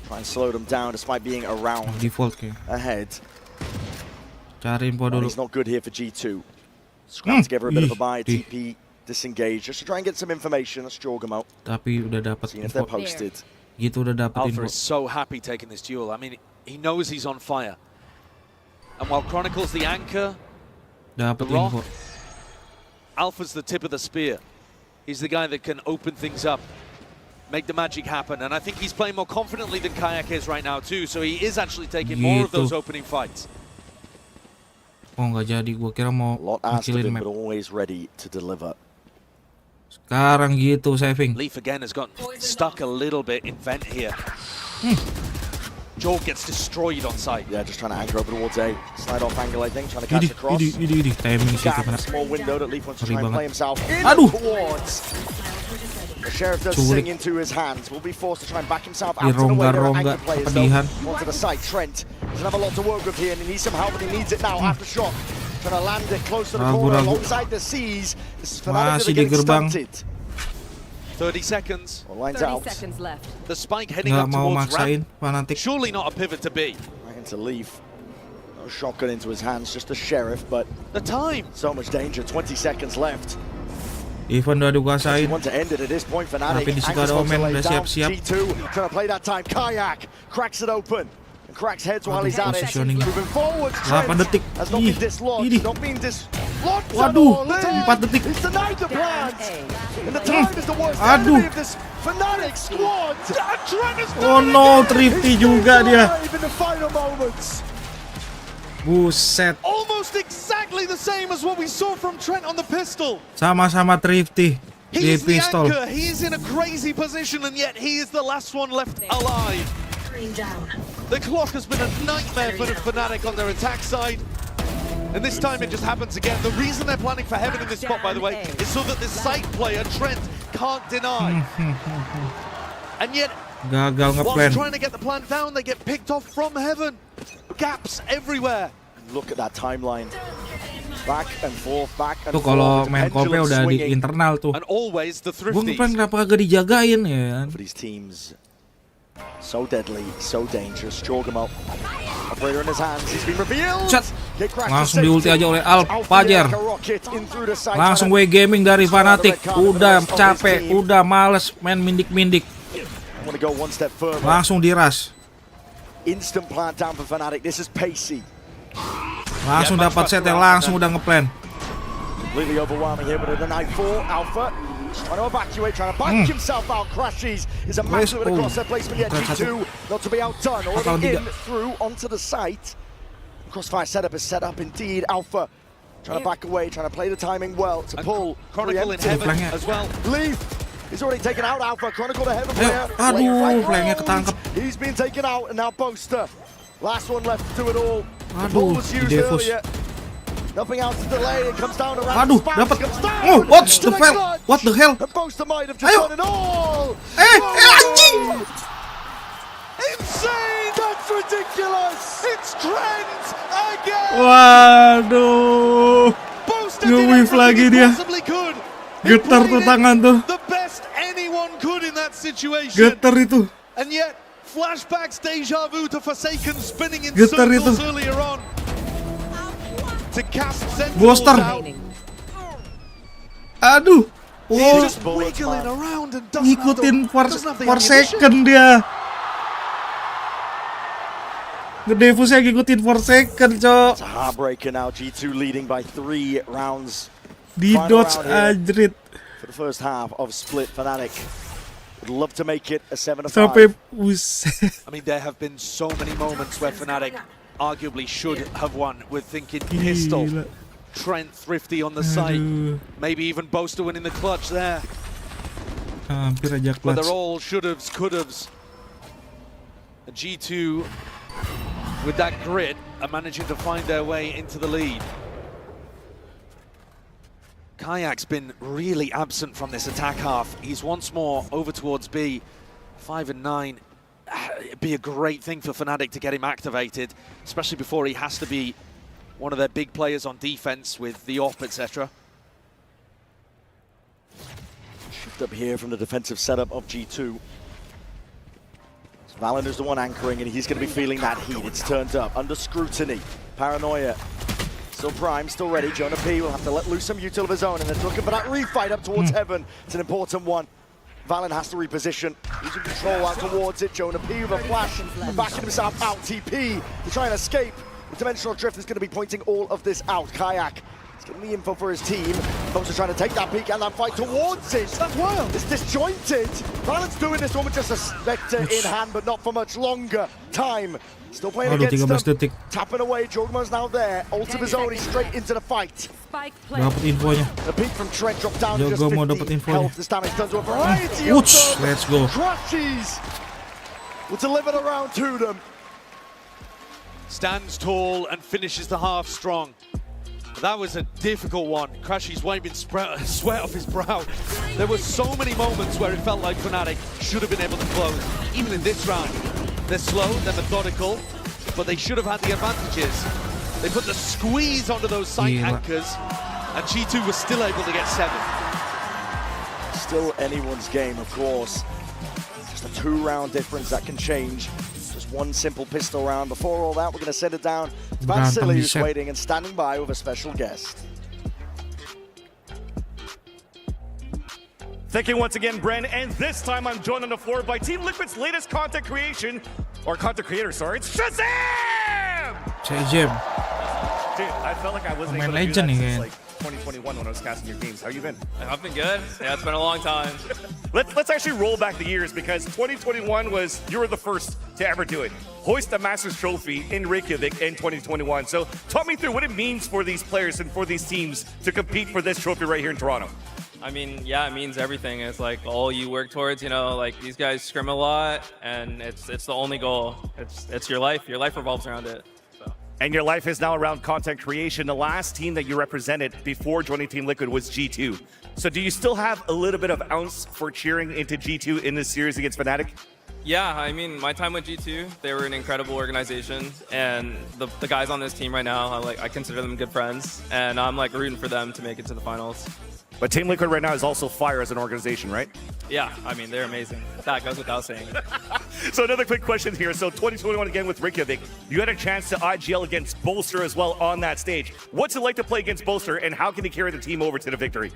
Try and slow them down despite being around. Default ahead. Cari info dulu. He's not good here for G2. Scrap together a bit of a buy, TP, disengage, just to try and get some information. That's Jorgamo. Tapi udah dapat Seeing if they're posted. Gitu udah dapat Alpha info. is so happy taking this duel. I mean, he knows he's on fire. And while Chronicle's the anchor, dapat the rock, info. Alpha's the tip of the spear. He's the guy that can open things up, make the magic happen. And I think he's playing more confidently than Kayak is right now too. So he is actually taking more of those opening fights. Oh, nggak jadi. Gua kira mau ngekillin map. But always ready to deliver. Sekarang gitu saving. Leaf again has gotten stuck a little bit in vent here. Jorg gets destroyed on site. Yeah, just trying to anchor over towards A. Slide off angle, I think, trying to catch across. Timing sih Gap, small window that Leaf wants to try and play himself in towards. The Sheriff does sing into his hands. Will be forced to try and back himself out to the way there are anchor players though. Onto the site, Trent doesn't have a lot to work with here and he needs some help, but he needs it now after shot. Trying to land it close to the corner alongside the Seas. This is FNATIC getting stunted. 30 seconds. Well, lines out. seconds left. The spike heading up towards ramp. Surely not a pivot to B. Right into Leaf. No shotgun into his hands, just the Sheriff, but the time. So much danger. 20 seconds left. Even udah dikuasain. Want to end it at this point, FNATIC. Tapi di situ ada Omen udah siap-siap. G2 trying to play that time. Kayak cracks it open. And cracks heads while he's at it. Moving forward, Trent 8 detik. has not been dislodged. Not being dislodged. Waduh, 4 detik. It's the night of plans. And the time is the worst enemy of this FNATIC squad. Oh no, thrifty juga dia. In the final moments. Buset. Almost exactly the same as what we saw from Trent on the pistol. Sama-sama thrifty. He's the anchor. He is in a crazy position, and yet he is the last one left alive. The clock has been a nightmare for FNATIC on their attack side. And this time it just happens again. The reason they're planning for Heaven in this spot, by the way, is so that this side player, Trent, can't deny. And yet, whilst trying to get the plan down, they get picked off from Heaven. Gaps everywhere. Look at that timeline. Back and forth, back and tuh kalau main kompe udah di internal tuh. Gue ngeplan kenapa kagak dijagain ya. For these teams, so deadly, so dangerous. Jorgamo, operator in his hands. He's been revealed. Langsung diulti aja oleh Alpajar. Langsung W Gaming dari FNATIC. Udah capek, udah males main mindik-mindik. Langsung diras. Instant plant down for FNATIC. This is pacey. Langsung dapat set yang langsung udah ngeplan. Completely overwhelming here, but in the night 4, Alpha trying to evacuate, trying to back himself out. Crashes is a massive across their placement yet. G2 not to be outdone. Already in through onto the site. Crossfire setup is set up indeed. Alpha trying to back away, trying to play the timing well to pull. Chronicle in Heaven as well. Leaf. He's already taken out Alpha. Chronicle to Heaven player. Aduh, flanknya ketangkep. He's been taken out, and now Boaster. Last one left to it all. Aduh, Devus. Nothing else to delay. It comes down around. Aduh, dapat. Oh, what's the hell? What the hell? Ayo. Anjing. Insane. That's ridiculous. It's Trent again. Waduh. Nge-whiff lagi dia. Getar tuh tangan tuh. The best anyone could in that situation. Getar itu. And yet flashbacks, deja vu to Forsaken spinning in circles earlier on. To cast Sentinels out. Aduh. Oh. Just wiggling around and ngikutin Forsaken dia. Ngedefusnya ngikutin Forsaken, cok. It's a heartbreaker now. G2 leading by 3 rounds. Di dodge anjrit. For the first half of split FNATIC. Would love to make it a 7-5. Sampai buset. I mean, there have been so many moments where FNATIC arguably should have won with thinking pistol. Trent thrifty on the site. Maybe even Boaster winning the clutch there. Hampir aja clutch. But they're all should-haves, could-haves. G2, with that grit, are managing to find their way into the lead. Kayak's been really absent from this attack half. He's once more over towards B, 5 and 9. It'd be a great thing for FNATIC to get him activated, especially before he has to be one of their big players on defense with the op, etc. Shift up here from the defensive setup of G2. Valen is the one anchoring, and he's going to be feeling that heat. It's turned up, under scrutiny. Paranoia. Still prime, still ready. Jonah P will have to let loose some util of his own, and they're looking for that refight up towards Heaven. It's an important one. Valen has to reposition. Losing control out towards it. Jonah P with a flash, and backing himself out. TP to try and escape. The dimensional drift is going to be pointing all of this out. Kayak is getting the info for his team. Boaster trying to take that peek and that fight towards it. That's wild. It's disjointed. Valen's doing this one with just a Spectre in hand, but not for much longer. Time. Still playing against them. Tapping away. Jorgmo's now there. Ult of his own. He's straight into the fight. Dapat infonya. The peek from Trent dropped down to just 50 mau dapat infonya. health. This damage done to a variety of let's go. Crashes will deliver the round to them. Stands tall and finishes the half strong. That was a difficult one. Crashy's wiping sweat off his brow. There were so many moments where it felt like FNATIC should have been able to close. Even in this round, they're slow, they're methodical, but they should have had the advantages. They put the squeeze onto those site anchors, and G2 was still able to get 7. Still anyone's game, of course. Just a 2-round difference that can change. Just one simple pistol round. Before all that, we're going to send it down to Vasily, who's waiting and standing by with a special guest. Thank you once again, Bren, and this time I'm joined on the floor by Team Liquid's latest content creation, or content creator, sorry, it's Shazam! Shazam. Dude, I felt like I wasn't able to do that since like 2021 when I was casting your games. How you been? I've been good. Yeah, it's been a long time. Let's actually roll back the years, because 2021 was, you were the first to ever do it. Hoist the Masters Trophy in Reykjavik in 2021. So talk me through what it means for these players and for these teams to compete for this trophy right here in Toronto. I mean, yeah, it means everything. It's like all you work towards, you know, like these guys scrim a lot and it's the only goal. It's your life. Your life revolves around it. So. And your life is now around content creation. The last team that you represented before joining Team Liquid was G2. So do you still have a little bit of ounce for cheering into G2 in this series against FNATIC? Yeah, I mean, my time with G2, they were an incredible organization, and the guys on this team right now, I consider them good friends, and I'm like rooting for them to make it to the finals. But Team Liquid right now is also fire as an organization, right? Yeah, I mean, they're amazing. That goes without saying. So another quick question here. So 2021 again with Reykjavik, you had a chance to IGL against Bolster as well on that stage. What's it like to play against Bolster, and how can he carry the team over to the victory?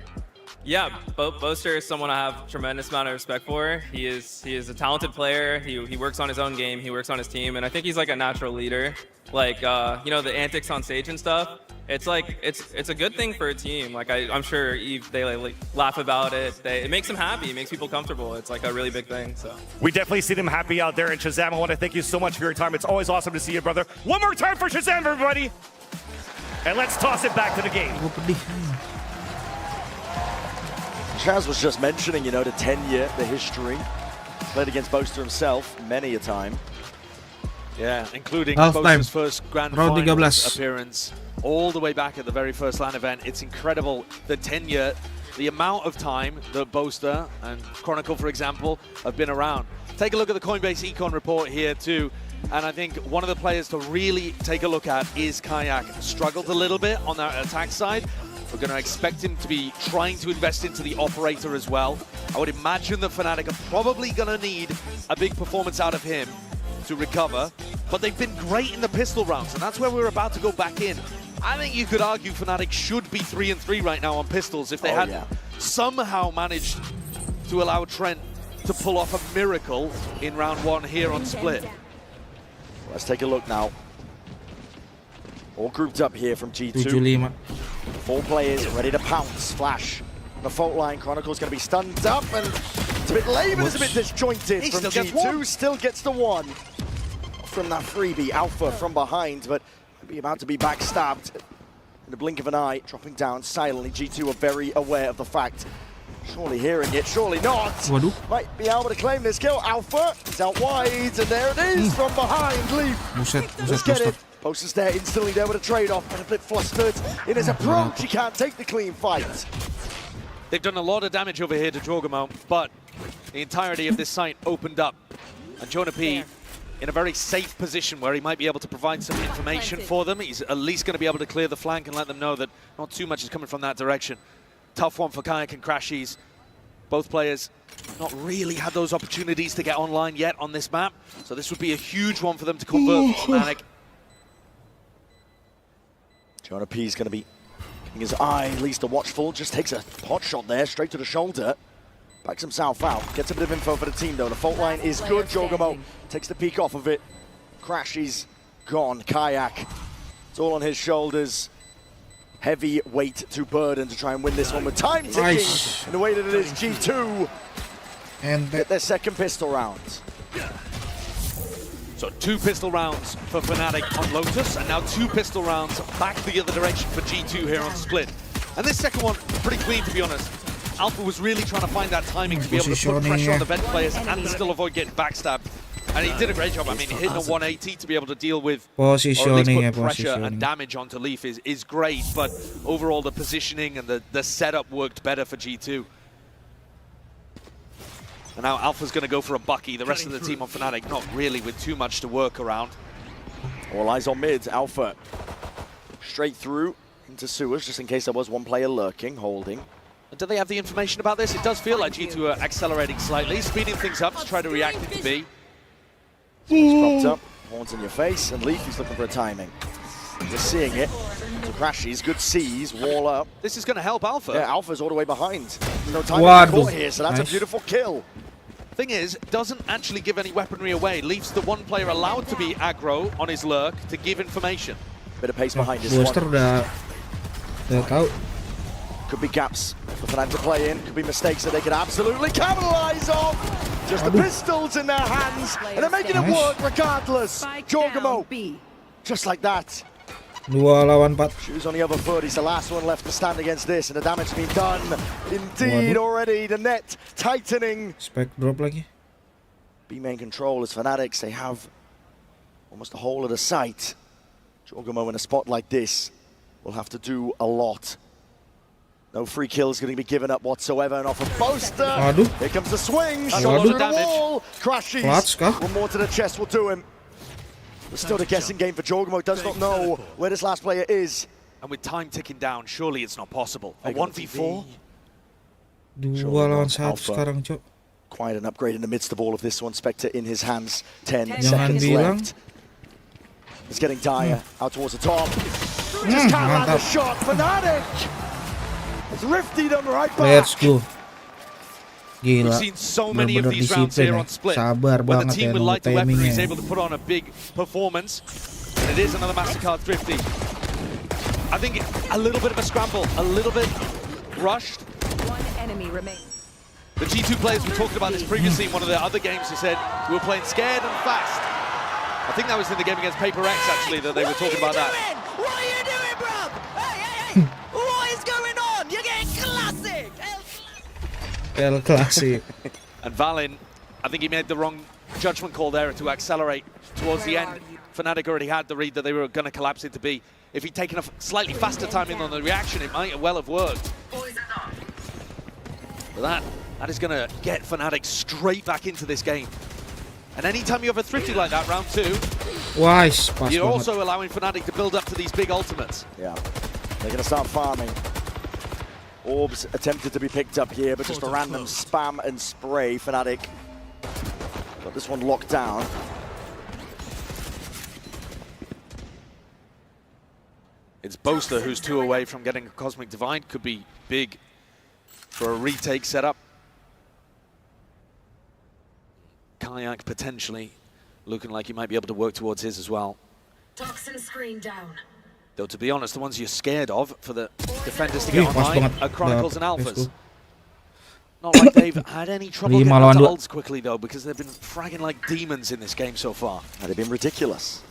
Yeah, Boaster is someone I have a tremendous amount of respect for. He is a talented player. He works on his own game. He works on his team, and I think he's like a natural leader. Like you know, the antics on stage and stuff. It's like it's a good thing for a team. Like I'm sure they like laugh about it. It makes them happy. It makes people comfortable. It's like a really big thing. So we definitely see them happy out there. And Shazam, I want to thank you so much for your time. It's always awesome to see you, brother. One more time for Shazam, everybody. And let's toss it back to the game. Chaz was just mentioning, you know, the tenure, the history. Played against Boaster himself many a time. Yeah, including Half-time. Boaster's first Grand Round Finals 13. appearance all the way back at the very first LAN event. It's incredible, the tenure, the amount of time that Boaster and Chronicle, for example, have been around. Take a look at the Coinbase Econ report here too. And I think one of the players to really take a look at is Kayak. Struggled a little bit on that attack side. We're going to expect him to be trying to invest into the operator as well. I would imagine that FNATIC are probably going to need a big performance out of him to recover. But they've been great in the pistol rounds, and that's where we're about to go back in. I think you could argue FNATIC should be 3-3 right now on pistols if they had somehow managed to allow Trent to pull off a miracle in round one here on Split. Let's take a look now. All grouped up here from G2. 4 players ready to pounce. Flash on the fault line. Chronicle's going to be stunned up, and it's a bit lame and it's a bit disjointed from G2. Still gets the one from that freebie. Alpha from behind, but be about to be backstabbed in the blink of an eye. Dropping down silently. G2 are very aware of the fact. Surely hearing it, surely not. Might be able to claim this kill. Alpha is out wide, and there it is from behind. Leaf. Let's get it. Boaster's there, instantly there with a trade-off, but a bit flustered in his approach. He can't take the clean fight. They've done a lot of damage over here to Jorgamo, but the entirety of this site opened up. And Jonah P in a very safe position where he might be able to provide some information for them. He's at least going to be able to clear the flank and let them know that not too much is coming from that direction. Tough one for Kayak and Crashies. Both players not really had those opportunities to get online yet on this map, so this would be a huge one for them to convert for FNATIC. Jonah P is going to be keeping his eye at least a watchful. Just takes a pot shot there, straight to the shoulder. Backs himself out. Gets a bit of info for the team though. The fault line is good. Jorgamo takes the peak off of it. Crashies gone. Kayak. It's all on his shoulders. Heavy weight to burden to try and win this one with time ticking in the way that it is. G2 and get their second pistol round. So 2 pistol rounds for FNATIC on Lotus, and now 2 pistol rounds back the other direction for G2 here on Split. And this second one, pretty clean to be honest. Alpha was really trying to find that timing to be able to put pressure on the vent players and still avoid getting backstabbed. And he did a great job. I mean, hitting a 180 to be able to deal with, or at least put pressure and damage onto Leaf is great, but overall the positioning and the setup worked better for G2. And now Alpha's going to go for a Bucky. The rest of the team on FNATIC not really with too much to work around. All eyes on mid. Alpha straight through into sewers, just in case there was one player lurking, holding. Do they have the information about this? It does feel like G2 are accelerating slightly, speeding things up to try to react into B. It's cropped up, horns in your face, and Leaf is looking for a timing. Just seeing it. So Crashies, good C's, wall up. This is going to help Alpha. Yeah, Alpha's all the way behind. There's no timing caught here, so that's a beautiful kill. Thing is, doesn't actually give any weaponry away. Leaves the one player allowed to be aggro on his lurk to give information. Bit of pace behind this one. Could be gaps for FNATIC to play in. Could be mistakes that they could absolutely capitalize on. Just the pistols in their hands, and they're making it work regardless. Jorgamo, just like that. 2 lawan 4. Shoes on the other foot. He's the last one left to stand against this, and the damage has been done. Indeed, already the net tightening. Spec drop lagi. B main control as Fanatics. They have almost the whole of the site. Jorgamo in a spot like this will have to do a lot. No free kills going to be given up whatsoever, and off of Boaster. Aduh. Here comes the swing. Aduh. Shot to the wall. Crashes. Clutch, One more to the chest will do him. But still the guessing game for Jorgamo. Does not know where this last player is. And with time ticking down, surely it's not possible. A 1v4? 2 lawan 1 sekarang, Cok. Quite an upgrade in the midst of all of this one. Spectre in his hands. 10 Jangan seconds bilang. left. It's getting dire. Out towards the top. Just can't land the shot. Fnatic. It's Rifty done right back. Let's go. Gila. We've seen so many of these rounds disiplin here ya. on Split. Sabar When the banget team ya with nunggu lighter weaponry is timingnya. able to put on a big performance. And it is another MasterCard Thrifty. I think a little bit of a scramble, a little bit rushed. One enemy remains. The G2 players, we talked about this previously in one of the other games, who said we were playing scared and fast. I think that was in the game against PRX actually that they were talking about that. What are you doing, bruv? Hey! What is going on? You're getting classic! El Clasic. And Valin, I think he made the wrong judgment call there to accelerate towards the end. Fnatic already had the read that they were going to collapse into B. If he'd taken a slightly faster timing on the reaction, it might well have worked. But that is going to get Fnatic straight back into this game. And anytime you have a Thrifty like that, round 2, Wise, pas you're banget. also allowing Fnatic to build up to these big ultimates. Yeah, they're going to start farming. Orbs attempted to be picked up here, but just a random spam and spray. Fnatic got this one locked down. It's Boaster who's 2 away from getting a Cosmic Divide. Could be big for a retake setup. Kayak potentially looking like he might be able to work towards his as well. Toxin screen down. Though to be honest, the ones you're scared of for the defenders to get online are Chronicles and Alphas. Not like they've had any trouble getting onto ults quickly though, because they've been fragging like demons in this game so far. And they've been ridiculous.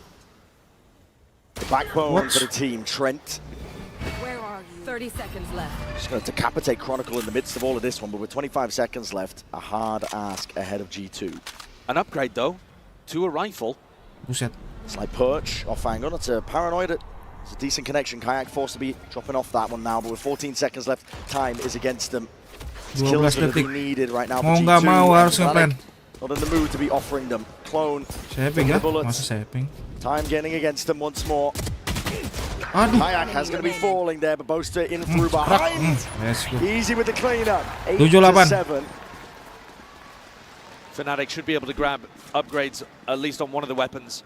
The backbone for the team, Trent. Where are you? 30 seconds left. Just going to decapitate Chronicle in the midst of all of this one, but with 25 seconds left, a hard ask ahead of G2. An upgrade though, to a rifle. Buset. It's like Perch off angle. It's a paranoid. It's a decent connection. Kayak forced to be dropping off that one now, but with 14 seconds left, time is against them. These kills are going to be needed right now for Mau G2. nggak mau harus ngeplan. Not in the mood to be offering them. Clone. Saving ya? Masa saving? Time getting against them once more. Aduh. Kayak has going to be falling there, but Boaster in through behind. Let's go. Easy with the cleanup. 7-8. Fnatic should be able to grab upgrades, at least on one of the weapons.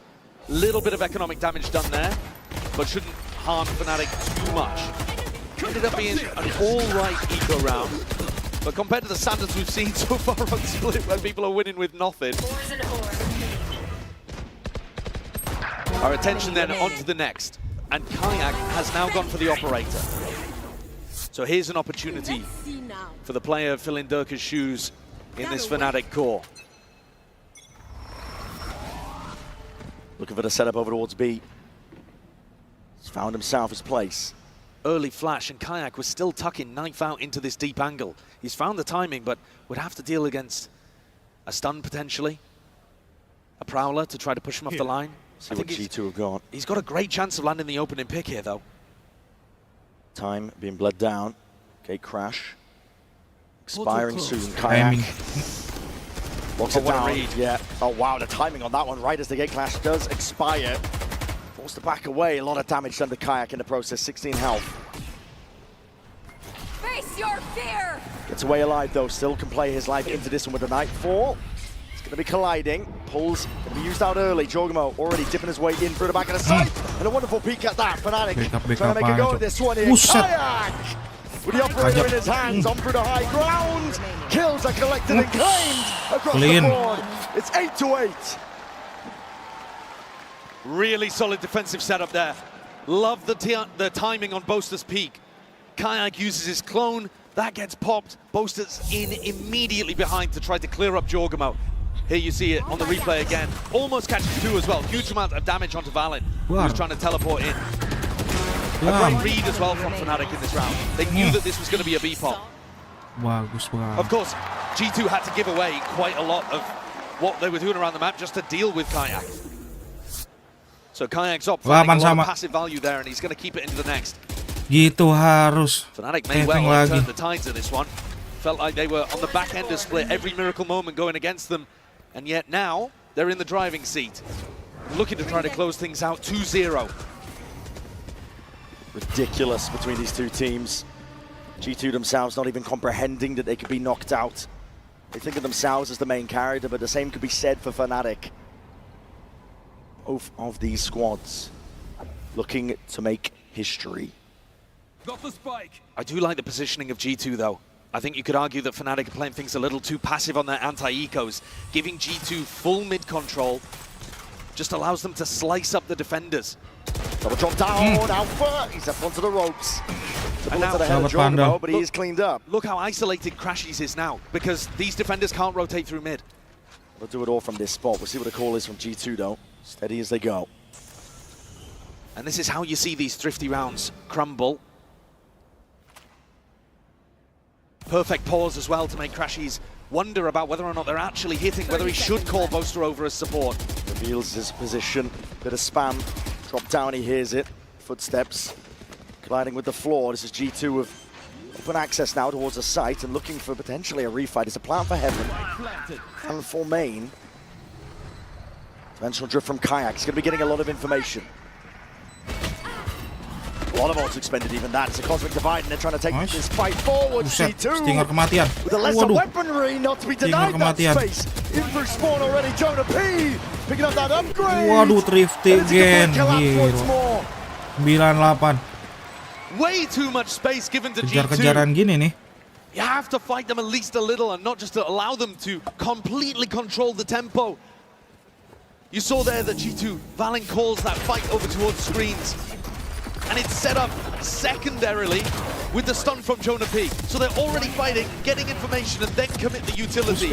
Little bit of economic damage done there, but shouldn't harm Fnatic too much. Ended up being an all-right eco round, but compared to the standards we've seen so far on Split, where people are winning with nothing. Our attention then onto the next, and Kayak has now gone for the operator. So here's an opportunity for the player filling Durka's shoes in this Fnatic core. Looking for the setup over towards B. He's found himself his place. Early flash, and Kayak was still tucking Knife out into this deep angle. He's found the timing, but would have to deal against a stun potentially. A Prowler to try to push him off the line. See what G2 have got. He's got a great chance of landing the opening pick here, though. Time being bled down. Gate crash. Expiring soon. Kayak. Locks it down. Yeah. Oh, wow. The timing on that one, right as the gate clash does expire. Forced to back away. A lot of damage done to Kayak in the process. 16 health. Face your fear! Gets away alive, though. Still can play his life into this one with the Nightfall. It's going to be colliding. Pulls going to be used out early. Jorgamo already dipping his way in through the back of the site. And a wonderful peek at that. Fnatic trying to make a go at this one here. Kayak! With the operator in his hands, on through the high ground. Kills are collected and claimed across the board. It's 8-8. Really solid defensive setup there. Love the timing on Boaster's peak. Kayak uses his clone. That gets popped. Boaster's in immediately behind to try to clear up Jorgamo. Here you see it on the replay again. Almost catches 2 as well. Huge amount of damage onto Valin, who's trying to teleport in. great read as well from FNATIC in this round. They knew that this was going to be a B-pop. Bagus banget. Of course, G2 had to give away quite a lot of what they were doing around the map just to deal with Kayak. So Kayak's up finding a lot of passive value there, and he's going to keep it into the next. Gitu harus. FNATIC may well have turned the tides of this one. Felt like they were on the back end of split, every miracle moment going against them, and yet now they're in the driving seat, looking to try to close things out 2-0. Ridiculous between these two teams. G2 themselves not even comprehending that they could be knocked out. They think of themselves as the main character, but the same could be said for FNATIC. Both of these squads looking to make history. Got the spike. I do like the positioning of G2 though. I think you could argue that FNATIC are playing things a little too passive on their anti-ecos. Giving G2 full mid control just allows them to slice up the defenders. Double drop down, Alpha, he's up onto the ropes. The bullet to the head of Jordan, but he is cleaned up. Look how isolated Crashies is now, because these defenders can't rotate through mid. They'll do it all from this spot. We'll see what the call is from G2 though. Steady as they go. And this is how you see these thrifty rounds crumble. Perfect pause as well to make Crashies wonder about whether or not they're actually hitting, whether he should call Boaster over as support. Reveals his position, bit of spam. Drop down, he hears it. Footsteps colliding with the floor. This is G2 with open access now towards the site and looking for potentially a refight. It's a plan for Heaven and for main. Dimensional drift from Kayak. He's going to be getting a lot of information. A lot of ults expended, even that. It's a cosmic divide, and they're trying to take this fight forward. G2 Stinger kematian. with a lesser weaponry, not to be denied that space. In through spawn already, Jonah P picking up that upgrade. Waduh, thrifty again. Gila. 9-8. Way too much space given to Kejar-kejaran G2. gini nih. You have to fight them at least a little and not just to allow them to completely control the tempo. You saw there that G2, Valen calls that fight over towards screens. And it's set up secondarily with the stun from Jonah P. So they're already fighting, getting information, and then commit the utility.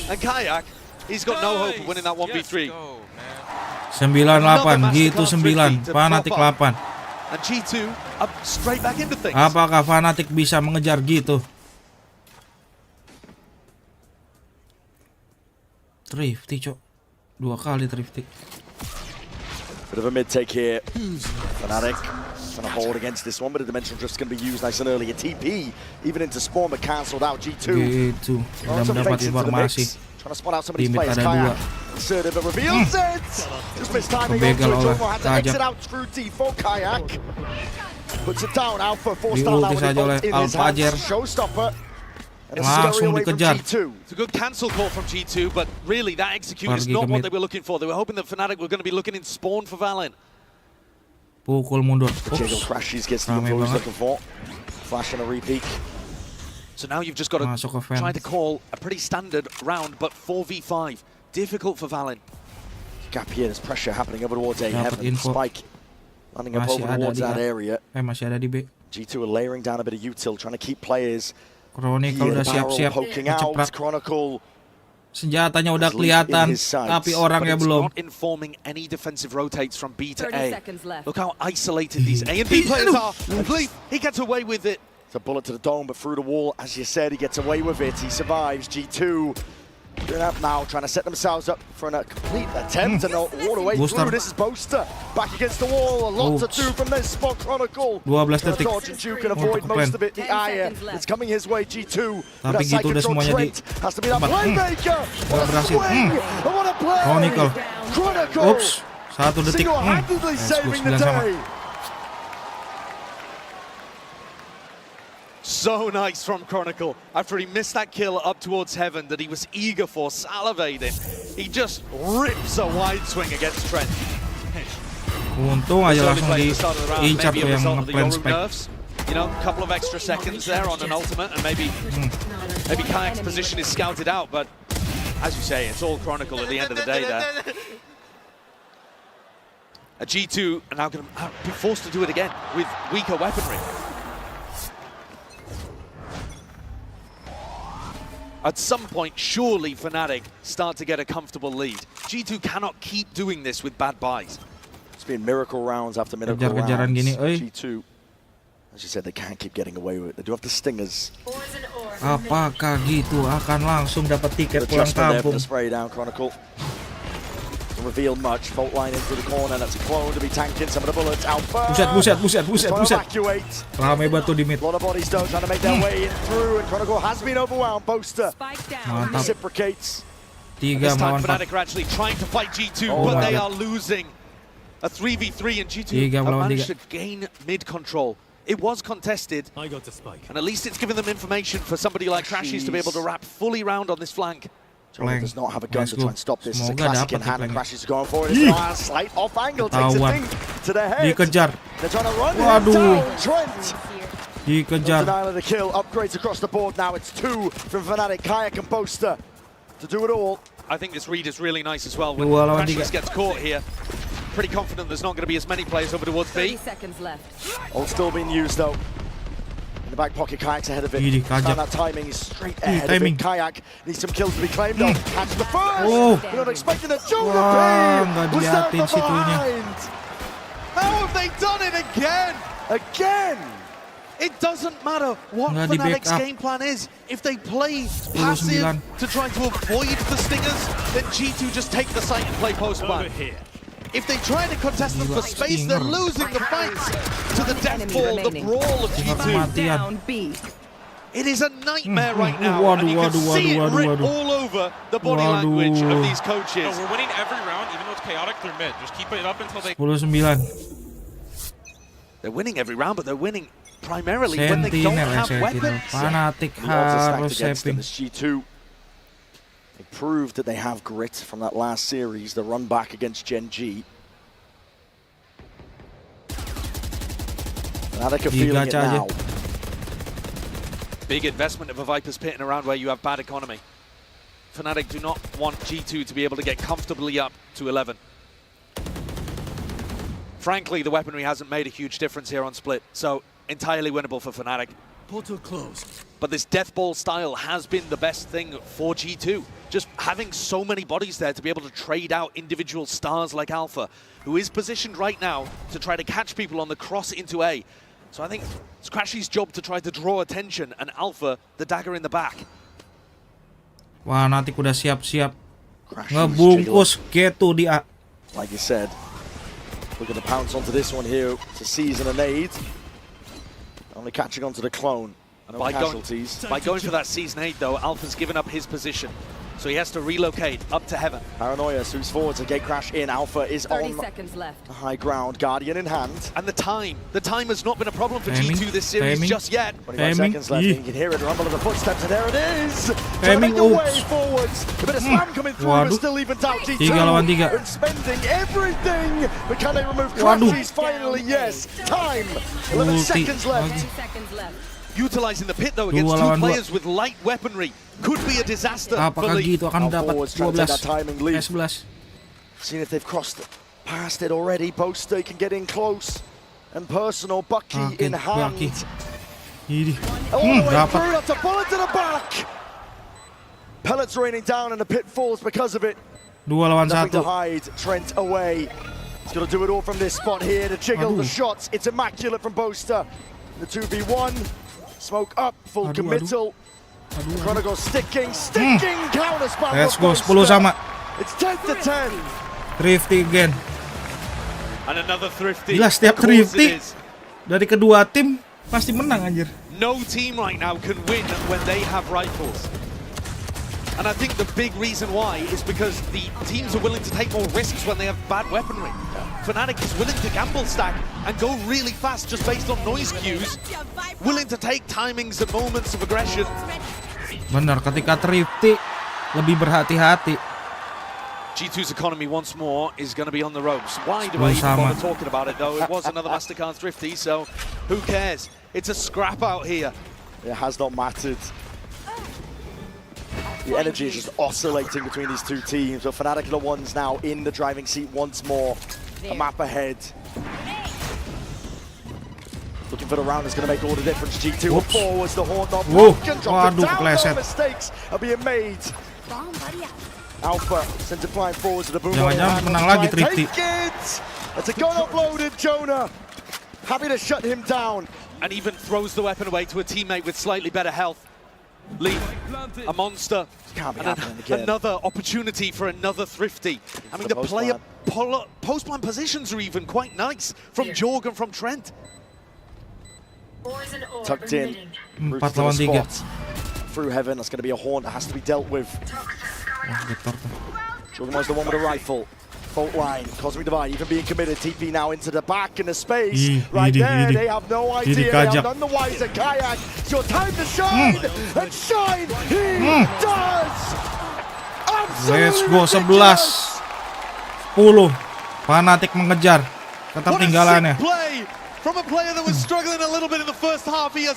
And Kayak, he's got no hope of winning that 1v3. 9-8, gitu 9, FNATIC 8. And G2 up straight back into things. Apakah FNATIC bisa mengejar gitu? Thrifty, cok. 2 kali thrifty. Bit of a mid take here. FNATIC trying to hold against this one, but a dimensional drift's going to be used nice and early. A TP even into spawn, but cancelled out. G2. Gitu. Sudah mendapat informasi. Trying to spot out some of Di these mid players. ada 2. Assertive, but reveals it. Just missed timing. Kebegal oleh Had to exit Tajab. out through D4 Kayak. Puts it down. Alpha forced Di down ulti now saja oleh with in his Alfajer. hands. Showstopper. And Langsung dikejar. It's a good cancel call from G2, but really that execute is not what they were looking for. They were hoping that FNATIC were going to be looking in spawn for Valen. Pukul mundur. Jiggle Crashies gets the info he's looking for. Flash and a repeat. So now you've just got to try to call a pretty standard round, but 4v5. Difficult for Valen. Gap here, there's pressure happening over towards A. Dapat Heaven. info. Spike landing up Masih over ada towards di that A. area. Masih ada di B. G2 are layering down a bit of util, trying to keep players. Chronicle udah siap-siap Cepat. Chronicle. Senjatanya udah kelihatan, tapi orangnya belum. Not informing any defensive rotates from B to A. Look how isolated these A and B players are. He gets away with it. It's a bullet to the dome, but through the wall, as you said, he gets away with it. He survives. G2 doing up now, trying to set themselves up for a complete attempt and all the way through. This is Boaster back against the wall. A lot to do from this spot. Chronicle. 12 detik Dodge and Duke can avoid most of it. The ire it's coming his way. G2. Tapi gitu udah semuanya di has to be that playmaker. What a berhasil. What a play. Chronicle. Chronicle. Oops. 1 detik. Single-handedly saving the day. So nice from Chronicle. After he missed that kill up towards Heaven that he was eager for, salivating, he just rips a wide swing against Trent. Untung aja langsung diincar tuh yang nge-plan spec. You know, a couple of extra seconds there on an ultimate, and maybe Kayak's position is scouted out, but as you say, it's all Chronicle at the end of the day there. A G2 are now going to be forced to do it again with weaker weaponry. At some point, surely FNATIC start to get a comfortable lead. G2 cannot keep doing this with bad buys. It's been miracle rounds after miracle rounds. Gini, G2 As you said, they can't keep getting away with it. They do have the stingers. Apakah gitu akan langsung dapat tiket The pulang adjustment there for kampung? the spray down, Chronicle. Doesn't reveal much. Fault line into the corner. That's a clone to be tanking some of the bullets. Alpha. Buset. Rame banget tuh di mid. A lot of bodies though trying to make their way in through, and Chronicle has been overwhelmed. Boaster Mantap. reciprocates. 3 This time melawan 4. FNATIC are actually trying to fight G2, Oh, but they right. are losing. A 3v3 and G2 Tiga have melawan managed tiga. to gain mid control. It was contested, I got the spike. and at least it's given them information for somebody like Crashies to be able to wrap fully round on this flank. Jordan does not have a gun Let's to go. try and stop this. It's a Semoga classic in dapat hand, and nih Crashies is going for it. Ih. It's a slight off angle, takes a Ketahuan. thing to the head. Dikejar. They're trying to run him Waduh. down. Trent. Dikejar. Denial of the kill. Upgrades across the board now. It's 2 from Fnatic, Kayak and Boaster to do it all. I think this read is really nice as well. When Dua lawan Crashies tiga. gets caught here, pretty confident there's not going to be as many players over towards 30 B. seconds left. All still being used though. In the back pocket, Kayak's ahead of it. Ih, Found kajak. that timing is straight ahead of timing. it. Kayak needs some kills to be claimed though. Catch the first. Oh. We're not expecting a Jonah Wah, P. nggak Was down diliatin from situnya. behind. How have they done it again? Again. It doesn't matter what Nggak di Fnatic's backup. game plan is. If they play passive 10-9. to try to avoid the stingers, then G2 just take the site and play post plan. If they try to contest them for space, they're losing the fights to the death ball, the brawl of G2. Down B. It is a nightmare right now, Waduh, and you can waduh, see it waduh, written waduh. all over the body Waduh. language of these coaches. No, we're winning every round, even though it's chaotic through mid. Just keep it up until they... 10-9. They're winning every round, but they're winning primarily when they don't Sentinel, have Sentinel. weapons. Fnatic The odds are harus stacked against them. saving. It's G2. They proved that they have grit from that last series, the run back against Gen G. Fnatic are feeling it gacha aja. now. Big investment of a Viper's Pit in a round where you have bad economy. Fnatic do not want G2 to be able to get comfortably up to 11. Frankly, the weaponry hasn't made a huge difference here on split, so entirely winnable for Fnatic. Portal closed. But this death ball style has been the best thing for G2. Just having so many bodies there to be able to trade out individual stars like Alpha, who is positioned right now to try to catch people on the cross into A. So I think it's Crashy's job to try to draw attention, and Alpha, the dagger in the back. Wah, Fnatic udah siap-siap ngebungkus Ketu di A. Like you said, we're going to pounce onto this one here to seize and a nade. Only catching onto the clone. No By casualties. going for that Season 8 though, Alpha's given up his position. So he has to relocate up to heaven. Paranoia swoops forward to gate crash in. Alpha is 30 on seconds left. the high ground. Guardian in hand. And the time has not been a problem for Timing, G2 this series timing. just yet. 25 seconds left. Ih. You can hear it rumble of the footsteps, and there it is. Trying to Timing, make the way oops. forwards. A bit of spam coming through, but Waduh. still evens out G2. 3 lawan 3. And spending everything. But can they remove Waduh. crashes? Finally, yes. Time. 11 Ulti seconds left. lagi. 10 seconds left. Utilizing the pit though Dua against two lawan dua. players with light weaponry could be a disaster for Apakah Lee. gitu akan dapat forwards trying to take that 12 timing lead. 11. Seeing if they've crossed past it already. Boaster can get in close and personal. Bucky in hand. Bucky. Ini. All the way Dapat. through, that's a bullet to the back. Pellets raining down and the pit falls because of it. 2 lawan Nothing to 1. hide. Trent away. He's got to do it all from this spot here to jiggle the Aduh. shots. It's immaculate from Boaster. The 2v1. Smoke up, full Aduh, committal. Aduh. Chronicle sticking counter spam. Let's from go 10 sama. It's 10 to 10. Thrifty again. And another thrifty. Gila, setiap Of course thrifty it is. dari kedua tim pasti menang anjir. No team right now can win when they have rifles. And I think the big reason why is because the teams are willing to take more risks when they have bad weaponry. Fnatic is willing to gamble stack and go really fast just based on noise cues. Willing to take timings and moments of aggression. Benar, ketika thrifty lebih berhati-hati. G2's economy once more is going to be on the ropes. Why do Oh, I even sama. bother talking about it though? It was another MasterCard thrifty, so who cares? It's a scrap out here. It has not mattered. The energy is just oscillating between these two teams, but Fnatic are the ones now in the driving seat once more. A map ahead. Looking for the round is going to make all the difference. G2 Oops. forwards, the horn not Whoa. broken. Drop it Waduh, down, kepleset. no mistakes are being made. Alpha sends it flying forwards to the boom. Jangan-jangan menang lagi Thrifty. Take it! That's a gun uploaded, Jonah. Happy to shut him down. and even throws the weapon away to a teammate with slightly better health. Leaf, a monster, and another opportunity for another Thrifty. I mean, the player post-plan positions are even quite nice from Jorg and from Trent. Tucked in. 4 lawan 3. Through heaven, that's going to be a haunt that has to be dealt with. Jorgamo's the one with a rifle. Fault line, Cosmic Divide even being committed. TP now into the back in the space. Right there, they have no idea. They have none the wiser. Kayak, it's your time to shine. And shine, he does! Let's go, 11. 10. Fnatic mengejar ketertinggalannya.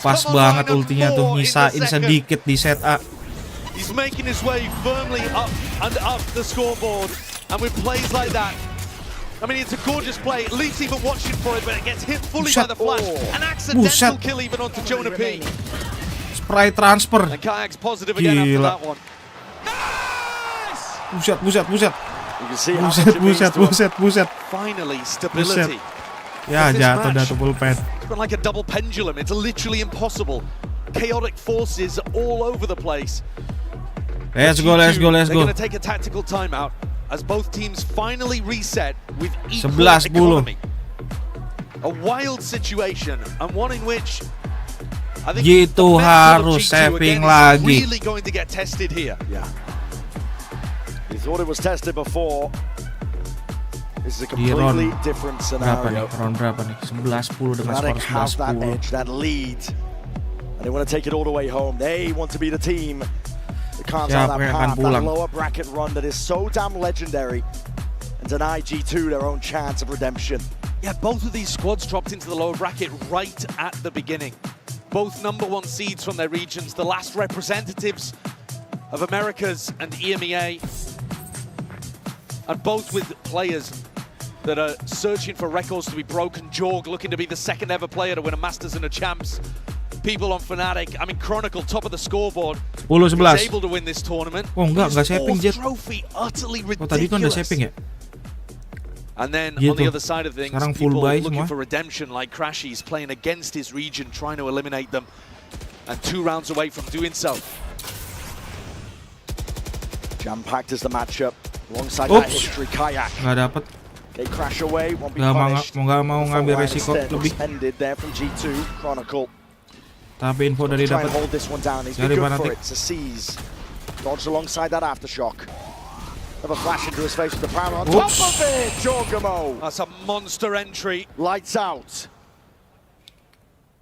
Pas banget ultinya tuh, nyisain sedikit di set A. He's making his way firmly up and up the scoreboard. And with plays like that, I mean, it's a gorgeous play. Leaf's even watching for it, but it gets hit fully by the flash. An accidental kill even onto Jonah P. Spray transfer. And Kayak's positive again after that one. Buset. Buset. Finally, stability. Ya, jatuh pulpen. It's been like a double pendulum. It's literally impossible. Chaotic forces all over the place. Let's go. They're going to take a tactical timeout as both teams finally reset with equal 11-10. economy. A wild situation, and one in which I think Gitu harus saving lagi. really going to get tested here. Yeah. You thought it was tested before. This is a completely different scenario. Round berapa nih? 11-10 dengan skor Have that 11-10. edge, that lead, and they want to take it all the way home. They want to be the team that carves out that path, that lower bracket run that is so damn legendary, and deny G2 their own chance of redemption. Yeah, both of these squads dropped into the lower bracket right at the beginning. Both #1 seeds from their regions, the last representatives of Americas and EMEA, and both with players that are searching for records to be broken. Jorg looking to be the second ever player to win a Masters and a Champs. People on FNATIC, I mean, Chronicle, top of the scoreboard, 10-11. is able to win this tournament. Oh enggak saving Jet. Trophy, utterly ridiculous. Oh tadi kan udah saving ya? And then Gitu. on the other side of things, Sekarang full people buy looking semua. for redemption like Crashies, playing against his region, trying to eliminate them, and 2 rounds away from doing so. Jam-packed is the matchup. Alongside that history, Kayak. Nggak dapet. They crash away, won't be Nggak punished. mau ngambil resiko lebih. Ended there from G2, Chronicle. Tapi info dari Try and dapat hold this one down. He's been dari good for Fnatic. it. To seize. Dodged alongside that aftershock. Another flash into his face with the power on top of it. Jorgamo. That's a monster entry. Lights out.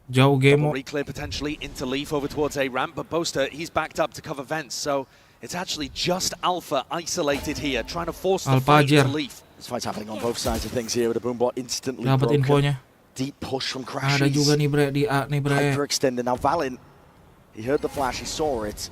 Jauh game. Reclear potentially into Leaf over towards A ramp, but Boaster, he's backed up to cover vents, so it's actually just Alpha isolated here, trying to force the fight to Leaf. This fight's happening on both sides of things here with the boombot instantly Dapat broken. infonya. Deep push from Crashies. Ada juga nih bre di A nih bre. Hyperextended. Now Valin, he heard the flash, he saw it.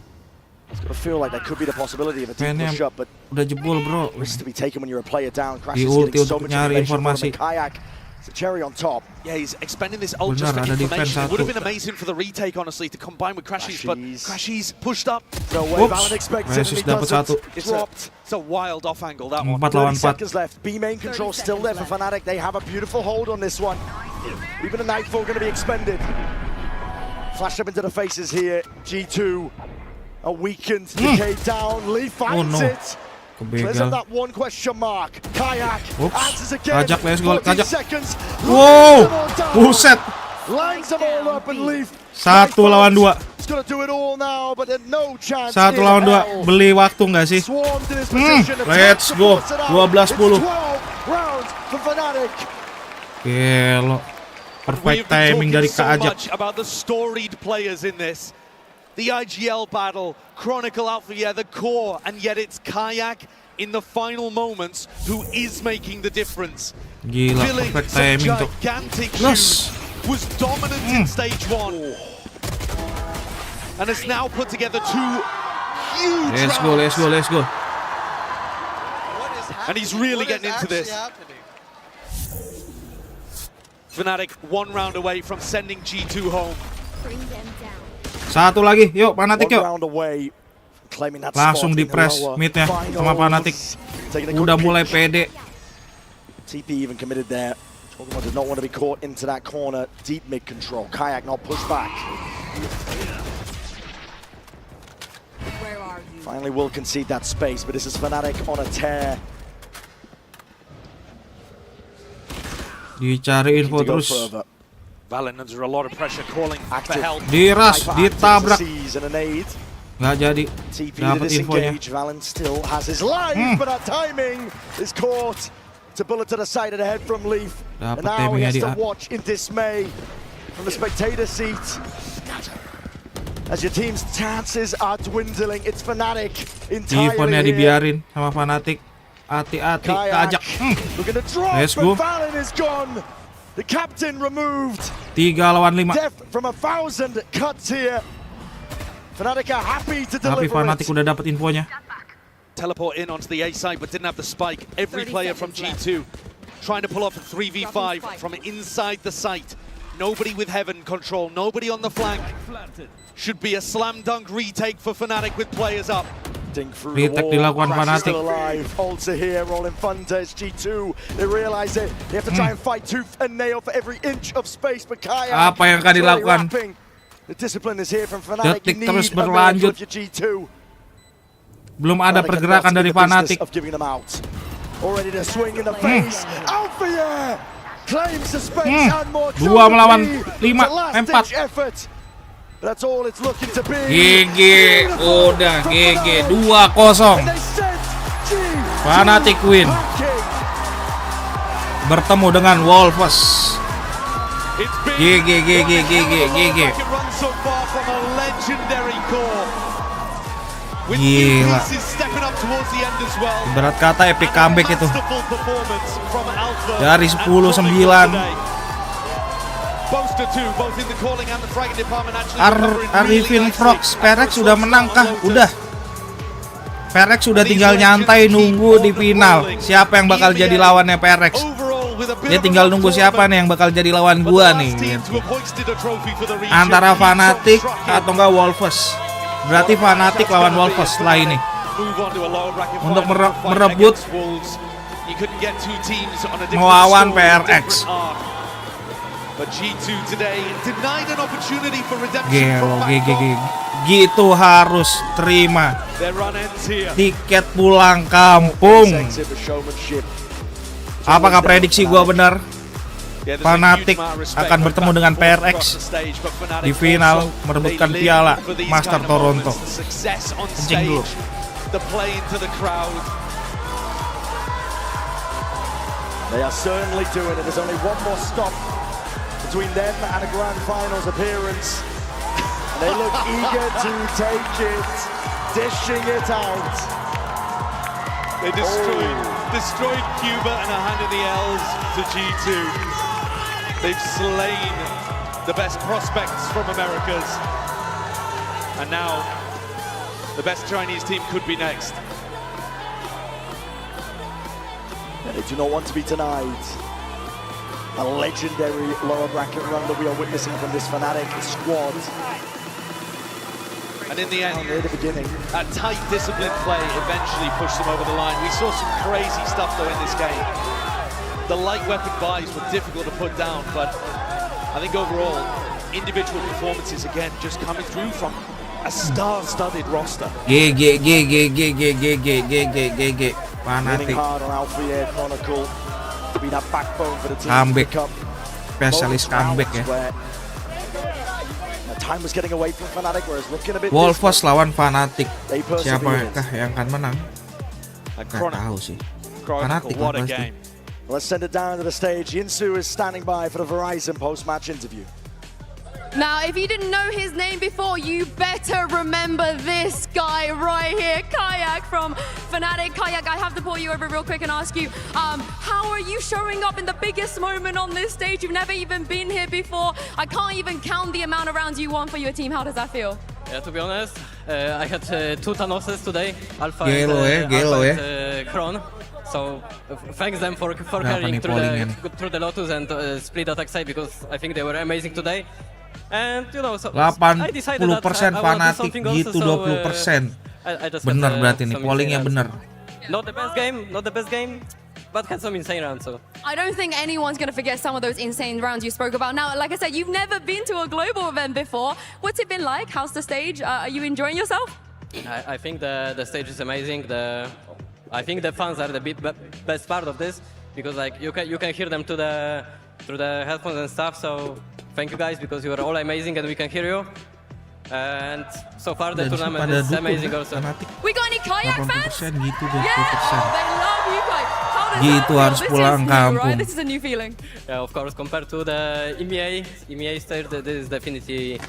It's got to feel like there could be the possibility of a deep push up, but udah jebol bro. Risks to be taken when you're a player down. Di Crashies ulti getting so untuk much nyari information from informasi. him. Kayak, it's a cherry on top. Yeah, he's expending this ult just for information. It would have been amazing for the retake, honestly, to combine with Crashies, but Crashies pushed up. No way Valin expects it, and he doesn't. Dropped. It's a wild off angle, that one. 30 seconds left. B main control still there for Fnatic. They have a beautiful hold on this one. Even a Nightfall going to be expended. Flash up into the faces here. G2, a weakened, decayed down. Lee finds it. Clears up that one question mark. Kayak answers again. Kajak, let's go. 14 Kajak. seconds. Wow. Buset. Lines them all up and Leaf. 1 lawan 2. He's gonna do it all now, but no chance. 1 lawan 2. Beli waktu nggak sih? Let's go. 12-10. 12 rounds for Fnatic. Gelo. Perfect timing dari Kak Ajak. So much about the storied players in this. The IGL battle, Chronicle Alpha, yeah, the core, and yet it's Kayak in the final moments who is making the difference. Gila, Filling perfect some timing tuh. gigantic shoes, was dominant in stage 1, and has now put together 2 huge Let's go, let's go, let's go. And he's really getting into this. Fnatic 1 round away from sending G2 home. Satu lagi, yuk Fnatic yuk. Langsung di press midnya sama Fnatic. Udah mulai pede. TP even committed there. Pokemon did not want to be caught into that corner. Deep mid control. Kayak not pushed back. Where are you? Finally will concede that space, but this is FNATIC on a tear. Dicari info terus. Valen under a lot of pressure calling for help. Diras, ditabrak. Nggak jadi. Dapat infonya. Valen still has his life, but that timing is caught. It's a bullet to the side of the head from Leaf. And now he has to watch in dismay from the spectator seat as your team's chances are dwindling. It's FNATIC entirely Infonya here. dibiarin sama FNATIC. Hati-hati, keajak. Let's go. Valen is gone. The captain removed. 3 lawan 5. Death from 1,000 cuts here. FNATIC are happy to Tapi deliver FNATIC udah dapat infonya. Teleport in onto the A side, but didn't have the spike. Every player from G2 trying to pull off a 3v5 from inside the site. Nobody with heaven control, nobody on the flank. Should be a slam dunk retake for FNATIC with players up. Retake dilakukan FNATIC. Ulta here, rolling thunder. It's G2. They realize it. They have to try and fight tooth and nail for every inch of space. But Kayak, apa yang akan dilakukan? The discipline is here from FNATIC. Detik terus berlanjut. Belum ada pergerakan dari FNATIC. Already the swing in the face. Alpha claims the space and more. 2 melawan 5, 4. That's all it's looking to be. GG, udah GG 2-0. FNATIC win. Bertemu dengan Wolves. GG. Gila. Berat kata epic comeback itu. Dari 10-9. Arifin Frogs, PRX sudah menangkah? Udah. PRX sudah tinggal nyantai nunggu di final. Siapa yang bakal jadi lawannya PRX? Dia tinggal nunggu siapa nih yang bakal jadi lawan gua nih. Gitu. Antara FNATIC atau enggak Wolves. Berarti FNATIC lawan Wolves setelah ini. Untuk merebut melawan PRX. Gelo, gitu harus terima tiket pulang kampung. Apakah prediksi gua benar? FNATIC akan bertemu dengan PRX di final merebutkan piala Master Toronto. Kencing dulu. They are certainly doing it. There's only one more stop between them and a grand finals appearance. And they look eager to take it, dishing it out. They destroyed Cuba and a hand in the L's to G2. They've slain the best prospects from Americas. And now the best Chinese team could be next. They do not want to be denied a legendary lower bracket run that we are witnessing from this FNATIC squad. And in the end, that tight, disciplined play eventually pushed them over the line. We saw some crazy stuff though in this game. The light weapon buys were difficult to put down, but I think overall, individual performances again just coming through from a star-studded roster. GG. FNATIC. Comeback. Spesialis comeback ya. Wolves lawan FNATIC. Siapakah yang akan menang? Nggak tahu sih. FNATIC lah pasti. Let's send it down to the stage. Yinsu is standing by for the Verizon post-match interview. Now, if you didn't know his name before, you better remember this guy right here, Kayak from FNATIC. Kayak, I have to pull you over real quick and ask you, how are you showing up in the biggest moment on this stage? You've never even been here before. I can't even count the amount of rounds you won for your team. How does that feel? Yeah, to be honest, I had 2 Thanoses today, Alpha Gelo, and Kron. So thanks them for carrying through the Lotus and split attack side, because I think they were amazing today. And you know, so 80% FNATIC gitu, 20%. Bener berarti nih, pollingnya bener. Not the best game, but had some insane rounds. So I don't think anyone's going to forget some of those insane rounds you spoke about. Now, like I said, you've never been to a global event before. What's it been like? How's the stage? Are you enjoying yourself? I think the stage is amazing. I think the fans are the best part of this because like you can hear them through the headphones and stuff. So thank you guys because you are all amazing and we can hear you. And so far the tournament is amazing also. We got any kayak fans? 80% gitu deh, 20%. They love you guys. How does Gitu that harus feel? pulang This is new, kampung. right? This is a new feeling. Yeah, of course, compared to the EMEA stage, this is definitely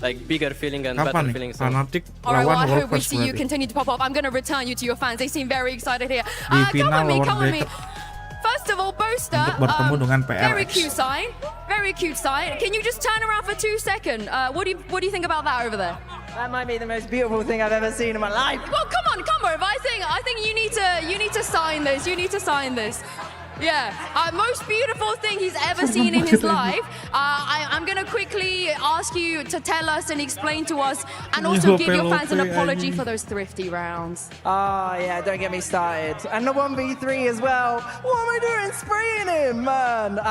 like bigger feeling and better Kapan nih? feeling. So. Fanatic All right, well, lawan I hope we Wolfers see you berarti. continue to pop up. I'm going to return you to your fans. They seem very excited here. Di Come final with me, lawan come with me. mereka First of all, Boaster, untuk bertemu dengan very PRX. cute sign. Very cute sign. Can you just turn around for 2 seconds? What do you think about that over there? That might be the most beautiful thing I've ever seen in my life. Well, come over. I think you need to sign this. You need to sign this. Yeah, most beautiful thing he's ever seen in his life. I'm going to quickly ask you to tell us and explain to us and also give your fans an apology for those thrifty rounds. Oh, yeah, don't get me started. And the 1v3 as well. What am I doing spraying him, man?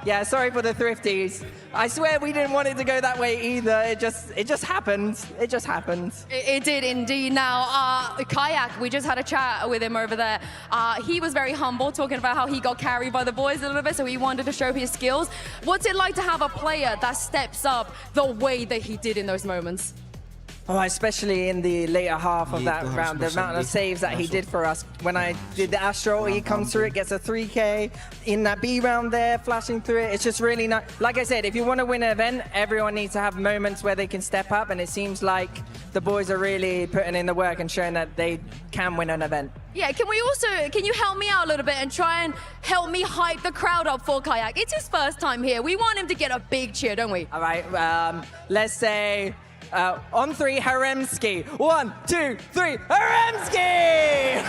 Yeah, sorry for the thrifties. I swear we didn't want it to go that way either. It just happened. It just happened. It did indeed. Now, Kayak, we just had a chat with him over there. He was very humble, talking about how he got carried by the boys a little bit, so he wanted to show his skills. What's it like to have a player that steps up the way that he did in those moments? Oh, especially in the later half of that round, the amount of saves that he did for us. When I did the Astro, he comes through it, gets a 3K. In that B round there, flashing through it, it's just really nice. Like I said, if you want to win an event, everyone needs to have moments where they can step up, and it seems like the boys are really putting in the work and showing that they can win an event. Yeah, can you help me out a little bit and try and help me hype the crowd up for Kayak? It's his first time here. We want him to get a big cheer, don't we? All right, let's say... on 3, Haremski. 1, 2, 3, Haremski!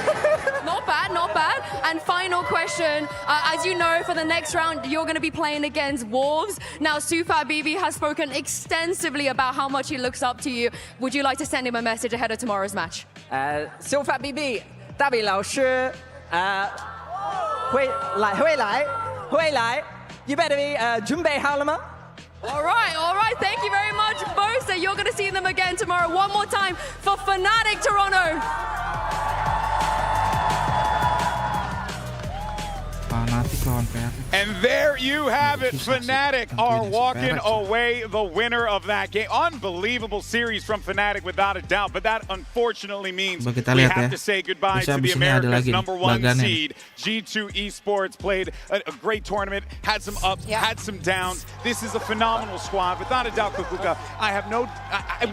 Not bad. And final question, as you know, for the next round, you're going to be playing against Wolves. Now, Sufat Bibi has spoken extensively about how much he looks up to you. Would you like to send him a message ahead of tomorrow's match? Sufat Bibi, 大比老师, 会来, you better be 准备好了吗? All right. Thank you very much, Boaster. You're going to see them again tomorrow. One more time for FNATIC Toronto. Fanatic lawan PRX. And there you have it. FNATIC are walking away the winner of that game. Unbelievable series from FNATIC without a doubt. But that unfortunately means we have to say goodbye to the America's #1 seed. G2 Esports played a great tournament, had some ups, had some downs. This is a phenomenal squad. Without a doubt, Kukuka, I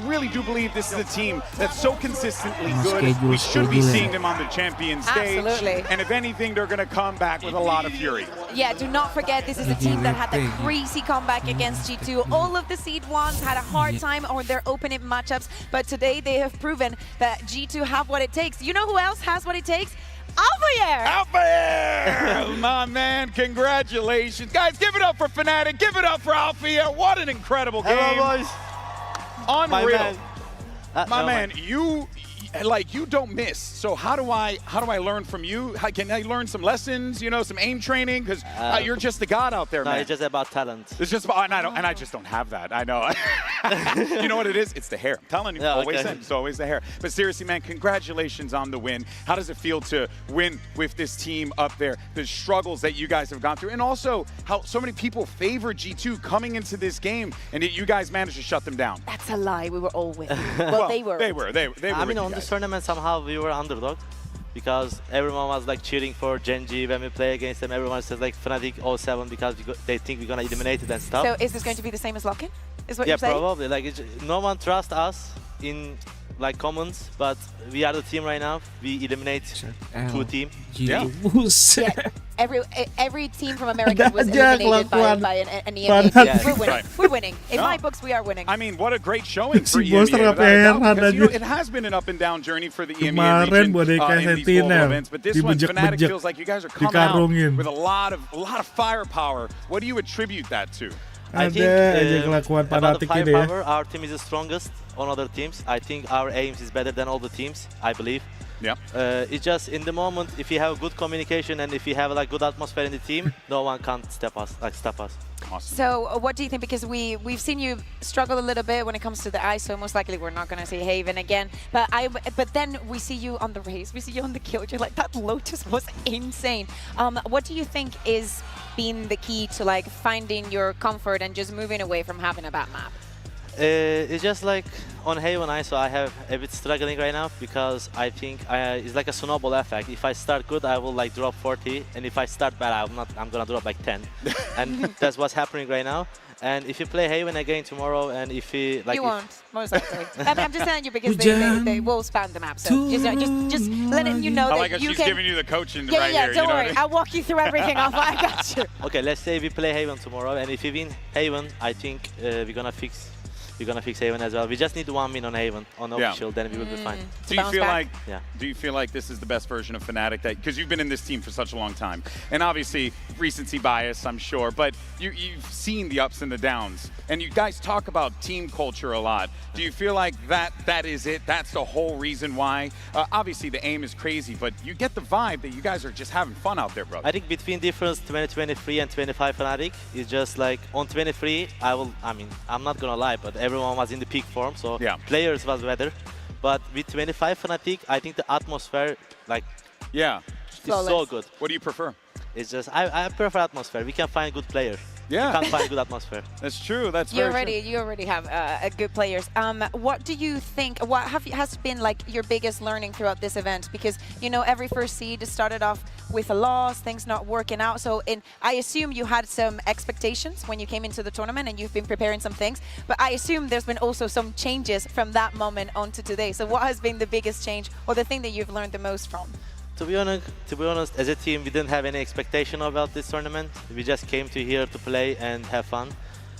really do believe this is a team that's so consistently good. We should be seeing them on the champion stage. Absolutely. And if anything, they're going to come back with a lot of fury. Yeah, do not forget, this is the team that had the crazy comeback against G2. All of the seed ones had a hard time on their opening matchups, but today they have proven that G2 have what it takes. You know who else has what it takes? Alphayer! Alphayer! My man, congratulations. Guys, give it up for FNATIC. Give it up for Alphayer. What an incredible game. Hello, boys. Unreal. My man, you don't miss. So how do I learn from you? Can I learn some lessons? You know, some aim training? Because you're just the god out there, man. No, it's just about talent. It's just about, and I just don't have that. I know. You know what it is? It's the hair. I'm telling you, it's always the hair. But seriously, man, congratulations on the win. How does it feel to win with this team up there? The struggles that you guys have gone through, and also how so many people favor G2 coming into this game, and you guys managed to shut them down. That's a lie. We were all with you. Well, they were. They were. I mean, on this tournament, somehow we were underdog because everyone was like cheering for Genji when we play against them. Everyone says like FNATIC 07 because they think we're gonna eliminate it and stuff. So is this going to be the same as Lock-in? Is what you're saying? Yeah, probably. Like no one trusts us in like commons, but we are the team right now. We eliminate 2 teams. Yeah. Every team from America was eliminated by an EMEA. We're winning. We're winning. In my books, we are winning. I mean, what a great showing for EMEA. Because, you know, it has been an up and down journey for the EMEA region in these global events. But this one, FNATIC feels like you guys are coming out with a lot of firepower. What do you attribute that to? I think about the firepower, our team is the strongest on other teams. I think our aims is better than all the teams, I believe. Yeah. It's just in the moment, if you have good communication and if you have like good atmosphere in the team, no one can stop us. Awesome. So what do you think? Because we've seen you struggle a little bit when it comes to the ISO. Most likely we're not going to see Haven again. But then we see you on the race. We see you on the kill. You're like, that Lotus was insane. What do you think is been the key to like finding your comfort and just moving away from having a bad map? It's just like on Haven ISO, I have a bit struggling right now because I think it's like a snowball effect. If I start good, I will like drop 40, and if I start bad, I'm gonna drop like 10, and that's what's happening right now. And if you play Haven again tomorrow, and if you like, you won't, most likely. I'm just telling you because they will spam the map. So just letting you know I that like how you she's can. giving you the coaching Yeah, right yeah, here. don't you know worry. what I mean? I'll walk you through everything. I got you. Okay, let's say we play Haven tomorrow, and if we win Haven, I think we're gonna fix Haven as well. We just need 1 win on Haven on official, then we will be fine. Do you feel like Yeah. Do you feel like this is the best version of FNATIC? Because you've been in this team for such a long time, and obviously recency bias, I'm sure, but you've seen the ups and the downs, and you guys talk about team culture a lot. Do you feel like that is it? That's the whole reason why? Obviously the aim is crazy, but you get the vibe that you guys are just having fun out there, brother. I think between difference 2023 and 25 FNATIC is just like on 23, I'm not gonna lie, but everyone was in the peak form, so players was better. But with 25 FNATIC, I think the atmosphere, like, it's so good. What do you prefer? It's just I prefer atmosphere. We can find good players. Yeah. You can't find good atmosphere. That's true. That's You already have good players. What do you think? What has been like your biggest learning throughout this event? Because you know every first seed started off with a loss, things not working out. So I assume you had some expectations when you came into the tournament, and you've been preparing some things. But I assume there's been also some changes from that moment on to today. So what has been the biggest change, or the thing that you've learned the most from? To be honest, as a team, we didn't have any expectation about this tournament. We just came to here to play and have fun.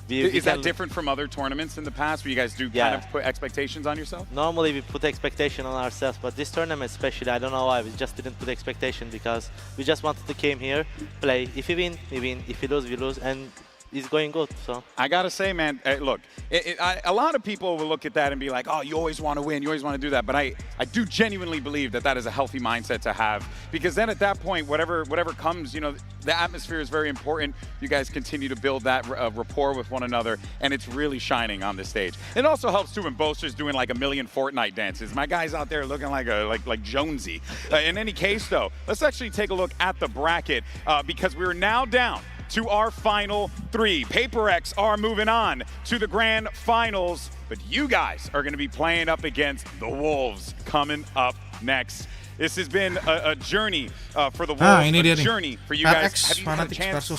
Is that different from other tournaments in the past where you guys do kind of put expectations on yourself? Normally we put expectation on ourselves, but this tournament especially, I don't know why, we just didn't put expectation because we just wanted to came here, play. If we win, we win. If we lose, we lose. And it's going good, so. I gotta say, man, look, a lot of people will look at that and be like, oh, you always want to win, you always want to do that. But I do genuinely believe that is a healthy mindset to have, because then at that point, whatever comes, you know, the atmosphere is very important. You guys continue to build that rapport with one another, and it's really shining on the stage. It also helps too when Boaster's doing like a million Fortnite dances. My guy's out there looking like Jonesy. In any case, though, let's actually take a look at the bracket because we're now down to our final 3. PRX are moving on to the grand finals, but you guys are going to be playing up against the Wolves coming up next. This has been a journey for the Wolves, a journey for you guys. Have you had a chance to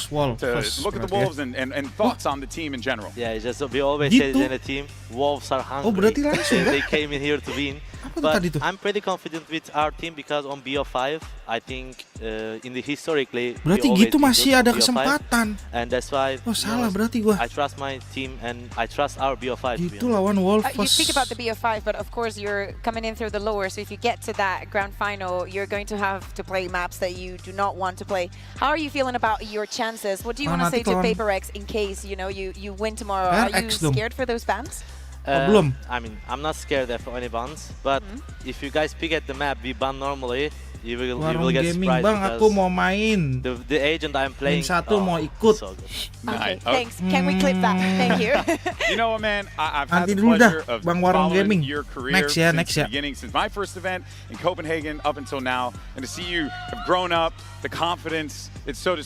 look at the Wolves and thoughts on the team in general? Yeah, it's just we always say in a team, Wolves are hungry. They came in here to win. But I'm pretty confident with our team because on BO5, I think in the historically, berarti gitu masih ada kesempatan. And that's why salah berarti gua. I trust my team and I trust our BO5. Gitu lawan Wolves. You speak about the BO5, but of course you're coming in through the lower. So if you get to that grand final, you're going to have to play maps that you do not want to play. How are you feeling about your chances? What do you want to say to PRX in case you win tomorrow? Are you scared for those bans? I mean, I'm not scared of any bans, but if you guys pick at the map, we ban normally. You will get surprised bang, aku mau main. The agent I'm playing. Satu mau ikut. So good. Okay, thanks. Can we clip that? Thank you. You know what, man? I've had the pleasure of following your career since the beginning, since my first event in Copenhagen up until now, and to see you have grown up, the confidence.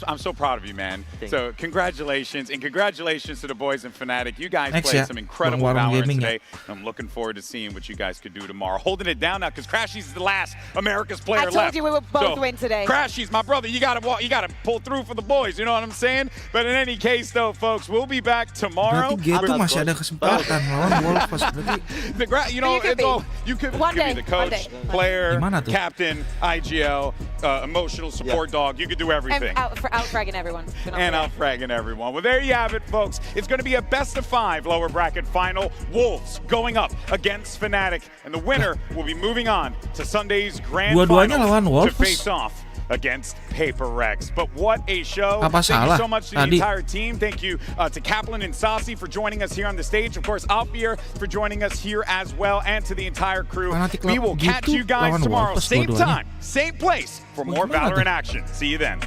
I'm so proud of you, man. So congratulations, and congratulations to the boys in FNATIC. You guys played some incredible Valorant today. I'm looking forward to seeing what you guys could do tomorrow. Holding it down now because Crashy's the last America's player left. I told you we would both win today. Crashy's my brother. You gotta pull through for the boys. You know what I'm saying? But in any case, though, folks, we'll be back tomorrow. Berarti gitu masih ada kesempatan lawan Wolves. You know, you could be the coach, player, captain, IGL, emotional support dog. You could do everything. And out-fragging everyone. And out-fragging everyone. Well, there you have it, folks. It's going to be a best-of-5 lower bracket final. Wolves going up against FNATIC, and the winner will be moving on to Sunday's grand final to face off against PRX. But what a show. Apa Thank you salah so much to the tadi? entire team. Thank you to Kaplan and Saucy for joining us here on the stage. Of course, Alfier for joining us here as well, and to the entire crew. FNATIC We will catch you guys lawan tomorrow, Wolves same dua-duanya. time, same place, for more gimana Valorant tuh? action. See you then.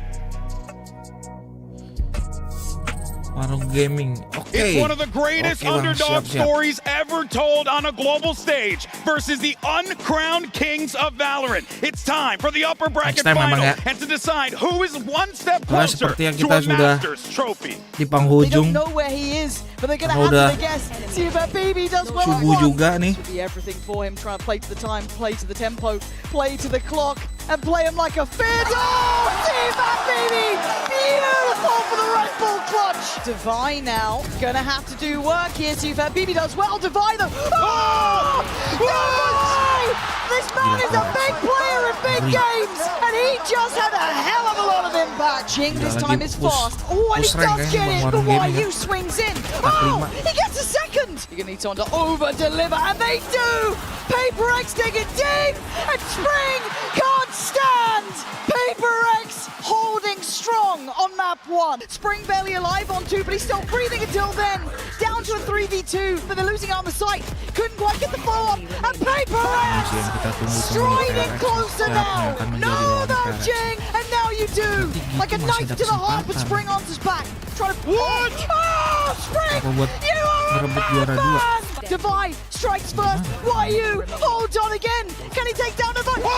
Warung gaming. It's one of the greatest underdog stories ever told on a global stage versus the uncrowned kings of Valorant. It's time for the upper bracket Next time final memang ya. and to decide who is one step Karena closer seperti yang to kita a sudah Masters trophy. di penghujung. know where he is, but they're gonna Karena have to guess. See if BB does well. subuh juga nih. Should be everything for him. Trying to play to the time, play to the tempo, play to the clock, and play him like a fid. Oh, see that baby! Beautiful for the Red Bull clutch. Divine now gonna have to do work here. See if BB does well. Divine though. Oh! Divine! This man is a big player in big games, and he just had a hell of a lot of impact. Jing this time is fast. Oh, and he does get it, but YU swings in. Oh, he gets a second. You're gonna need someone to over-deliver, and they do. PRX take it deep, and Spring can't stand. PRX holding strong on map 1. Spring barely alive on 2, but he's still breathing until then. Down to a 3v2, but they're losing out on the site. Couldn't quite get the follow-up, and PRX striding closer now. No, though, Jing, and now you do. Like a knife to the heart, but Spring answers back. Trying to what? Oh, Spring! You are a madman! Divide strikes first. YU holds on again. Can he take down Divide? He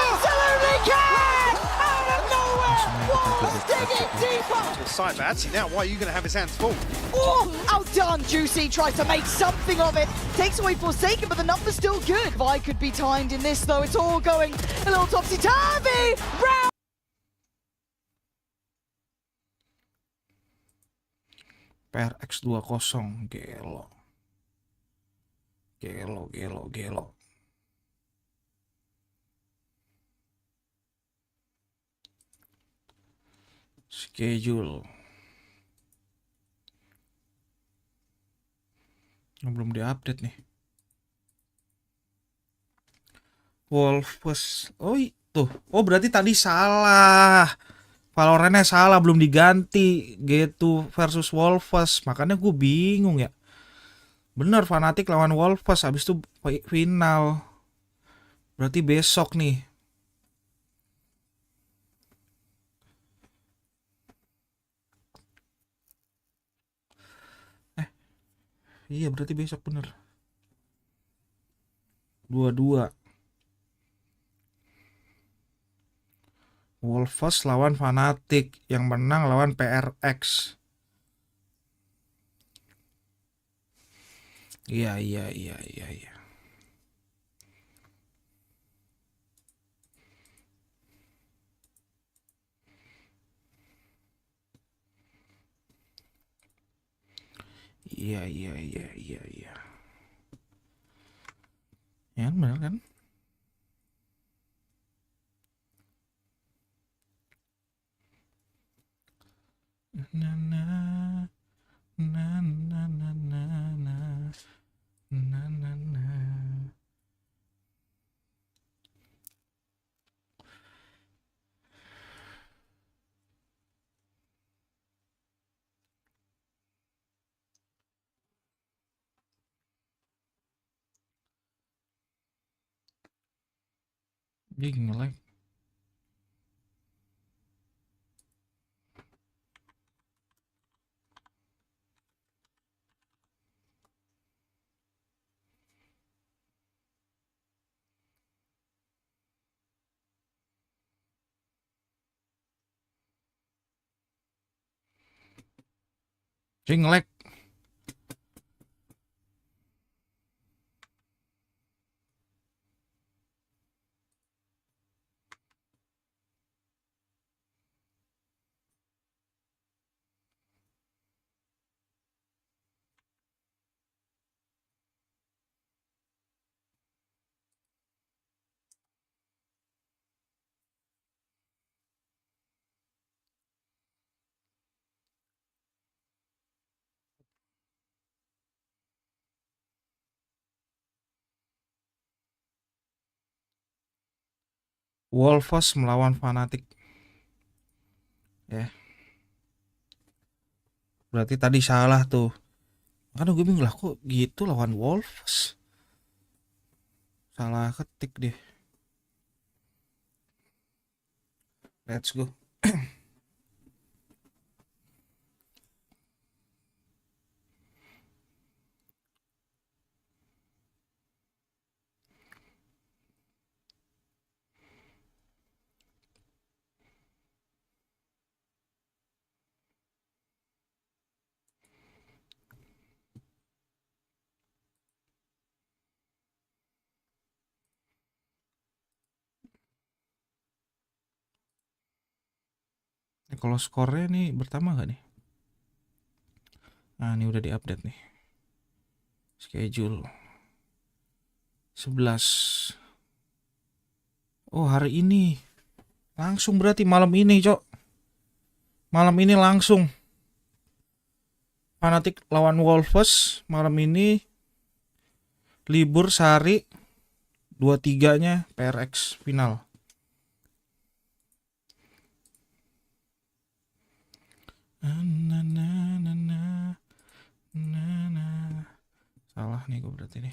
absolutely can! Out of nowhere! Walls digging deeper. The side, but actually now, why are you going to have his hands full? Oh, outdone. Juicy tries to make something of it. Takes away Forsaken, but the number's still good. Vi could be timed in this, though. It's all going a little topsy-turvy. Round. PRX 2-0. Gelo. Gelo. Schedule. Belum diupdate nih. Wolves. Oh itu. Oh berarti tadi salah. Valorantnya salah, belum diganti. G2 versus Wolves. Makanya gue bingung ya. Bener, FNATIC lawan Wolves. Habis itu final. Berarti besok nih. Iya berarti besok bener. 2-2. Wolves lawan FNATIC. Yang menang lawan PRX. Iya. Iya. Ya benar kan? Dia nge-lag. Dia nge-lag. Wolves melawan FNATIC. Ya. Berarti tadi salah tuh. Karena gue bingung lah kok gitu lawan Wolves. Salah ketik deh. Let's go. Kalau skornya nih bertambah nggak nih? Nah, ini udah diupdate nih. Schedule 11. Oh, hari ini. Langsung berarti malam ini, Cok. Malam ini langsung. FNATIC lawan Wolves malam ini. Libur sehari. 23-nya PRX final. Salah nih gue berarti nih.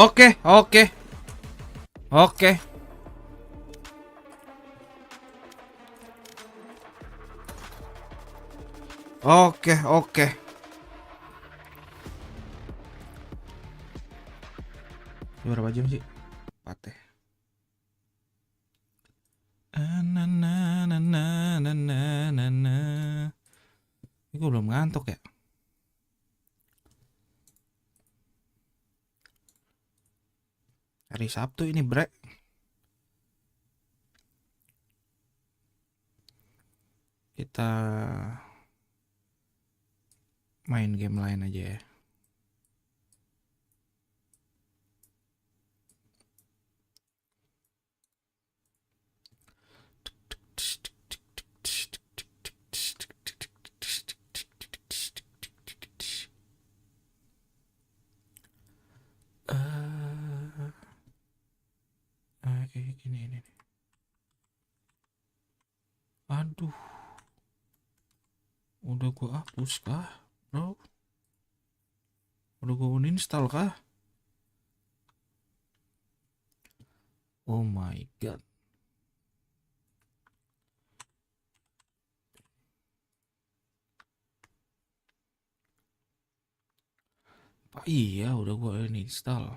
Oke. Berapa jam sih? 4 ya. Ini gue belum ngantuk ya. Hari Sabtu ini break. Kita main game lain aja ya. Ini. Aduh. Udah gua hapus kah, bro? Udah gua uninstall kah? Oh my god. Iya, udah gua ini install.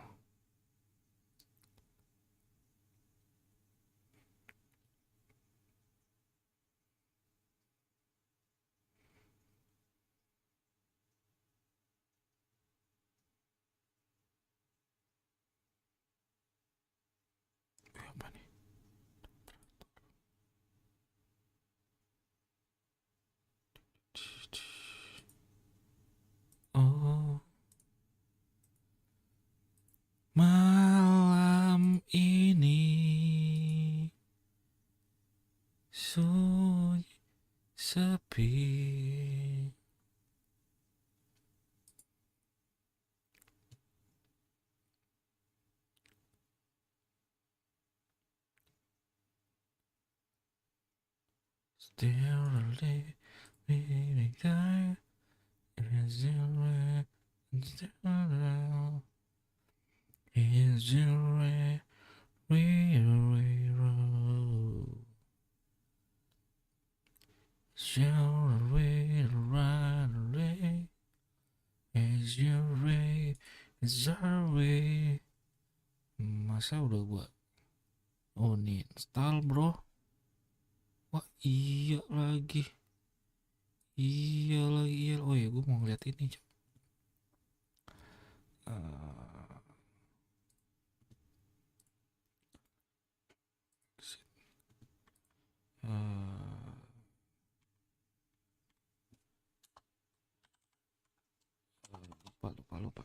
Apa nih? Oh, malam ini sunyi sepi. Still living there is your is your shall we run away is your way is our way. Masa udah gua nih install bro. Wah iya lagi. Oh ya gue mau ngeliat ini Cok. Lupa.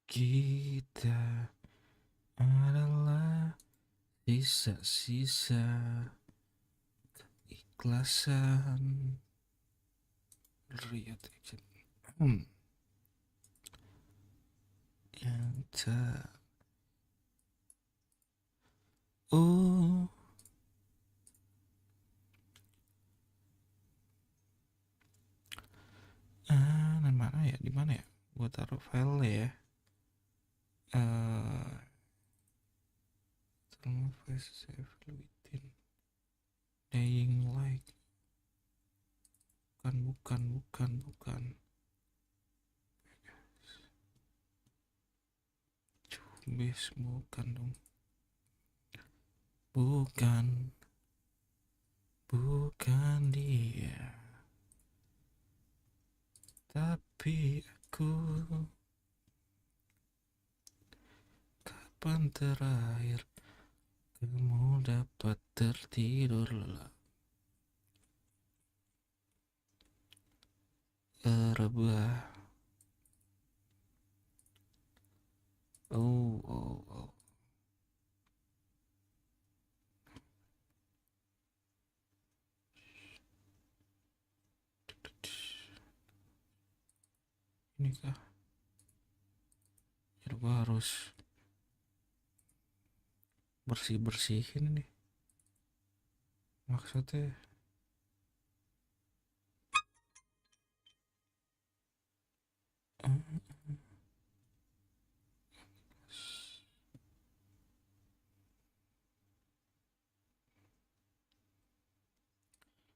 Kita adalah sisa-sisa keikhlasan. Riot action. Yang tak di mana ya? Gua taruh file ya. Within dying light. Bukan. Cumbes bukan dong. Bukan dia. Tapi aku kapan terakhir kamu dapat tertidur lelap? Rebah. Oh. Ini kah? Ya gua harus bersihin nih. Maksudnya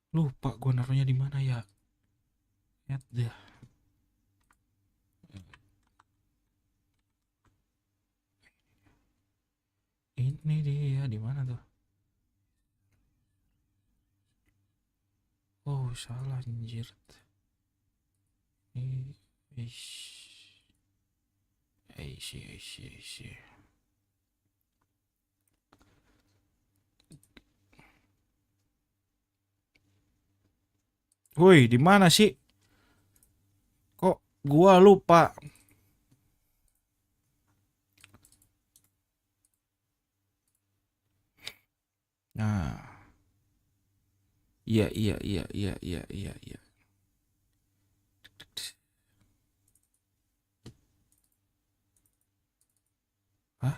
lupa gua naruhnya di mana ya. Lihat deh. Ini dia di mana tuh? Oh, salah anjir. Ini Aisyah. Woi, di mana sih? Kok gua lupa? Nah. Iya. Hah?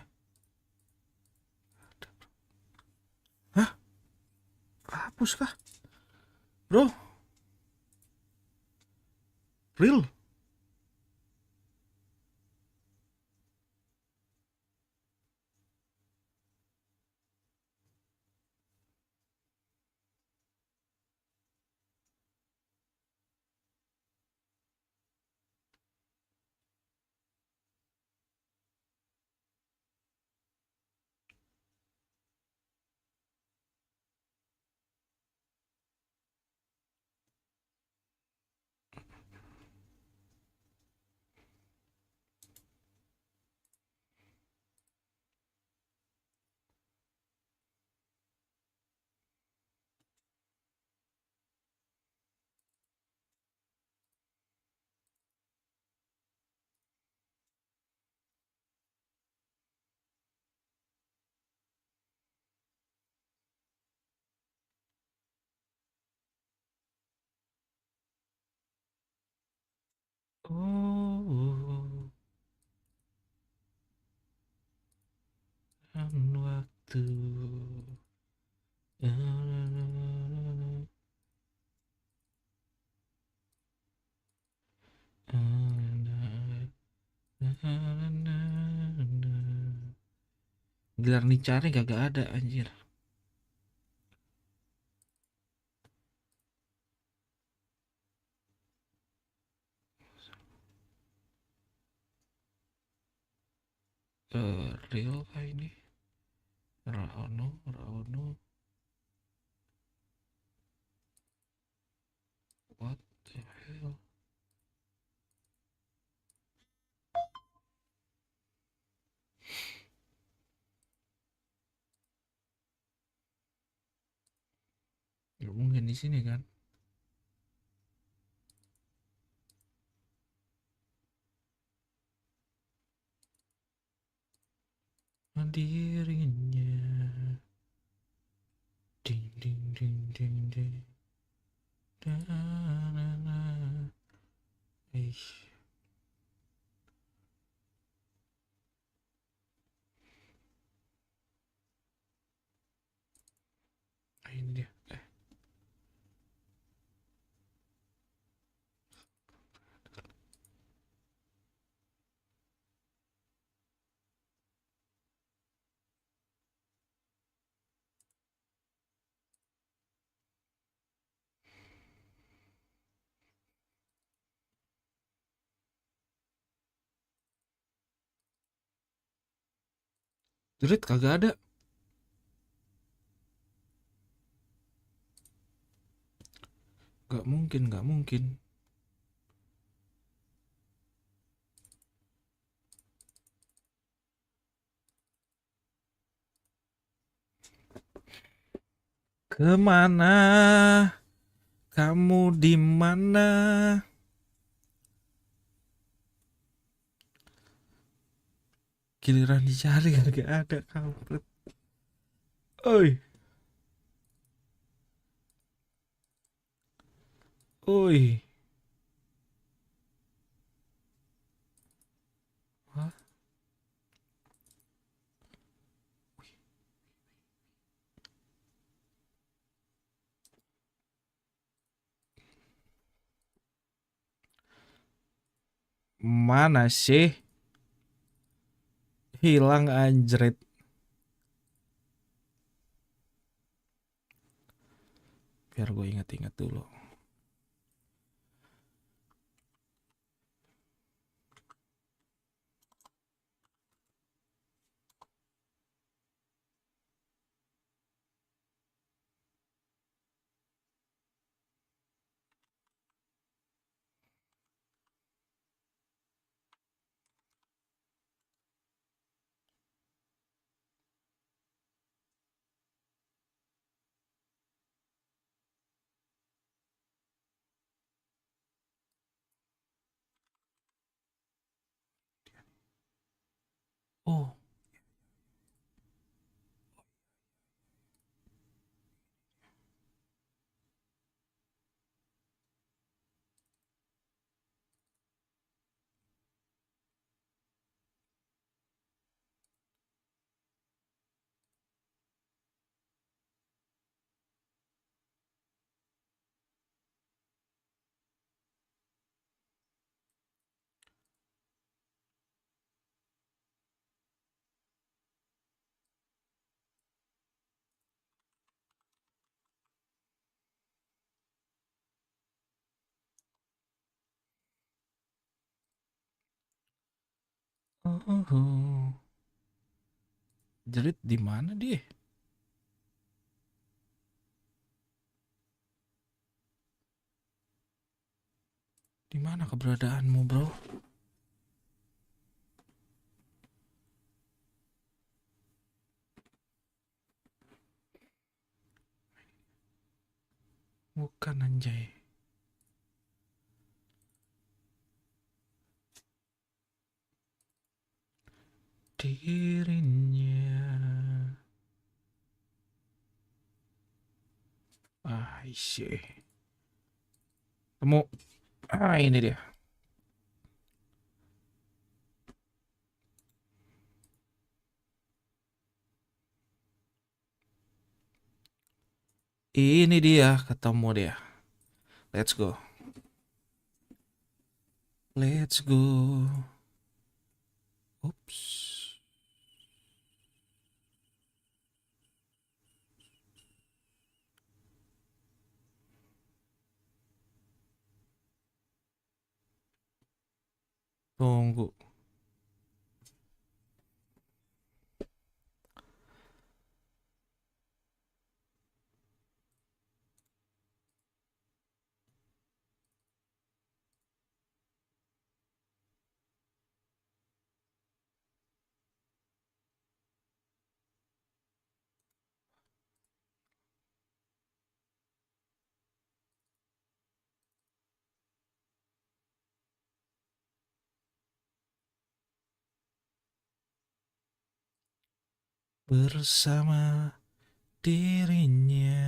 Hapus kah? Bro? Real? Oh, waktu. Gelar dicari kagak ada anjir. Real kah ini? Raono. What the hell? Gak mungkin di sini kan? Dirinya. Ding ding ding ding ding. Da, na, na. Eish. Ini dia. Durit kagak ada. Gak mungkin. Kemana? Kamu di mana? Giliran dicari kagak ada, kampret. Oi. Hah? Mana sih? Hilang anjrit. Biar gue ingat-ingat dulu. Oh. Jerit di mana dia? Di mana keberadaanmu, bro? Bukan anjay. Dirinya. Temu. Ini dia. Ini dia, ketemu dia. Let's go. Let's go. Oops. Tunggu. Bersama dirinya.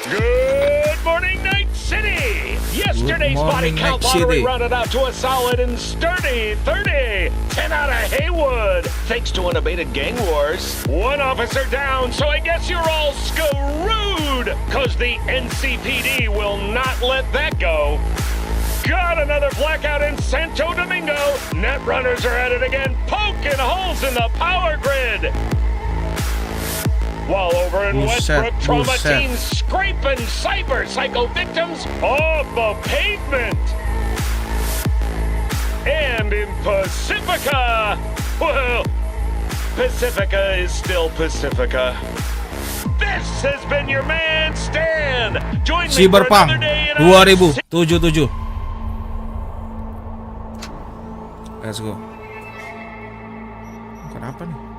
Good morning, Night City! Yesterday's body count lottery rounded out to a solid and sturdy 30. 10 out of Haywood, thanks to unabated gang wars. One officer down, so I guess you're all screwed, cause the NCPD will not let that go. Got another blackout in Santo Domingo. Netrunners are at it again, poking holes in the power grid. While over in Westbrook, trauma teams scraping cyber psycho victims off the pavement. And in Pacifica, well, Pacifica is still Pacifica. This has been your man Stan. Join me for another day in 2077. Let's go. Kenapa nih?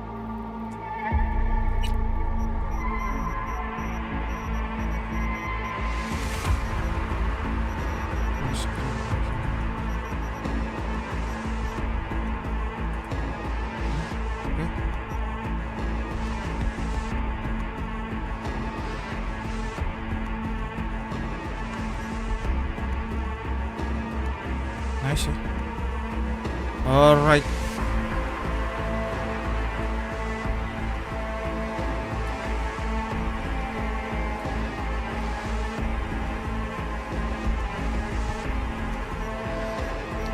Nice. Alright.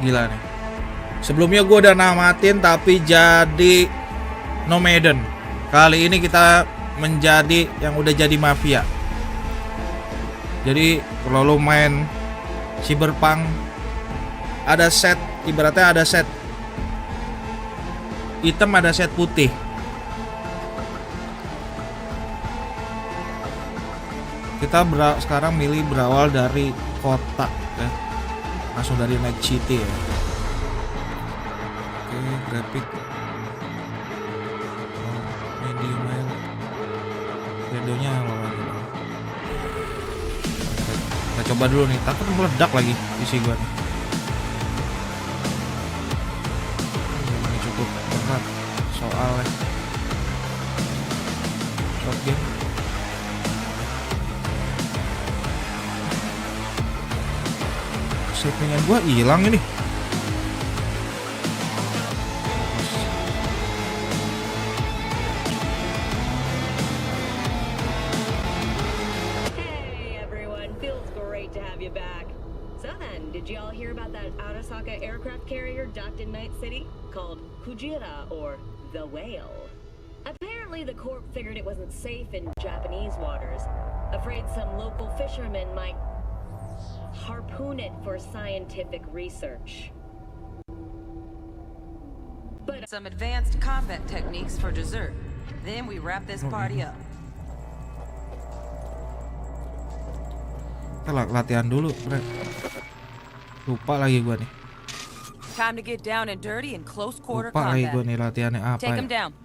Gila nih. Sebelumnya gue udah namatin tapi jadi nomaden. Kali ini kita menjadi yang udah jadi mafia. Jadi kalau lo main cyberpunk, ada set, ibaratnya ada set hitam, ada set putih. Kita sekarang milih berawal dari kota ya. Langsung dari Night City ya. Oke, grafik medium aja. Shadownya kita coba dulu nih, takut meledak lagi PC gua nih. Ini cukup berat soalnya short game. Settingan gua hilang ini. Hey everyone, feels great to have you back. So then, did you all hear about that Arasaka aircraft carrier docked in Night City called Kujira or the Whale? Apparently the Corp figured it wasn't safe in Japanese waters, afraid some local fishermen might harpoon harpoon it for scientific research. But some advanced combat techniques for dessert. Then we wrap this party up. Kita latihan dulu, Bre. Lupa lagi gua nih. Time to get down and dirty in close quarter Lupa lagi combat. gua nih latihannya apa Take ya. him down.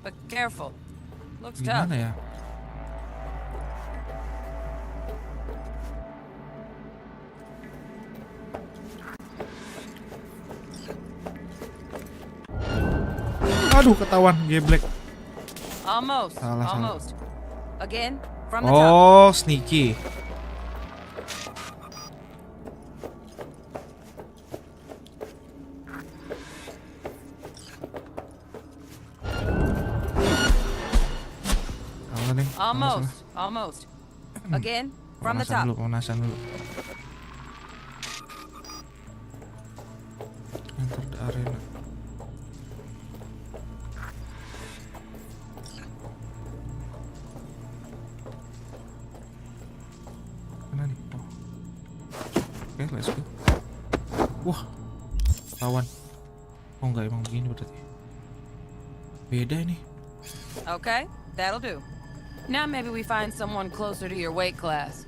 But careful. Looks Gimana tough. ya? Aduh, ketahuan geblek. Almost. Salah. Almost. Again, from the top. Oh, sneaky. Salah nih. Almost. Again, from the top. Pemanasan dulu. Enter the arena. Mana nih? Oh. Oke, let's go. Wah, lawan. Oh enggak, emang begini berarti. Beda ini. Okay, that'll do. Now maybe we find someone closer to your weight class.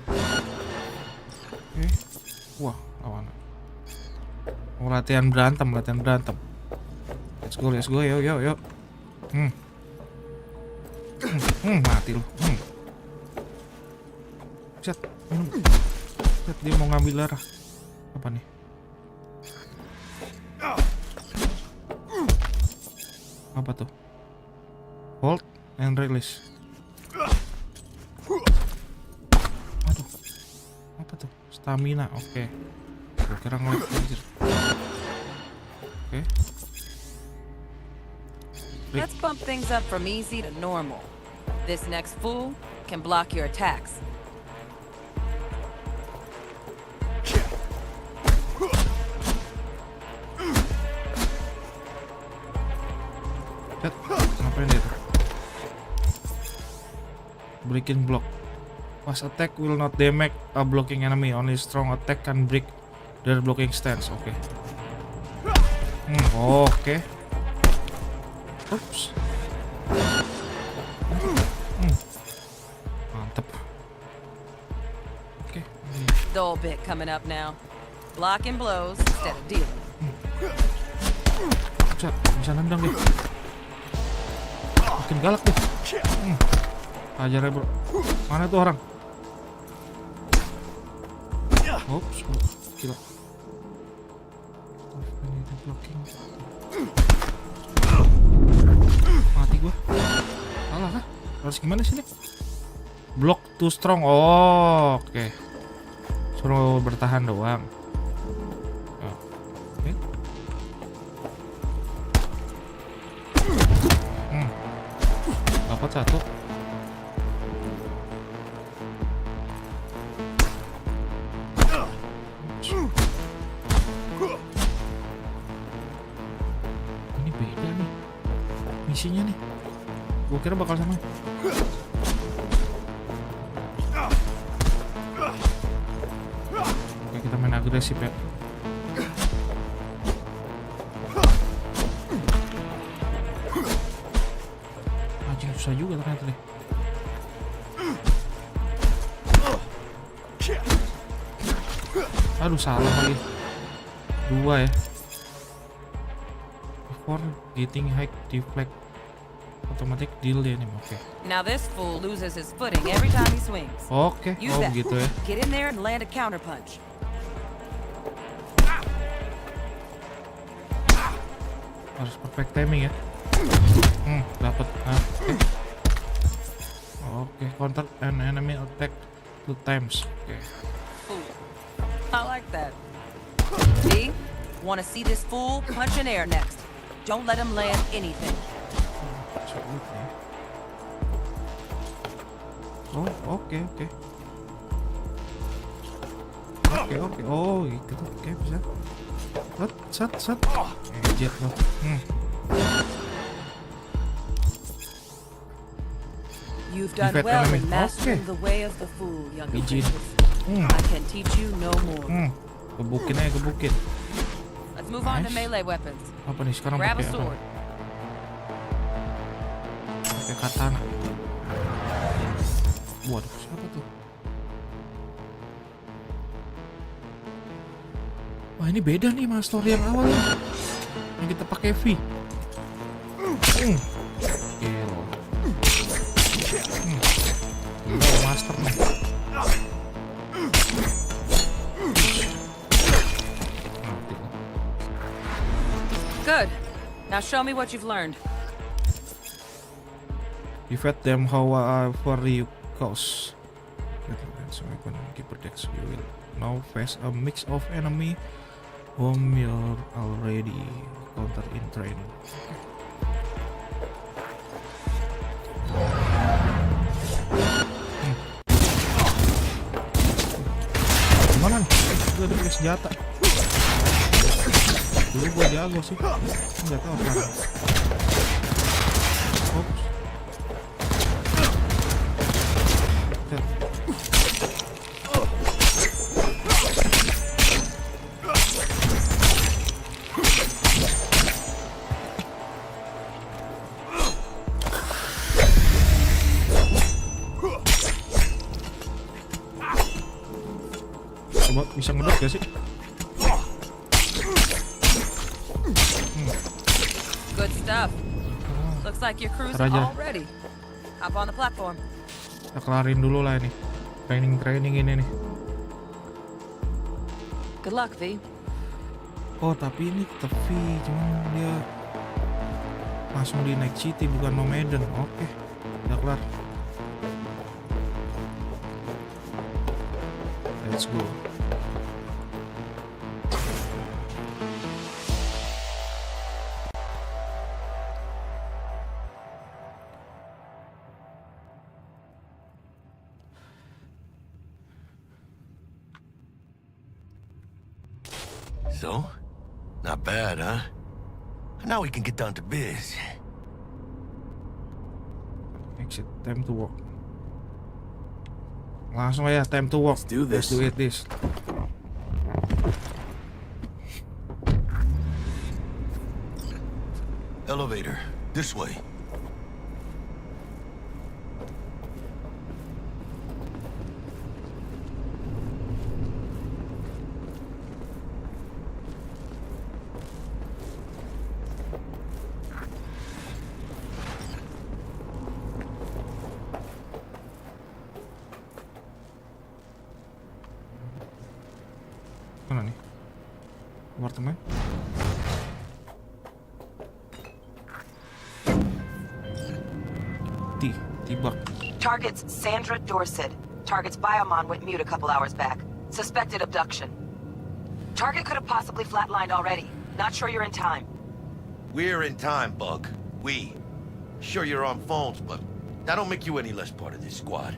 Oke. Wah, lawan. Mau latihan berantem. Let's go, yuk. Mati lu. Set, minum. Set, dia mau ngambil darah. Apa nih? Apa tuh? Hold and release. Aduh. Apa tuh? Stamina, oke. Gue kira ngeliat anjir. Oke. Let's bump things up from easy to normal. This next fool can block your attacks. Ngapain dia tuh? Breaking block. Fast attack will not damage a blocking enemy. Only strong attack can break their blocking stance. Oke. Oke. Oops. Mantep. Oke. Dull bit coming up now. Blocking blows instead of dealing. Bisa nendang deh. Makin galak deh. Ajar ya, bro. Mana tuh orang? Oops, gila. Mati gua. Salah kah? Harus gimana sih nih? Block too strong. Oh, oke. Suruh bertahan doang. Oke. Dapat satu. Ini beda nih misinya nih. Gue kira bakal sama. Oke, kita main agresif ya. Anjing, susah juga ternyata deh. Aduh, salah lagi. Dua ya. Before getting high deflect automatic deal dia nih. Oke. Now this fool loses his footing every time he swings. Oke. Use Oh that. begitu ya. Get in there and land a counter punch. Harus perfect timing ya. Dapat. Oke, counter an enemy attack 2 times. Oke. I like that. See? Want to see this fool punch in air next. Don't let him land anything. Oh, oke. Oh, gitu. Oke, bisa. Set. Jet loh. You've done Defeat well enemy. in mastering Oke. the way of the fool, young Izin. apprentice. I can teach you no more. Gebukin aja, gebukin. Let's move on to melee weapons. Apa nih sekarang Grab a pakai apa? sword. Pakai katana. Waduh, siapa tuh? Wah, ini beda nih sama story yang awal ya. Yang kita pakai V. Master nih. Good. Now show me what you've learned. You fed them however you cause. So I can keep protects. You will now face a mix of enemy whom you're already counter in training. Gimana nih? Gue udah pakai senjata. Dulu gue jago sih. Nggak tahu sekarang. Oops. Coba bisa ngedot gak sih? Good stuff. Looks like your crew's Raja. all ready. Hop on the platform. Kita kelarin dulu lah ini. Training ini nih. Good luck, V. Oh, tapi ini tetap V, cuman dia langsung di Night City bukan Nomaden. Oke, udah kelar. Let's go. So, not bad, huh? Now we can get down to biz. Exit, time to work. Langsung aja, time to work. Let's do this. Elevator, this way. Mana nih? Apartemen? Tibak. Target's Sandra Dorset. Target's biomon went mute a couple hours back. Suspected abduction. Target could have possibly flatlined already. Not sure you're in time. We're in time, Bug. We. Sure you're on phones, but that don't make you any less part of this squad.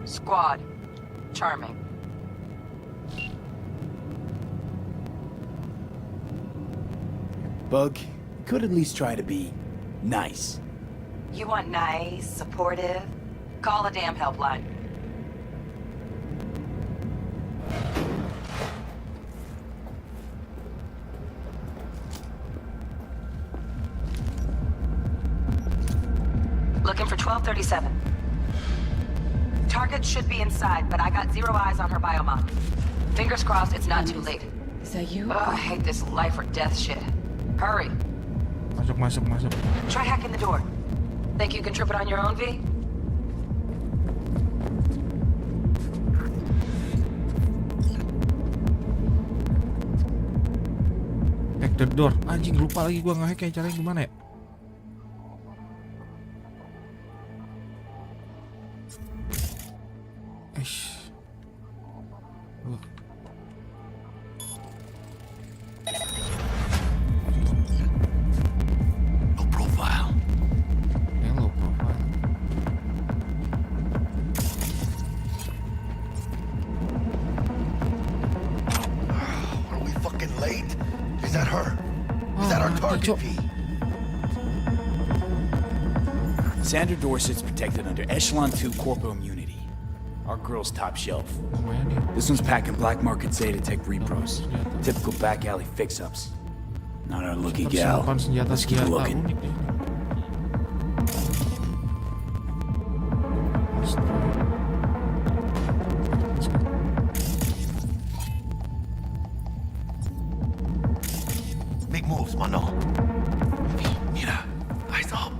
Squad. Charming. Bug, you could at least try to be nice. You want nice, supportive? Call a damn helpline. Looking for 1237. Target should be inside, but I got 0 eyes on her biomon. Fingers crossed it's not too late. Is that you? Oh, I hate this life or death shit. Hurry. Masuk. Try hacking the door. Think you can trip it on your own, V? Hack the door. Anjing, lupa lagi gua nge-hack ya, caranya gimana ya? Sandra Dorset's protected under Echelon 2 corpo immunity. Our our girl's top shelf. This one's packing black market Zeta Tech repros. Typical back alley fix-ups. Not our lucky gal. Let's keep looking. Make moves, mano. Mira, eyes up.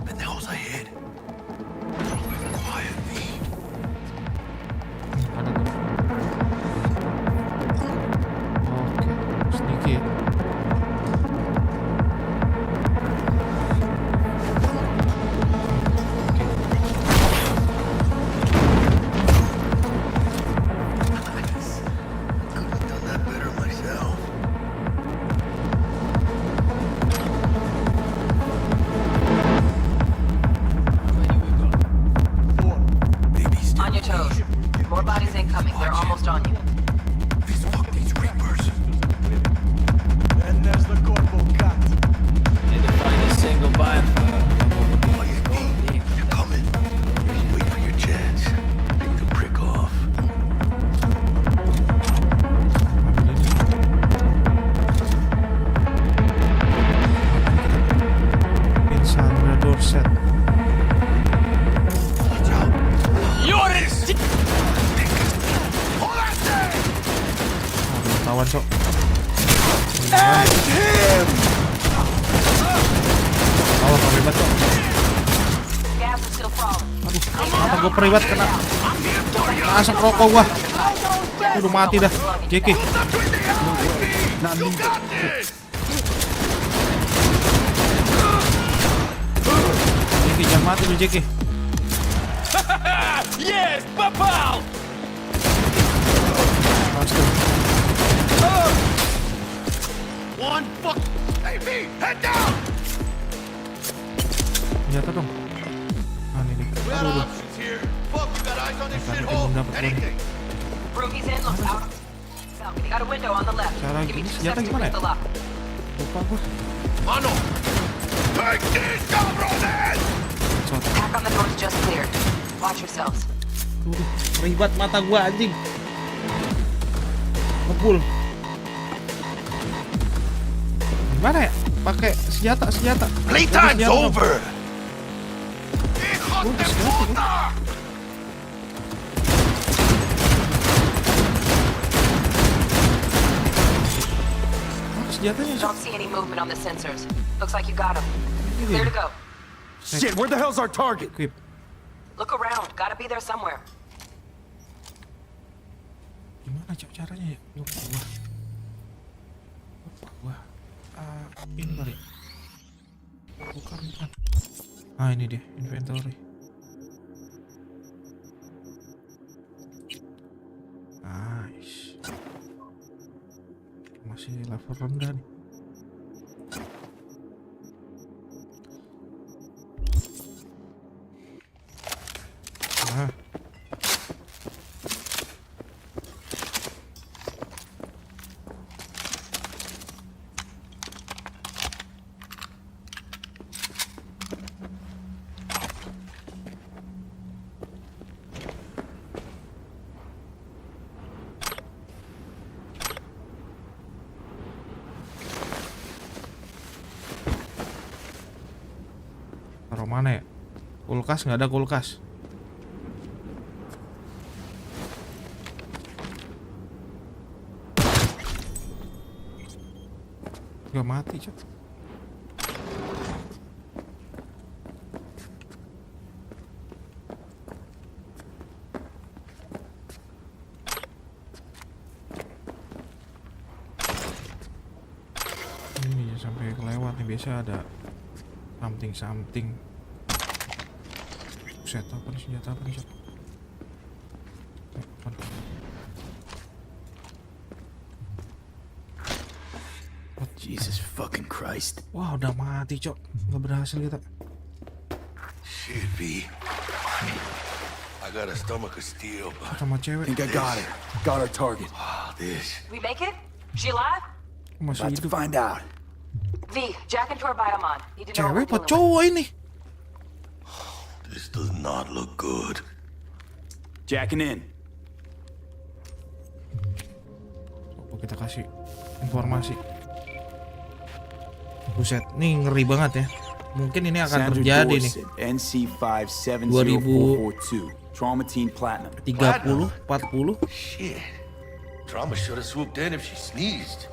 Pendejos ahead. Quiet, V. Sedikit. On your toes. More bodies incoming. They're almost on you. And there's the corpo cut. Need to find a single buy. You're coming. Wait for your chance. Take the prick off. Sandra Dorset. Tawan sok. Awas privat kok. Aduh, kenapa gue privat kena asap rokok gua. Udah mati dah. JK. JK jangan mati lu JK. Yes, papal! One fuck. Hey, V, head down. Jatuh dong. Ah, ini nih. We got Aduh, options here. Fuck, you got eyes on this Tadi shithole. belum dapet gua nih. Anything. Rookie's in, looks out. Balcony, got a window on the left. Cara Give me gini 2 senjata seconds to gimana pick ya? the lock. Lupa gua. Mano. Take these, cabrones. Attack on the door's just cleared. Watch yourselves. Aduh, ribat mata gua anjing. Ngebul. Gimana ya? Pakai senjata. Playtime's over. Senjatanya. Don't see any movement on the sensors. Looks like you got them. Clear to go. Shit, where the hell's our target? Look around. Gotta be there somewhere. Gimana caranya ya? Lupa gua. Ini kali. Bukan. Ah, ini dia inventory. Nice. Masih level rendah nih. Nah. Taruh mana ya? Kulkas, nggak ada kulkas. Gak mati, cok. Ini ya sampai kelewat nih, biasa ada something. Buset, apa nih senjata apa nih, cok? Jesus fucking Christ. Wah, udah mati, cok. Nggak berhasil kita. Shit, V. I got a stomach of steel. Sama cewek. Think I got it. Got our target. This. We make it? She alive? Masih About to find out. V, Jack and Tor Biomon. Need to know Cewek what apa we're dealing with. cowok ini? This does not look good. Jacking in. Coba kita kasih informasi. Buset, nih ngeri banget ya. Mungkin ini akan terjadi nih. NC570442. Trauma Team Platinum. 30, 40. Shit. Trauma should have swooped in if she sneezed.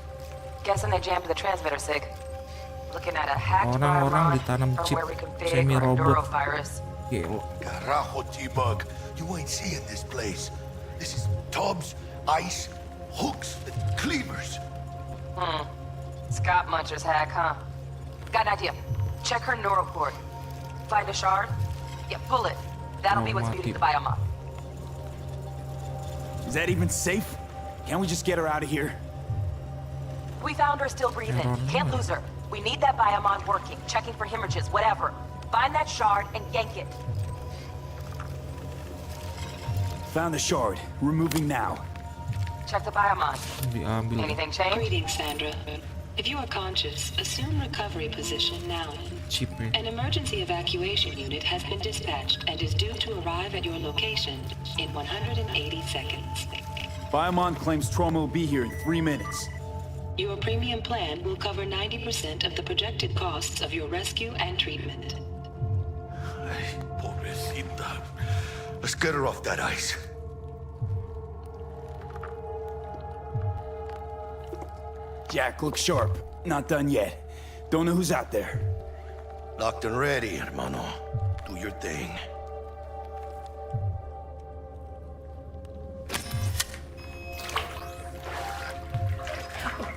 Guessing they jammed the transmitter, Sig. Looking at a hacked Orang-orang ditanam chip semi-robot. Carajo, T-Bug. You ain't seeing this place. This is tubs, ice, hooks, cleavers. Scott Muncher's hack, huh? Got an idea. Check her neural cord. Find a shard? Yeah, pull it. That'll be what's muting the biomod. Is that even safe? Can't we just get her out of here? We found her still breathing. Can't lose her. We need that biomod working, checking for hemorrhages, whatever. Find that shard and yank it. Found the shard. We're moving now. Check the biomod. Anything change? Greetings, Sandra. If you are conscious, assume recovery position now. An emergency evacuation unit has been dispatched and is due to arrive at your location in 180 seconds. Biomon claims Trauma will be here in 3 minutes. Your premium plan will cover 90% of the projected costs of your rescue and treatment. Pobrecita. Let's get her off that ice. Jack, look sharp. Not done yet. Don't know who's out there. Locked and ready, hermano. Do your thing.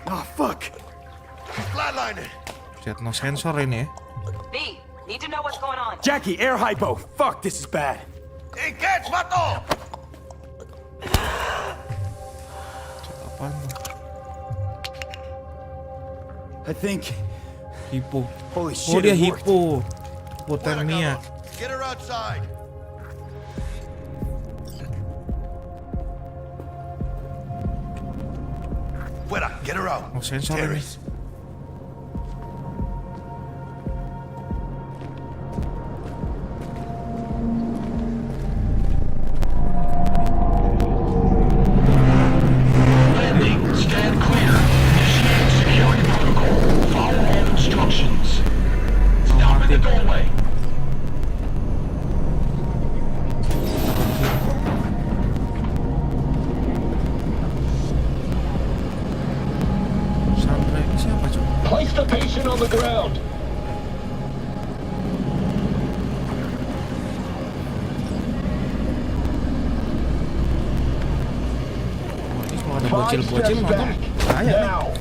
Oh, fuck. Flatlining. Lihat no sensor ini ya. B, need to know what's going on. Jackie, air hypo. Fuck, this is bad. Hey, catch, vato! Apaan tuh? I think. Hipo. Holy shit. Oh, dia hipo. Hipotermia. Get her outside. Fuera, get her out. Oh, sensor ini. Landing, stand clear. Initiate security protocol. Follow all instructions. Stop in the doorway. Place the patient on the ground. Ada bocil-bocil nonton bahaya nih.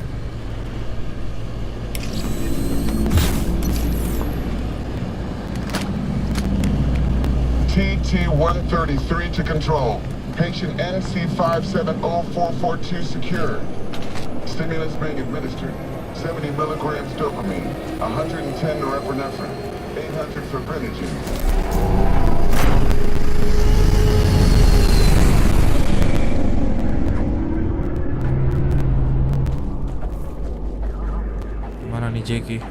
TT-133 to control. Patient NC570442 secured. Stimulants being administered. 70 milligrams dopamine, 110 norepinephrine, 800 fibrinogen. Mana nih Jackie?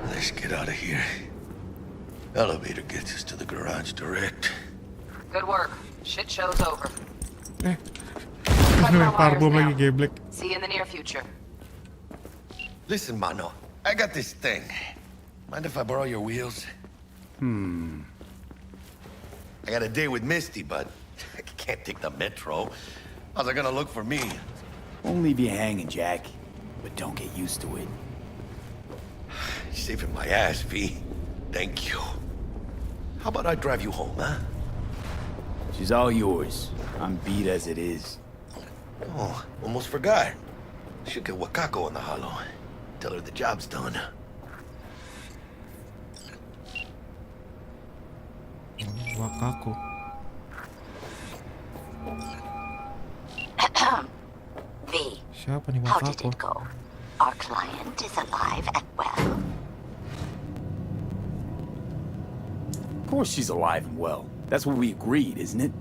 Let's get out of here. Elevator gets us to the garage direct. Good work. Shit show's over. Lempar bom lagi geblek. See you in the near future. Listen, mano, I got this thing. Mind if I borrow your wheels? I got a date with Misty, but I can't take the metro. How's it gonna look for me? Won't leave you hanging, Jack. But don't get used to it. You're saving my ass, V. Thank you. How about I drive you home, huh? She's all yours. I'm beat as it is. Oh, almost forgot. Should get Wakako on the holo. Tell her the job's done. Wakako. V, Siapa nih how did Wakako? it go? Our client is alive and well. Of course she's alive and well. That's what we agreed, isn't it?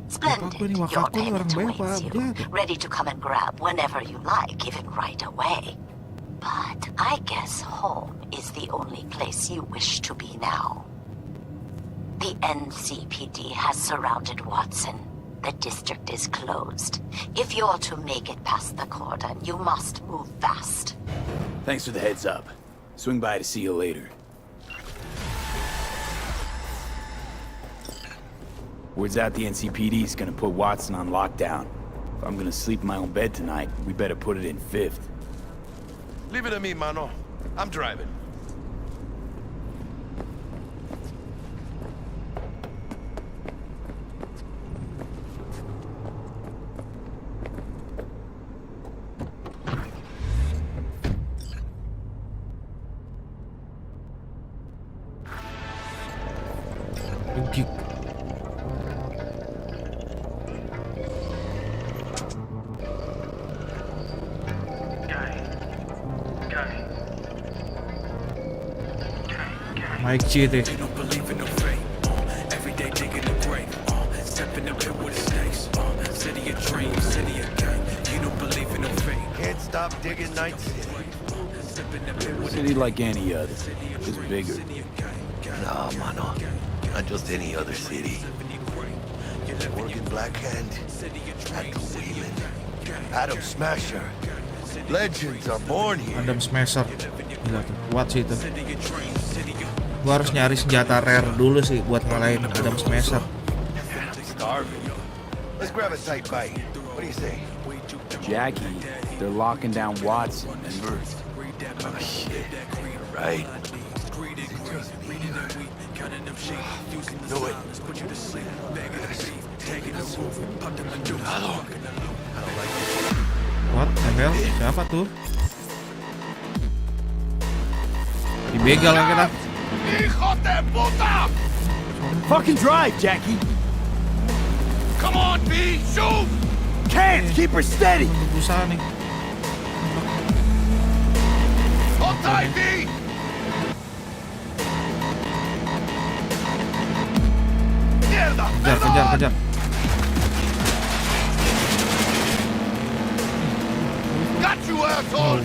Splendid. Your payment awaits you. Ready to come and grab whenever you like, even right away. But I guess home is the only place you wish to be now. The NCPD has surrounded Watson. The district is closed. If you're to make it past the cordon, you must move fast. Thanks for the heads up. Swing by to see you later. Word's out the NCPD is gonna put Watson on lockdown. If I'm gonna sleep in my own bed tonight, we better put it in 5th. Leave it to me, mano. I'm driving. Mike G deh. Can't stop digging Night City. City like any other, just bigger. No, mano. Not just any other city. Morgan Blackhand, Atto Whelan, Adam Smasher. Legends are born here. Adam Smasher. Gila tuh, kuat sih itu. Gua harus nyari senjata rare dulu sih buat ngalahin Adam Smasher. Let's grab a tight bite. What do you say? Jackie, they're locking down Watson. Oh shit. Right. Do it. What? Embel? Siapa tuh? Dibegal kan kita. Fucking drive, Jackie. Come on, B, shoot! Can't keep her steady. Berusaha nih. Hold tight, B. Kejar. Got you, asshole!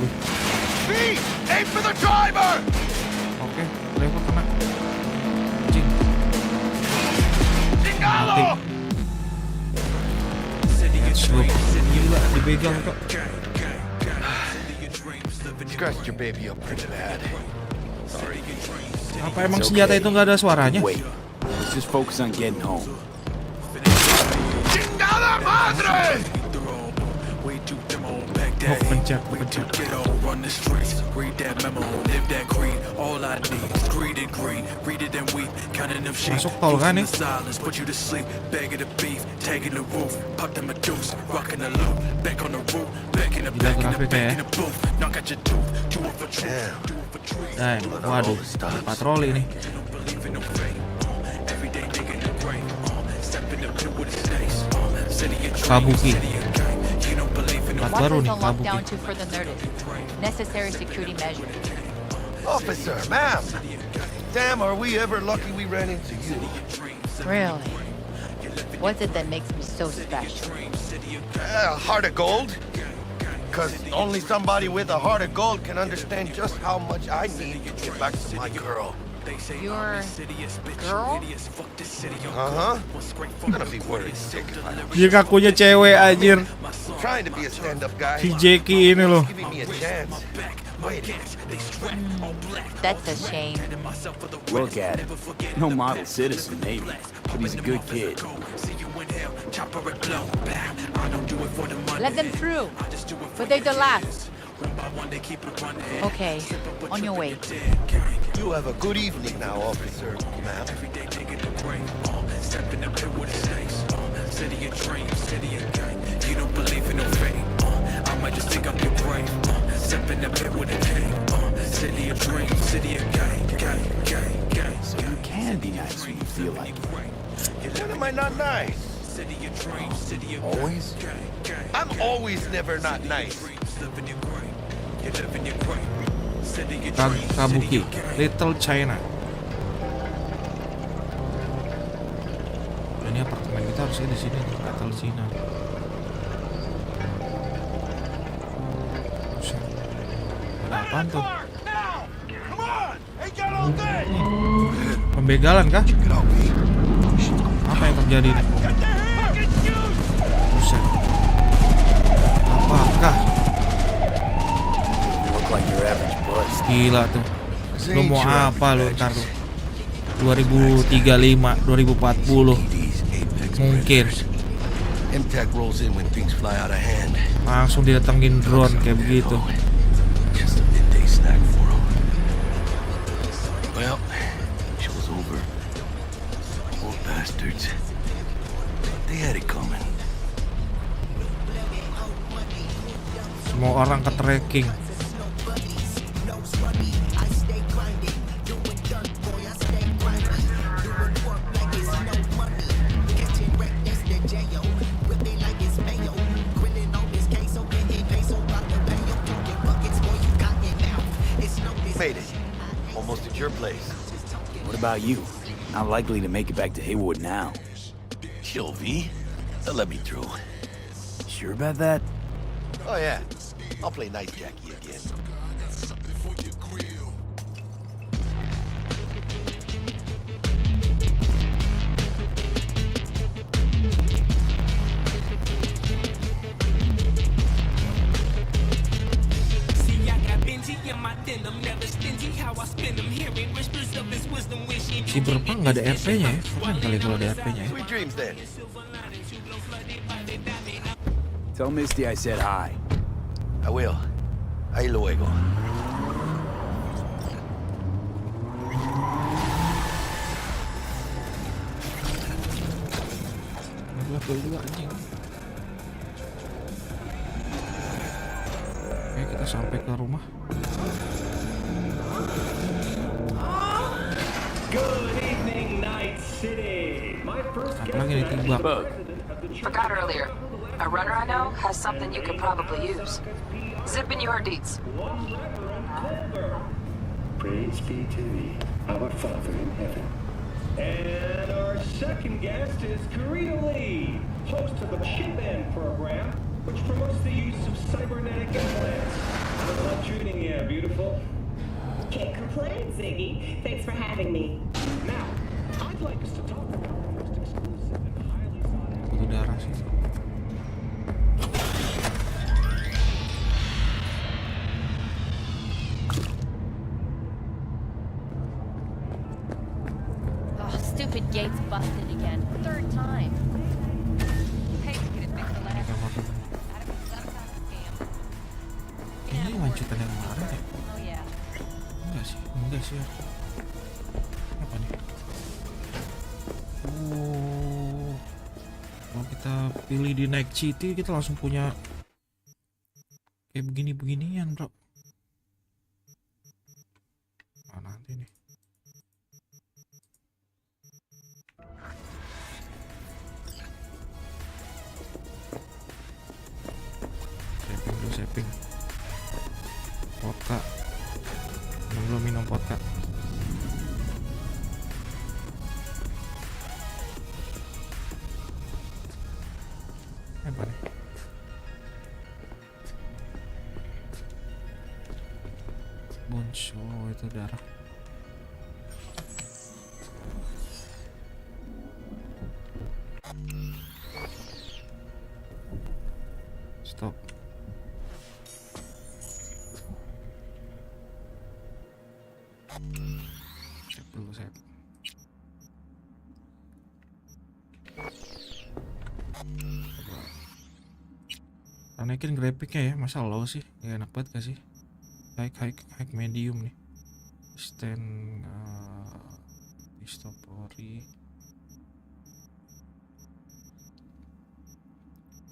B, aim for the driver! Oke, lewat kena. Anjing. Chingalo! Gila, dibegal kok. Scratched your baby up pretty bad. Apa emang senjata itu nggak ada suaranya? Wait, let's just focus on getting home. Chingada madre! Oh, pencet. Run the streets, read that memo, live that creed. All I need is greed and greed. Read it and weep, counting them sheep. Masuk tol kan nih? Silence, put you to sleep. Begging the beef, tagging the roof. Pop them a deuce, rocking the loop. Back on the roof, back in the back in the back in the booth. Knock out your tooth, two of a truth. Dang, waduh, patroli nih. Kabuki. Plat baru nih, Kabuki. For the necessary security measures. Officer, ma'am! Damn, are we ever lucky we ran into you? Really? What's it that makes me so special? Heart of gold? Because only somebody with a heart of gold can understand just how much I need to get back to my girl. Your girl? Uh-huh. I'm gonna be worried sick. Dia ngakunya cewek anjir. Trying to be a stand-up guy. Si Jackie ini loh. Giving me a chance. Wait. That's a shame. Look at him. No model citizen, maybe, but he's a good kid. Let them through. But they're the last. Okay, on your way. You have a good evening now, officer, ma'am. You don't believe in no fate. I might just think I'm your brain. Step in the pit with a king. City of dreams, city of gang. So you can be nice when you feel like it. When am I not nice? Always? I'm always never not nice. Kabuki, Little China. Ini apartemen kita harusnya di sini, Little China. Apaan tuh? Pembegalan kah? Apa yang terjadi nih? Buset. Apakah? Gila tuh. Lu mau apa lu ntar tuh? 2035, 2040 mungkin langsung didatengin drone kayak begitu. Semua orang ke tracking. Made it. Almost at your place. What about you? Not likely to make it back to Haywood now. Chill, V. They'll let me through. Sure about that? Oh, yeah. I'll play nice Jackie again. Si berapa nggak ada RP-nya ya? Keren kali kalau ada RP-nya ya. Tell Misty I said hi. I will. Ahí luego. Juga anjing. Oke, kita sampai ke rumah. Good evening, Night City. My first Lagi ditembak. Forgot earlier. A runner I know has something you could probably use. Zip in your deeds. Praise be to thee, our Father in heaven. And our second guest is Karina Lee, host of the Ship End program, which promotes the use of cybernetic implants. How's that treating you, beautiful? Can't complain, Ziggy. Thanks for having me. Now, I'd like us to talk about the most exclusive and highly sought after. Udara sih. Oh, stupid gates busted again. Third time. Hey, get it fixed the last time. Ini lanjutan yang kemarin ya? Oh yeah. Enggak sih. Apa nih? Kalau kita pilih di Night City, kita langsung punya kayak begini-beginian, bro. Nah, nanti nih. Saving. Vodka. Belum minum vodka. Apa nih? Bones, oh itu darah. Stop. Cek dulu saya. Naikin grafiknya ya, masa low sih? Ya enak banget gak sih? High medium nih. Stand Pistopori.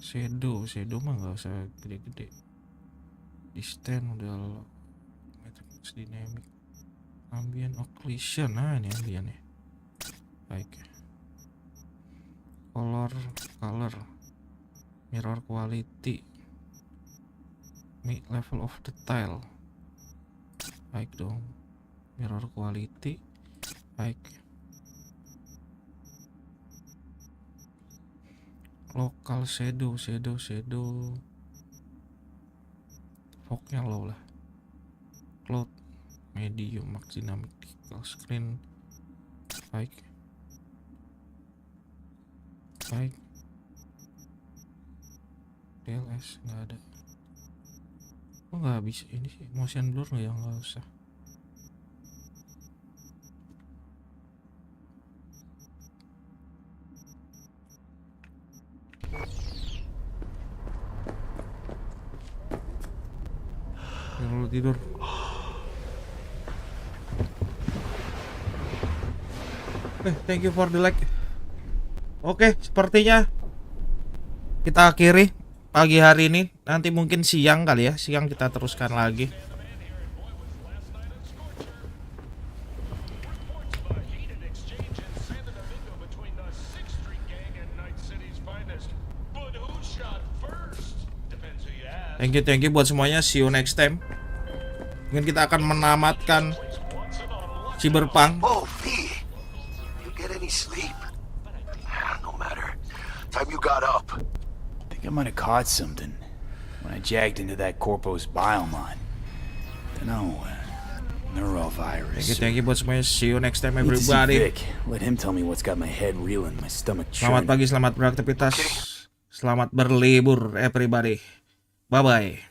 Shadow mah nggak usah gede-gede. Di stand udah low. Matrix dynamic. Ambient occlusion, nah ini ambient ya. Baik. Color, mirror quality, level of detail, baik dong. Mirror quality, baik. Local shadow, fognya low lah. cloud, medium, max dynamic, screen, baik, DLS nggak ada. Oh nggak bisa ini sih, motion blur nggak ya, nggak usah. Kalau tidur. Thank you for the like. Oke, sepertinya kita akhiri pagi hari ini. Nanti mungkin siang kali ya, siang kita teruskan lagi. Thank you buat semuanya. See you next time. Mungkin kita akan menamatkan Cyberpunk. Oh, V. You get any sleep? No matter. Time you got up. I think I might have caught something when I jagged into that Corpo's biomon. Dunno, neurovirus. Thank you buat semuanya. See you next time everybody. Let him tell me what's got my head reeling, my stomach churning. Selamat pagi, selamat beraktivitas. Selamat berlibur everybody. Bye bye.